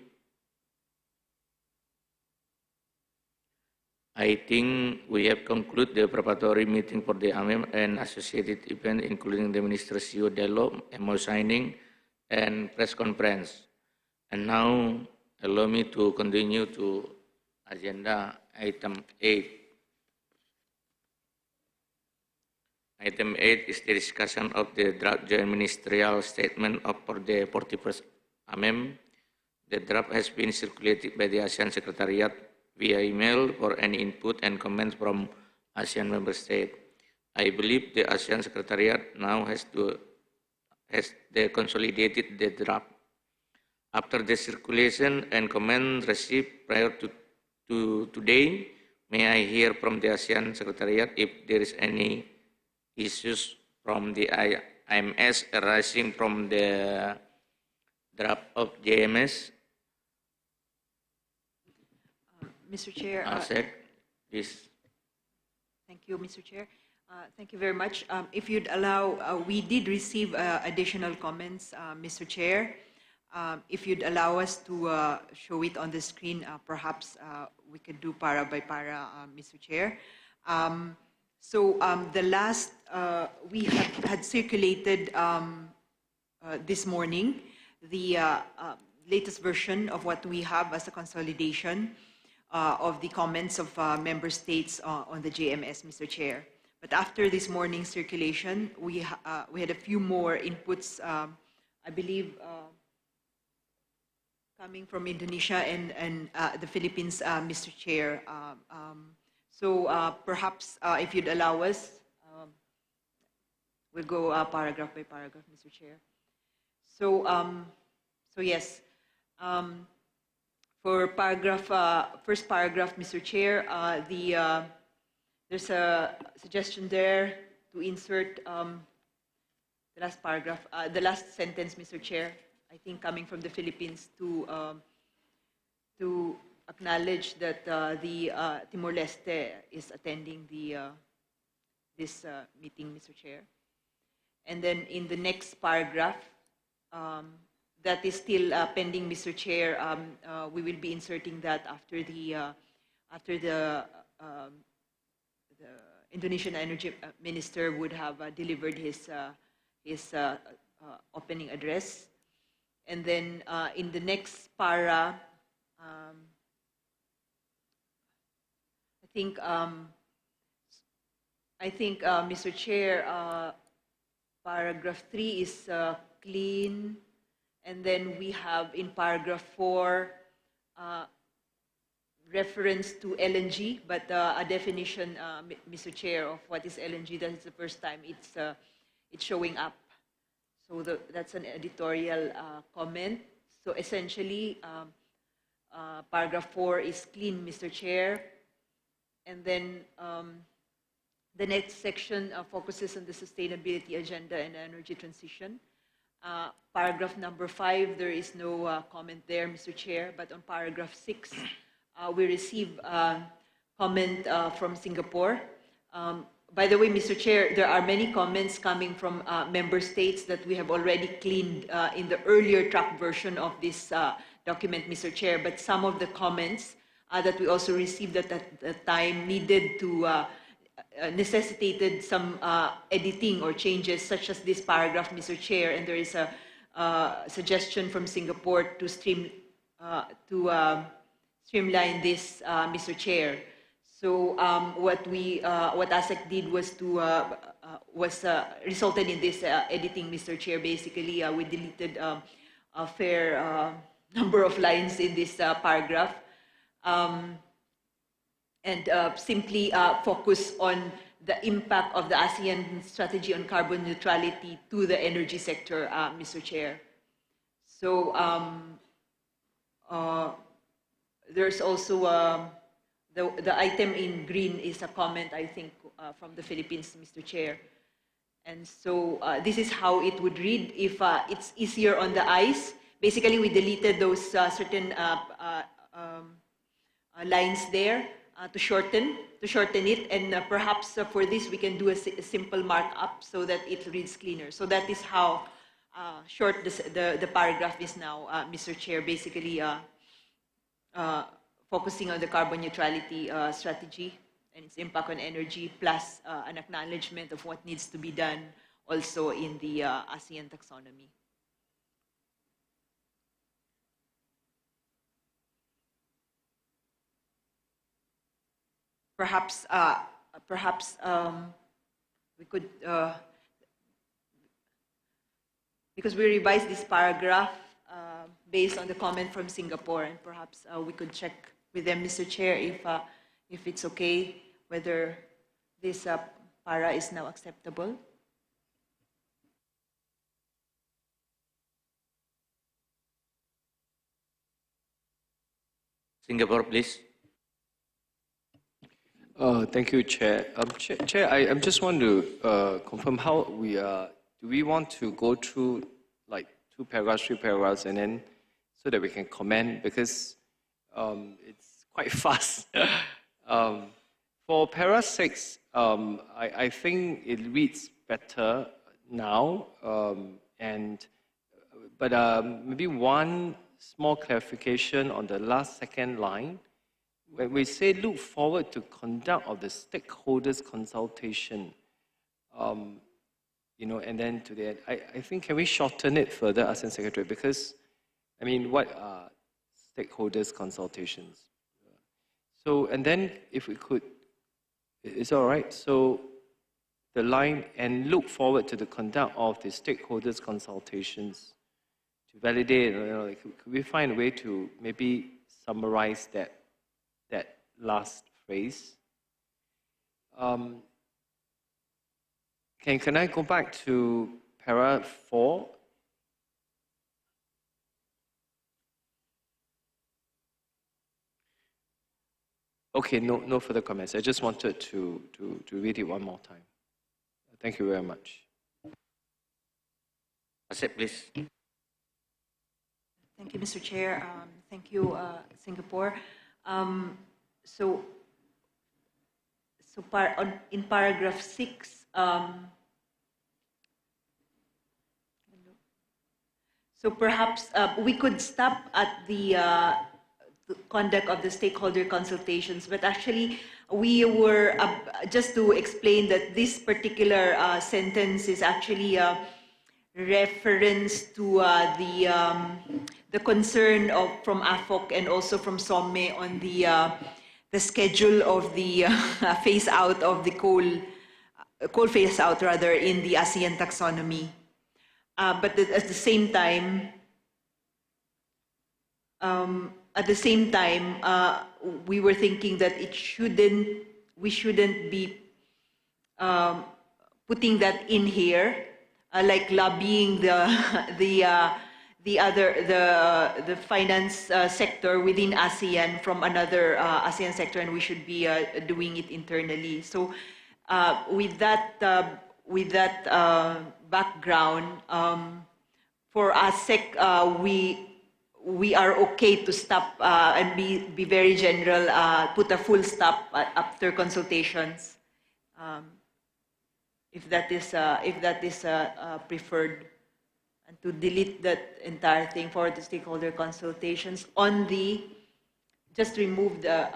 I think we have concluded the preparatory meeting for the AMEM and associated event, including the Minister CEO dialogue, MO signing, and press conference. And now, allow me to continue to agenda item 8. Item 8 is the discussion of the draft joint ministerial statement for the 41st AMEM. The draft has been circulated by the ASEAN Secretariat via email for any input and comments from ASEAN member state. I believe the ASEAN Secretariat now has consolidated the draft. After the circulation and comment received prior to today, may I hear from the ASEAN Secretariat if there is any issues from the IMS arising from the draft of JMS? Mr. Chair. Please. Thank you, Mr. Chair. Thank you very much. If you'd allow, we did receive additional comments, Mr. Chair. If you'd allow us to show it on the screen, perhaps we could do para by para, Mr. Chair. The last, we had circulated this morning the latest version of what we have as a consolidation of the comments of member states on the JMS, Mr. Chair. But after this morning's circulation, we had a few more inputs, I believe, coming from Indonesia and the Philippines, Mr. Chair. Perhaps if you'd allow us, we'll go paragraph by paragraph, Mr. Chair. Yes. For first paragraph, Mr. Chair, there's a suggestion there to insert the last paragraph, the last sentence, Mr. Chair, I think coming from the Philippines to acknowledge that the Timor-Leste is attending this meeting, Mr. Chair. And then in the next paragraph, that is still pending, Mr. Chair. We will be inserting that after the Indonesian Energy Minister would have delivered his opening address. And then in the next para, I think, Mr. Chair, paragraph 3 is clean. And then we have in paragraph 4 reference to LNG, but a definition, Mr. Chair, of what is LNG. That is the first time it's showing up. So that's an editorial comment. So essentially, paragraph 4 is clean, Mr. Chair. And then the next section focuses on the sustainability agenda and energy transition. Paragraph number 5, there is no comment there, Mr. Chair, but on paragraph 6, we receive comment from Singapore. By the way, Mr. Chair, there are many comments coming from member states that we have already cleaned in the earlier draft version of this document, Mr. Chair, but some of the comments that we also received at the time needed to necessitated some editing or changes, such as this paragraph, Mr. Chair, and there is a suggestion from Singapore to streamline this, Mr. Chair. So what ASEC did was resulted in this editing, Mr. Chair. Basically, we deleted a fair number of lines in this paragraph. And simply focus on the impact of the ASEAN strategy on carbon neutrality to the energy sector, Mr. Chair. So there's also the item in green is a comment, I think, from the Philippines, Mr. Chair. And so this is how it would read if it's easier on the eyes. Basically, we deleted those certain lines there to shorten it, and perhaps for this we can do a simple markup so that it reads cleaner. So that is how short the paragraph is now, Mr. Chair, basically focusing on the carbon neutrality strategy and its impact on energy, plus an acknowledgement of what needs to be done also in the ASEAN taxonomy. Perhaps we could, because we revised this paragraph based on the comment from Singapore, and perhaps we could check with them, Mr. Chair, if it's okay, whether this para is now acceptable. Singapore, please. Thank you, Chair. Chair, I just want to confirm how we are. Do we want to go through like 2 paragraphs, 3 paragraphs, and then so that we can comment, because it's quite fast. For para 6, I think it reads better now, but maybe one small clarification on the last second line. When we say look forward to conduct of the stakeholders consultation, you know, and then to the end, I think can we shorten it further, ASEAN Secretary? Because, I mean, what are stakeholders consultations? So, and then if we could, it's all right. So the line, and look forward to the conduct of the stakeholders consultations to validate, you know, like, could we find a way to maybe summarize that last phrase? Can I go back to para 4? Okay, no further comments. I just wanted to read it one more time. Thank you very much. Asep, please. Thank you, Mr. Chair. Thank you, Singapore. So in paragraph 6, so perhaps we could stop at the conduct of the stakeholder consultations, but actually we were, just to explain that this particular sentence is actually a reference to the concern from AFOC and also from SOME on the schedule of the phase out of the coal phase out rather in the ASEAN taxonomy. But at the same time, we were thinking that we shouldn't be putting that in here, like lobbying the finance sector within ASEAN from another ASEAN sector, and we should be doing it internally. So with that background, for ASEC, we are okay to stop and be very general, put a full stop after consultations, if that is preferred, and to delete that entire thing for the stakeholder consultations on the, just remove the,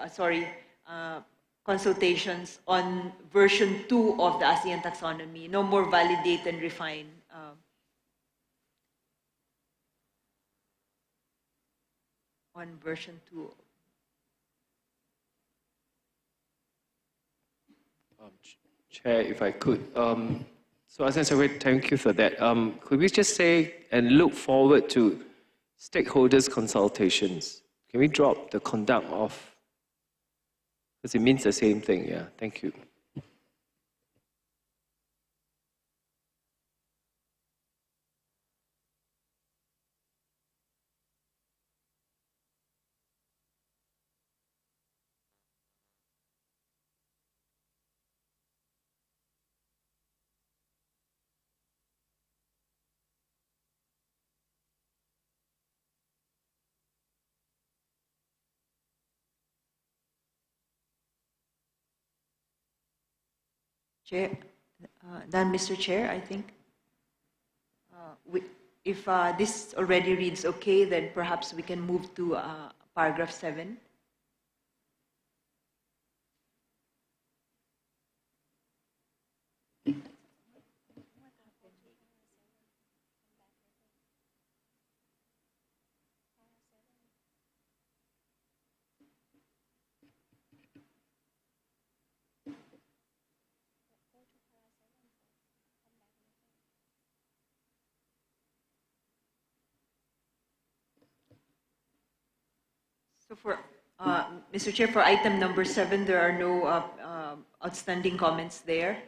consultations on version 2 of the ASEAN taxonomy, no more validate and refine. On version 2. Chair, if I could. So, ASEAN Secretary, thank you for that. Could we just say, and look forward to stakeholders consultations? Can we drop the conduct of, because it means the same thing, yeah. Thank you. Chair, then Mr. Chair, I think if this already reads okay, then perhaps we can move to paragraph 7. So for Mr. Chair, for item number 7, there are no outstanding comments there.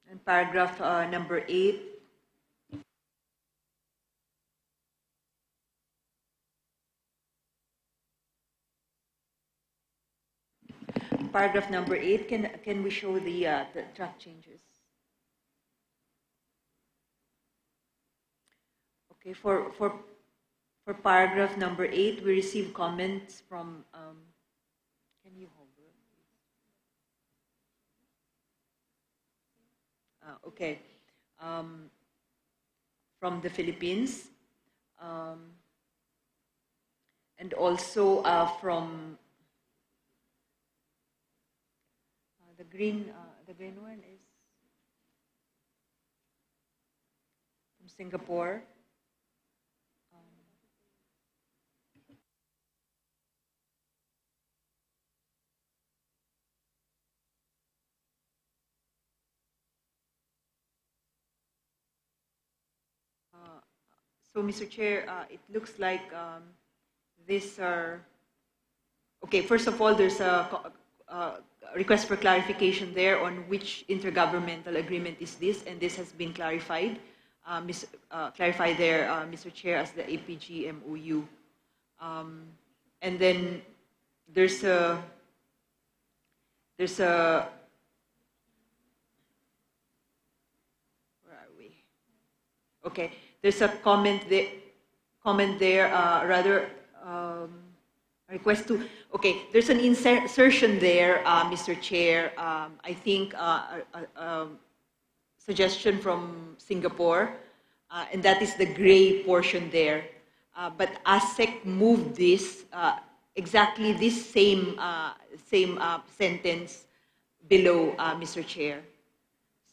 And paragraph number 8. Paragraph number 8, can we show the track changes? Okay, for paragraph number 8, we received comments from, can you hold it? Okay, from the Philippines, and also from the green one is from Singapore. So, Mr. Chair, it looks like these are, okay, first of all, there's a request for clarification there on which intergovernmental agreement is this, and this has been clarified. Clarified there, Mr. Chair, as the APG MOU. And then there's a where are we? Okay, there's a comment there, rather request to, okay, there's an insertion there, Mr. Chair, I think suggestion from Singapore, and that is the gray portion there. But ASEC moved this, exactly this same sentence below, Mr. Chair,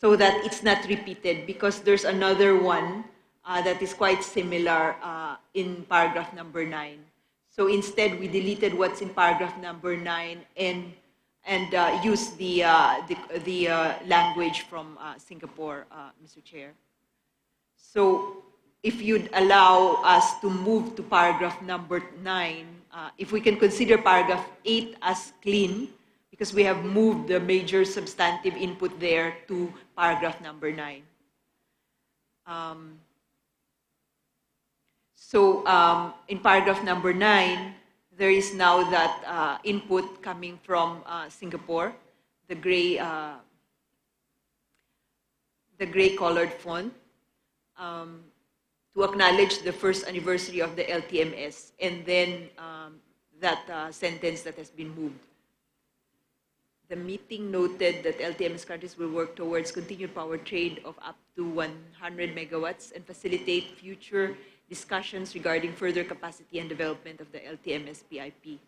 so that it's not repeated, because there's another one that is quite similar in paragraph number 9. So instead, we deleted what's in paragraph number 9 and used the language from Singapore, Mr. Chair. So if you'd allow us to move to paragraph number 9, if we can consider paragraph 8 as clean, because we have moved the major substantive input there to paragraph number 9. So in paragraph number 9, there is now that input coming from Singapore, the gray colored font, to acknowledge the first anniversary of the LTMS, and then that sentence that has been moved. The meeting noted that LTMS countries will work towards continued power trade of up to 100 megawatts and facilitate future discussions regarding further capacity and development of the LTMS PIP.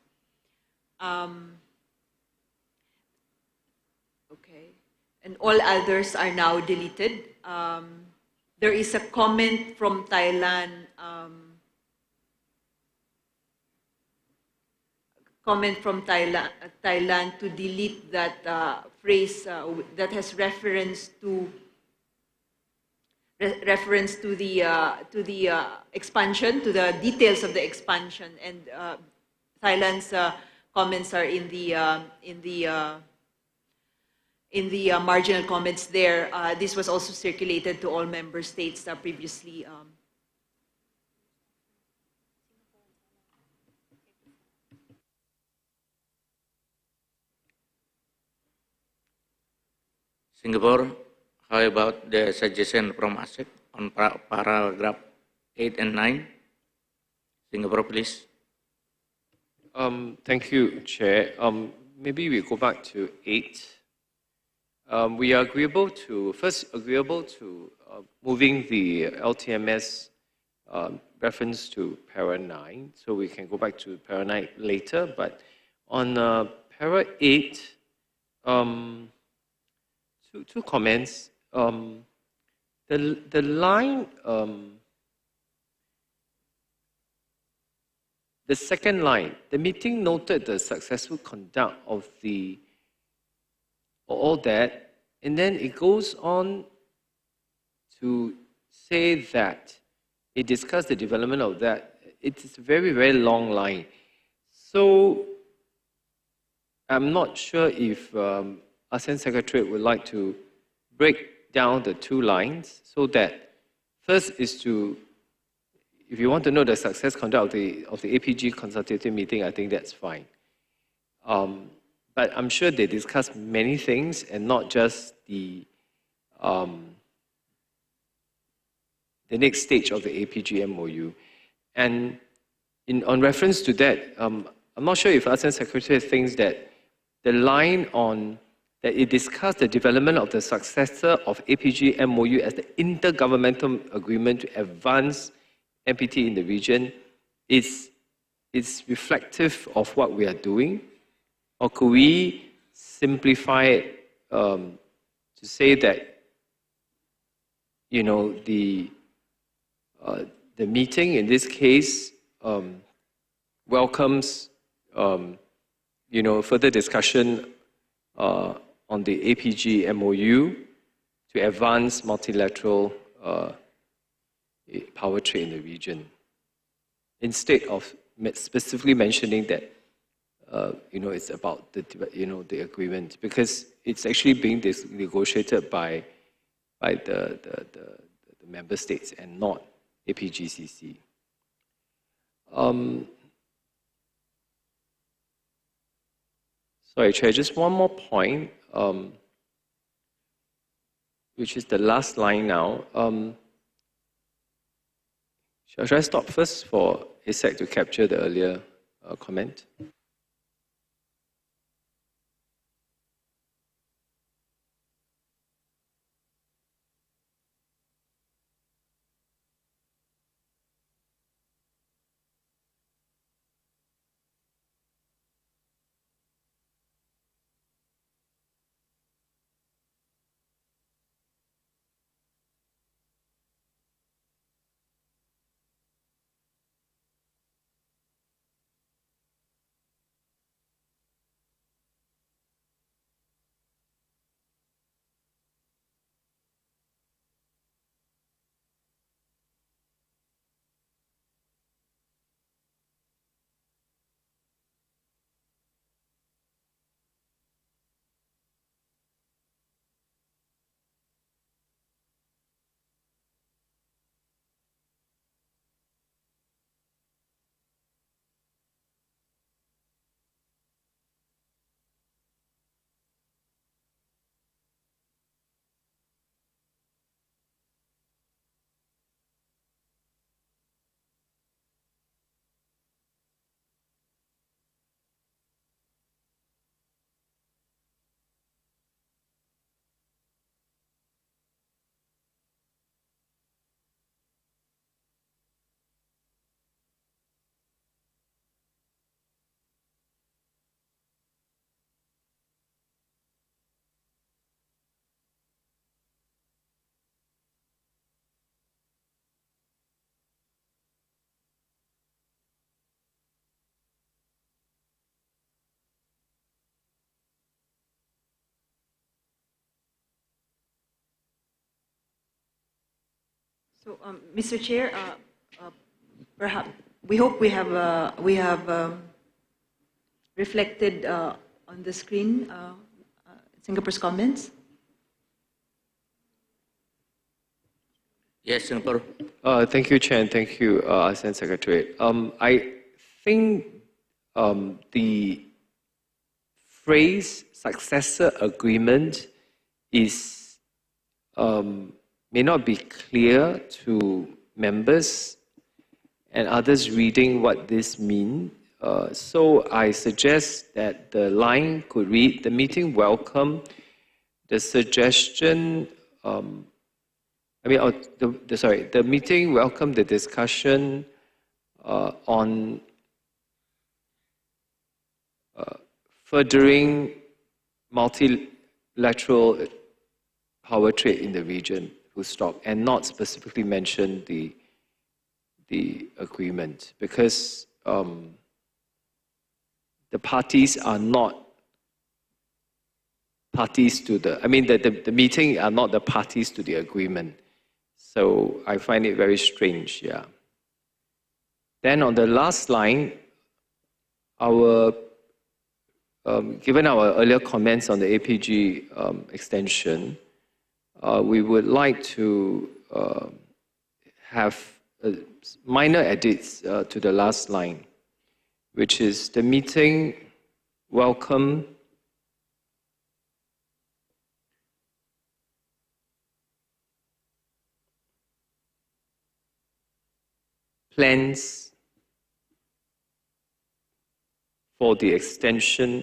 Okay, and all others are now deleted. There is a comment from Thailand, Thailand to delete that phrase that has reference to the expansion, to the details of the expansion, and Thailand's comments are in the marginal comments there. This was also circulated to all member states previously. Singapore, how about the suggestion from ASEC on paragraph 8 and 9? Singapore, please. Thank you, Chair. Maybe we go back to 8. We are agreeable to moving the LTMS reference to para 9, so we can go back to para 9 later. But on para 8, two comments. The line, the second line, the meeting noted the successful conduct of all that, and then it goes on to say that it discussed the development of that. It is a very, very long line. So I'm not sure if ASEAN Secretariat would like to break down the two lines so that first is to, if you want to know the success conduct of the APG consultative meeting, I think that's fine. But I'm sure they discussed many things and not just the next stage of the APG MOU. And on reference to that, I'm not sure if ASEAN Secretary thinks that the line on that it discussed the development of the successor of APG MOU as the intergovernmental agreement to advance NPT in the region is reflective of what we are doing, or could we simplify it to say that, you know, the meeting in this case welcomes, you know, further discussion on the APG MOU to advance multilateral power trade in the region, instead of specifically mentioning that, you know, it's about the agreement, because it's actually being negotiated by the member states and not APGCC. Sorry, Chair, just one more point, which is the last line now. Should I stop first for ASEC to capture the earlier comment? So, Mr. Chair, perhaps we hope we have reflected on the screen Singapore's comments. Yes, Singapore. Thank you, Chair, and thank you, ASEAN Secretariat. I think the phrase successor agreement is may not be clear to members, and others reading what this means. So I suggest that the line could read, the meeting welcome the suggestion, the meeting welcomed the discussion on furthering multilateral power trade in the region, full stop, and not specifically mention the agreement, because the parties are not parties to the meeting are not the parties to the agreement. So I find it very strange, yeah. Then on the last line, given our earlier comments on the APG extension, we would like to have minor edits to the last line, which is the meeting welcome plans for the extension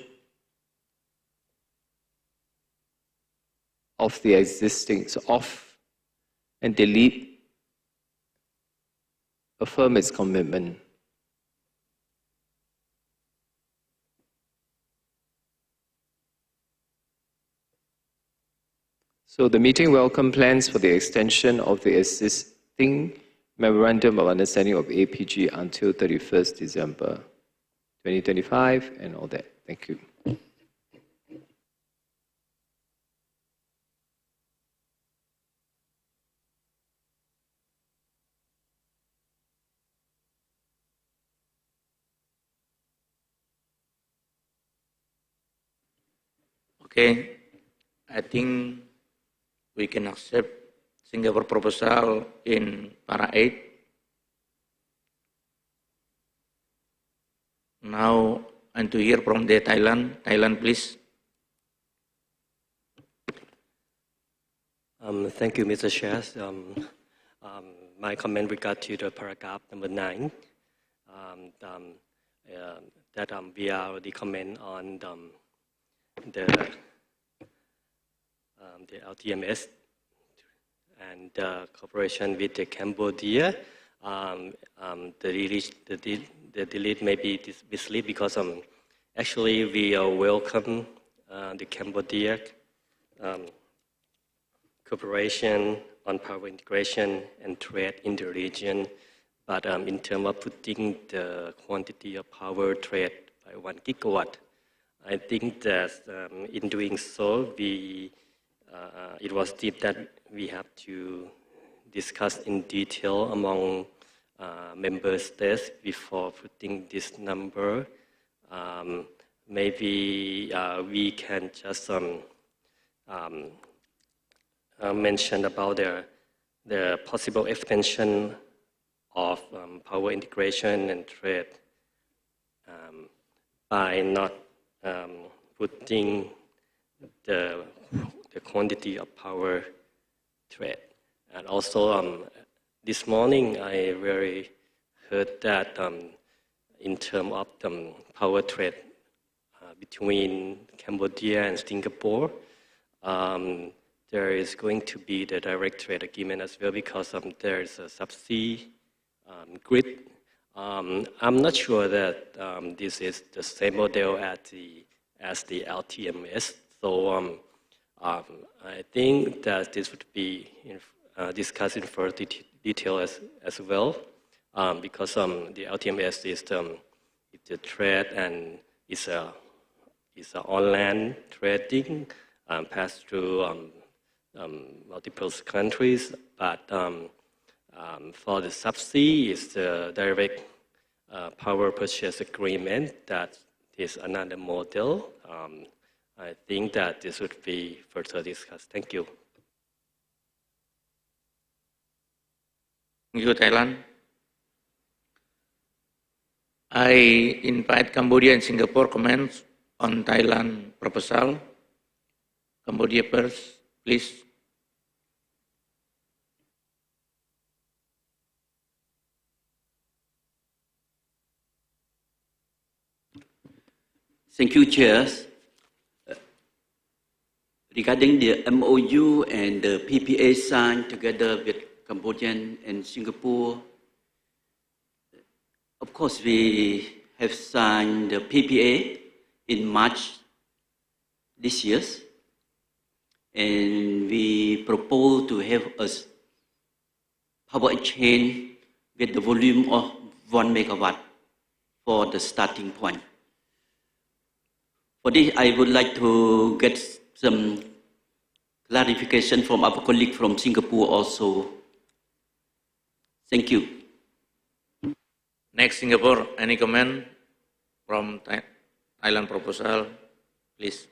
of the existing, so off and delete, affirm its commitment. So the meeting welcome plans for the extension of the existing Memorandum of Understanding of APG until 31st December 2025 and all that. Thank you. Okay, I think we can accept Singapore proposal in para 8. Now, and to hear from the Thailand. Thailand, please. Thank you, Mr. Chair. My comment regard to the paragraph number 9. That we already comment on the LTMS and cooperation with the Cambodia. The delete may be mislead because actually we welcome the Cambodia cooperation on power integration and trade in the region, but in terms of putting the quantity of power trade by 1 gigawatt, I think that in doing so, it was deep that we have to discuss in detail among member states before putting this number. Maybe we can just mention about the possible expansion of power integration and trade by not putting the quantity of power trade. And also this morning I really heard that in terms of the power trade between Cambodia and Singapore, there is going to be the direct trade agreement as well because there is a subsea grid. I'm not sure that this is the same model as the LTMS. So I think that this would be discussed in further detail as well, because the LTMS is the trade and it's a on-land trading passed through multiple countries, but for the subsea is the direct power purchase agreement. That is another model. I think that this would be further discussed. Thank you. Thank you, Thailand. I invite Cambodia and Singapore comments on Thailand proposal. Cambodia first, please. Thank you, Chairs. Regarding the MOU and the PPA signed together with Cambodia and Singapore, of course, we have signed the PPA in March this year, and we propose to have a power exchange with the volume of 1 megawatt for the starting point. For this, I would like to get some clarification from our colleague from Singapore also. Thank you. Next, Singapore, any comment from Thailand proposal, please?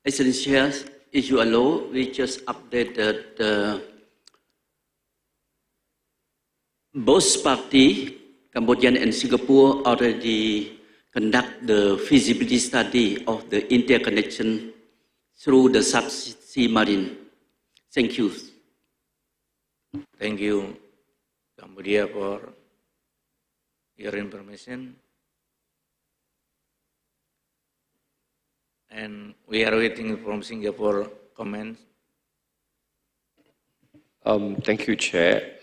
Excellent Chairs, if you allow, we just updated both parties, Cambodian and Singapore, already conduct the feasibility study of the interconnection through the subsea marine. Thank you. Thank you, Cambodia, for your information. And we are waiting from Singapore comments. Thank you, Chair.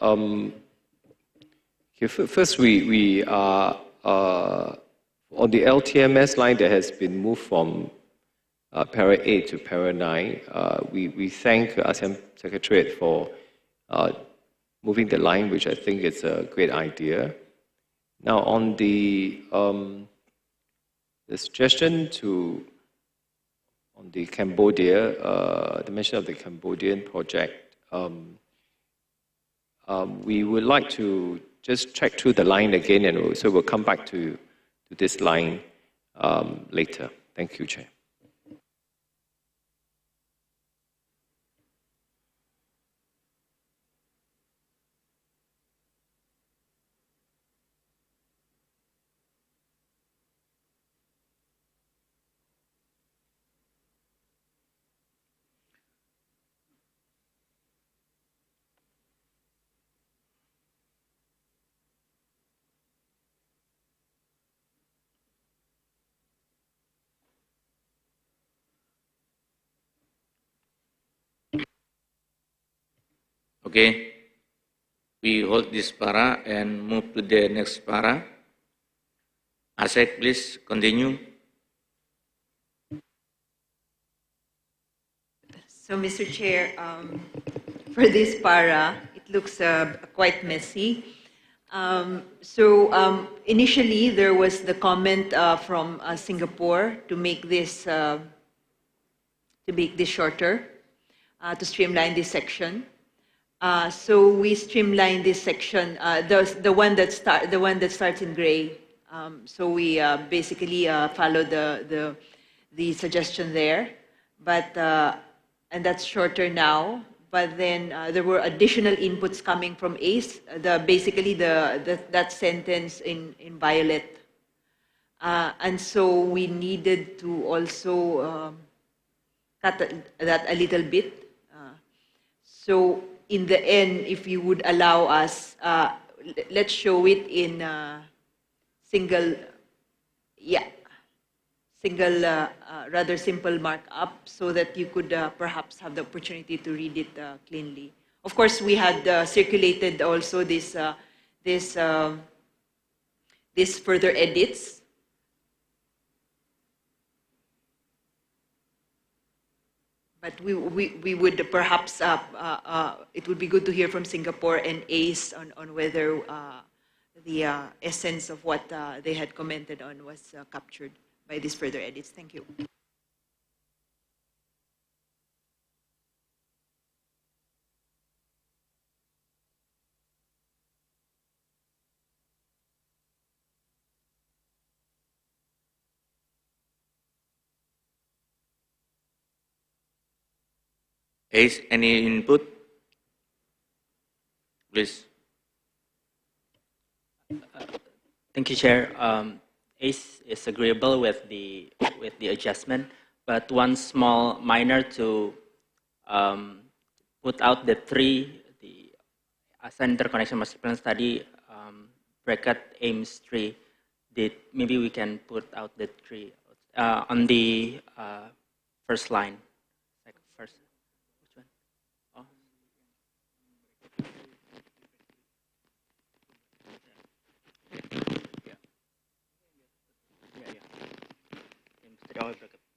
First, we are on the LTMS line that has been moved from Para 8 to Para 9. We thank ASEAN Secretariat for moving the line, which I think is a great idea. Now, on the suggestion on the Cambodia, the mention of the Cambodian project, we would like to just check through the line again, and so we'll come back to this line later. Thank you, Chair. Okay, we hold this para and move to the next para. Asek, please continue. So, Mr. Chair, for this para, it looks quite messy. Initially, there was the comment from Singapore to make this shorter, to streamline this section. So we streamlined this section, the one that starts in gray. So we basically follow the suggestion there, but and that's shorter now. But then there were additional inputs coming from ACE. Basically that sentence in violet, and so we needed to also cut that a little bit. So in the end, if you would allow us, let's show it in rather simple markup, so that you could perhaps have the opportunity to read it cleanly. Of course, we had circulated also this further edits. But we would perhaps, it would be good to hear from Singapore and ACE on whether the essence of what they had commented on was captured by these further edits. Thank you. Ace, any input? Please. Thank you, Chair. ACE is agreeable with the adjustment, but one small minor to put out the ASEAN Interconnection Master Plan Study bracket aims 3. Maybe we can put out the 3 on the first line. Like first, which one? Oh.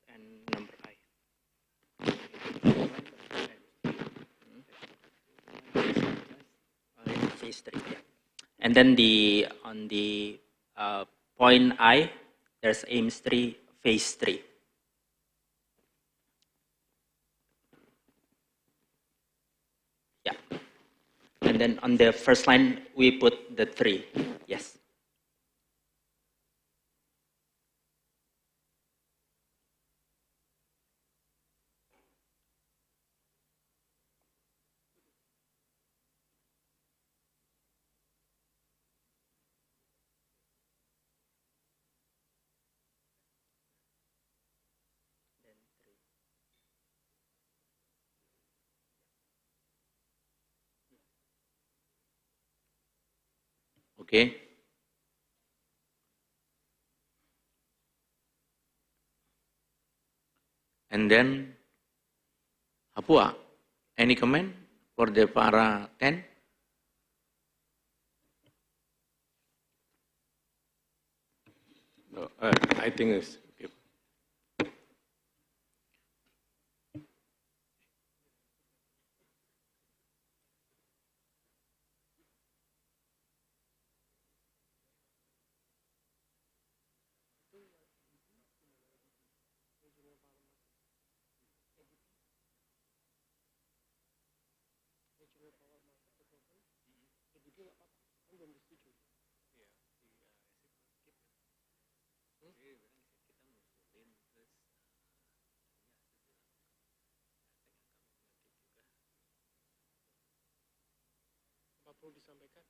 And number I. Phase 3, yeah. And then on the point I, there's aims 3, phase 3. Yeah. And then on the first line, we put the 3. Yes. Okay. And then Papua, any comment for the para 10? No, I think it's okay. Apa perlu disampaikan?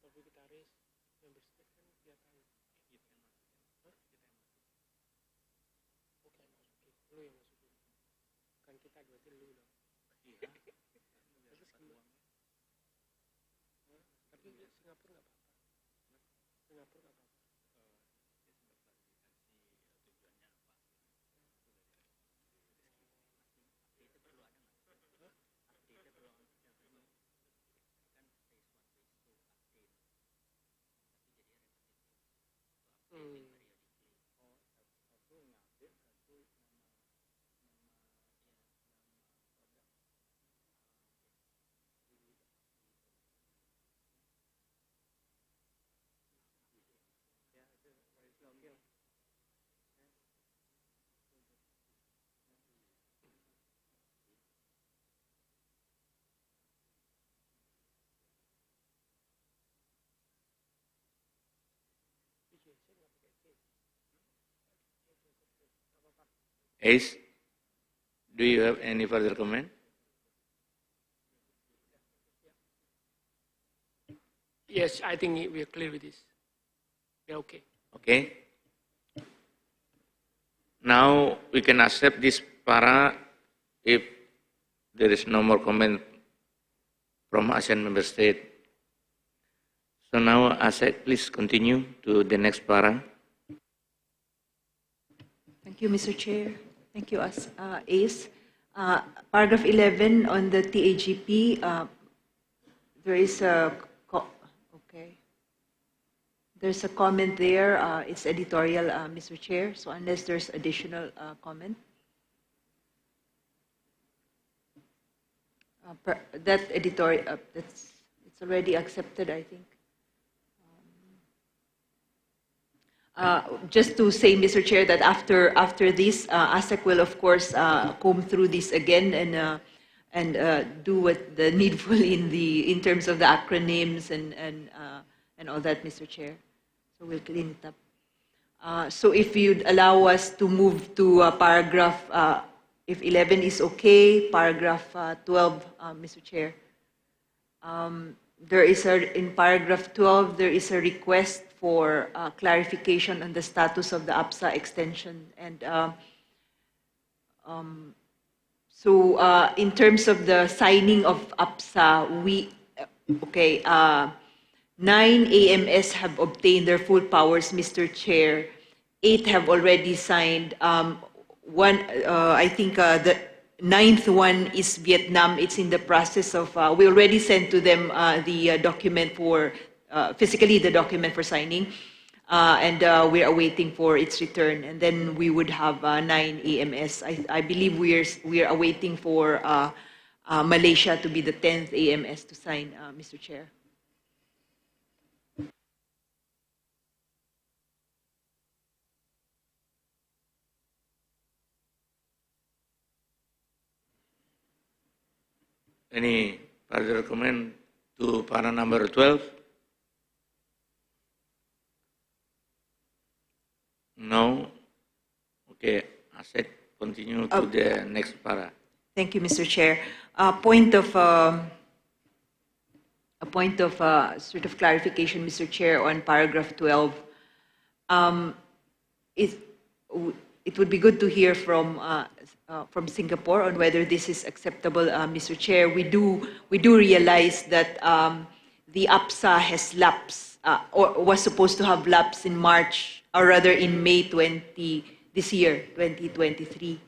Bapak Gitaris, member state kan kelihatan. Hah? Oke, masukin. Lu yang masukin. Kan kita berarti lu dong. Iya. Terus gimana? Hah? Tapi Singapura nggak apa-apa. Singapura nggak apa-apa. Ace, do you have any further comment? Yes, I think we are clear with this. We are okay. Okay. Now we can accept this para if there is no more comment from ASEAN member state. So now ASEC, please continue to the next para. Thank you, Mr. Chair. Thank you, ACE. Paragraph 11 on the TAGP, there is a there's a comment there. It's editorial, Mr. Chair. So unless there's additional comment, that editorial it's already accepted, I think. Just to say, Mr. Chair, that after this, ASEC will of course comb through this again and do what the needful in terms of the acronyms and all that, Mr. Chair. So we'll clean it up. So if you'd allow us to move to paragraph if 11 is okay, paragraph 12, Mr. Chair. In paragraph 12, there is a request for clarification on the status of the APSA extension. And so in terms of the signing of APSA, 9 AMS have obtained their full powers, Mr. Chair. 8 have already signed. I think the 9th one is Vietnam. It's in the process of, we already sent to them the document for, physically the document for signing. And we're awaiting for its return. And then we would have 9 AMS. I believe we're awaiting for Malaysia to be the 10th AMS to sign, Mr. Chair. Any further comment to para number 12? No? Okay, Asek, continue to the next para. Thank you, Mr. Chair. A point of sort of clarification, Mr. Chair, on paragraph 12. It would be good to hear from Singapore on whether this is acceptable, Mr. Chair. We do realize that the APSA has lapsed, or was supposed to have lapsed in March, or rather in May this year, 2023.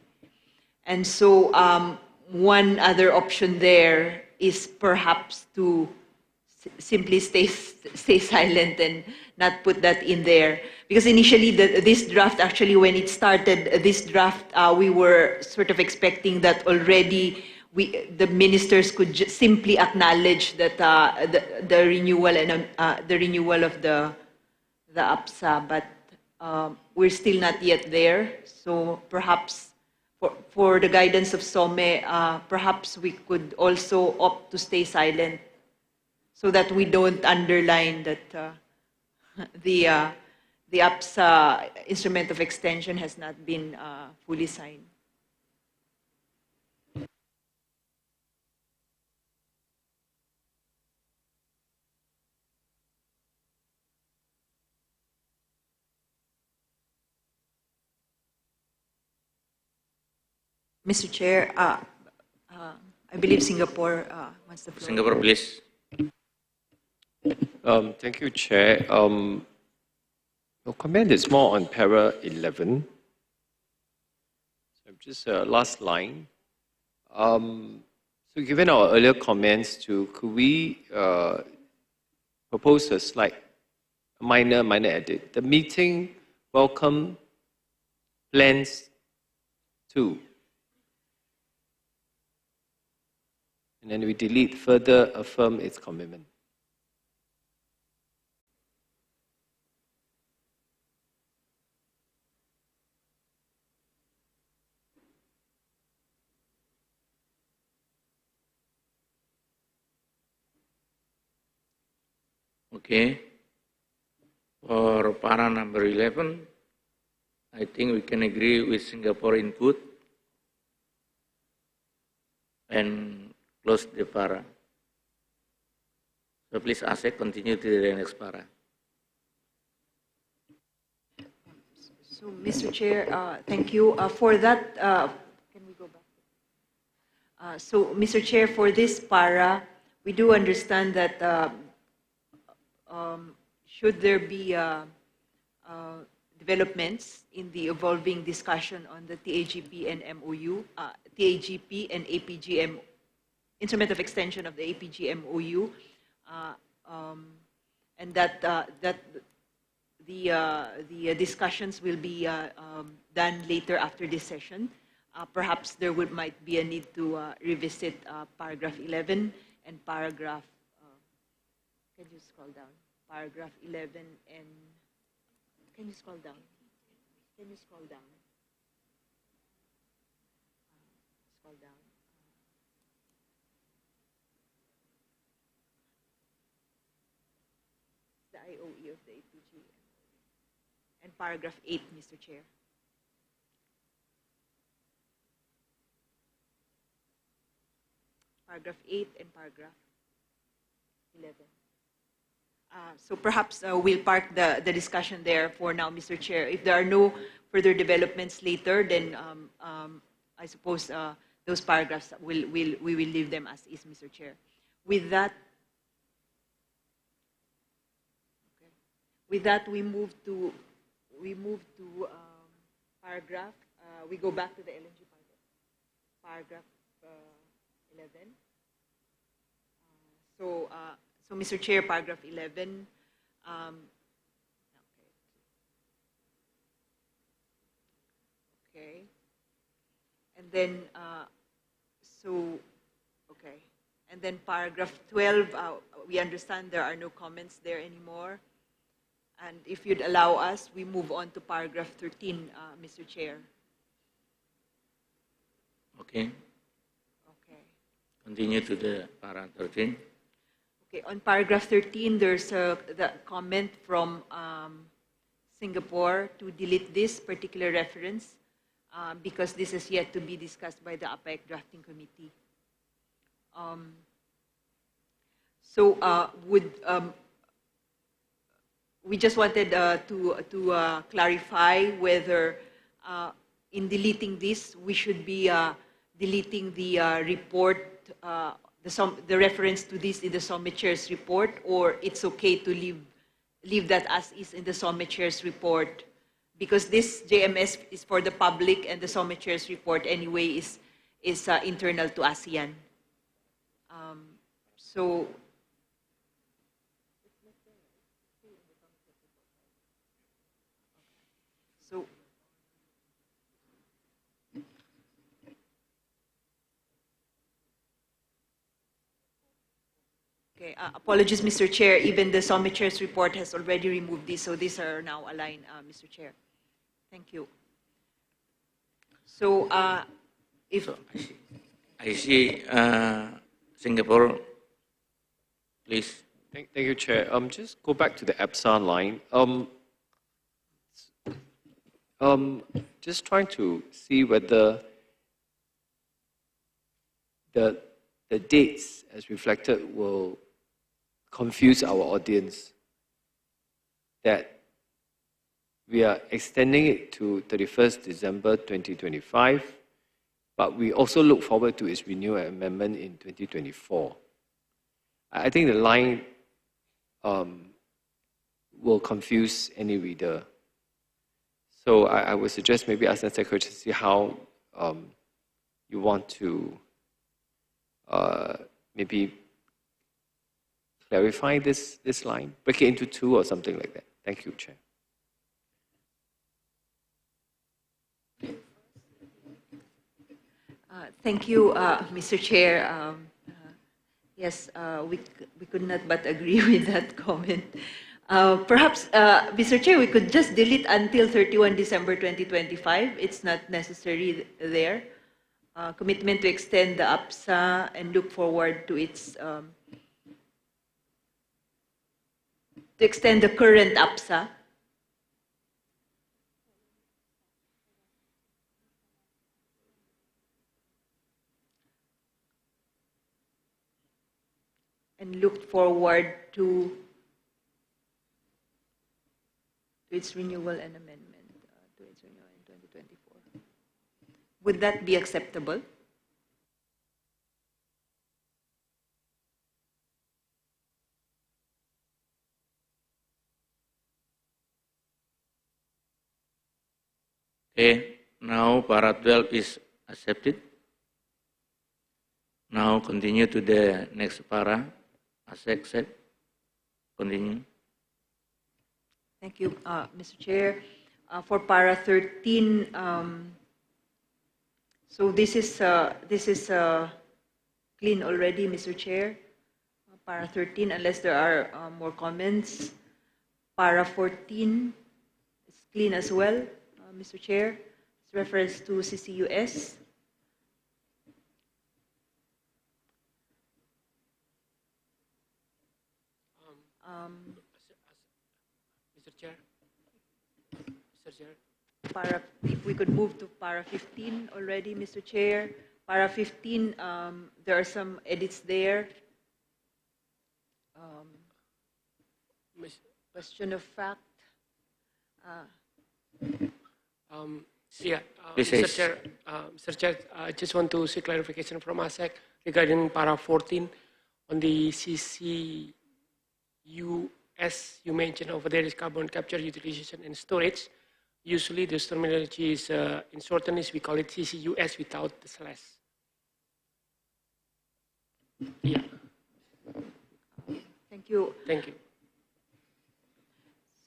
And so one other option there is perhaps to simply stay silent and not put that in there. Because initially, this draft, actually, when it started, this draft, we were sort of expecting that already the ministers could simply acknowledge that the renewal and the renewal of the APSA, but we're still not yet there. So perhaps for the guidance of SOME, perhaps we could also opt to stay silent so that we don't underline that the APSA instrument of extension has not been fully signed. Mr. Chair, I believe Singapore wants the floor. Singapore, please. Thank you, Chair. Your comment is more on para 11. So just last line. So given our earlier comments could we propose a slight minor edit? The meeting welcome plans to. And then we delete further affirm its commitment. Okay. For para number 11, I think we can agree with Singapore input and close the para. So please, Asek, continue to the next para. So, Mr. Chair, thank you. For that, can we go back? So, Mr. Chair, for this para, we do understand that should there be developments in the evolving discussion on the TAGP and MOU, TAGP and APGM, instrument of extension of the APG MOU, and that the discussions will be done later after this session. Perhaps there might be a need to revisit paragraph 11 and paragraph, can you scroll down? Paragraph 11 and, can you scroll down? Can you scroll down? Scroll down. The IOE of the APG. And paragraph 8, Mr. Chair. paragraph 8 and paragraph 11. So perhaps we'll park the discussion there for now, Mr. Chair. If there are no further developments later, then I suppose those paragraphs we will leave them as is, Mr. Chair. With that, we move to paragraph. We go back to the LNG paragraph 11. So, Mr. Chair, paragraph 11. Okay. And then, And then paragraph 12, we understand there are no comments there anymore. And if you'd allow us, we move on to paragraph 13, Mr. Chair. Okay. Continue to the para 13. Okay, on paragraph 13, there's the comment from Singapore to delete this particular reference because this is yet to be discussed by the APEC drafting committee. We just wanted to clarify whether in deleting this, we should be deleting the report, the reference to this in the Summit Chair's report, or it's okay to leave that as is in the Summit Chair's report, because this JMS is for the public and the Summit Chair's report anyway is internal to ASEAN. Okay, apologies, Mr. Chair. Even the Summit Chair's report has already removed these, so these are now aligned, Mr. Chair. Thank you. So, if I see Singapore, please. Thank you, Chair. Just go back to the APSA line. Just trying to see whether the dates as reflected will confuse our audience, that we are extending it to 31st December 2025, but we also look forward to its renewal and amendment in 2024. I think the line will confuse any reader. So I would suggest maybe ask the Secretary to see how you want to maybe clarify this line, break it into two or something like that. Thank you, Chair. Thank you, Mr. Chair. Yes, we could not but agree with that comment. Perhaps, Mr. Chair, we could just delete until 31 December 2025. It's not necessary there. Commitment to extend the APSA and look forward to its to extend the current APSA. And look forward to its renewal and amendment, to its renewal in 2024. Would that be acceptable? Okay, now para 12 is accepted. Now continue to the next para. Accept. Continue. Thank you, Mr. Chair. For para 13, so this is clean already, Mr. Chair. Para 13, unless there are more comments. Para 14 is clean as well, Mr. Chair. It's reference to CCUS. Mr. Chair. If we could move to para 15 already, Mr. Chair. Para 15, there are some edits there. Question of fact. Mr. Chair, I just want to seek clarification from ASEC regarding para 14 on the CCUS you mentioned over there is carbon capture, utilization, and storage. Usually, this terminology is in shortened, we call it CCUS without the slash. Yeah. Thank you. Thank you.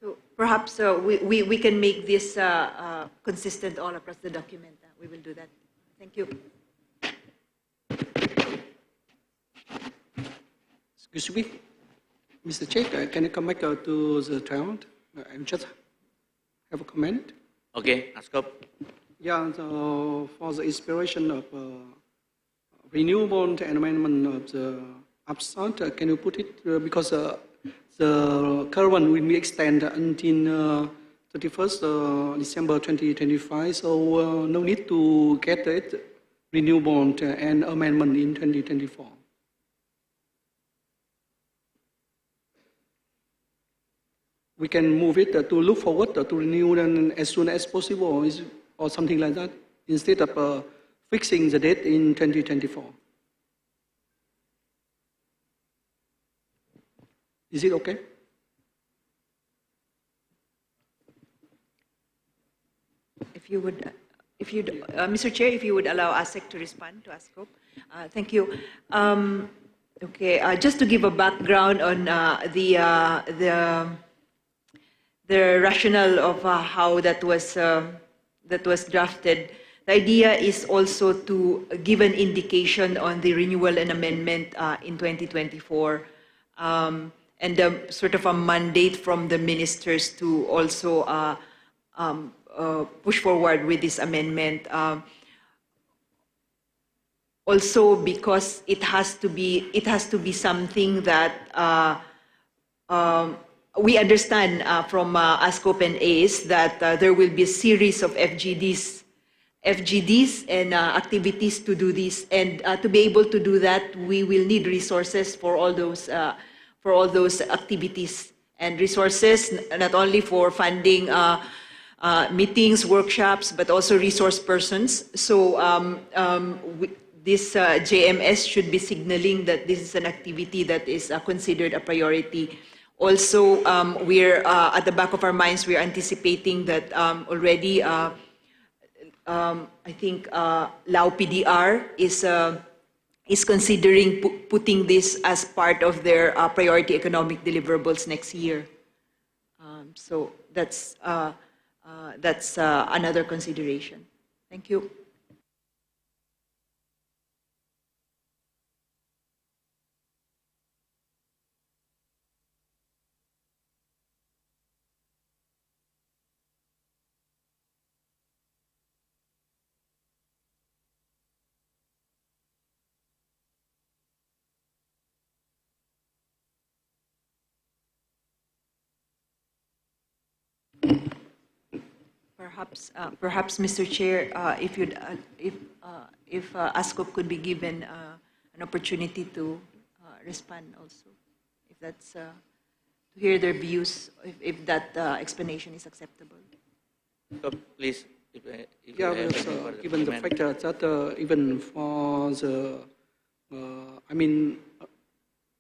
So perhaps we can make this consistent all across the document. We will do that. Thank you. Excuse me, Mr. Chair, can you come back to the round and just have a comment? Okay, Askop. Yeah, for the inspiration of renewable environment of the upside, can you put it, because the current one will be extended until 31st December 2025, so no need to get it renewable and amendment in 2024. We can move it to look forward to renew them as soon as possible or something like that, instead of fixing the date in 2024. Is it okay? If you would, Mr. Chair, if you would allow ASEC to respond to ASCOP. Thank you. Okay, just to give a background on the rationale of how that was drafted. The idea is also to give an indication on the renewal and amendment in 2024, and sort of a mandate from the ministers to also push forward with this amendment. Also, because it has to be something that we understand from ASCOP and ACE that there will be a series of FGDs and activities to do this, and to be able to do that, we will need resources for all those activities, and resources not only for funding meetings, workshops, but also resource persons. So this JMS should be signaling that this is an activity that is considered a priority. Also, we're at the back of our minds, we're anticipating that already, I think Lao PDR is considering putting this as part of their priority economic deliverables next year. So that's another consideration. Thank you. Perhaps, Mr. Chair, if ASCOP could be given an opportunity to respond also, if that's to hear their views, if that explanation is acceptable. So please, if yeah, given the fact that even for the,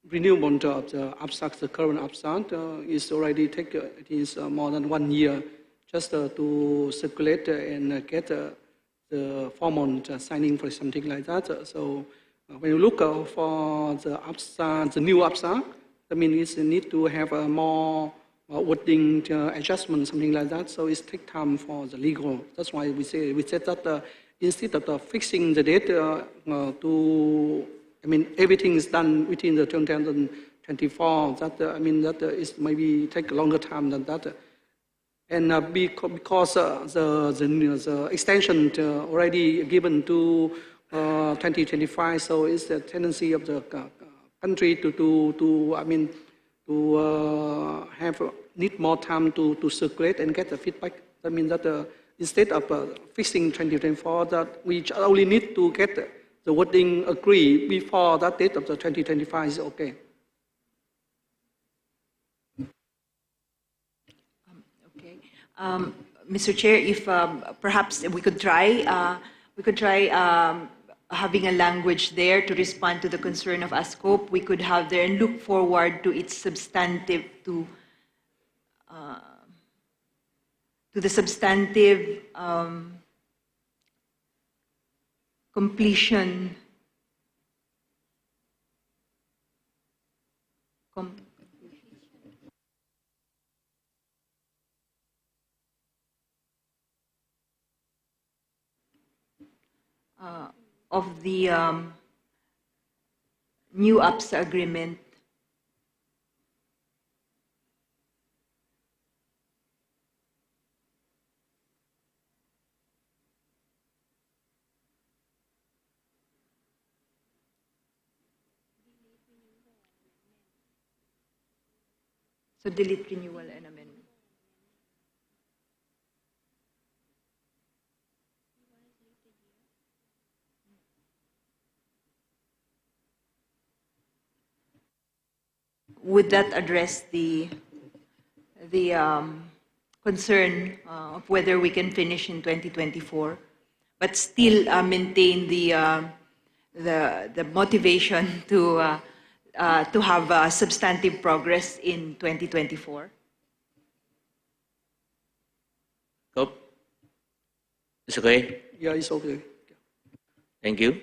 renewable of the upstart, the current upstart is already it is more than 1 year just to circulate and get the formal signing for something like that. So when you look for the upstart, the new upstart, it need to have a more wording adjustment, something like that. So it takes time for the legal. That's why we said that instead of fixing the date everything is done within the 2024. That is maybe take a longer time than that. And because the extension already given to 2025, so it's the tendency of the country to need more time to circulate and get the feedback. That means that instead of fixing 2024, that we only need to get the wording agree before that date of the 2025 is okay. Okay. Mr. Chair, if perhaps we could try having a language there to respond to the concern of ASCOP. We could have there and look forward to its substantive, to the substantive completion. Of the new APSA agreement. So delete renewal and amendment. Would that address the concern of whether we can finish in 2024, but still maintain the motivation to have substantive progress in 2024? It's okay? Yeah, it's okay. Thank you.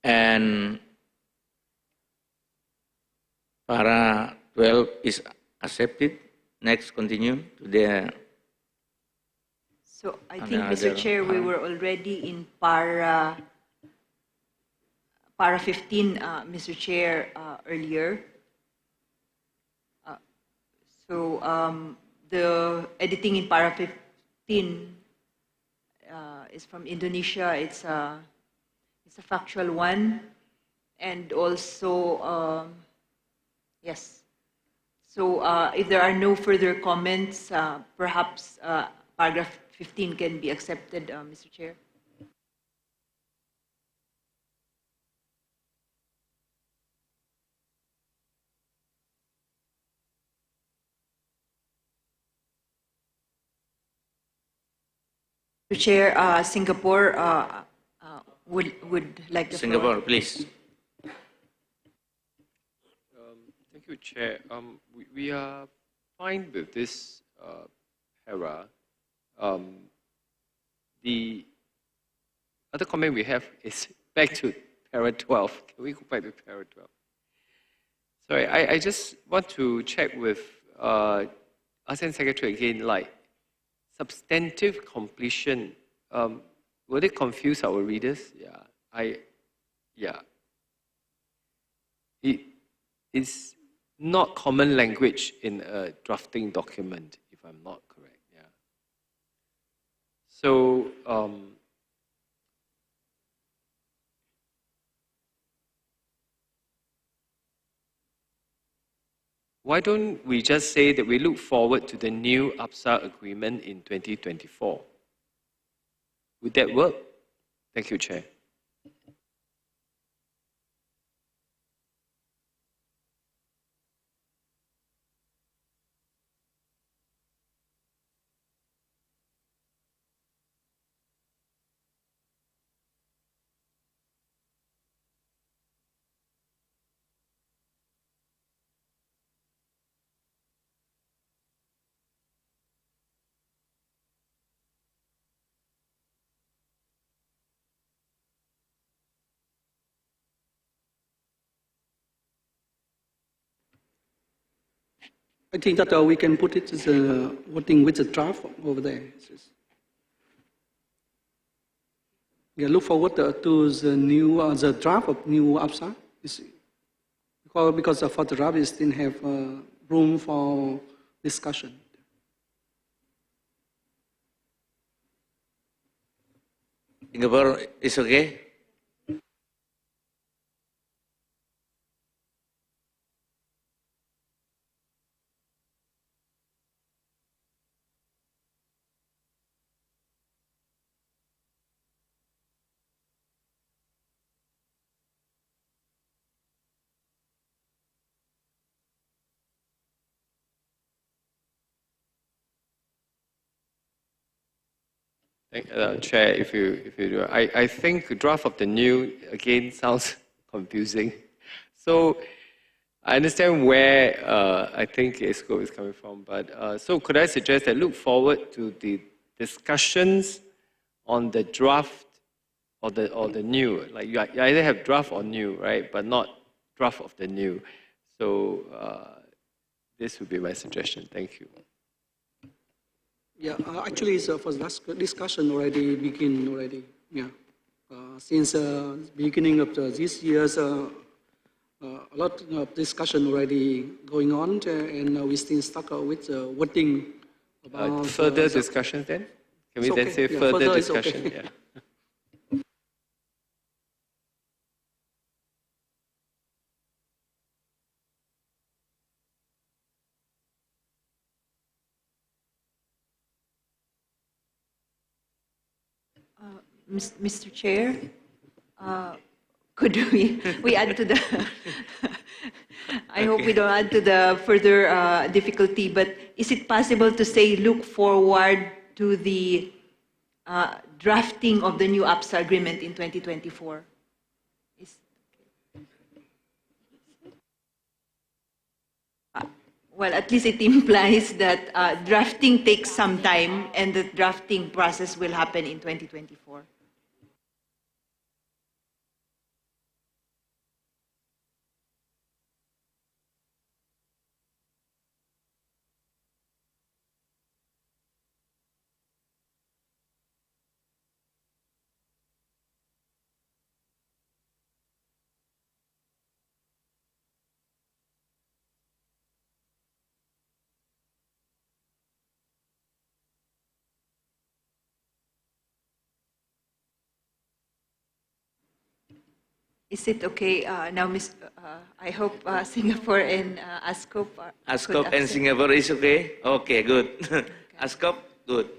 And para 12 is accepted. Next, continue to the. So I think, Mr. Chair, we were already in para 15, Mr. Chair, earlier. So the editing in para 15 is from Indonesia. It's a factual one, and also yes. So if there are no further comments, perhaps paragraph 15 can be accepted, Mr. Chair. Mr. Chair, Singapore would like the Singapore, floor. please. Thank you, Chair. We are fine with this para. The other comment we have is back to para 12. Can we go back to para 12? Sorry, I just want to check with ASEAN Secretary again, like substantive completion. Will it confuse our readers? It is not common language in a drafting document, if I'm not correct. Yeah. So why don't we just say that we look forward to the new APSA agreement in 2024? Would that work? Thank you, Chair. I think that we can put it as a wording with the draft over there. Yeah, look forward to the new the draft of new APSA. Because for the draft, we still have room for discussion. Singapore is okay? Chair, if you do, I think draft of the new again sounds confusing. So I understand where I think ESCO is coming from, but so could I suggest that look forward to the discussions on the draft or the new, like you either have draft or new, right? But not draft of the new. So this would be my suggestion. Thank you. Yeah, actually, it's first discussion already begin already. Yeah, since beginning of this year's, a lot of discussion already going on, and we still stuck with voting about further discussion. Then can we then say yeah, further is discussion? okay. Yeah. Mr. Chair, could we add to the, I hope we don't add to the further difficulty, but is it possible to say look forward to the drafting of the new APSA agreement in 2024? Well, at least it implies that drafting takes some time and the drafting process will happen in 2024. Is it okay now, I hope Singapore and ASCOP ASCOP and Singapore is okay? Okay, good. ASCOP, good.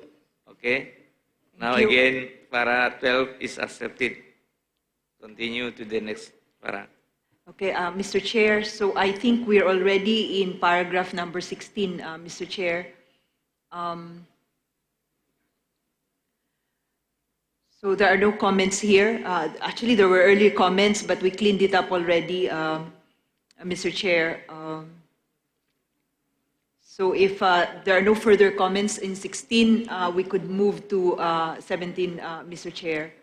Okay. Now you. again, para 12 is accepted. Continue to the next para. Okay, Mr. Chair, so I think we're already in paragraph number 16, Mr. Chair. So there are no comments here. Actually, there were earlier comments, but we cleaned it up already, Mr. Chair. So if there are no further comments in 16, we could move to 17, Mr. Chair.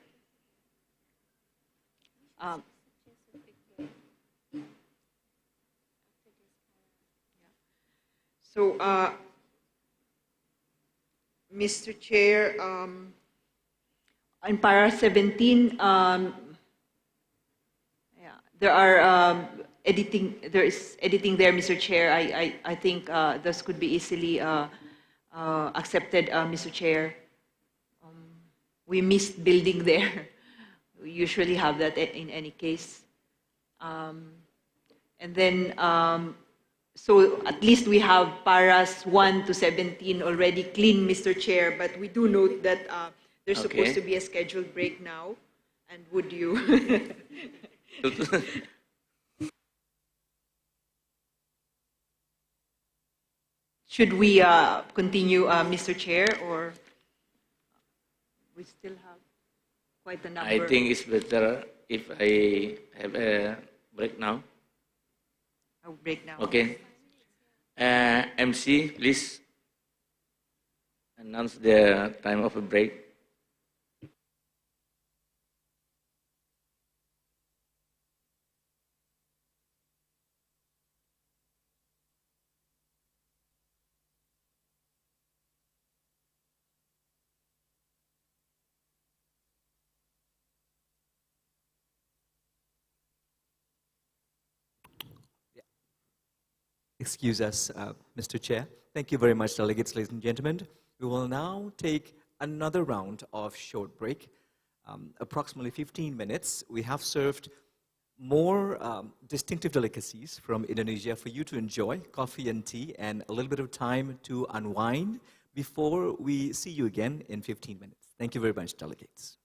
So, Mr. Chair, in para 17, there are there is editing there, Mr. Chair. I think this could be easily accepted, Mr. Chair. We missed building there. We usually have that in any case. And then, so at least we have paras 1 to 17 already clean, Mr. Chair, but we do note that there's supposed to be a scheduled break now. And would you? Should we continue, Mr. Chair, or we still have quite a number? I think it's better if I have a break now. A break now. Okay. MC, please announce the time of a break. Excuse us, Mr. Chair. Thank you very much, delegates, ladies and gentlemen. We will now take another round of short break, approximately 15 minutes. We have served more distinctive delicacies from Indonesia for you to enjoy, coffee and tea, and a little bit of time to unwind before we see you again in 15 minutes. Thank you very much, delegates.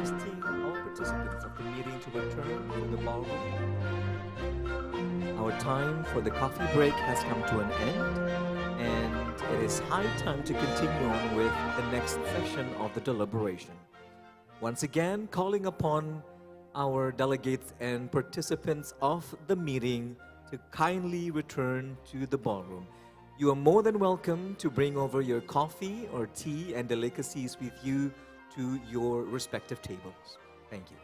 requesting all participants of the meeting to return to the ballroom. Our time for the coffee break has come to an end, and it is high time to continue on with the next session of the deliberation. Once again, calling upon our delegates and participants of the meeting to kindly return to the ballroom. You are more than welcome to bring over your coffee or tea and delicacies with you to your respective tables. Thank you.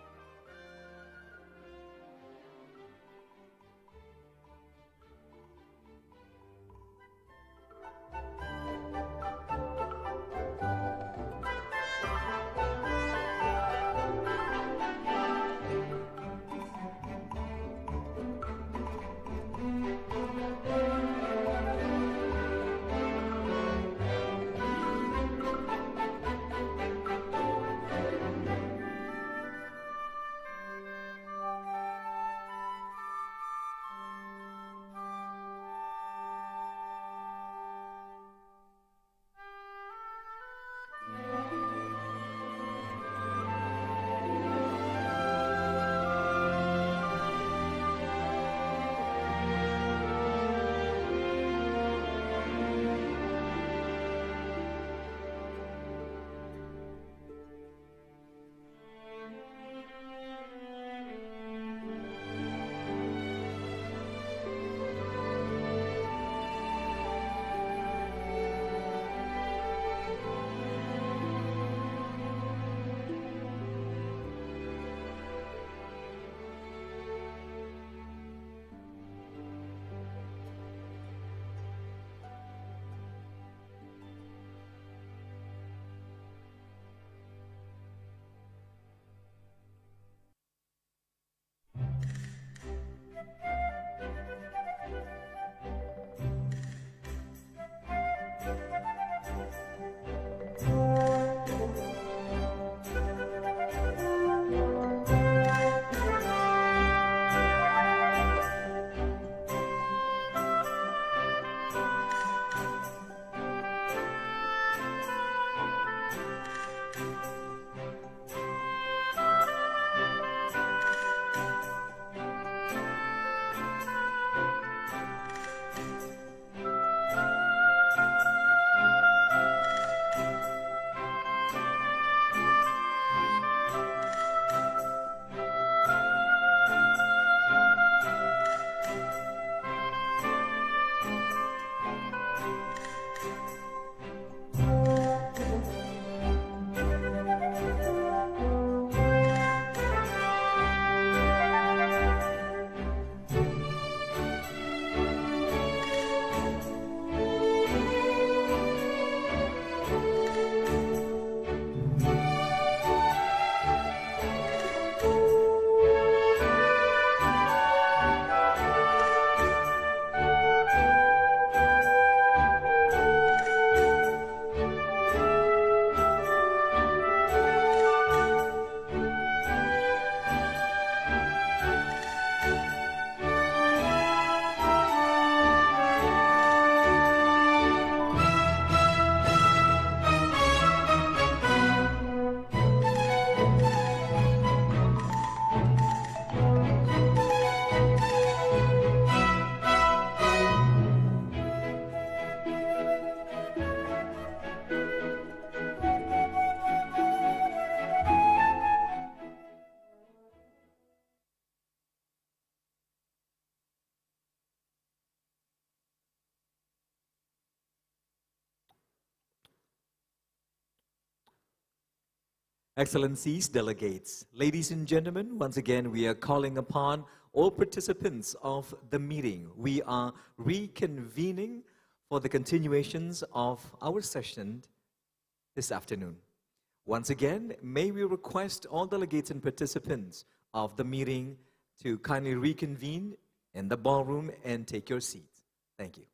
Excellencies, delegates, ladies and gentlemen, once again, we are calling upon all participants of the meeting. We are reconvening for the continuations of our session this afternoon. Once again, may we request all delegates and participants of the meeting to kindly reconvene in the ballroom and take your seats. Thank you.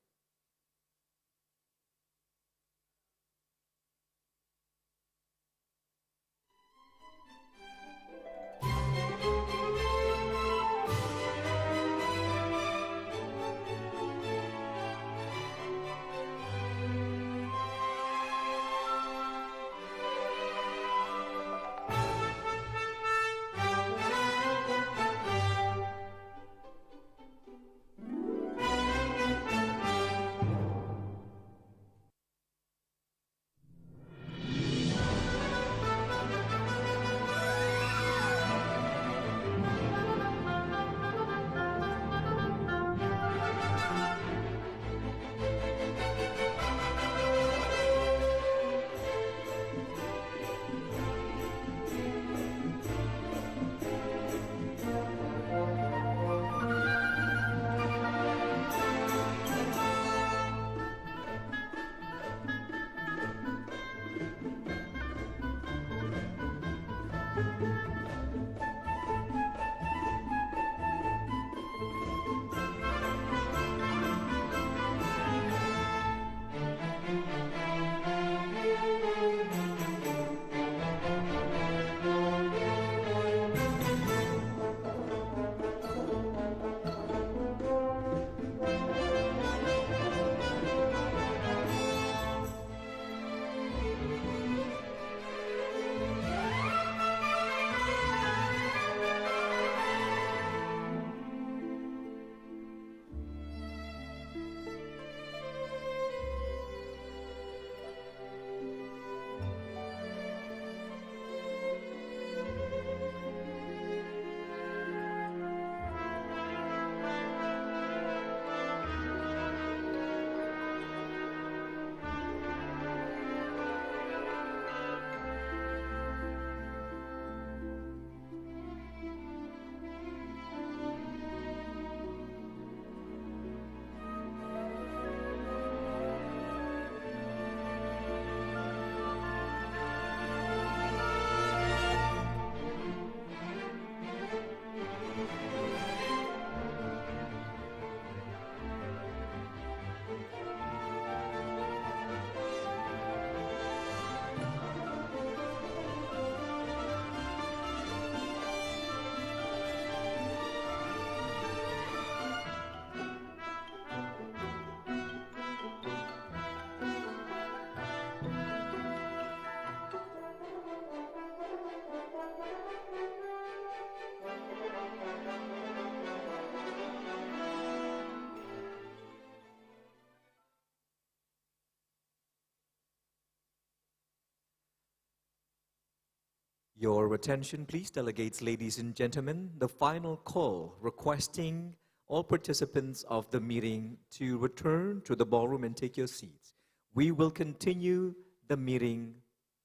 Your attention, please, delegates, ladies and gentlemen. The final call requesting all participants of the meeting to return to the ballroom and take your seats. We will continue the meeting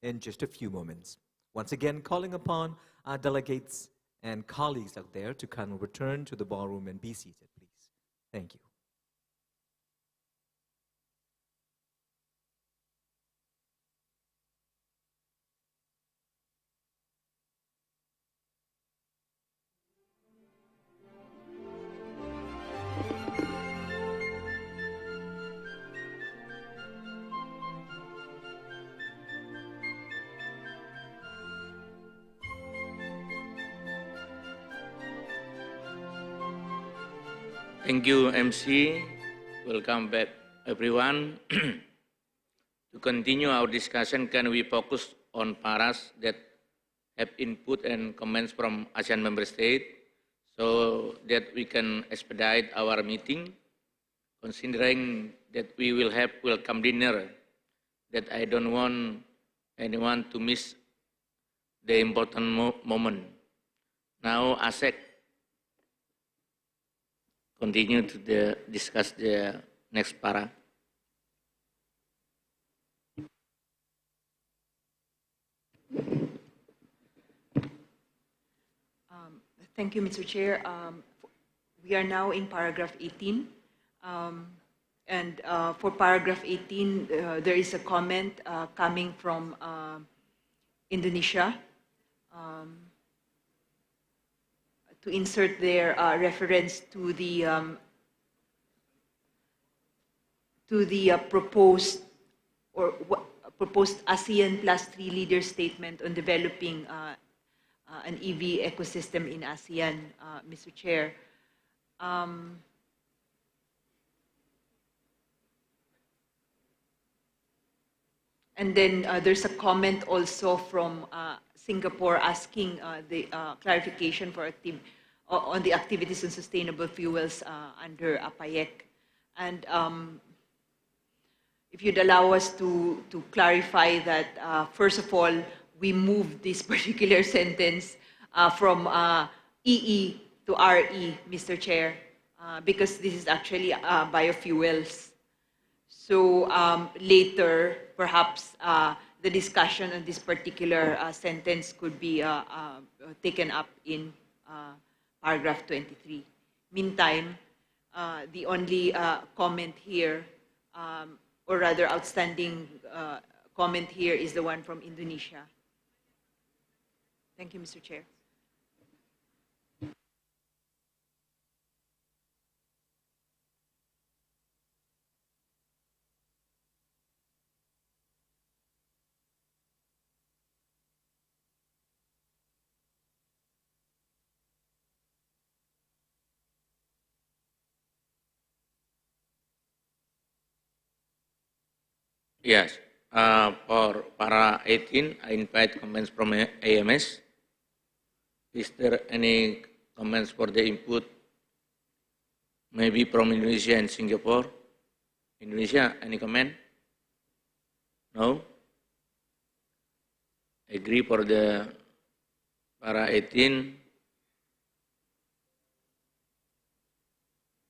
in just a few moments. Once again, calling upon our delegates and colleagues out there to kind of return to the ballroom and be seated, please. Thank you. Thank you, MC. Welcome back, everyone. To continue our discussion, can we focus on paras that have input and comments from ASEAN member states so that we can expedite our meeting, considering that we will have welcome dinner, that I don't want anyone to miss the important moment. Now, ASEC continue to discuss the next para. Thank you, Mr. Chair. We are now in paragraph 18. And for paragraph 18, there is a comment coming from Indonesia to insert their reference to the proposed ASEAN +3 leader statement on developing an EV ecosystem in ASEAN, Mr. Chair. And then there's a comment also from Singapore asking the clarification for on the activities on sustainable fuels under APAEC. And if you'd allow us to clarify that, first of all, we moved this particular sentence from EE to RE, Mr. Chair, because this is actually biofuels. So later, perhaps the discussion on this particular sentence could be taken up in paragraph 23. Meantime, the only comment here, or rather outstanding comment here, is the one from Indonesia. Thank you, Mr. Chair. Yes, for para 18, I invite comments from AMS. Is there any comments for the input? Maybe from Indonesia and Singapore. Indonesia, any comment? No? Agree for the para 18.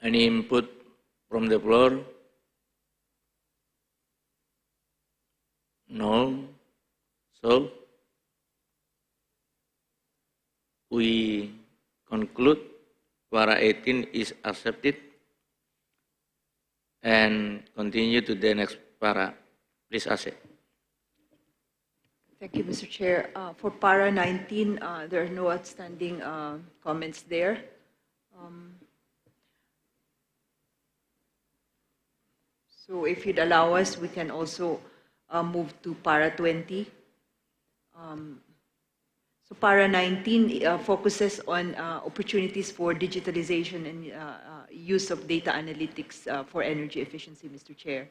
Any input from the floor? No. So, we conclude para 18 is accepted and continue to the next para. Please, Asek. Thank you, Mr. Chair. For para 19, there are no outstanding comments there. So if you'd allow us, we can also move to para 20. So para 19 focuses on opportunities for digitalization and use of data analytics for energy efficiency, Mr. Chair.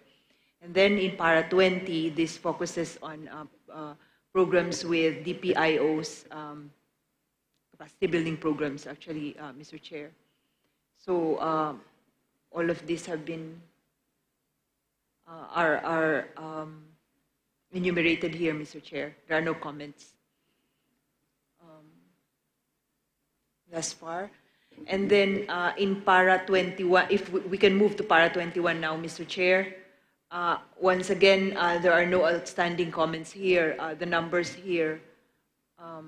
And then in para 20, this focuses on programs with DPIOs, capacity building programs, actually, Mr. Chair. So all of these have been are enumerated here, Mr. Chair. There are no comments. thus far. And then in para 21, if we can move to para 21 now, Mr. Chair. Once again, there are no outstanding comments here. The numbers here, I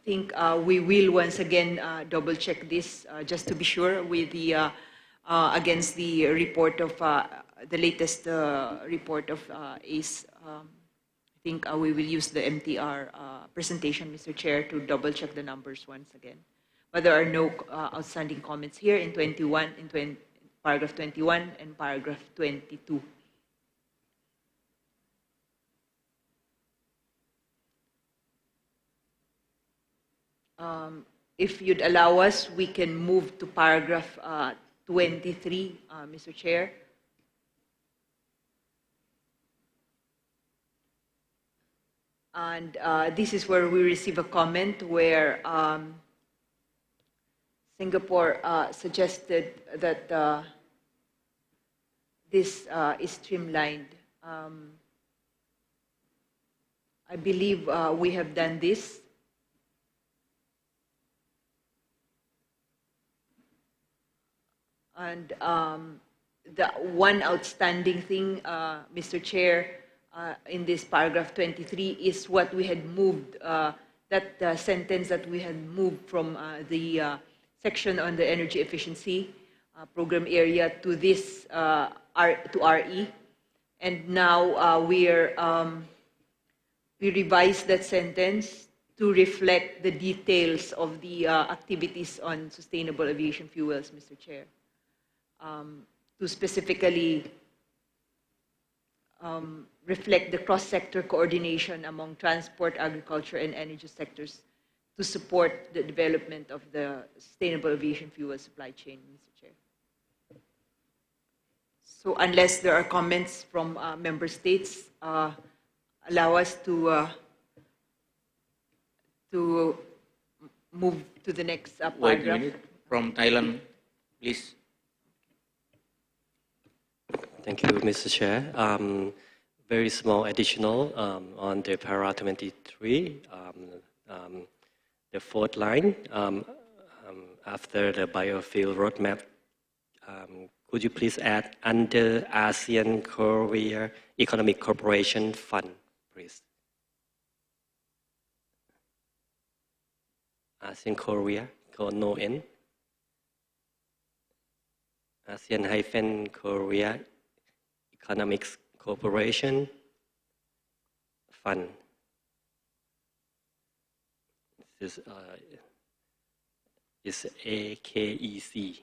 think we will once again double check this just to be sure with the against the report of the latest report of ACE. I think we will use the MTR presentation, Mr. Chair, to double check the numbers once again. But there are no outstanding comments here in 21, in paragraph 21 and paragraph 22. If you'd allow us, we can move to paragraph 23, Mr. Chair. And this is where we receive a comment where Singapore suggested that this is streamlined. I believe we have done this. And the one outstanding thing, Mr. Chair, in this paragraph 23 is what we had moved, that sentence that we had moved from the section on the energy efficiency program area to this, to RE. And now we revised that sentence to reflect the details of the activities on sustainable aviation fuels, Mr. Chair. To specifically reflect the cross-sector coordination among transport, agriculture, and energy sectors to support the development of the sustainable aviation fuel supply chain, Mr. Chair. So unless there are comments from member states, allow us to move to the next paragraph. Wait a minute. From Thailand, please. Thank you, Mr. Chair. Very small additional on the para 23, the fourth line, after the biofuel roadmap. Could you please add under ASEAN Korea Economic Cooperation Fund, please? ASEAN Korea, no N. ASEAN-Korea Economic Cooperation Fund. This is AKEC.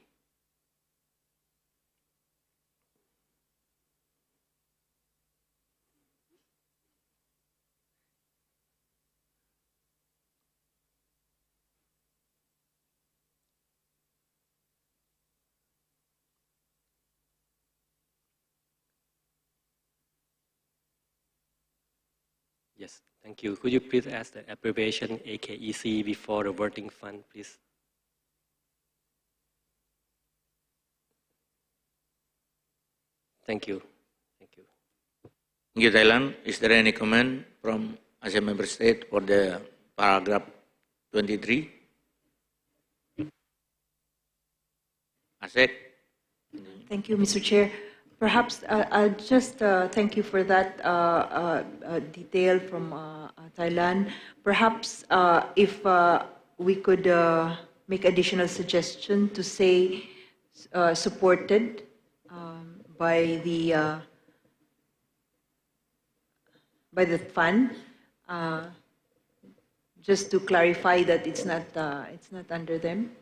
Yes, thank you. Could you please ask the abbreviation AKEC before the wording fund, please? Thank you. Thank you. Thank you, Thailand. Is there any comment from ASEAN member state for the paragraph 23? ASEC. Thank you, Mr. Chair. Perhaps I'll just thank you for that detail from Thailand. Perhaps if we could make additional suggestion to say supported by the fund, just to clarify that it's not under them.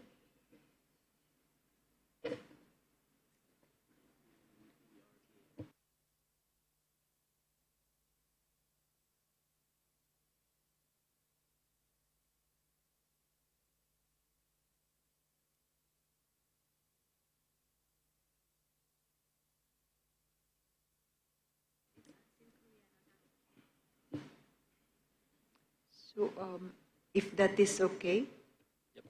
So, if that is okay. Yep.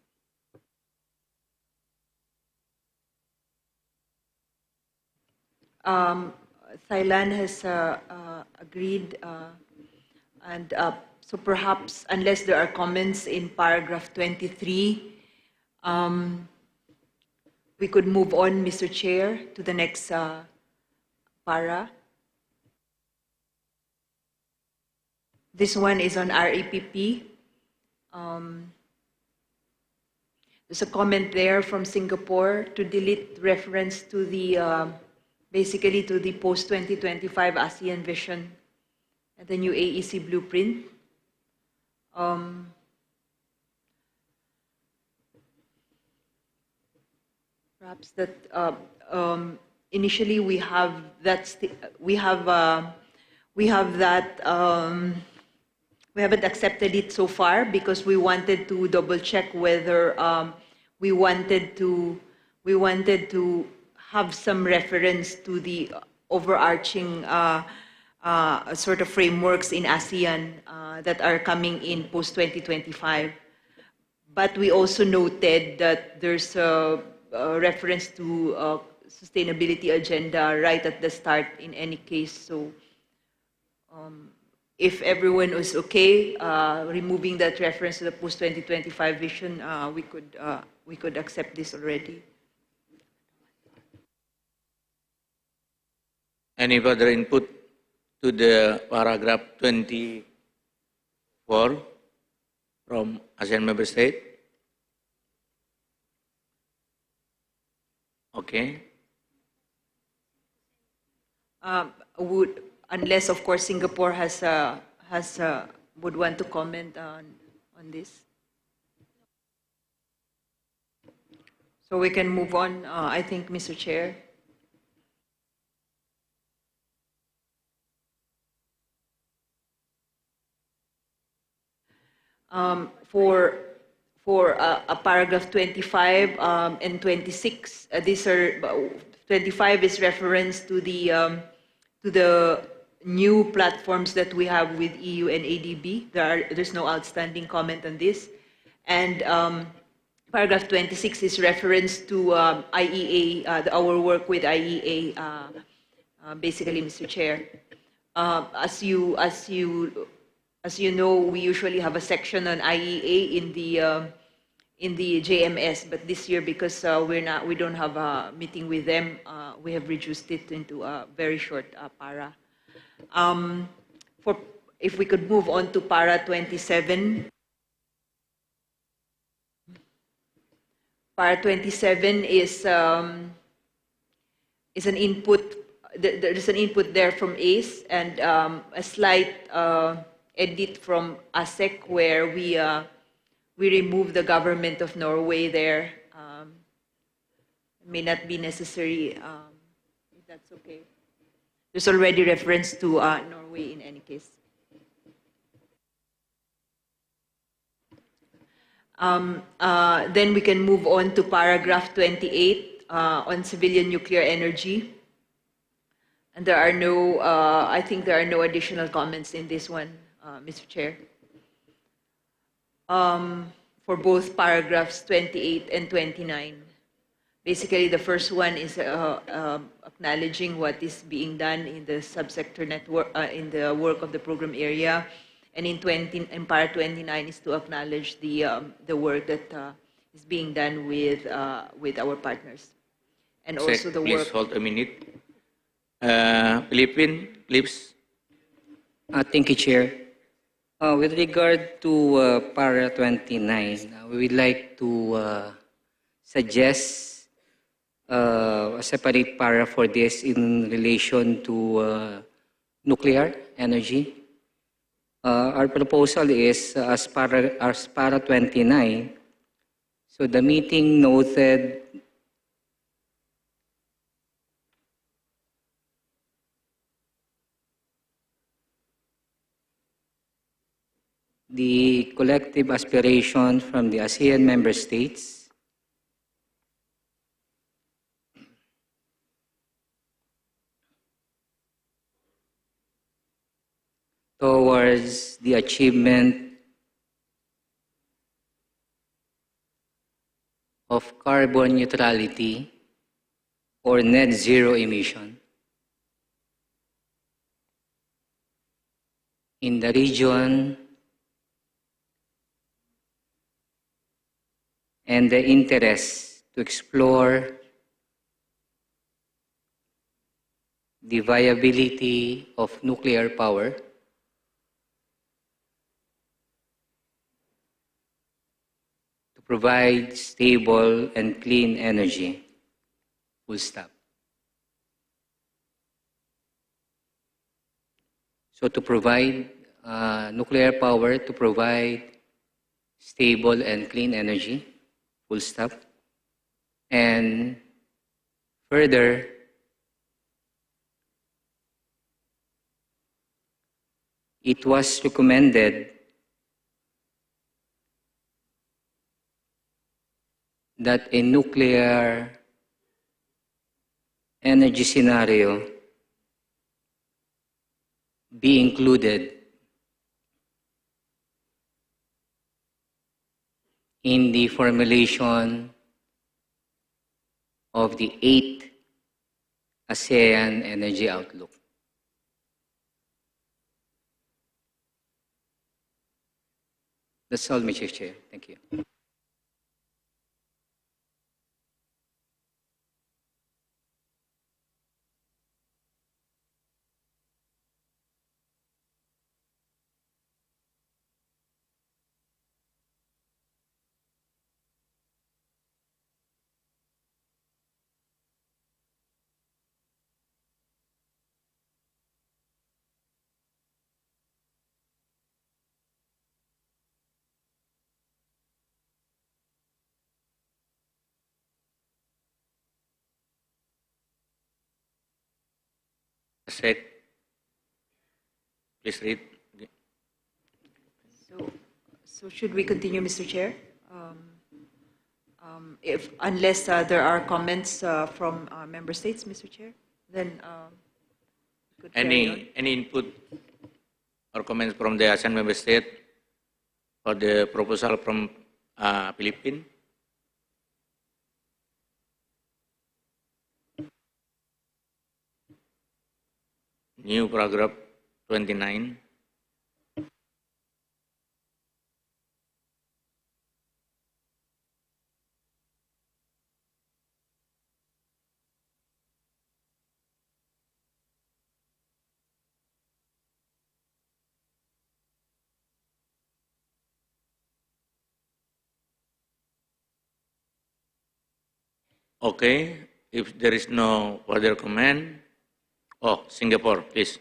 Thailand has agreed and So perhaps, unless there are comments in paragraph 23, we could move on, Mr. Chair, to the next para. This one is on RAPP. There's a comment there from Singapore to delete reference to the, basically to the post-2025 ASEAN vision and the new AEC blueprint. Perhaps that initially we have that we haven't accepted it so far because we wanted to double check whether we wanted to have some reference to the overarching sort of frameworks in ASEAN that are coming in post 2025. But we also noted that there's a reference to sustainability agenda right at the start in any case. So if everyone was okay removing that reference to the post-2025 vision, we could accept this already. Any further input to the paragraph 24 from ASEAN member state? Okay. Unless, of course, Singapore would want to comment on this. So we can move on, I think, Mr. Chair. For paragraph 25 and 26, these are 25 is reference to the new platforms that we have with EU and ADB. There's no outstanding comment on this, and paragraph 26 is reference to IEA, our work with IEA, basically, Mr. Chair. As you know, we usually have a section on IEA in the JMS, but this year, because we don't have a meeting with them, we have reduced it into a very short para. If we could move on to para 27. Para 27 is an input. There's an input there from ACE and a slight edit from ASEC where we remove the government of Norway there. May not be necessary, if that's okay. There's already reference to Norway in any case. Then we can move on to paragraph 28 on civilian nuclear energy. And there are no, I think there are no additional comments in this one, Mr. Chair. For both paragraphs 28 and 29. Basically, the first one is acknowledging what is being done in the subsector network, in the work of the program area. And in para 29 is to acknowledge the work that is being done with our partners. And also the work... Please hold a minute. Philippine, please. Thank you, Chair. With regard to para 29, we would like to suggest a separate para for this in relation to nuclear energy. Our proposal is as para 29. So the meeting noted the collective aspiration from the ASEAN member states towards the achievement of carbon neutrality or net zero emission in the region and the interest to explore the viability of nuclear power to provide stable and clean energy. Full stop. So to provide nuclear power, to provide stable and clean energy, full stop. And further, it was recommended that a nuclear energy scenario be included in the formulation of the 8th ASEAN Energy Outlook. That's all, Mr. Chair. Thank you. Sec, please read. So should we continue, Mr. Chair? If unless there are comments from member states, Mr. Chair, then could carry on. Any input or comments from the ASEAN member state for the proposal from Philippines? New paragraph 29. Okay, if there is no further comment, Singapore, please.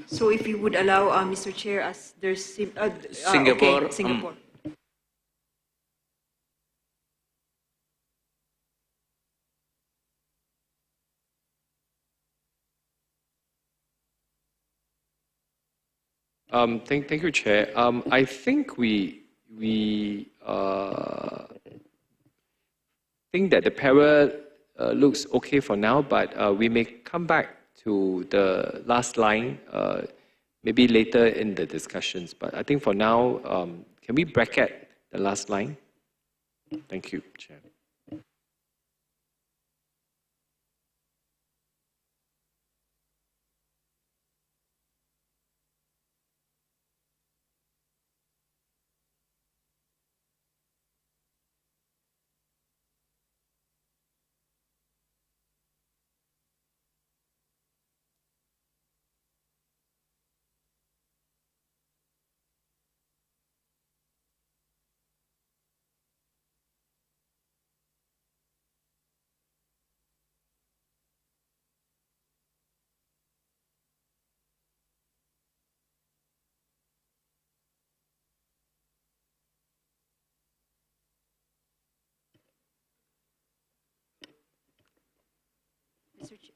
So if you would allow, Mr. Chair, as there's Singapore. Okay, Singapore. Thank you, Chair. I think we think that the para looks okay for now, but we may come back to the last line maybe later in the discussions. But I think for now, can we bracket the last line? Thank you, Chair.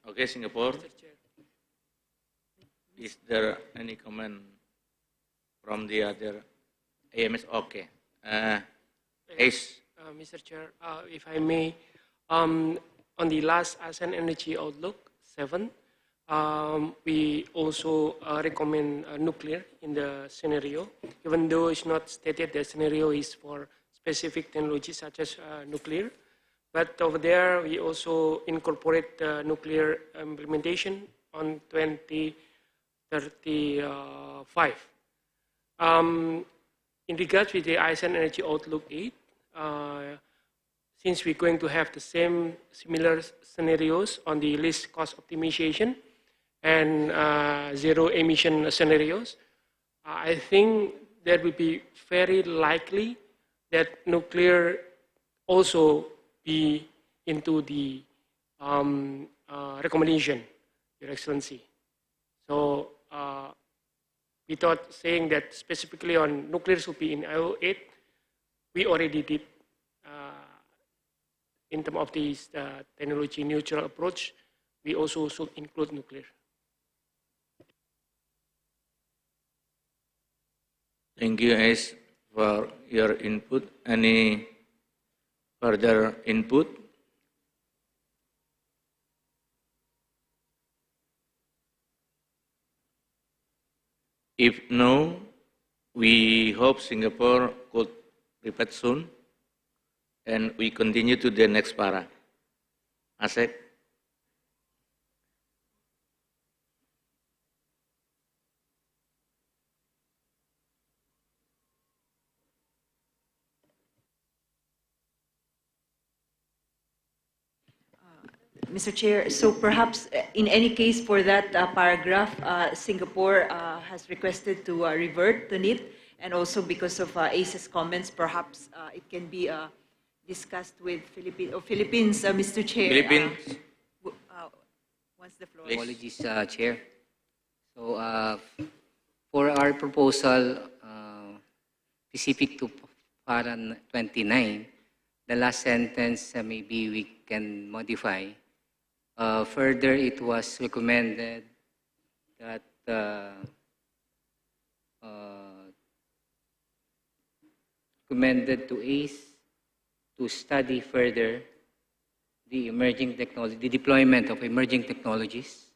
Okay, Singapore. Is there any comment from the other AMS? Okay. Ace. Mr. Chair, if I may, on the last ASEAN Energy Outlook 7, we also recommend nuclear in the scenario, even though it's not stated the scenario is for specific technologies such as nuclear. But over there, we also incorporate nuclear implementation on 2035. In regards with the ASEAN Energy Outlook 8, since we're going to have the similar scenarios on the least cost optimization and zero emission scenarios, I think that would be very likely that nuclear also be into the recommendation, Your Excellency. So without saying that specifically on nuclear should be in IO8, we already did in terms of this technology neutral approach, we also should include nuclear. Thank you, Ace, for your input. Any further input? If no, we hope Singapore could prepare soon, and we continue to the next para. Asep. Mr. Chair, so perhaps in any case for that paragraph, Singapore has requested to revert on it, and also because of ACE's comments, perhaps it can be discussed with Philippines, Mr. Chair. Philippines. Wants the floor. Apologies, Chair. So for our proposal specific to para 29, the last sentence maybe we can modify. Further, it was recommended that recommended to ACE to study further the emerging technology, the deployment of emerging technologies,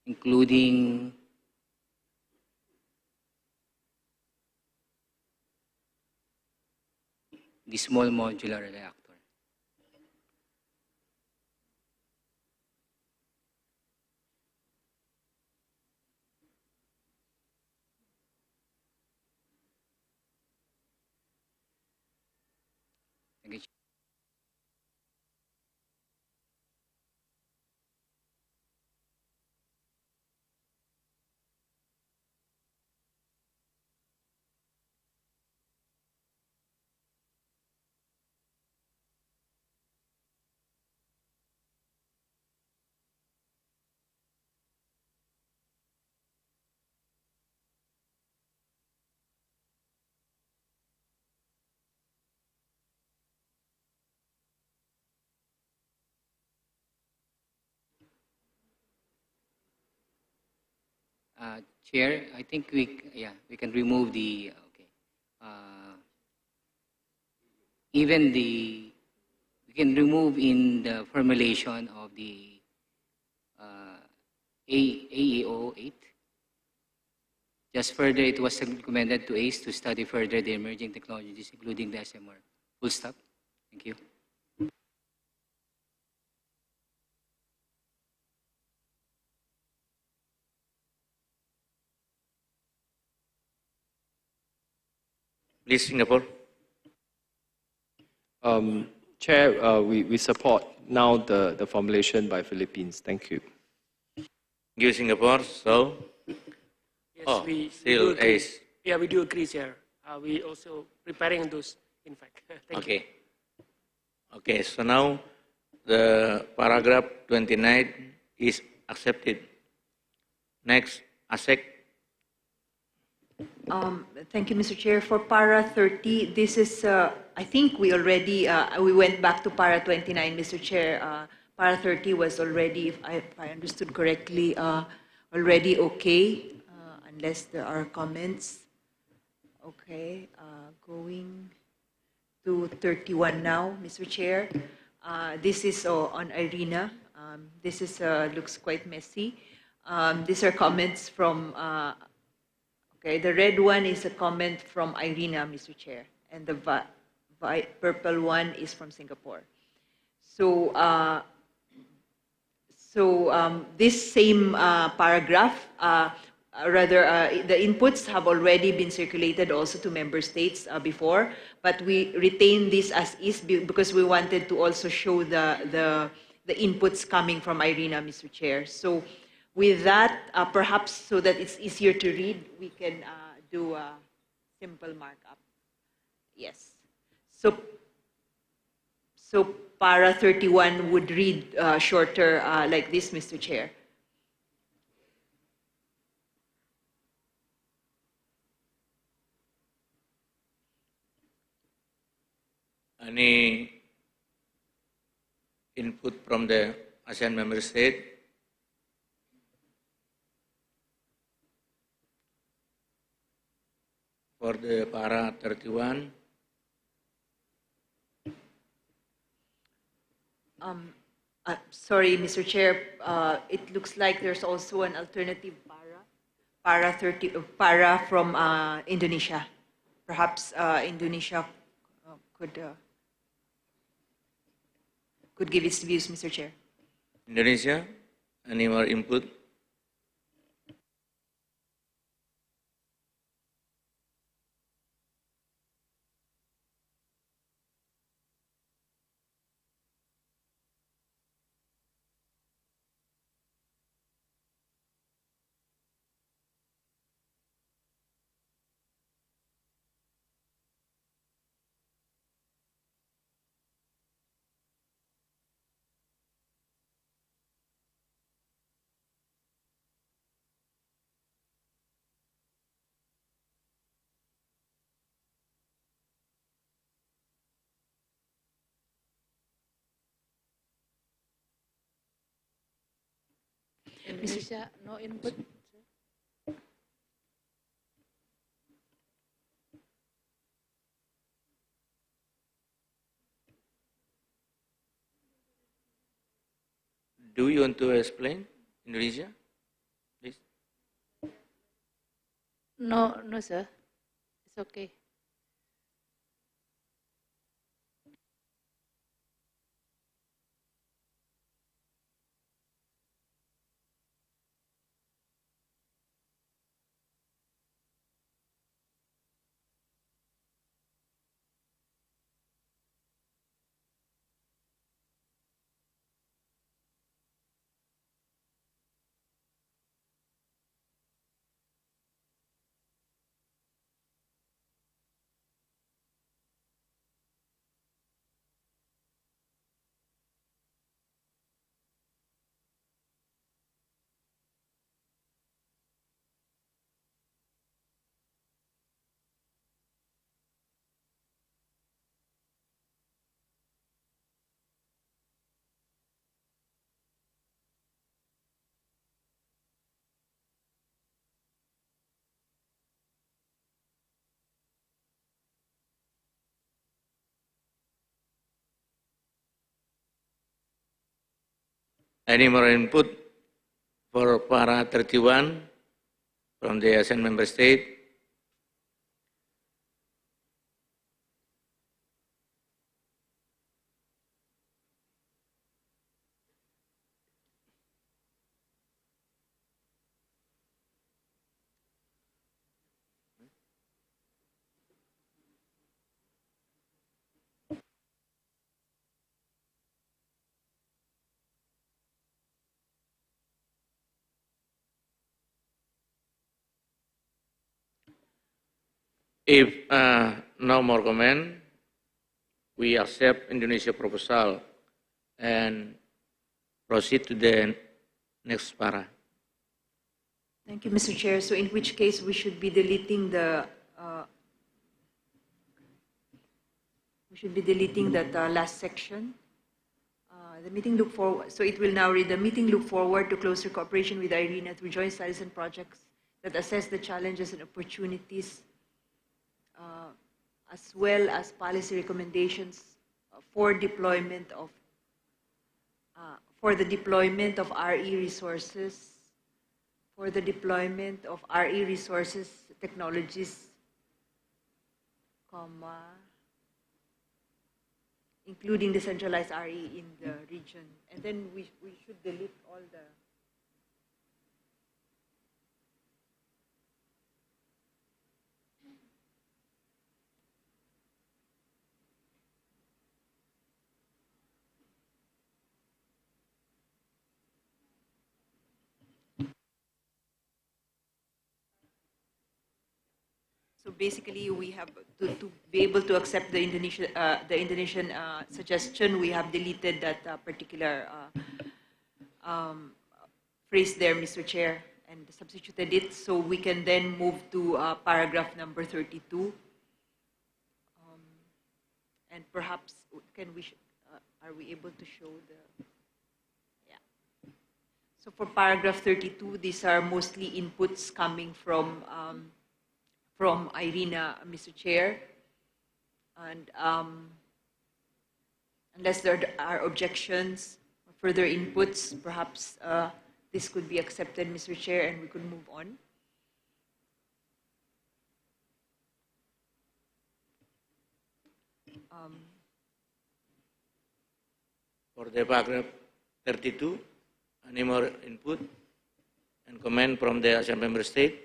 including the small modular reactor. Thank you. Chair, I think we can remove the even we can remove in the formulation of the AEO 8. Just further, it was recommended to ACE to study further the emerging technologies, including the SMR. Full stop. Thank you. Please, Singapore. Chair, we support now the formulation by Philippines. Thank you. Thank you, Singapore. So, Yes, we still do agree. Ace. Yeah, we do agree, Chair. We also preparing those, in fact. Thank you. Okay, so now the paragraph 29 is accepted. Next, ASEC. Thank you, Mr. Chair. For para 30, this is, I think we already, we went back to para 29, Mr. Chair. Para 30 was already, if I understood correctly, already okay, unless there are comments. Okay, going to 31 now, Mr. Chair. This is on Irina. This is looks quite messy. These are comments from, okay, the red one is a comment from Irina, Mr. Chair, and the purple one is from Singapore. So, this same paragraph, the inputs have already been circulated also to member states before, but we retain this as is because we wanted to also show the inputs coming from Irina, Mr. Chair. So with that, perhaps so that it's easier to read, we can do a simple markup. Yes. So para 31 would read shorter like this, Mr. Chair. Any input from the ASEAN member state? For the para 31? Sorry, Mr. Chair, it looks like there's also an alternative para from Indonesia. Perhaps Indonesia could give its views, Mr. Chair. Indonesia, any more input? Indonesia, no input. Do you want to explain Indonesia, please? No, no, sir. It's okay. Any more input for para 31 from the ASEAN member state? If no more comment, we accept Indonesia proposal and proceed to the next para. Thank you, Mr. Chair. So in which case we should be deleting the that last section. The meeting look forward. So it will now read: the meeting look forward to closer cooperation with IRENA through joint studies and projects that assess the challenges and opportunities, as well as policy recommendations for the deployment of RE resources, technologies, including decentralized RE in the region. And then we should delete all the... So basically, we have to be able to accept the Indonesian suggestion. We have deleted that particular phrase there, Mr. Chair, and substituted it. So we can then move to paragraph number 32. And perhaps are we able to show the? Yeah. So for paragraph 32, these are mostly inputs coming from IRENA, Mr. Chair, and unless there are objections or further inputs, perhaps this could be accepted, Mr. Chair, and we could move on. For the paragraph 32, any more input and comment from the ASEAN member state?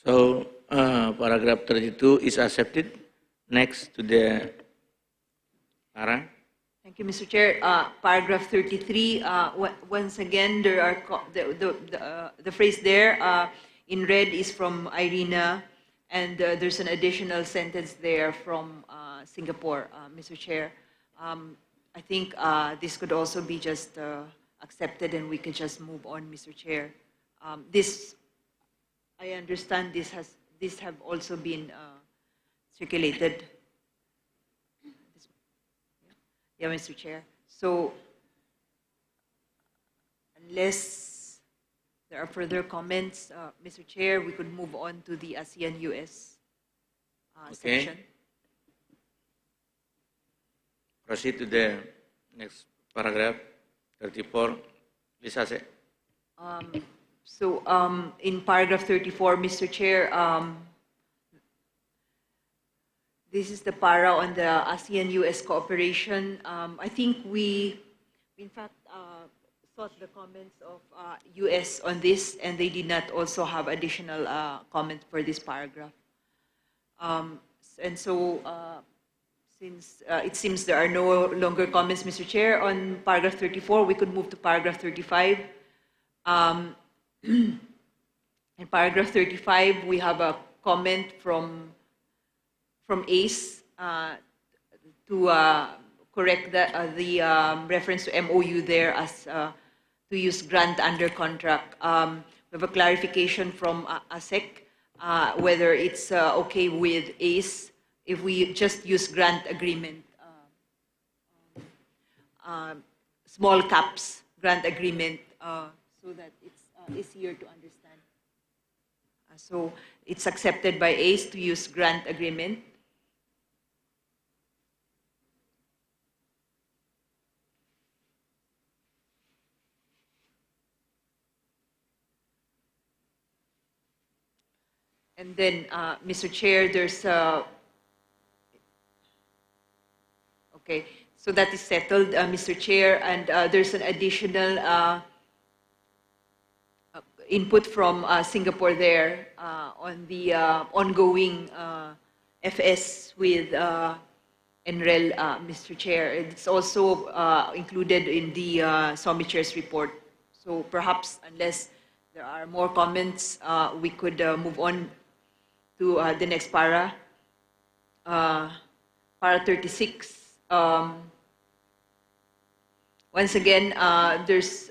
So, paragraph 32 is accepted. Next to the Ara. Thank you, Mr. Chair. Paragraph 33, once again, there are the phrase there in red is from IRENA, and there's an additional sentence there from Singapore, Mr. Chair. I think this could also be just accepted, and we could just move on, Mr. Chair. I understand this have also been circulated. Yeah, Mr. Chair. So, unless there are further comments, Mr. Chair, we could move on to the ASEAN-US section. Proceed to the next paragraph, 34. Please, Ase. So, in paragraph 34, Mr. Chair, this is the para on the ASEAN-US cooperation. I think we, in fact, sought the comments of US on this, and they did not also have additional comments for this paragraph. And so, since it seems there are no longer comments, Mr. Chair, on paragraph 34, we could move to paragraph 35. In paragraph 35, we have a comment from ACE to correct the reference to MOU there as to use grant under contract. We have a clarification from ASEC whether it's okay with ACE if we just use grant agreement, small caps grant agreement, so that it's easier to understand. So it's accepted by ACE to use grant agreement. And then, Mr. Chair, there's okay, so that is settled, Mr. Chair, and there's an additional input from Singapore there on the ongoing FS with NREL, Mr. Chair. It's also included in the SOMI Chair's report. So perhaps, unless there are more comments, we could move on to the next para, para 36. Once again, there's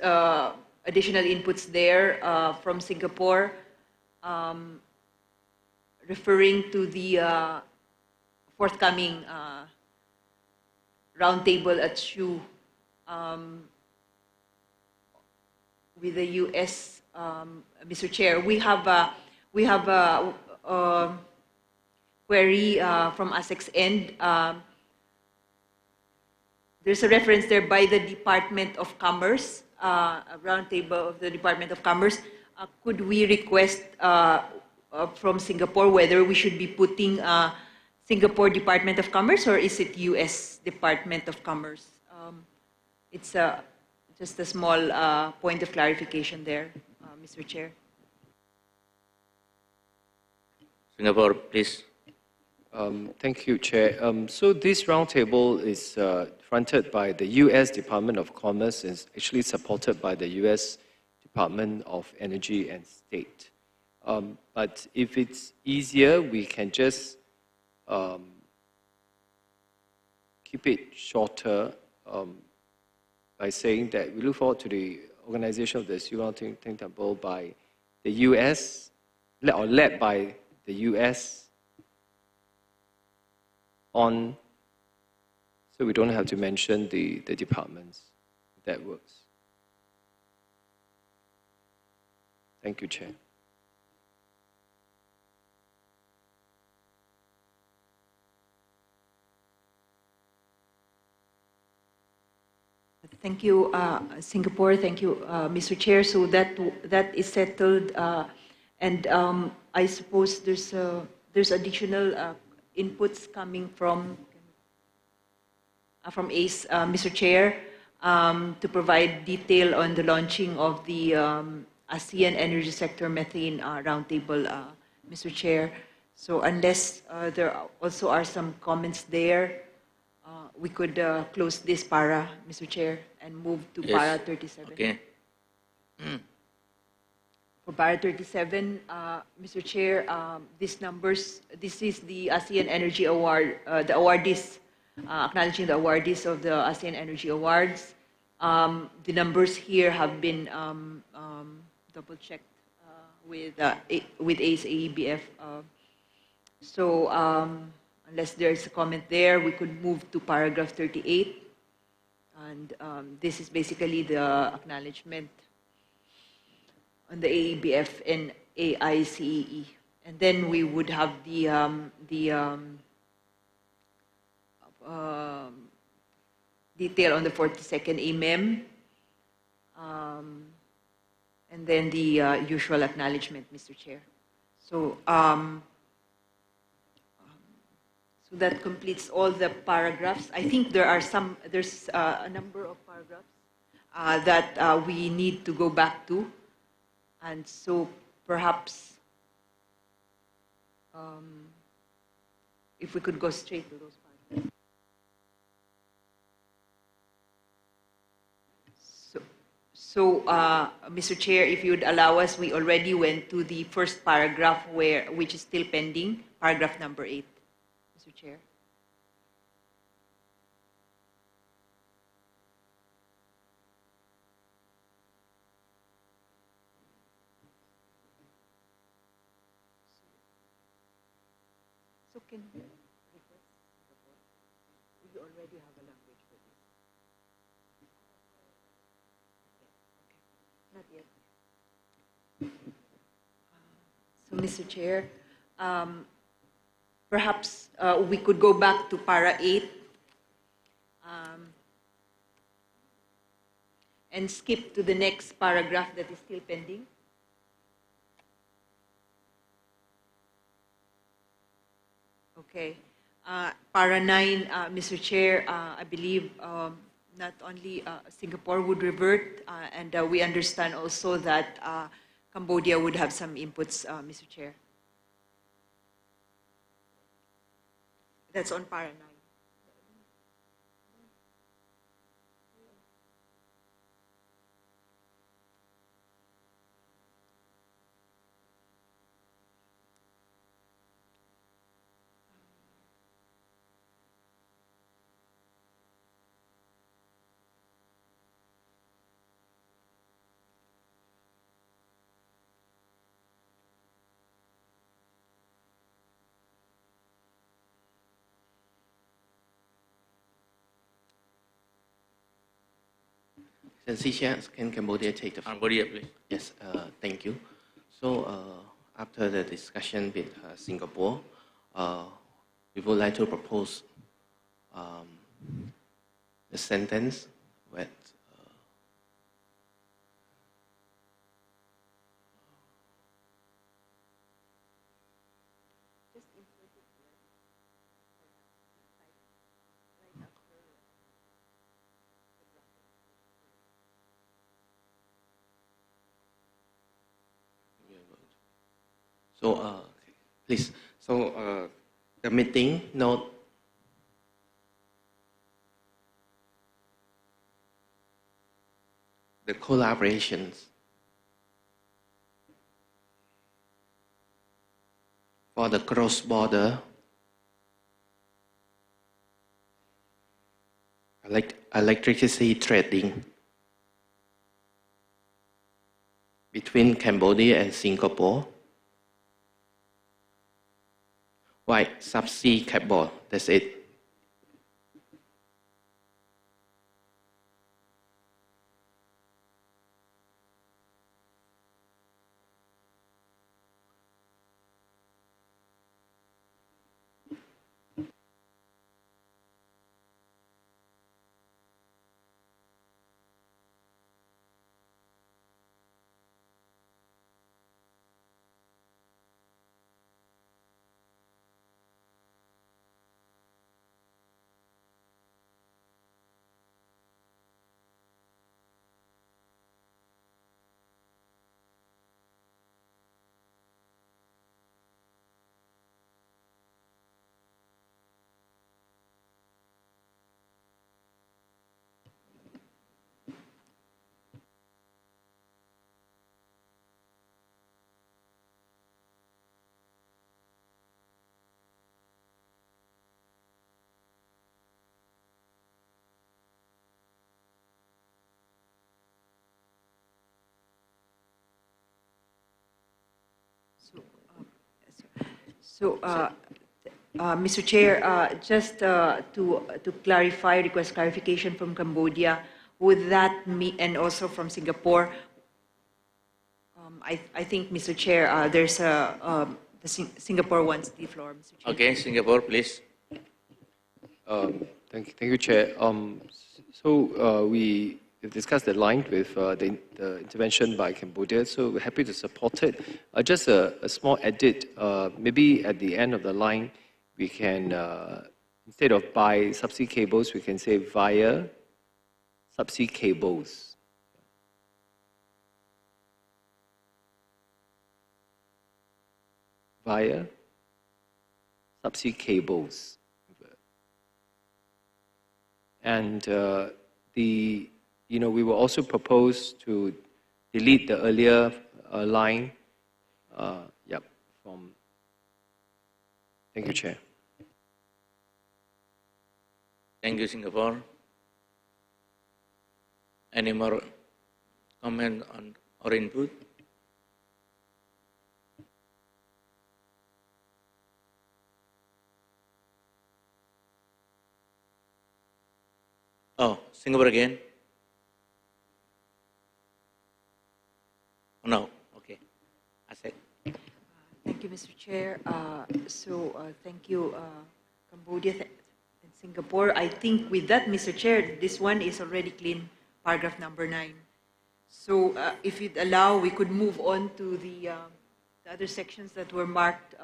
additional inputs there from Singapore, referring to the forthcoming roundtable at SHU with the U.S. Mr. Chair. We have a query from ASEC's end. There's a reference there by the Department of Commerce, a roundtable of the Department of Commerce. Could we request from Singapore whether we should be putting Singapore Department of Commerce or is it U.S. Department of Commerce? It's just a small point of clarification there, Mr. Chair. Singapore, please. Thank you, Chair. So this roundtable is fronted by the U.S. Department of Commerce and is actually supported by the U.S. Department of Energy and State. But if it's easier, we can just keep it shorter by saying that we look forward to the organization of the Seoul Roundtable by the U.S., or led by the U.S. on, so we don't have to mention the departments. That works. Thank you, Chair. Thank you, Singapore. Thank you, Mr. Chair. So that is settled, and I suppose there's additional inputs coming from ACE, Mr. Chair, to provide detail on the launching of the ASEAN Energy Sector Methane Roundtable, Mr. Chair. So unless there also are some comments there, we could close this para, Mr. Chair, and move to para 37. Okay. For para 37, Mr. Chair, this is the ASEAN Energy Award, the awardees, acknowledging the awardees of the ASEAN Energy Awards. The numbers here have been double-checked with ACE AEBF. So unless there is a comment there, we could move to paragraph 38. And this is basically the acknowledgement on the AEBF and AICEE. And then we would have the detail on the 42nd AMEM, and then the usual acknowledgement, Mr. Chair. So, so that completes all the paragraphs. I think there's a number of paragraphs that we need to go back to. And so perhaps if we could go straight to those paragraphs. So, Mr. Chair, if you would allow us, we already went to the first paragraph which is still pending, paragraph number 8, Mr. Chair. So can we request Singapore? We already have a language for this. Not yet. So, Mr. Chair, perhaps we could go back to para 8 and skip to the next paragraph that is still pending. Okay. Para 9, Mr. Chair, I believe not only Singapore would revert, and we understand also that Cambodia would have some inputs, Mr. Chair. That's on para 9. Excellency Chair, can Cambodia take the floor? Cambodia, please. Yes, thank you. So after the discussion with Singapore, we would like to propose the sentence with so please. So the meeting note the collaborations for the cross-border electricity trading between Cambodia and Singapore. White subsea cable, that's it. So, Mr. Chair, just to clarify, request clarification from Cambodia, would that mean, and also from Singapore, I think, Mr. Chair, there's Singapore wants the floor, Mr. Chair. Okay, Singapore, please. Thank you, Chair. We discussed the line with the intervention by Cambodia, so we're happy to support it. Just a small edit, maybe at the end of the line, we can, instead of by subsea cables, we can say via subsea cables. Via subsea cables. And we will also propose to delete the earlier line. Thank you, Chair. Thank you, Singapore. Any more comment on or input? Oh, Singapore again? No, okay. ASEAN. Thank you, Mr. Chair. Thank you, Cambodia and Singapore. I think with that, Mr. Chair, this one is already clean, paragraph number 9. So if you'd allow, we could move on to the other sections that were marked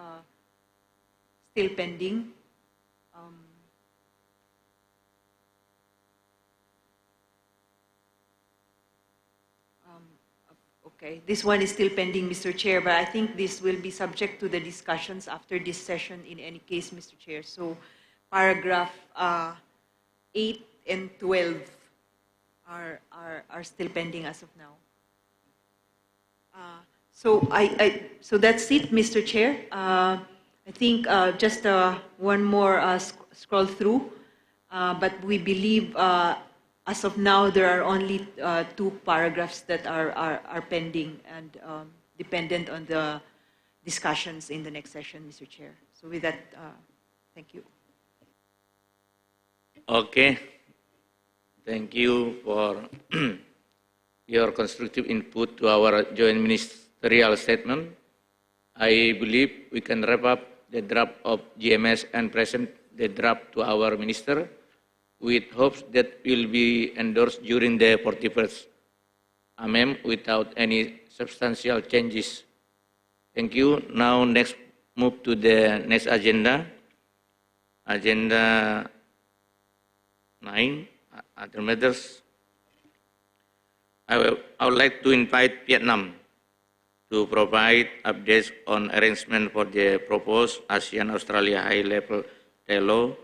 still pending. Okay, this one is still pending, Mr. Chair, but I think this will be subject to the discussions after this session in any case, Mr. Chair. So paragraph 8 and 12 are still pending as of now. So that's it, Mr. Chair. I think just one more scroll through, but we believe as of now, there are only 2 paragraphs that are pending and dependent on the discussions in the next session, Mr. Chair. So with that, thank you. Okay. Thank you for your constructive input to our joint ministerial statement. I believe we can wrap up the draft of GMS and present the draft to our minister with hopes that will be endorsed during the 41st AMEM without any substantial changes. Thank you. Now next move to the next agenda. Agenda 9, other matters. I would like to invite Vietnam to provide updates on arrangement for the proposed ASEAN-Australia high-level dialogue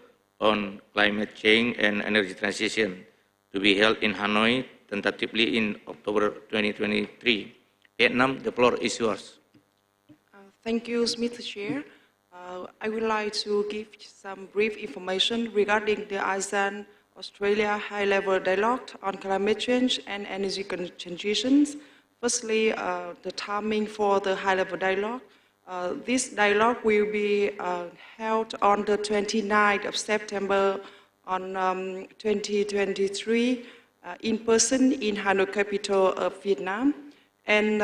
on climate change and energy transition to be held in Hanoi tentatively in October 2023. Vietnam, the floor is yours. Thank you, Mr. Chair. I would like to give some brief information regarding the ASEAN-Australia high-level dialogue on climate change and energy transitions. Firstly, the timing for the high-level dialogue. This dialogue will be held on the 29th of September on 2023 in person in Hanoi, capital of Vietnam. And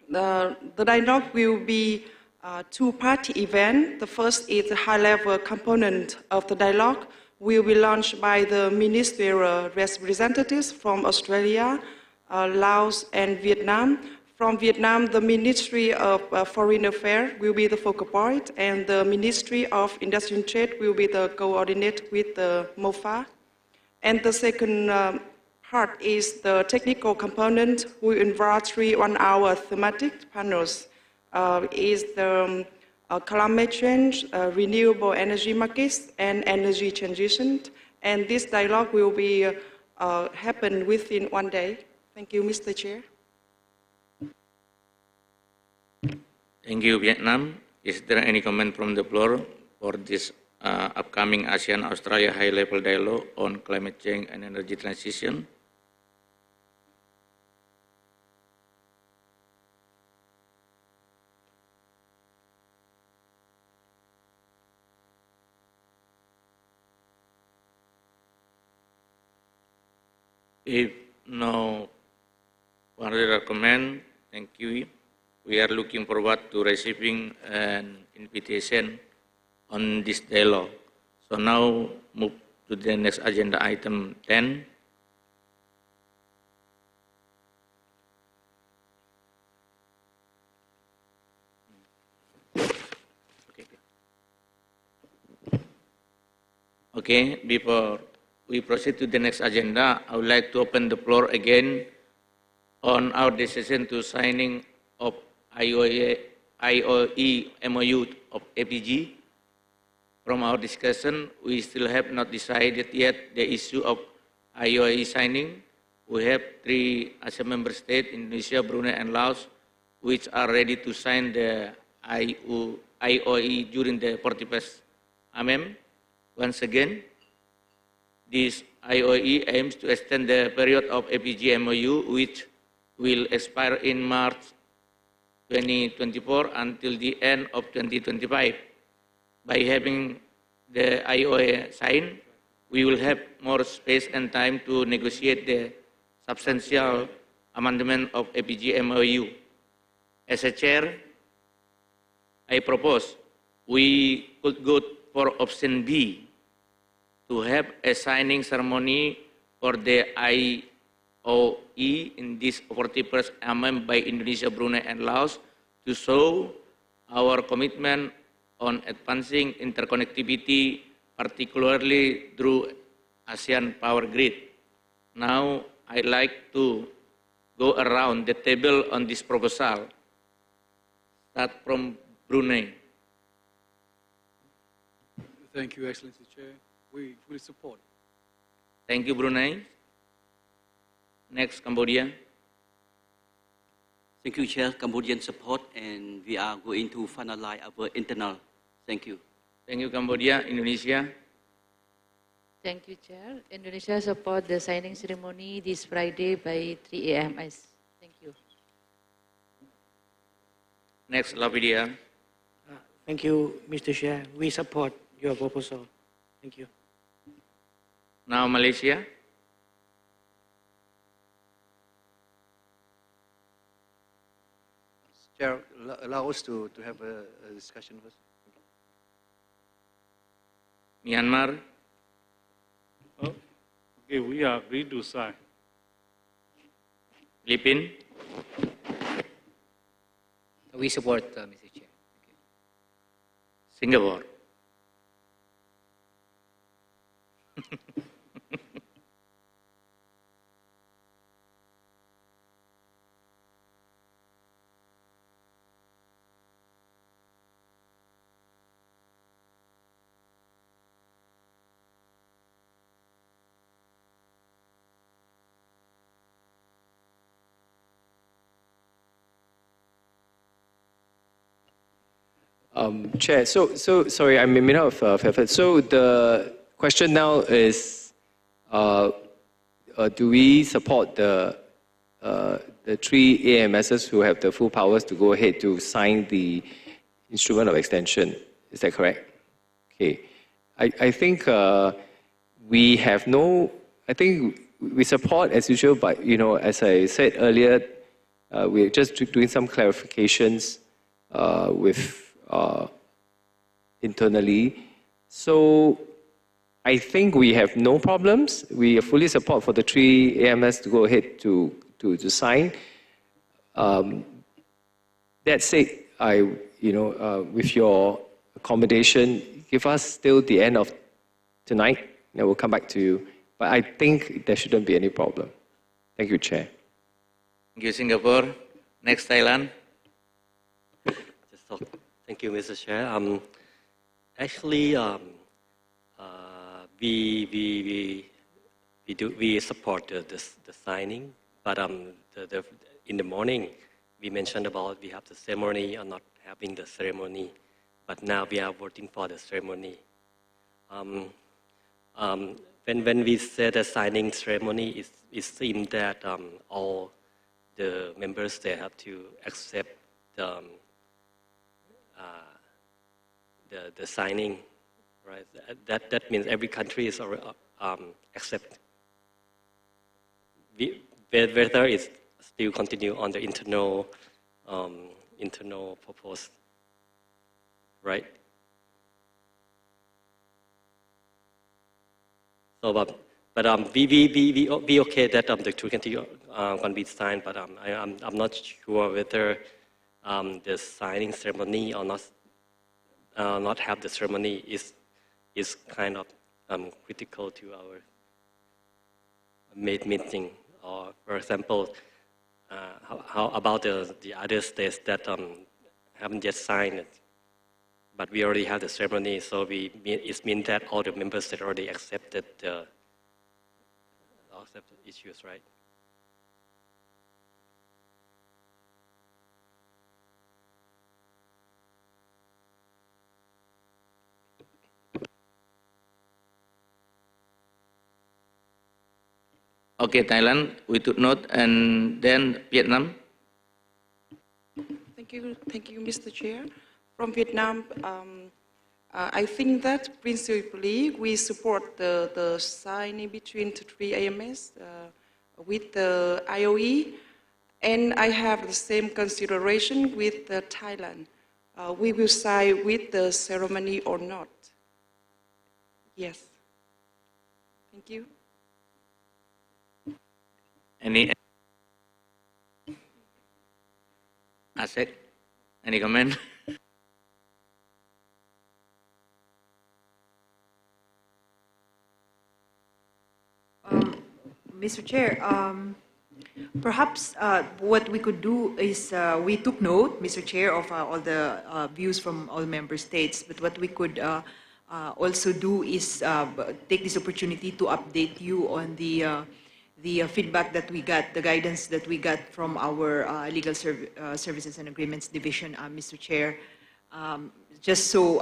the dialogue will be a two-party event. The first is the high-level component of the dialogue will be launched by the ministerial representatives from Australia, Laos, and Vietnam. From Vietnam, the Ministry of Foreign Affairs will be the focal point, and the Ministry of Industry and Trade will be the coordinate with the MOFA. And the second part is the technical component, will involve 3 one-hour thematic panels. Is the climate change, renewable energy markets, and energy transition. And this dialogue will be happen within 1 day. Thank you, Mr. Chair. Thank you, Vietnam. Is there any comment from the floor for this upcoming ASEAN-Australia high-level dialogue on climate change and energy transition? If no further comment, thank you. We are looking forward to receiving an invitation on this dialogue. So now move to the next agenda item 10. Okay, before we proceed to the next agenda, I would like to open the floor again on our decision to signing of IOE MOU of APG. From our discussion, we still have not decided yet the issue of IOE signing. We have 3 ASEAN member states, Indonesia, Brunei, and Laos, which are ready to sign the IOE during the 41st AMEM. Once again, this IOE aims to extend the period of APG MOU, which will expire in March 2024 until the end of 2025. By having the IOE signed, we will have more space and time to negotiate the substantial amendment of APG MOU. As a chair, I propose we could go for option B, to have a signing ceremony for the IOE in this 41st AMEM by Indonesia, Brunei, and Laos to show our commitment on advancing interconnectivity, particularly through ASEAN power grid. Now, I'd like to go around the table on this proposal. Start from Brunei. Thank you, Excellency Chair. We fully support. Thank you, Brunei. Next, Cambodia. Thank you, Chair. Cambodian support, and we are going to finalize our internal. Thank you. Thank you, Cambodia. Indonesia. Thank you, Chair. Indonesia support the signing ceremony this Friday by 3 a.m. Thank you. Next, Lavidia. Thank you, Mr. Chair. We support your proposal. Thank you. Now, Malaysia. Chair, allow us to have a discussion first. Myanmar. Okay, we agree to sign. Philippines. We support, Mr. Chair. Singapore. Chair, sorry, I may not have heard. So the question now is, do we support the three AMSs who have the full powers to go ahead to sign the instrument of extension? Is that correct? Okay. I think we have no, I think we support as usual, but as I said earlier, we're just doing some clarifications with internally. So I think we have no problems. We fully support for the three AMS to go ahead to sign. That said, with your accommodation, give us till the end of tonight, and we'll come back to you. But I think there shouldn't be any problem. Thank you, Chair. Thank you, Singapore. Next, Thailand. Thank you, Mr. Chair. Actually, we support the signing, but in the morning we mentioned about we have the ceremony or not having the ceremony, but now we are voting for the ceremony. When we said the signing ceremony, it seems that all the members they have to accept the signing, right? That means every country is accept. Whether it's still continue on the internal purpose, right? So, but we okay that the two continue can be signed, but I'm not sure whether the signing ceremony or not have the ceremony is kind of critical to our meeting. Or, for example, how about the other states that haven't yet signed it, but we already have the ceremony, so it means that all the members that already accepted the issues, right? Okay, Thailand, we took note, and then Vietnam. Thank you, Mr. Chair. From Vietnam, I think that principally we support the signing between the three AMS with the IOE, and I have the same consideration with Thailand. We will sign with the ceremony or not. Yes. Thank you. Any Asek, any comment? Mr. Chair, perhaps what we could do is we took note, Mr. Chair, of all the views from all member states, but what we could also do is take this opportunity to update you on the feedback that we got, the guidance that we got from our Legal Services and Agreements Division, Mr. Chair. Just so,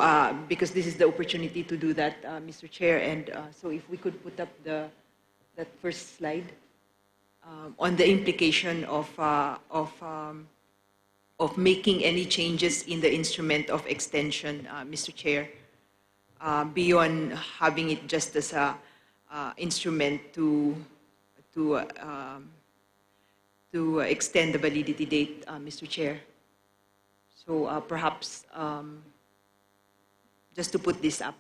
because this is the opportunity to do that, Mr. Chair, and so if we could put up that first slide on the implication of making any changes in the instrument of extension, Mr. Chair, beyond having it just as a instrument to extend the validity date, Mr. Chair. So perhaps just to put this up.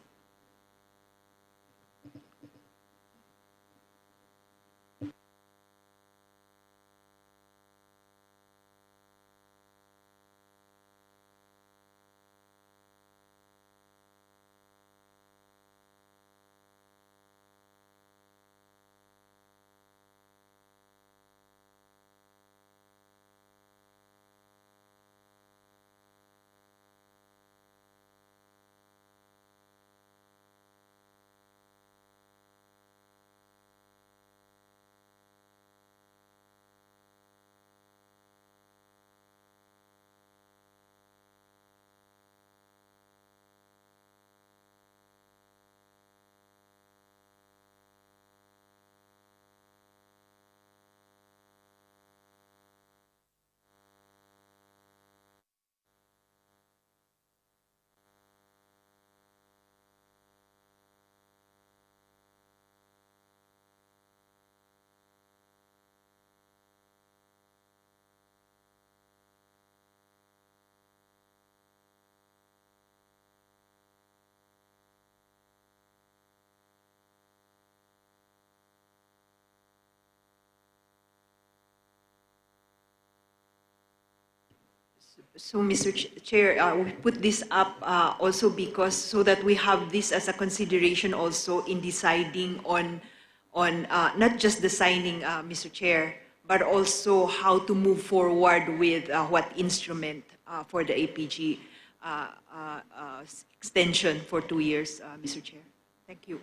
So, Mr. Chair, we put this up also because so that we have this as a consideration also in deciding on not just the signing, Mr. Chair, but also how to move forward with what instrument for the APG extension for 2 years, Mr. Chair. Thank you.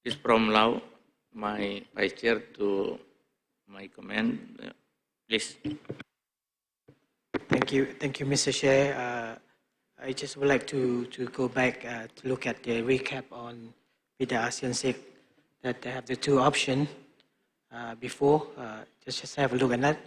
This from Lao, my vice chair, to my comment. Please. Thank you, Mr. Chair. I just would like to go back to look at the recap on with the ASEAN SIG that they have the two options before. Just have a look at that.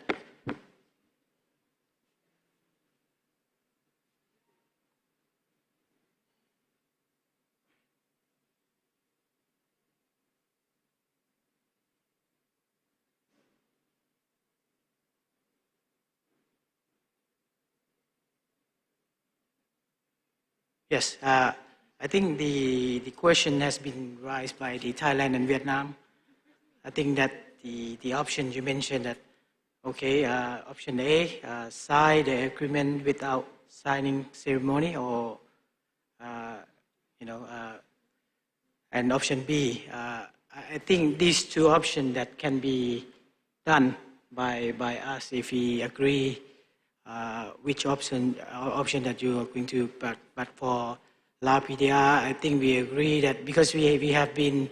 Yes, I think the question has been raised by the Thailand and Vietnam. I think that the option you mentioned that, okay, option A, sign the agreement without signing ceremony, or, you know, and option B, I think these two options that can be done by us if we agree which option that you are going to, but for La PDR, I think we agree that because we have been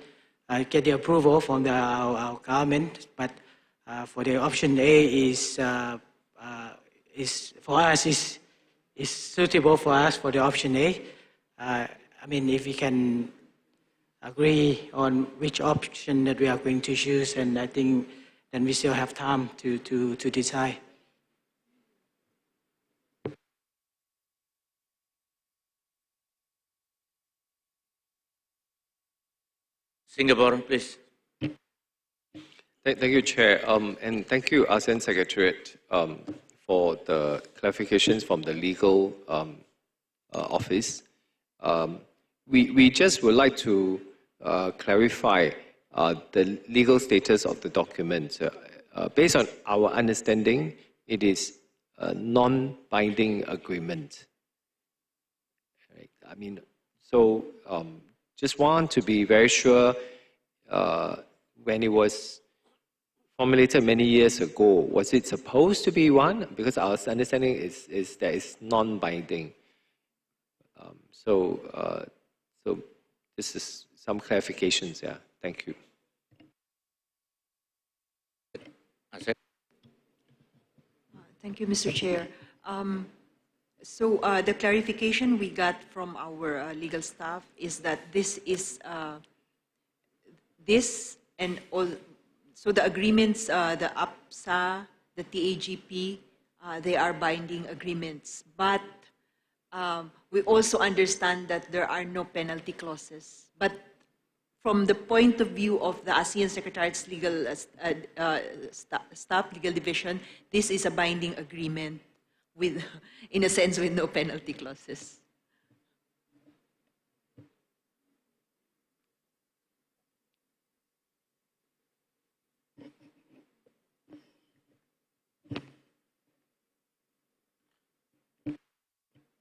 get the approval from our government, but for the option A is for us is suitable for us for the option A. I mean, if we can agree on which option that we are going to choose, and I think then we still have time to decide. Singapore, please. Thank you, Chair. And thank you, ASEAN Secretariat, for the clarifications from the legal office. We just would like to clarify the legal status of the document. Based on our understanding, it is a non-binding agreement. Right? I mean, so just want to be very sure when it was formulated many years ago, was it supposed to be one? Because our understanding is that it's non-binding. So this is some clarifications. Yeah, thank you. Thank you, Mr. Chair. So the clarification we got from our legal staff is that this is this and all. So the agreements, the APSA, the TAGP, they are binding agreements. But we also understand that there are no penalty clauses. But from the point of view of the ASEAN Secretariat's legal staff legal division, this is a binding agreement with, in a sense, with no penalty clauses.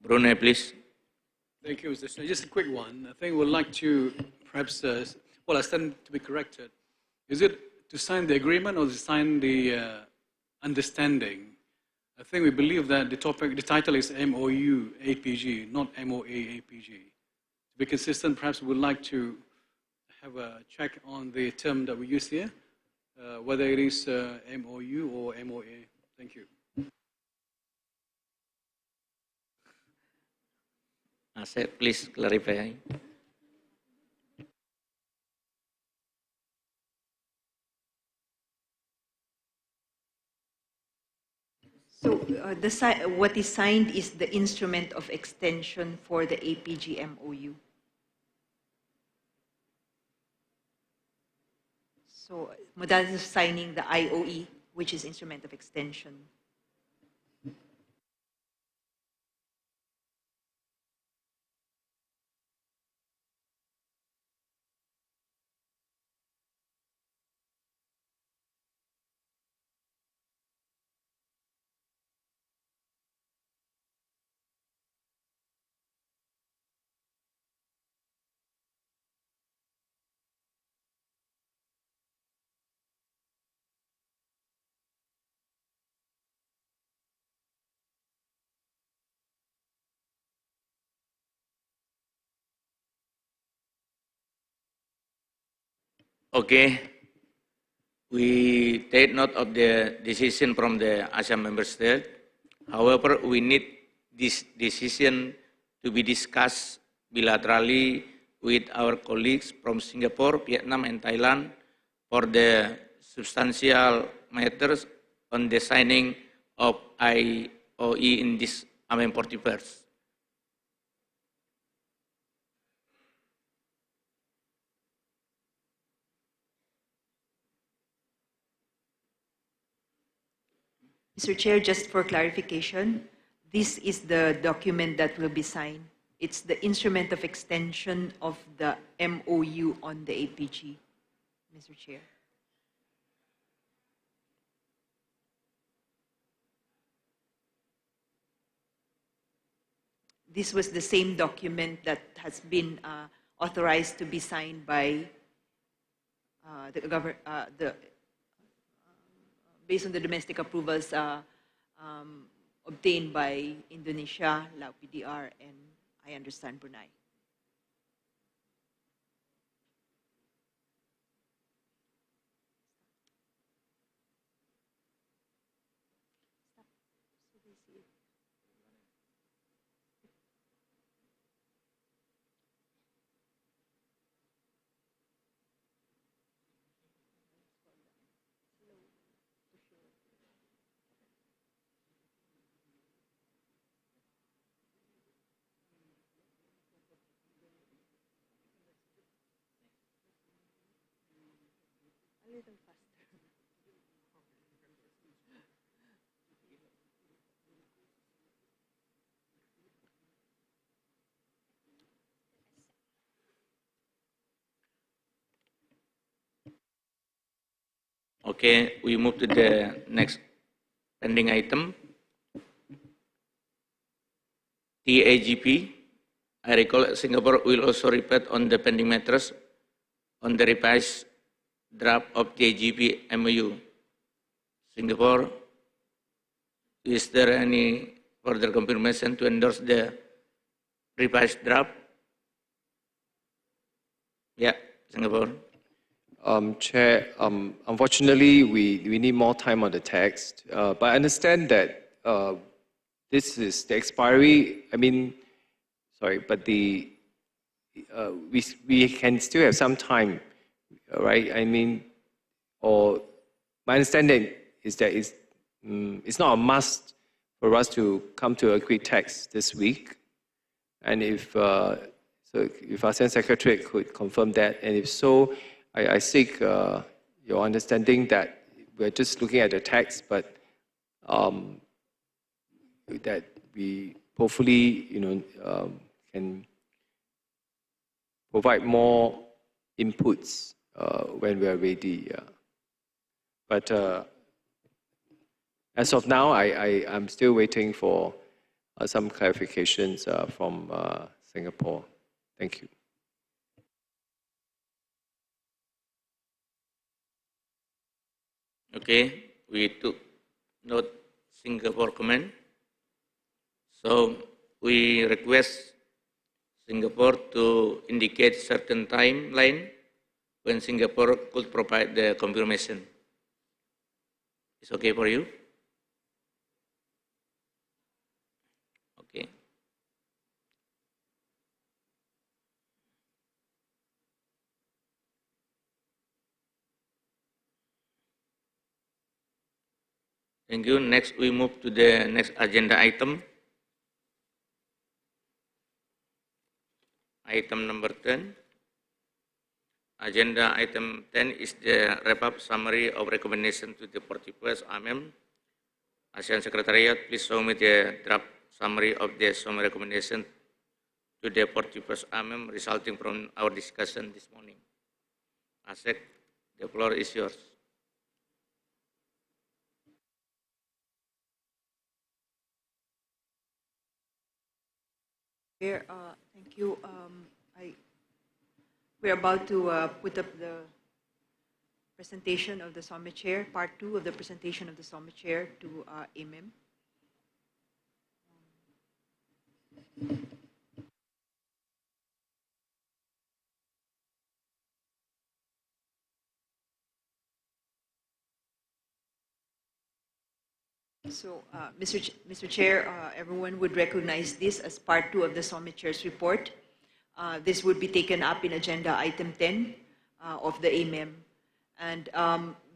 Brunei, please. Thank you, Mr. Chair. Just a quick one. I think we'd like to perhaps, well, I stand to be corrected. Is it to sign the agreement or to sign the understanding? I think we believe that the title is MOU APG, not MOA APG. To be consistent, perhaps we'd like to have a check on the term that we use here, whether it is MOU or MOA. Thank you. Asep, please clarify. So what is signed is the instrument of extension for the APG MOU. So modality of signing the IOE, which is instrument of extension. Okay, we take note of the decision from the ASEAN member state. However, we need this decision to be discussed bilaterally with our colleagues from Singapore, Vietnam, and Thailand for the substantial matters on the signing of IOE in this 41st. Mr. Chair, just for clarification, this is the document that will be signed. It's the instrument of extension of the MOU on the APG, Mr. Chair. This was the same document that has been authorized to be signed by based on the domestic approvals obtained by Indonesia, Lao PDR, and I understand Brunei. Okay, we move to the next pending item. TAGP. I recall Singapore will also report on the pending matters on the revised draft of TAGP MOU. Singapore, is there any further confirmation to endorse the revised draft? Yeah, Singapore. Chair, unfortunately, we need more time on the text, but I understand that this is the expiry. I mean, sorry, but we can still have some time, right? I mean, or my understanding is that it's not a must for us to come to agreed text this week, and if our Senate Secretary could confirm that, and if so, I seek your understanding that we're just looking at the text, but that we hopefully, can provide more inputs when we are ready. Yeah. But as of now, I'm still waiting for some clarifications from Singapore. Thank you. Okay, we took note Singapore comment. So we request Singapore to indicate certain timeline when Singapore could provide the confirmation. It's okay for you? Okay. Thank you. Next, we move to the next agenda item. Item number 10. Agenda item 10 is the wrap-up summary of recommendation to the 41st ASEAN Secretariat. Please show me the draft summary of the summary recommendation to the 41st resulting from our discussion this morning. ASEC, the floor is yours. Thank you. We're about to put up the presentation of the Summit Chair, part 2 of the presentation of the Summit Chair to AMIM. So, Mr. Chair, everyone would recognize this as part 2 of the Summit Chair's report. This would be taken up in Agenda Item 10 of the AMEM. And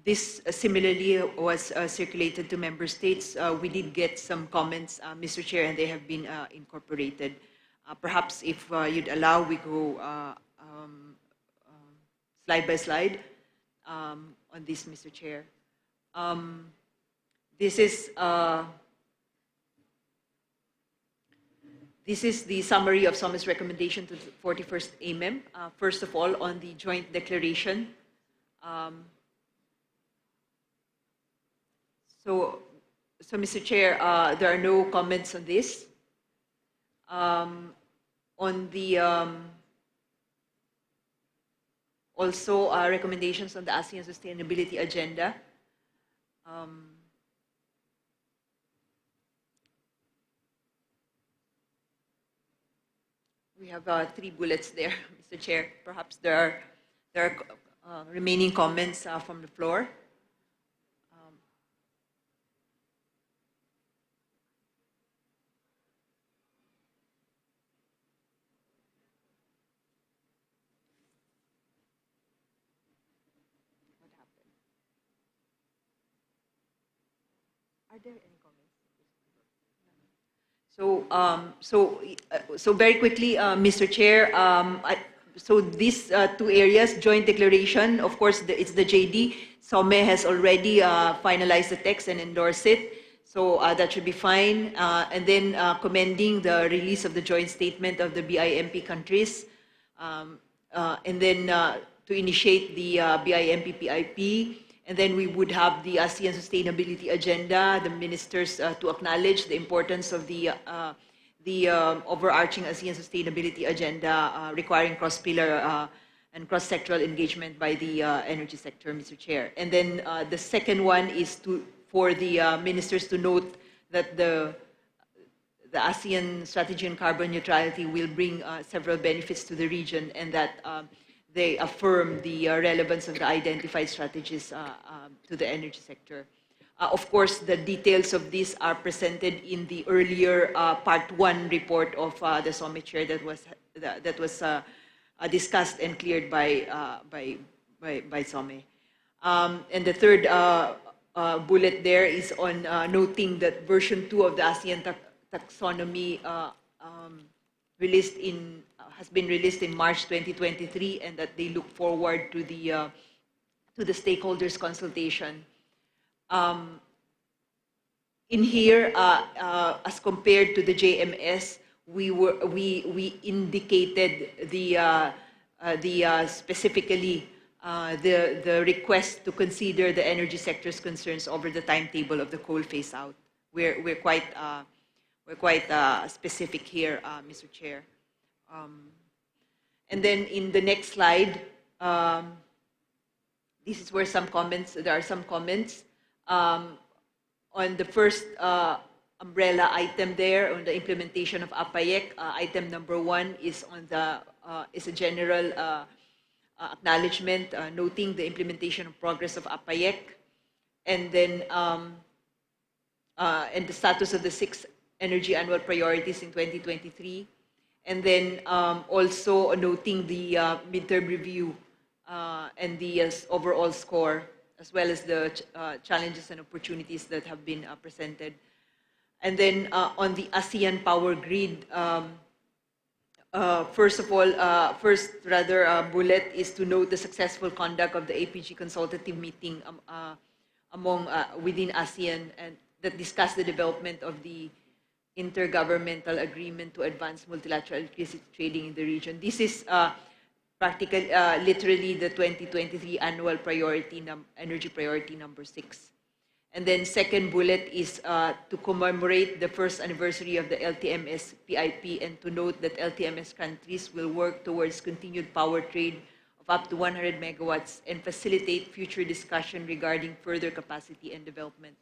this similarly was circulated to member states. We did get some comments, Mr. Chair, and they have been incorporated. Perhaps if you'd allow, we go slide by slide on this, Mr. Chair. This is the summary of SOME's recommendation to the 41st AMEM. First of all, on the joint declaration. So, Mr. Chair, there are no comments on this. On the also recommendations on the ASEAN Sustainability Agenda. We have 3 bullets there, Mr. Chair. Perhaps there are remaining comments from the floor. What happened? Are there any comments? So very quickly, Mr. Chair, so these 2 areas, joint declaration, of course, it's the JD. SOME has already finalized the text and endorsed it, so that should be fine. And then commending the release of the joint statement of the BIMP countries, and then to initiate the BIMP PIP. And then we would have the ASEAN Sustainability Agenda, the ministers to acknowledge the importance of the overarching ASEAN Sustainability Agenda requiring cross-pillar and cross-sectoral engagement by the energy sector, Mr. Chair. And then the second one is for the ministers to note that the ASEAN strategy on carbon neutrality will bring several benefits to the region, and that they affirm the relevance of the identified strategies to the energy sector. Of course, the details of this are presented in the earlier Part 1 report of the Summit Chair that was discussed and cleared by SOME. And the third bullet there is on noting that version 2 of the ASEAN taxonomy has been released in March 2023, and that they look forward to the stakeholders consultation. In here, as compared to the JMS, we indicated specifically the request to consider the energy sector's concerns over the timetable of the coal phase out. We're quite specific here, Mr. Chair. And then in the next slide, this is where there are some comments. On the first umbrella item there, on the implementation of APAYEC, item number 1 is is a general acknowledgement noting the implementation of progress of APAYEC, and then and the status of the 6 energy annual priorities in 2023. And then also noting the midterm review and the overall score, as well as the challenges and opportunities that have been presented. And then on the ASEAN power grid, first bullet is to note the successful conduct of the APG consultative meeting within ASEAN, and that discussed the development of the intergovernmental agreement to advance multilateral electricity trading in the region. This is literally the 2023 annual energy priority number 6. And then second bullet is to commemorate the first anniversary of the LTMS PIP, and to note that LTMS countries will work towards continued power trade of up to 100 megawatts and facilitate future discussion regarding further capacity and development.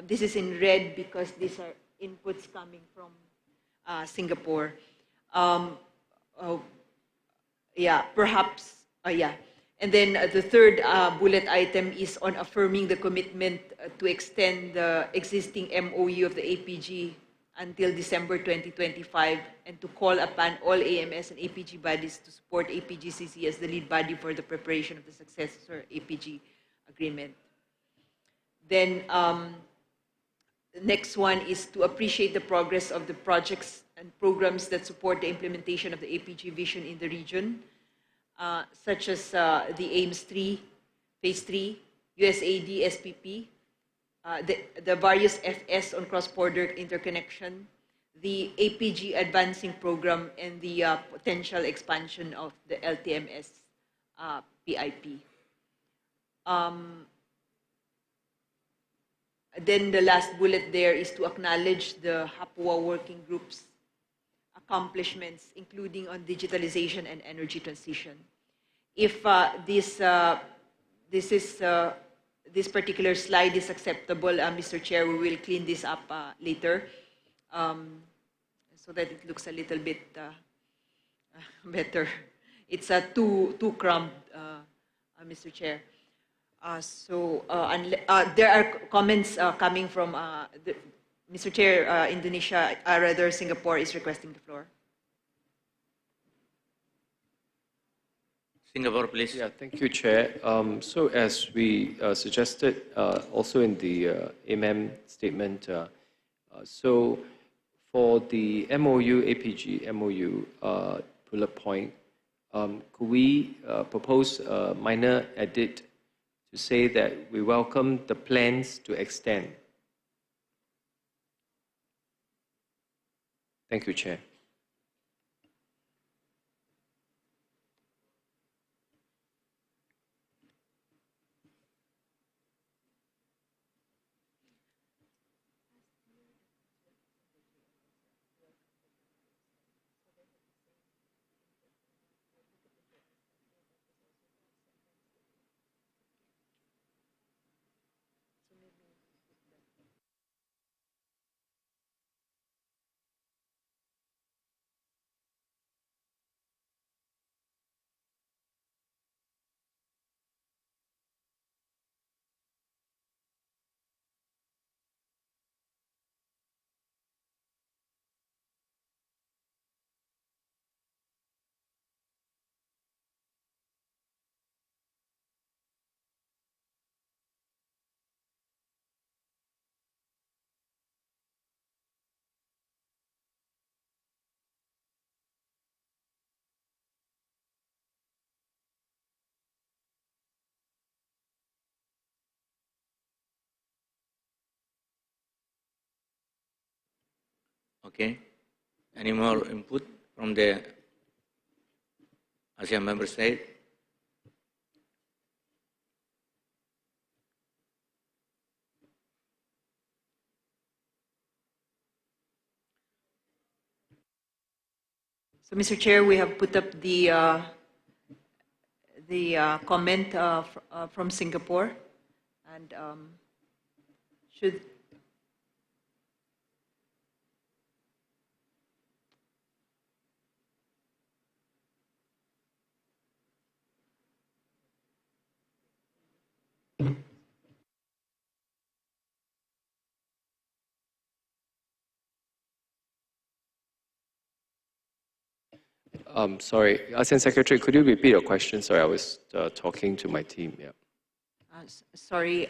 This is in red because these are inputs coming from Singapore. And then the third bullet item is on affirming the commitment to extend the existing MOU of the APG until December 2025 and to call upon all AMS and APG bodies to support APGCC as the lead body for the preparation of the successor APG agreement. Then the next one is to appreciate the progress of the projects and programs that support the implementation of the APG vision in the region, such as the AIMS 3, Phase 3, USAID, SPP, the various FS on cross-border interconnection, the APG advancing program, and the potential expansion of the LTMS PIP. Then the last bullet there is to acknowledge the Hapua Working Group's accomplishments, including on digitalization and energy transition. If this particular slide is acceptable, Mr. Chair, we will clean this up later so that it looks a little bit better. It's too crumbed, Mr. Chair. There are comments coming from Mr. Chair, Indonesia, rather Singapore is requesting the floor. Singapore, please. Yeah, thank you, Chair. So as we suggested also in the statement, so for the MOU, APG MOU bullet point, could we propose a minor edit to say that we welcome the plans to extend? Thank you, Chair. Okay. Any more input from the ASEAN member state? So, Mr. Chair, we have put up the comment from Singapore, and should. Sorry, ASEAN Secretary, could you repeat your question? Sorry, I was talking to my team. Yeah. Sorry.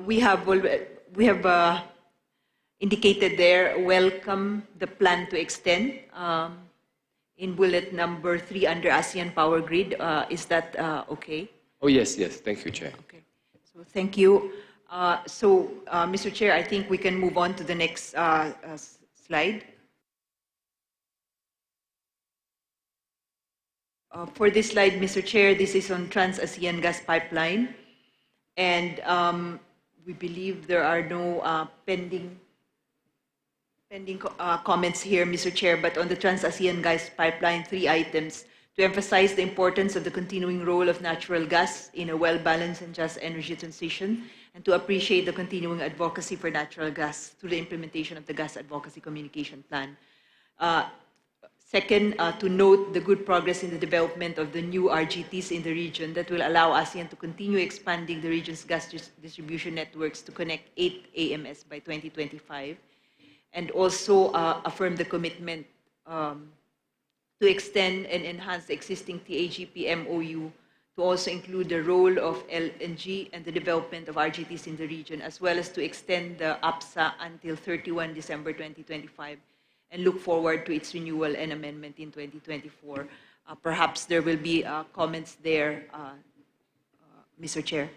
We have indicated there, welcome the plan to extend in bullet number 3 under ASEAN Power Grid. Is that okay? Oh, yes, yes. Thank you, Chair. Okay. So thank you. Mr. Chair, I think we can move on to the next slide. For this slide, Mr. Chair, this is on Trans-ASEAN Gas Pipeline. And we believe there are no pending comments here, Mr. Chair, but on the Trans-ASEAN Gas Pipeline, 3 items to emphasize the importance of the continuing role of natural gas in a well-balanced and just energy transition, and to appreciate the continuing advocacy for natural gas through the implementation of the Gas Advocacy Communication Plan. Second, to note the good progress in the development of the new RGTs in the region that will allow ASEAN to continue expanding the region's gas distribution networks to connect 8 AMS by 2025, and also affirm the commitment to extend and enhance the existing TAGP MOU to also include the role of LNG and the development of RGTs in the region, as well as to extend the APSA until 31 December 2025, and look forward to its renewal and amendment in 2024. Perhaps there will be comments there, Mr. Chair,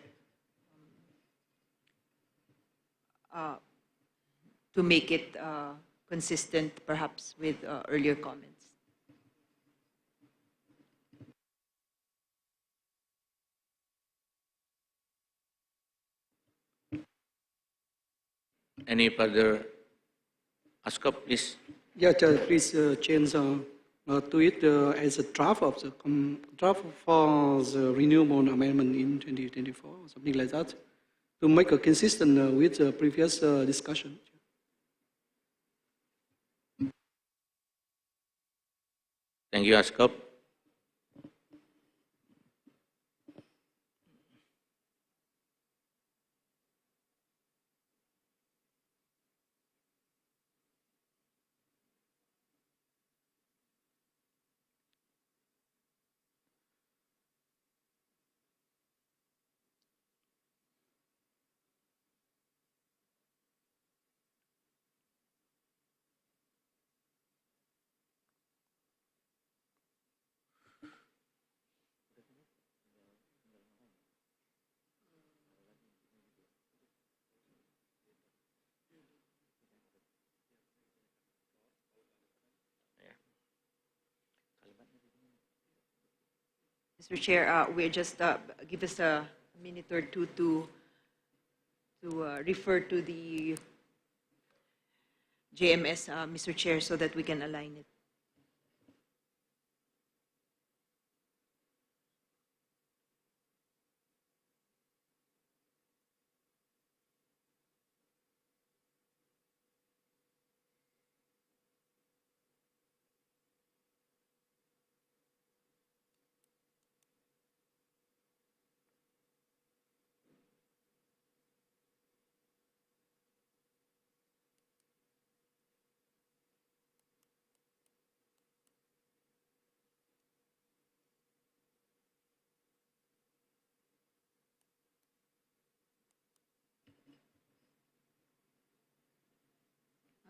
to make it consistent, perhaps, with earlier comments. Any further ASCOP, please? Yeah, please change to it as a draft of the draft for the renewable amendment in 2024, something like that, to make it consistent with the previous discussion. Thank you, ASCOP. Mr. Chair, we just give us a minute or two to refer to the JMS, Mr. Chair, so that we can align it.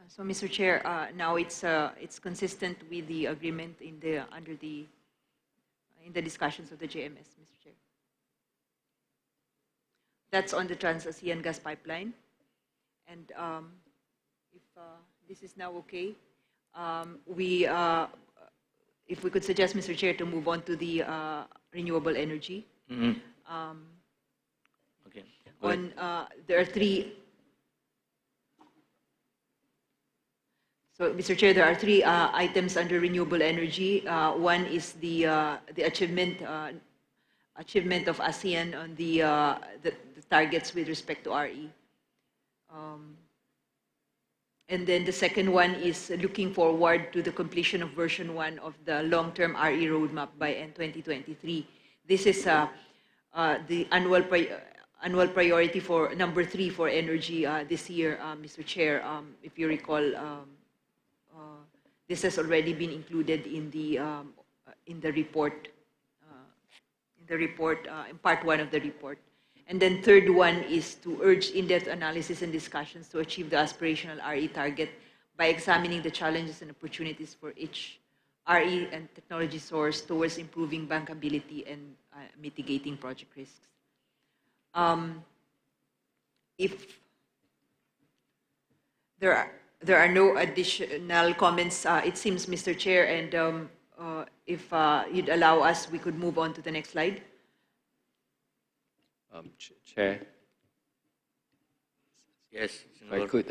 So, Mr. Chair, now it's consistent with the agreement in the discussions of the JMS, Mr. Chair. That's on the Trans-ASEAN gas pipeline, and if this is now okay, if we could suggest, Mr. Chair, to move on to the renewable energy. Mm-hmm. Okay. There are three. So, Mr. Chair, there are three items under renewable energy. One is the achievement of ASEAN on the targets with respect to RE. And then the second one is looking forward to the completion of version 1 of the long-term RE roadmap by end 2023. This is the annual priority for number 3 for energy this year, Mr. Chair. If you recall, this has already been included in the report, in part 1 of the report. And then third one is to urge in-depth analysis and discussions to achieve the aspirational RE target by examining the challenges and opportunities for each RE and technology source towards improving bankability and mitigating project risks. If there are no additional comments, it seems, Mr. Chair, and if you'd allow us, we could move on to the next slide. Chair. Yes. If I could,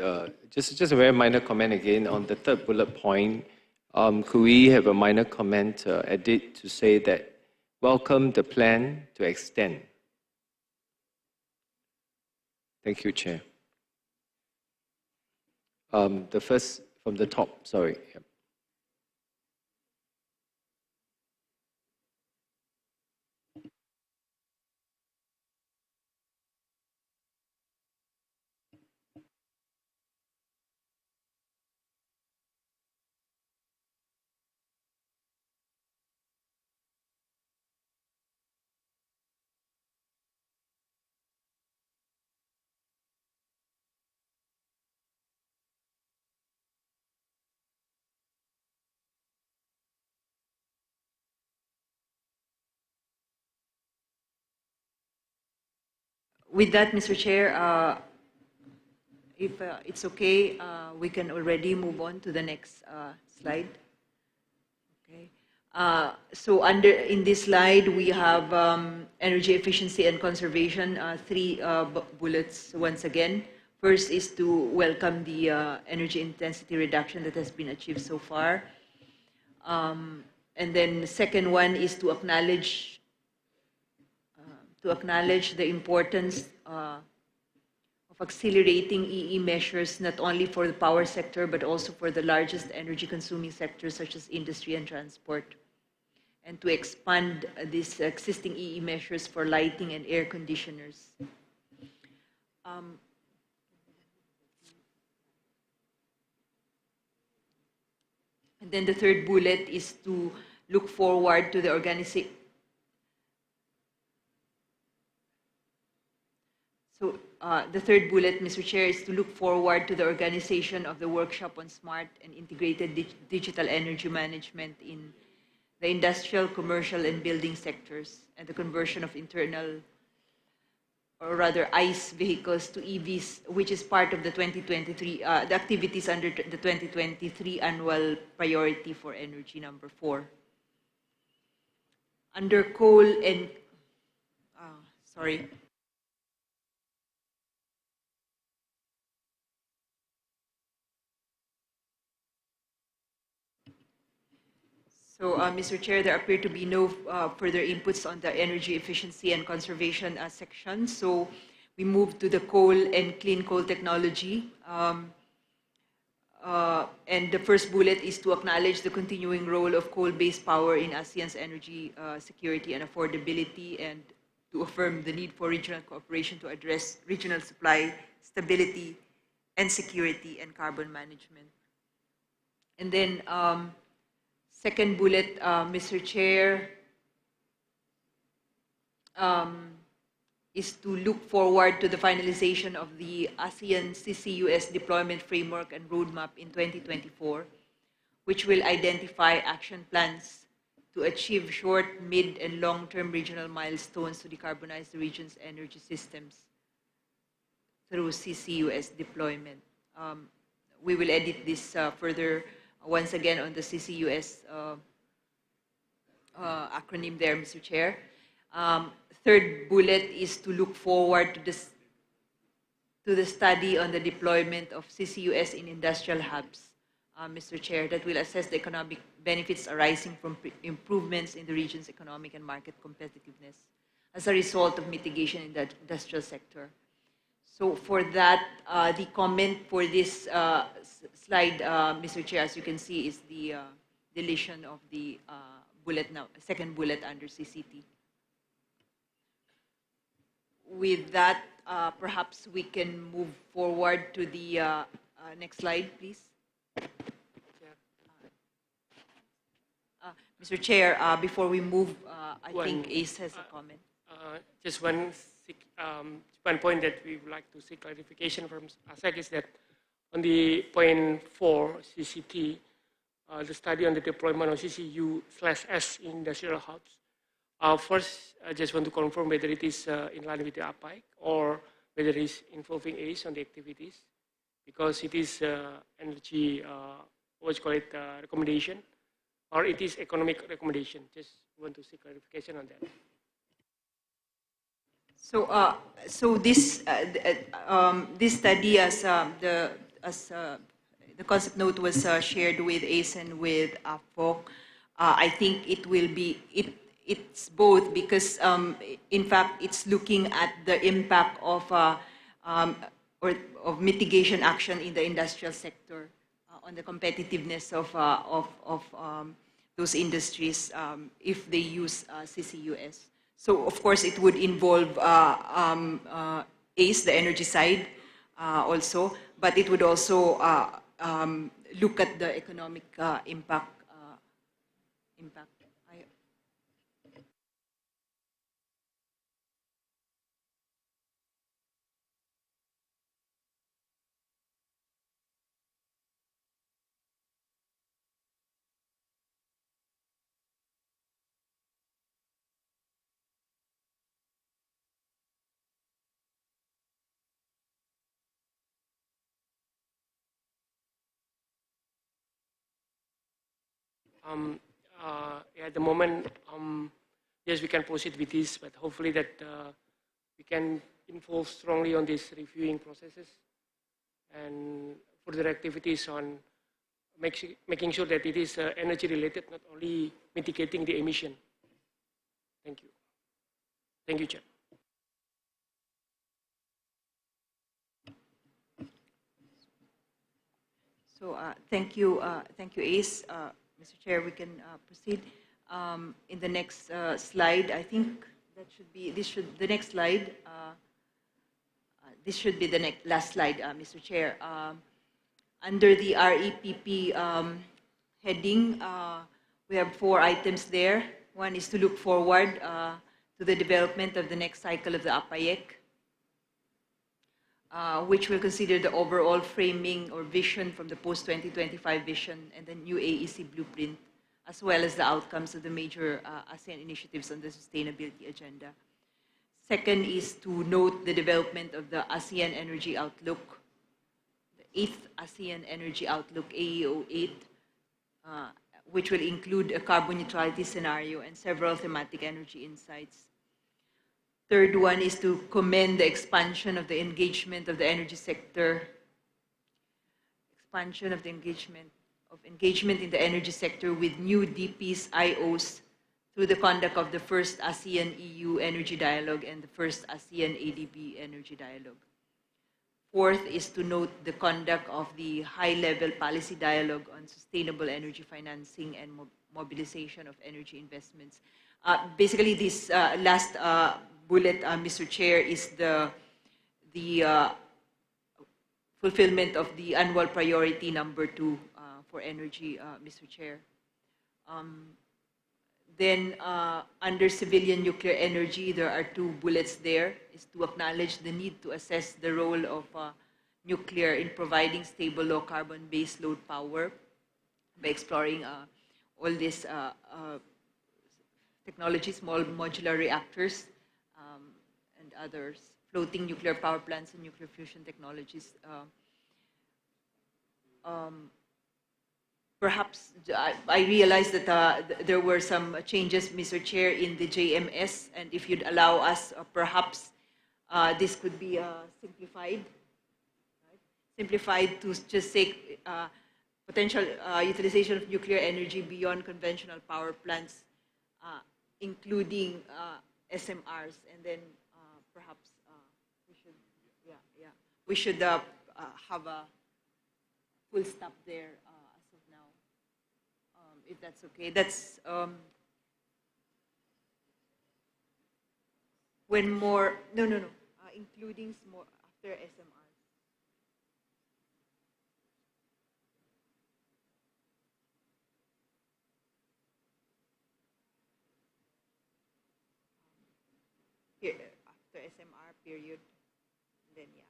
just a very minor comment again on the third bullet point. Could we have a minor comment added to say that welcome the plan to extend? Thank you, Chair. The first from the top, sorry. Yep. with that, Mr. Chair, if it's okay, we can already move on to the next slide. Okay. So in this slide, we have energy efficiency and conservation, three bullets once again. First is to welcome the energy intensity reduction that has been achieved so far. And then the second one is to acknowledge the importance of accelerating EE measures, not only for the power sector, but also for the largest energy consuming sectors such as industry and transport, and to expand these existing EE measures for lighting and air conditioners. And then the third bullet is to look forward to the organization. So the third bullet, Mr. Chair, is to look forward to the organization of the workshop on smart and integrated digital energy management in the industrial, commercial, and building sectors, and the conversion of internal, or rather ICE vehicles to EVs, which is part of the 2023, the activities under the 2023 annual priority for energy number 4. Under coal and, sorry. So, Mr. Chair, there appear to be no further inputs on the energy efficiency and conservation section. So, we move to the coal and clean coal technology. And the first bullet is to acknowledge the continuing role of coal-based power in ASEAN's energy security and affordability, and to affirm the need for regional cooperation to address regional supply stability and security and carbon management. And then, second bullet, Mr. Chair, is to look forward to the finalization of the ASEAN CCUS deployment framework and roadmap in 2024, which will identify action plans to achieve short, mid, and long-term regional milestones to decarbonize the region's energy systems through CCUS deployment. We will edit this further once again on the CCUS acronym there, Mr. Chair. Third bullet is to look forward to the study on the deployment of CCUS in industrial hubs, Mr. Chair, that will assess the economic benefits arising from improvements in the region's economic and market competitiveness as a result of mitigation in the industrial sector. So for that, the comment for this slide, Mr. Chair, as you can see, is the deletion of the bullet now, second bullet under CCT. With that, perhaps we can move forward to the next slide, please. Mr. Chair, before we move, I think ACE has a comment. Just one point that we would like to seek clarification from ASEC is that on the point 4, CCT, the study on the deployment of CCU/S in industrial hubs. First, I just want to confirm whether it is in line with the APIC or whether it is involving ACE on the activities, because it is energy, what's called it, recommendation, or it is economic recommendation. Just want to seek clarification on that. So this study, as the concept note was shared with ACE and with AFOC, I think it will be it's both, because in fact it's looking at the impact of mitigation action in the industrial sector on the competitiveness of those industries if they use CCUS. So of course it would involve ACE, the energy side, also, but it would also look at the economic impact. At the moment, yes, we can proceed with this, but hopefully that we can involve strongly on these reviewing processes and further activities on making sure that it is energy related, not only mitigating the emission. Thank you. Thank you, Chair. So thank you, Ace. Mr. Chair, we can proceed. In the next slide, I think that should be, the next slide, this should be the last slide, Mr. Chair. Under the REPP heading, we have 4 items there. One is to look forward to the development of the next cycle of the APAEC, which will consider the overall framing or vision from the post-2025 vision and the new AEC blueprint, as well as the outcomes of the major ASEAN initiatives on the sustainability agenda. Second is to note the development of the ASEAN Energy Outlook, the 8th ASEAN Energy Outlook, AEO8, which will include a carbon neutrality scenario and several thematic energy insights. Third one is to commend the expansion of the engagement of the energy sector, expansion of the engagement in the energy sector with new DPs, IOs, through the conduct of the first ASEAN-EU Energy Dialogue and the first ASEAN-ADB Energy Dialogue. Fourth is to note the conduct of the high-level policy dialogue on sustainable energy financing and mobilization of energy investments. Basically, this last bullet, Mr. Chair, is the fulfillment of the annual priority number 2 for energy, Mr. Chair. Then under civilian nuclear energy, there are 2 bullets there, is to acknowledge the need to assess the role of nuclear in providing stable low carbon base load power by exploring all these technologies, small modular reactors, and others, floating nuclear power plants and nuclear fusion technologies. Perhaps I realized that there were some changes, Mr. Chair, in the JMS, and if you'd allow us, perhaps this could be simplified. Right? Simplified to just say potential utilization of nuclear energy beyond conventional power plants, including SMRs, and then perhaps we should have a full stop there. If that's okay. That's when more, including more after SMR. Here, after SMR period, then yeah.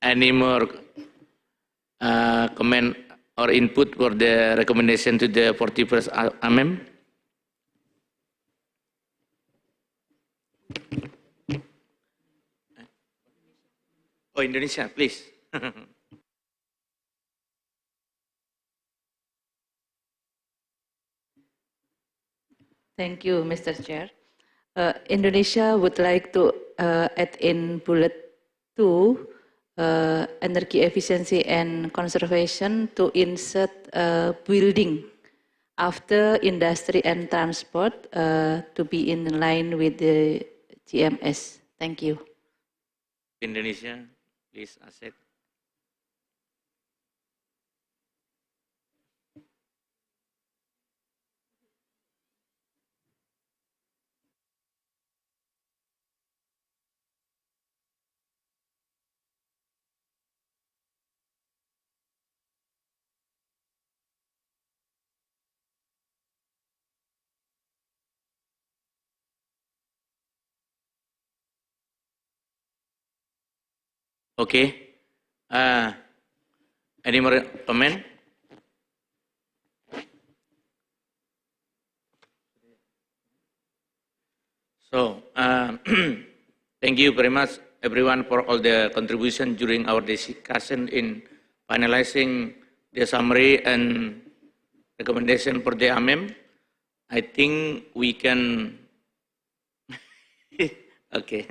Any more comment or input for the recommendation to the 41st amendment? Oh, Indonesia, please. Thank you, Mr. Chair. Indonesia would like to add in bullet 2, energy efficiency and conservation, to insert building after industry and transport to be in line with the GMS. Thank you. Indonesia, please, Asep. Okay. Any more comment? So, thank you very much, everyone, for all the contribution during our discussion in finalizing the summary and recommendation for the AMEM. I think we can. Okay.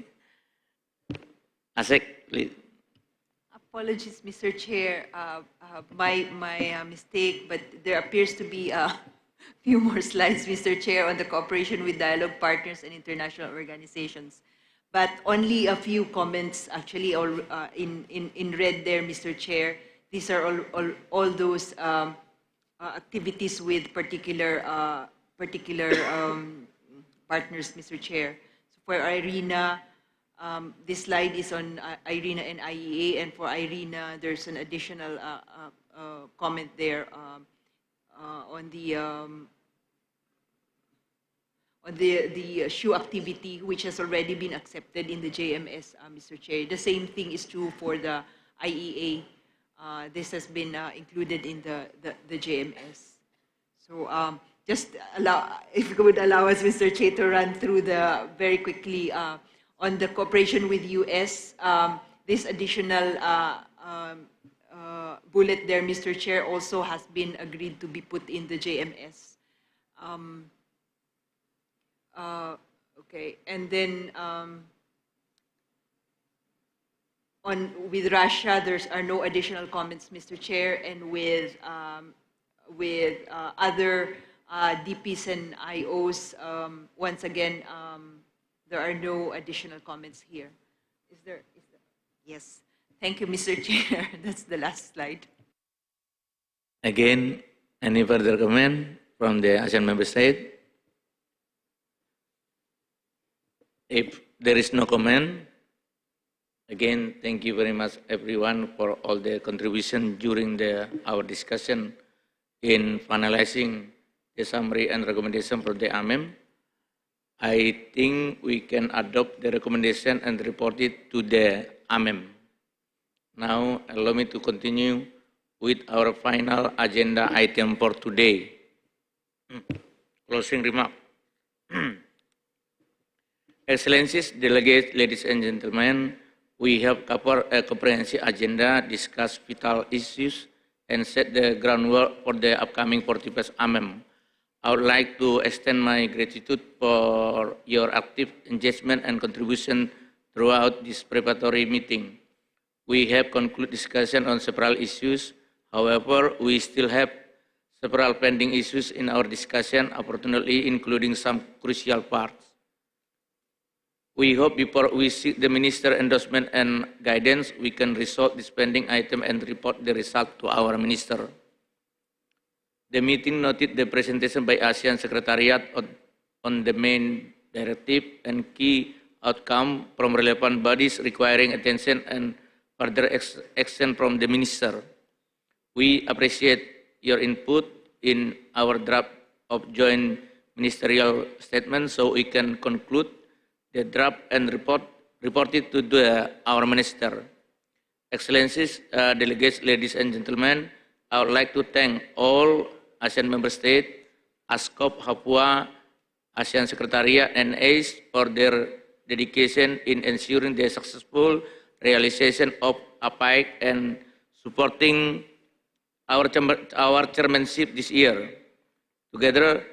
Asek, please. Apologies, Mr. Chair. My mistake, but there appears to be a few more slides, Mr. Chair, on the cooperation with dialogue partners and international organizations. But only a few comments actually in red there, Mr. Chair. These are all those activities with particular partners, Mr. Chair. So for IRENA, this slide is on IRENA and IEA, and for IRENA, there's an additional comment there on the shoe activity, which has already been accepted in the JMS, Mr. Chair. The same thing is true for the IEA. This has been included in the JMS. So just if you would allow us, Mr. Chair, to run through very quickly on the cooperation with US, this additional bullet there, Mr. Chair, also has been agreed to be put in the JMS. Okay, and then with Russia, there are no additional comments, Mr. Chair, and with other DPs and IOs, once again, there are no additional comments here. Is there? Yes. Thank you, Mr. Chair. That's the last slide. Again, any further comment from the ASEAN member state? If there is no comment, again, thank you very much, everyone, for all the contribution during our discussion in finalizing the summary and recommendation for the AMEM. I think we can adopt the recommendation and report it to the AMEM. Now, allow me to continue with our final agenda item for today. Closing remark. Excellencies, delegates, ladies and gentlemen, we have covered a comprehensive agenda, discussed vital issues, and set the groundwork for the upcoming 41st AMEM. I would like to extend my gratitude for your active engagement and contribution throughout this preparatory meeting. We have concluded discussion on several issues. However, we still have several pending issues in our discussion, unfortunately, including some crucial parts. We hope before we seek the Minister endorsement and guidance, we can resolve this pending item and report the result to our Minister. The meeting noted the presentation by ASEAN Secretariat on the main directive and key outcome from relevant bodies requiring attention and further action from the Minister. We appreciate your input in our draft of joint ministerial statement so we can conclude the draft and report it to our Minister. Excellencies, delegates, ladies and gentlemen, I would like to thank all ASEAN member states, ASCOP, Papua, ASEAN Secretariat, and ACE for their dedication in ensuring the successful realization of APEC and supporting our chairmanship this year. Together,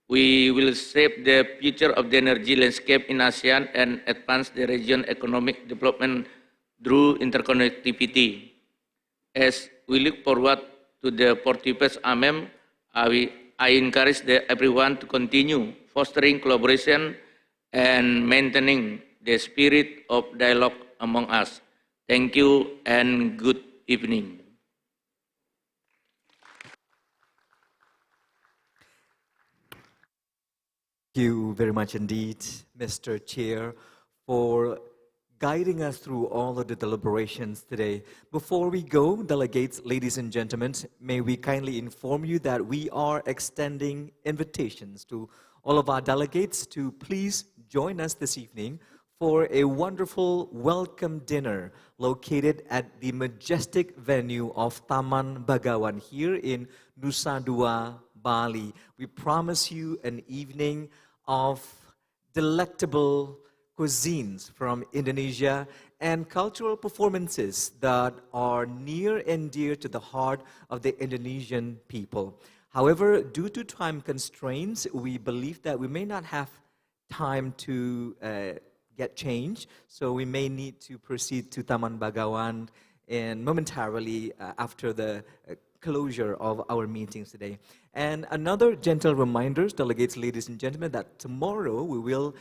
we will shape the future of the energy landscape in ASEAN and advance the region's economic development through interconnectivity. As we look forward to the 41st AMEM, I encourage everyone to continue fostering collaboration and maintaining the spirit of dialogue among us. Thank you and good evening. Thank you very much indeed, Mr. Chair, for guiding us through all of the deliberations today. Before we go, delegates, ladies and gentlemen, may we kindly inform you that we are extending invitations to all of our delegates to please join us this evening for a wonderful welcome dinner located at the majestic venue of Taman Bagawan here in Nusa Dua, Bali. We promise you an evening of delectable cuisines from Indonesia, and cultural performances that are near and dear to the heart of the Indonesian people. However, due to time constraints, we believe that we may not have time to get change, so we may need to proceed to Taman Bagawan and momentarily after the closure of our meetings today. And another gentle reminder, delegates, ladies and gentlemen, that tomorrow we will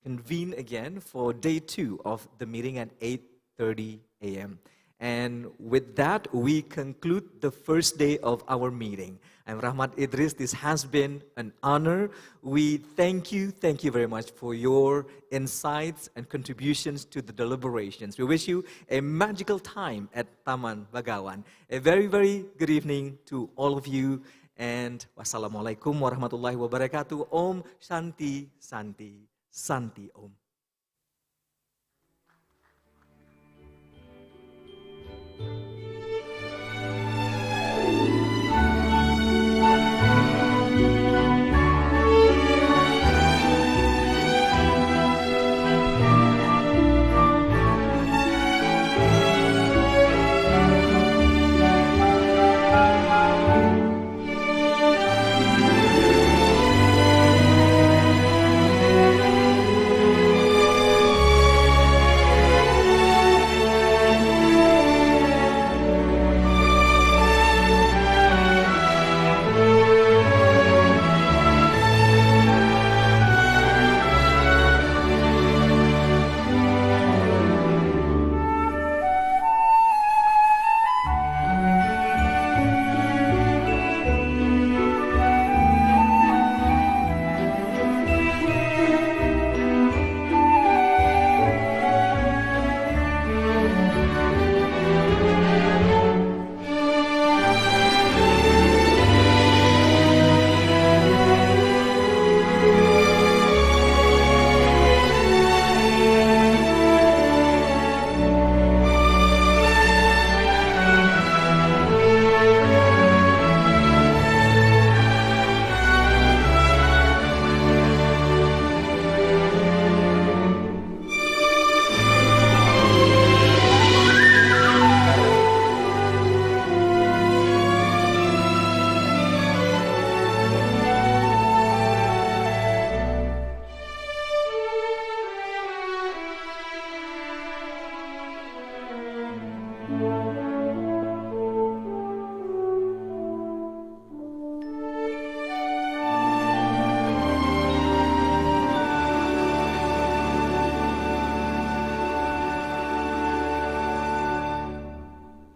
convene again for day 2 of the meeting at 8:30 a.m. And with that, we conclude the first day of our meeting. I'm Rahmat Idris. This has been an honor. We thank you very much for your insights and contributions to the deliberations. We wish you a magical time at Taman Bagawan. A very, very good evening to all of you. And wassalamualaikum warahmatullahi wabarakatuh. Om Shanti, Santi, Santi Om. Thank you.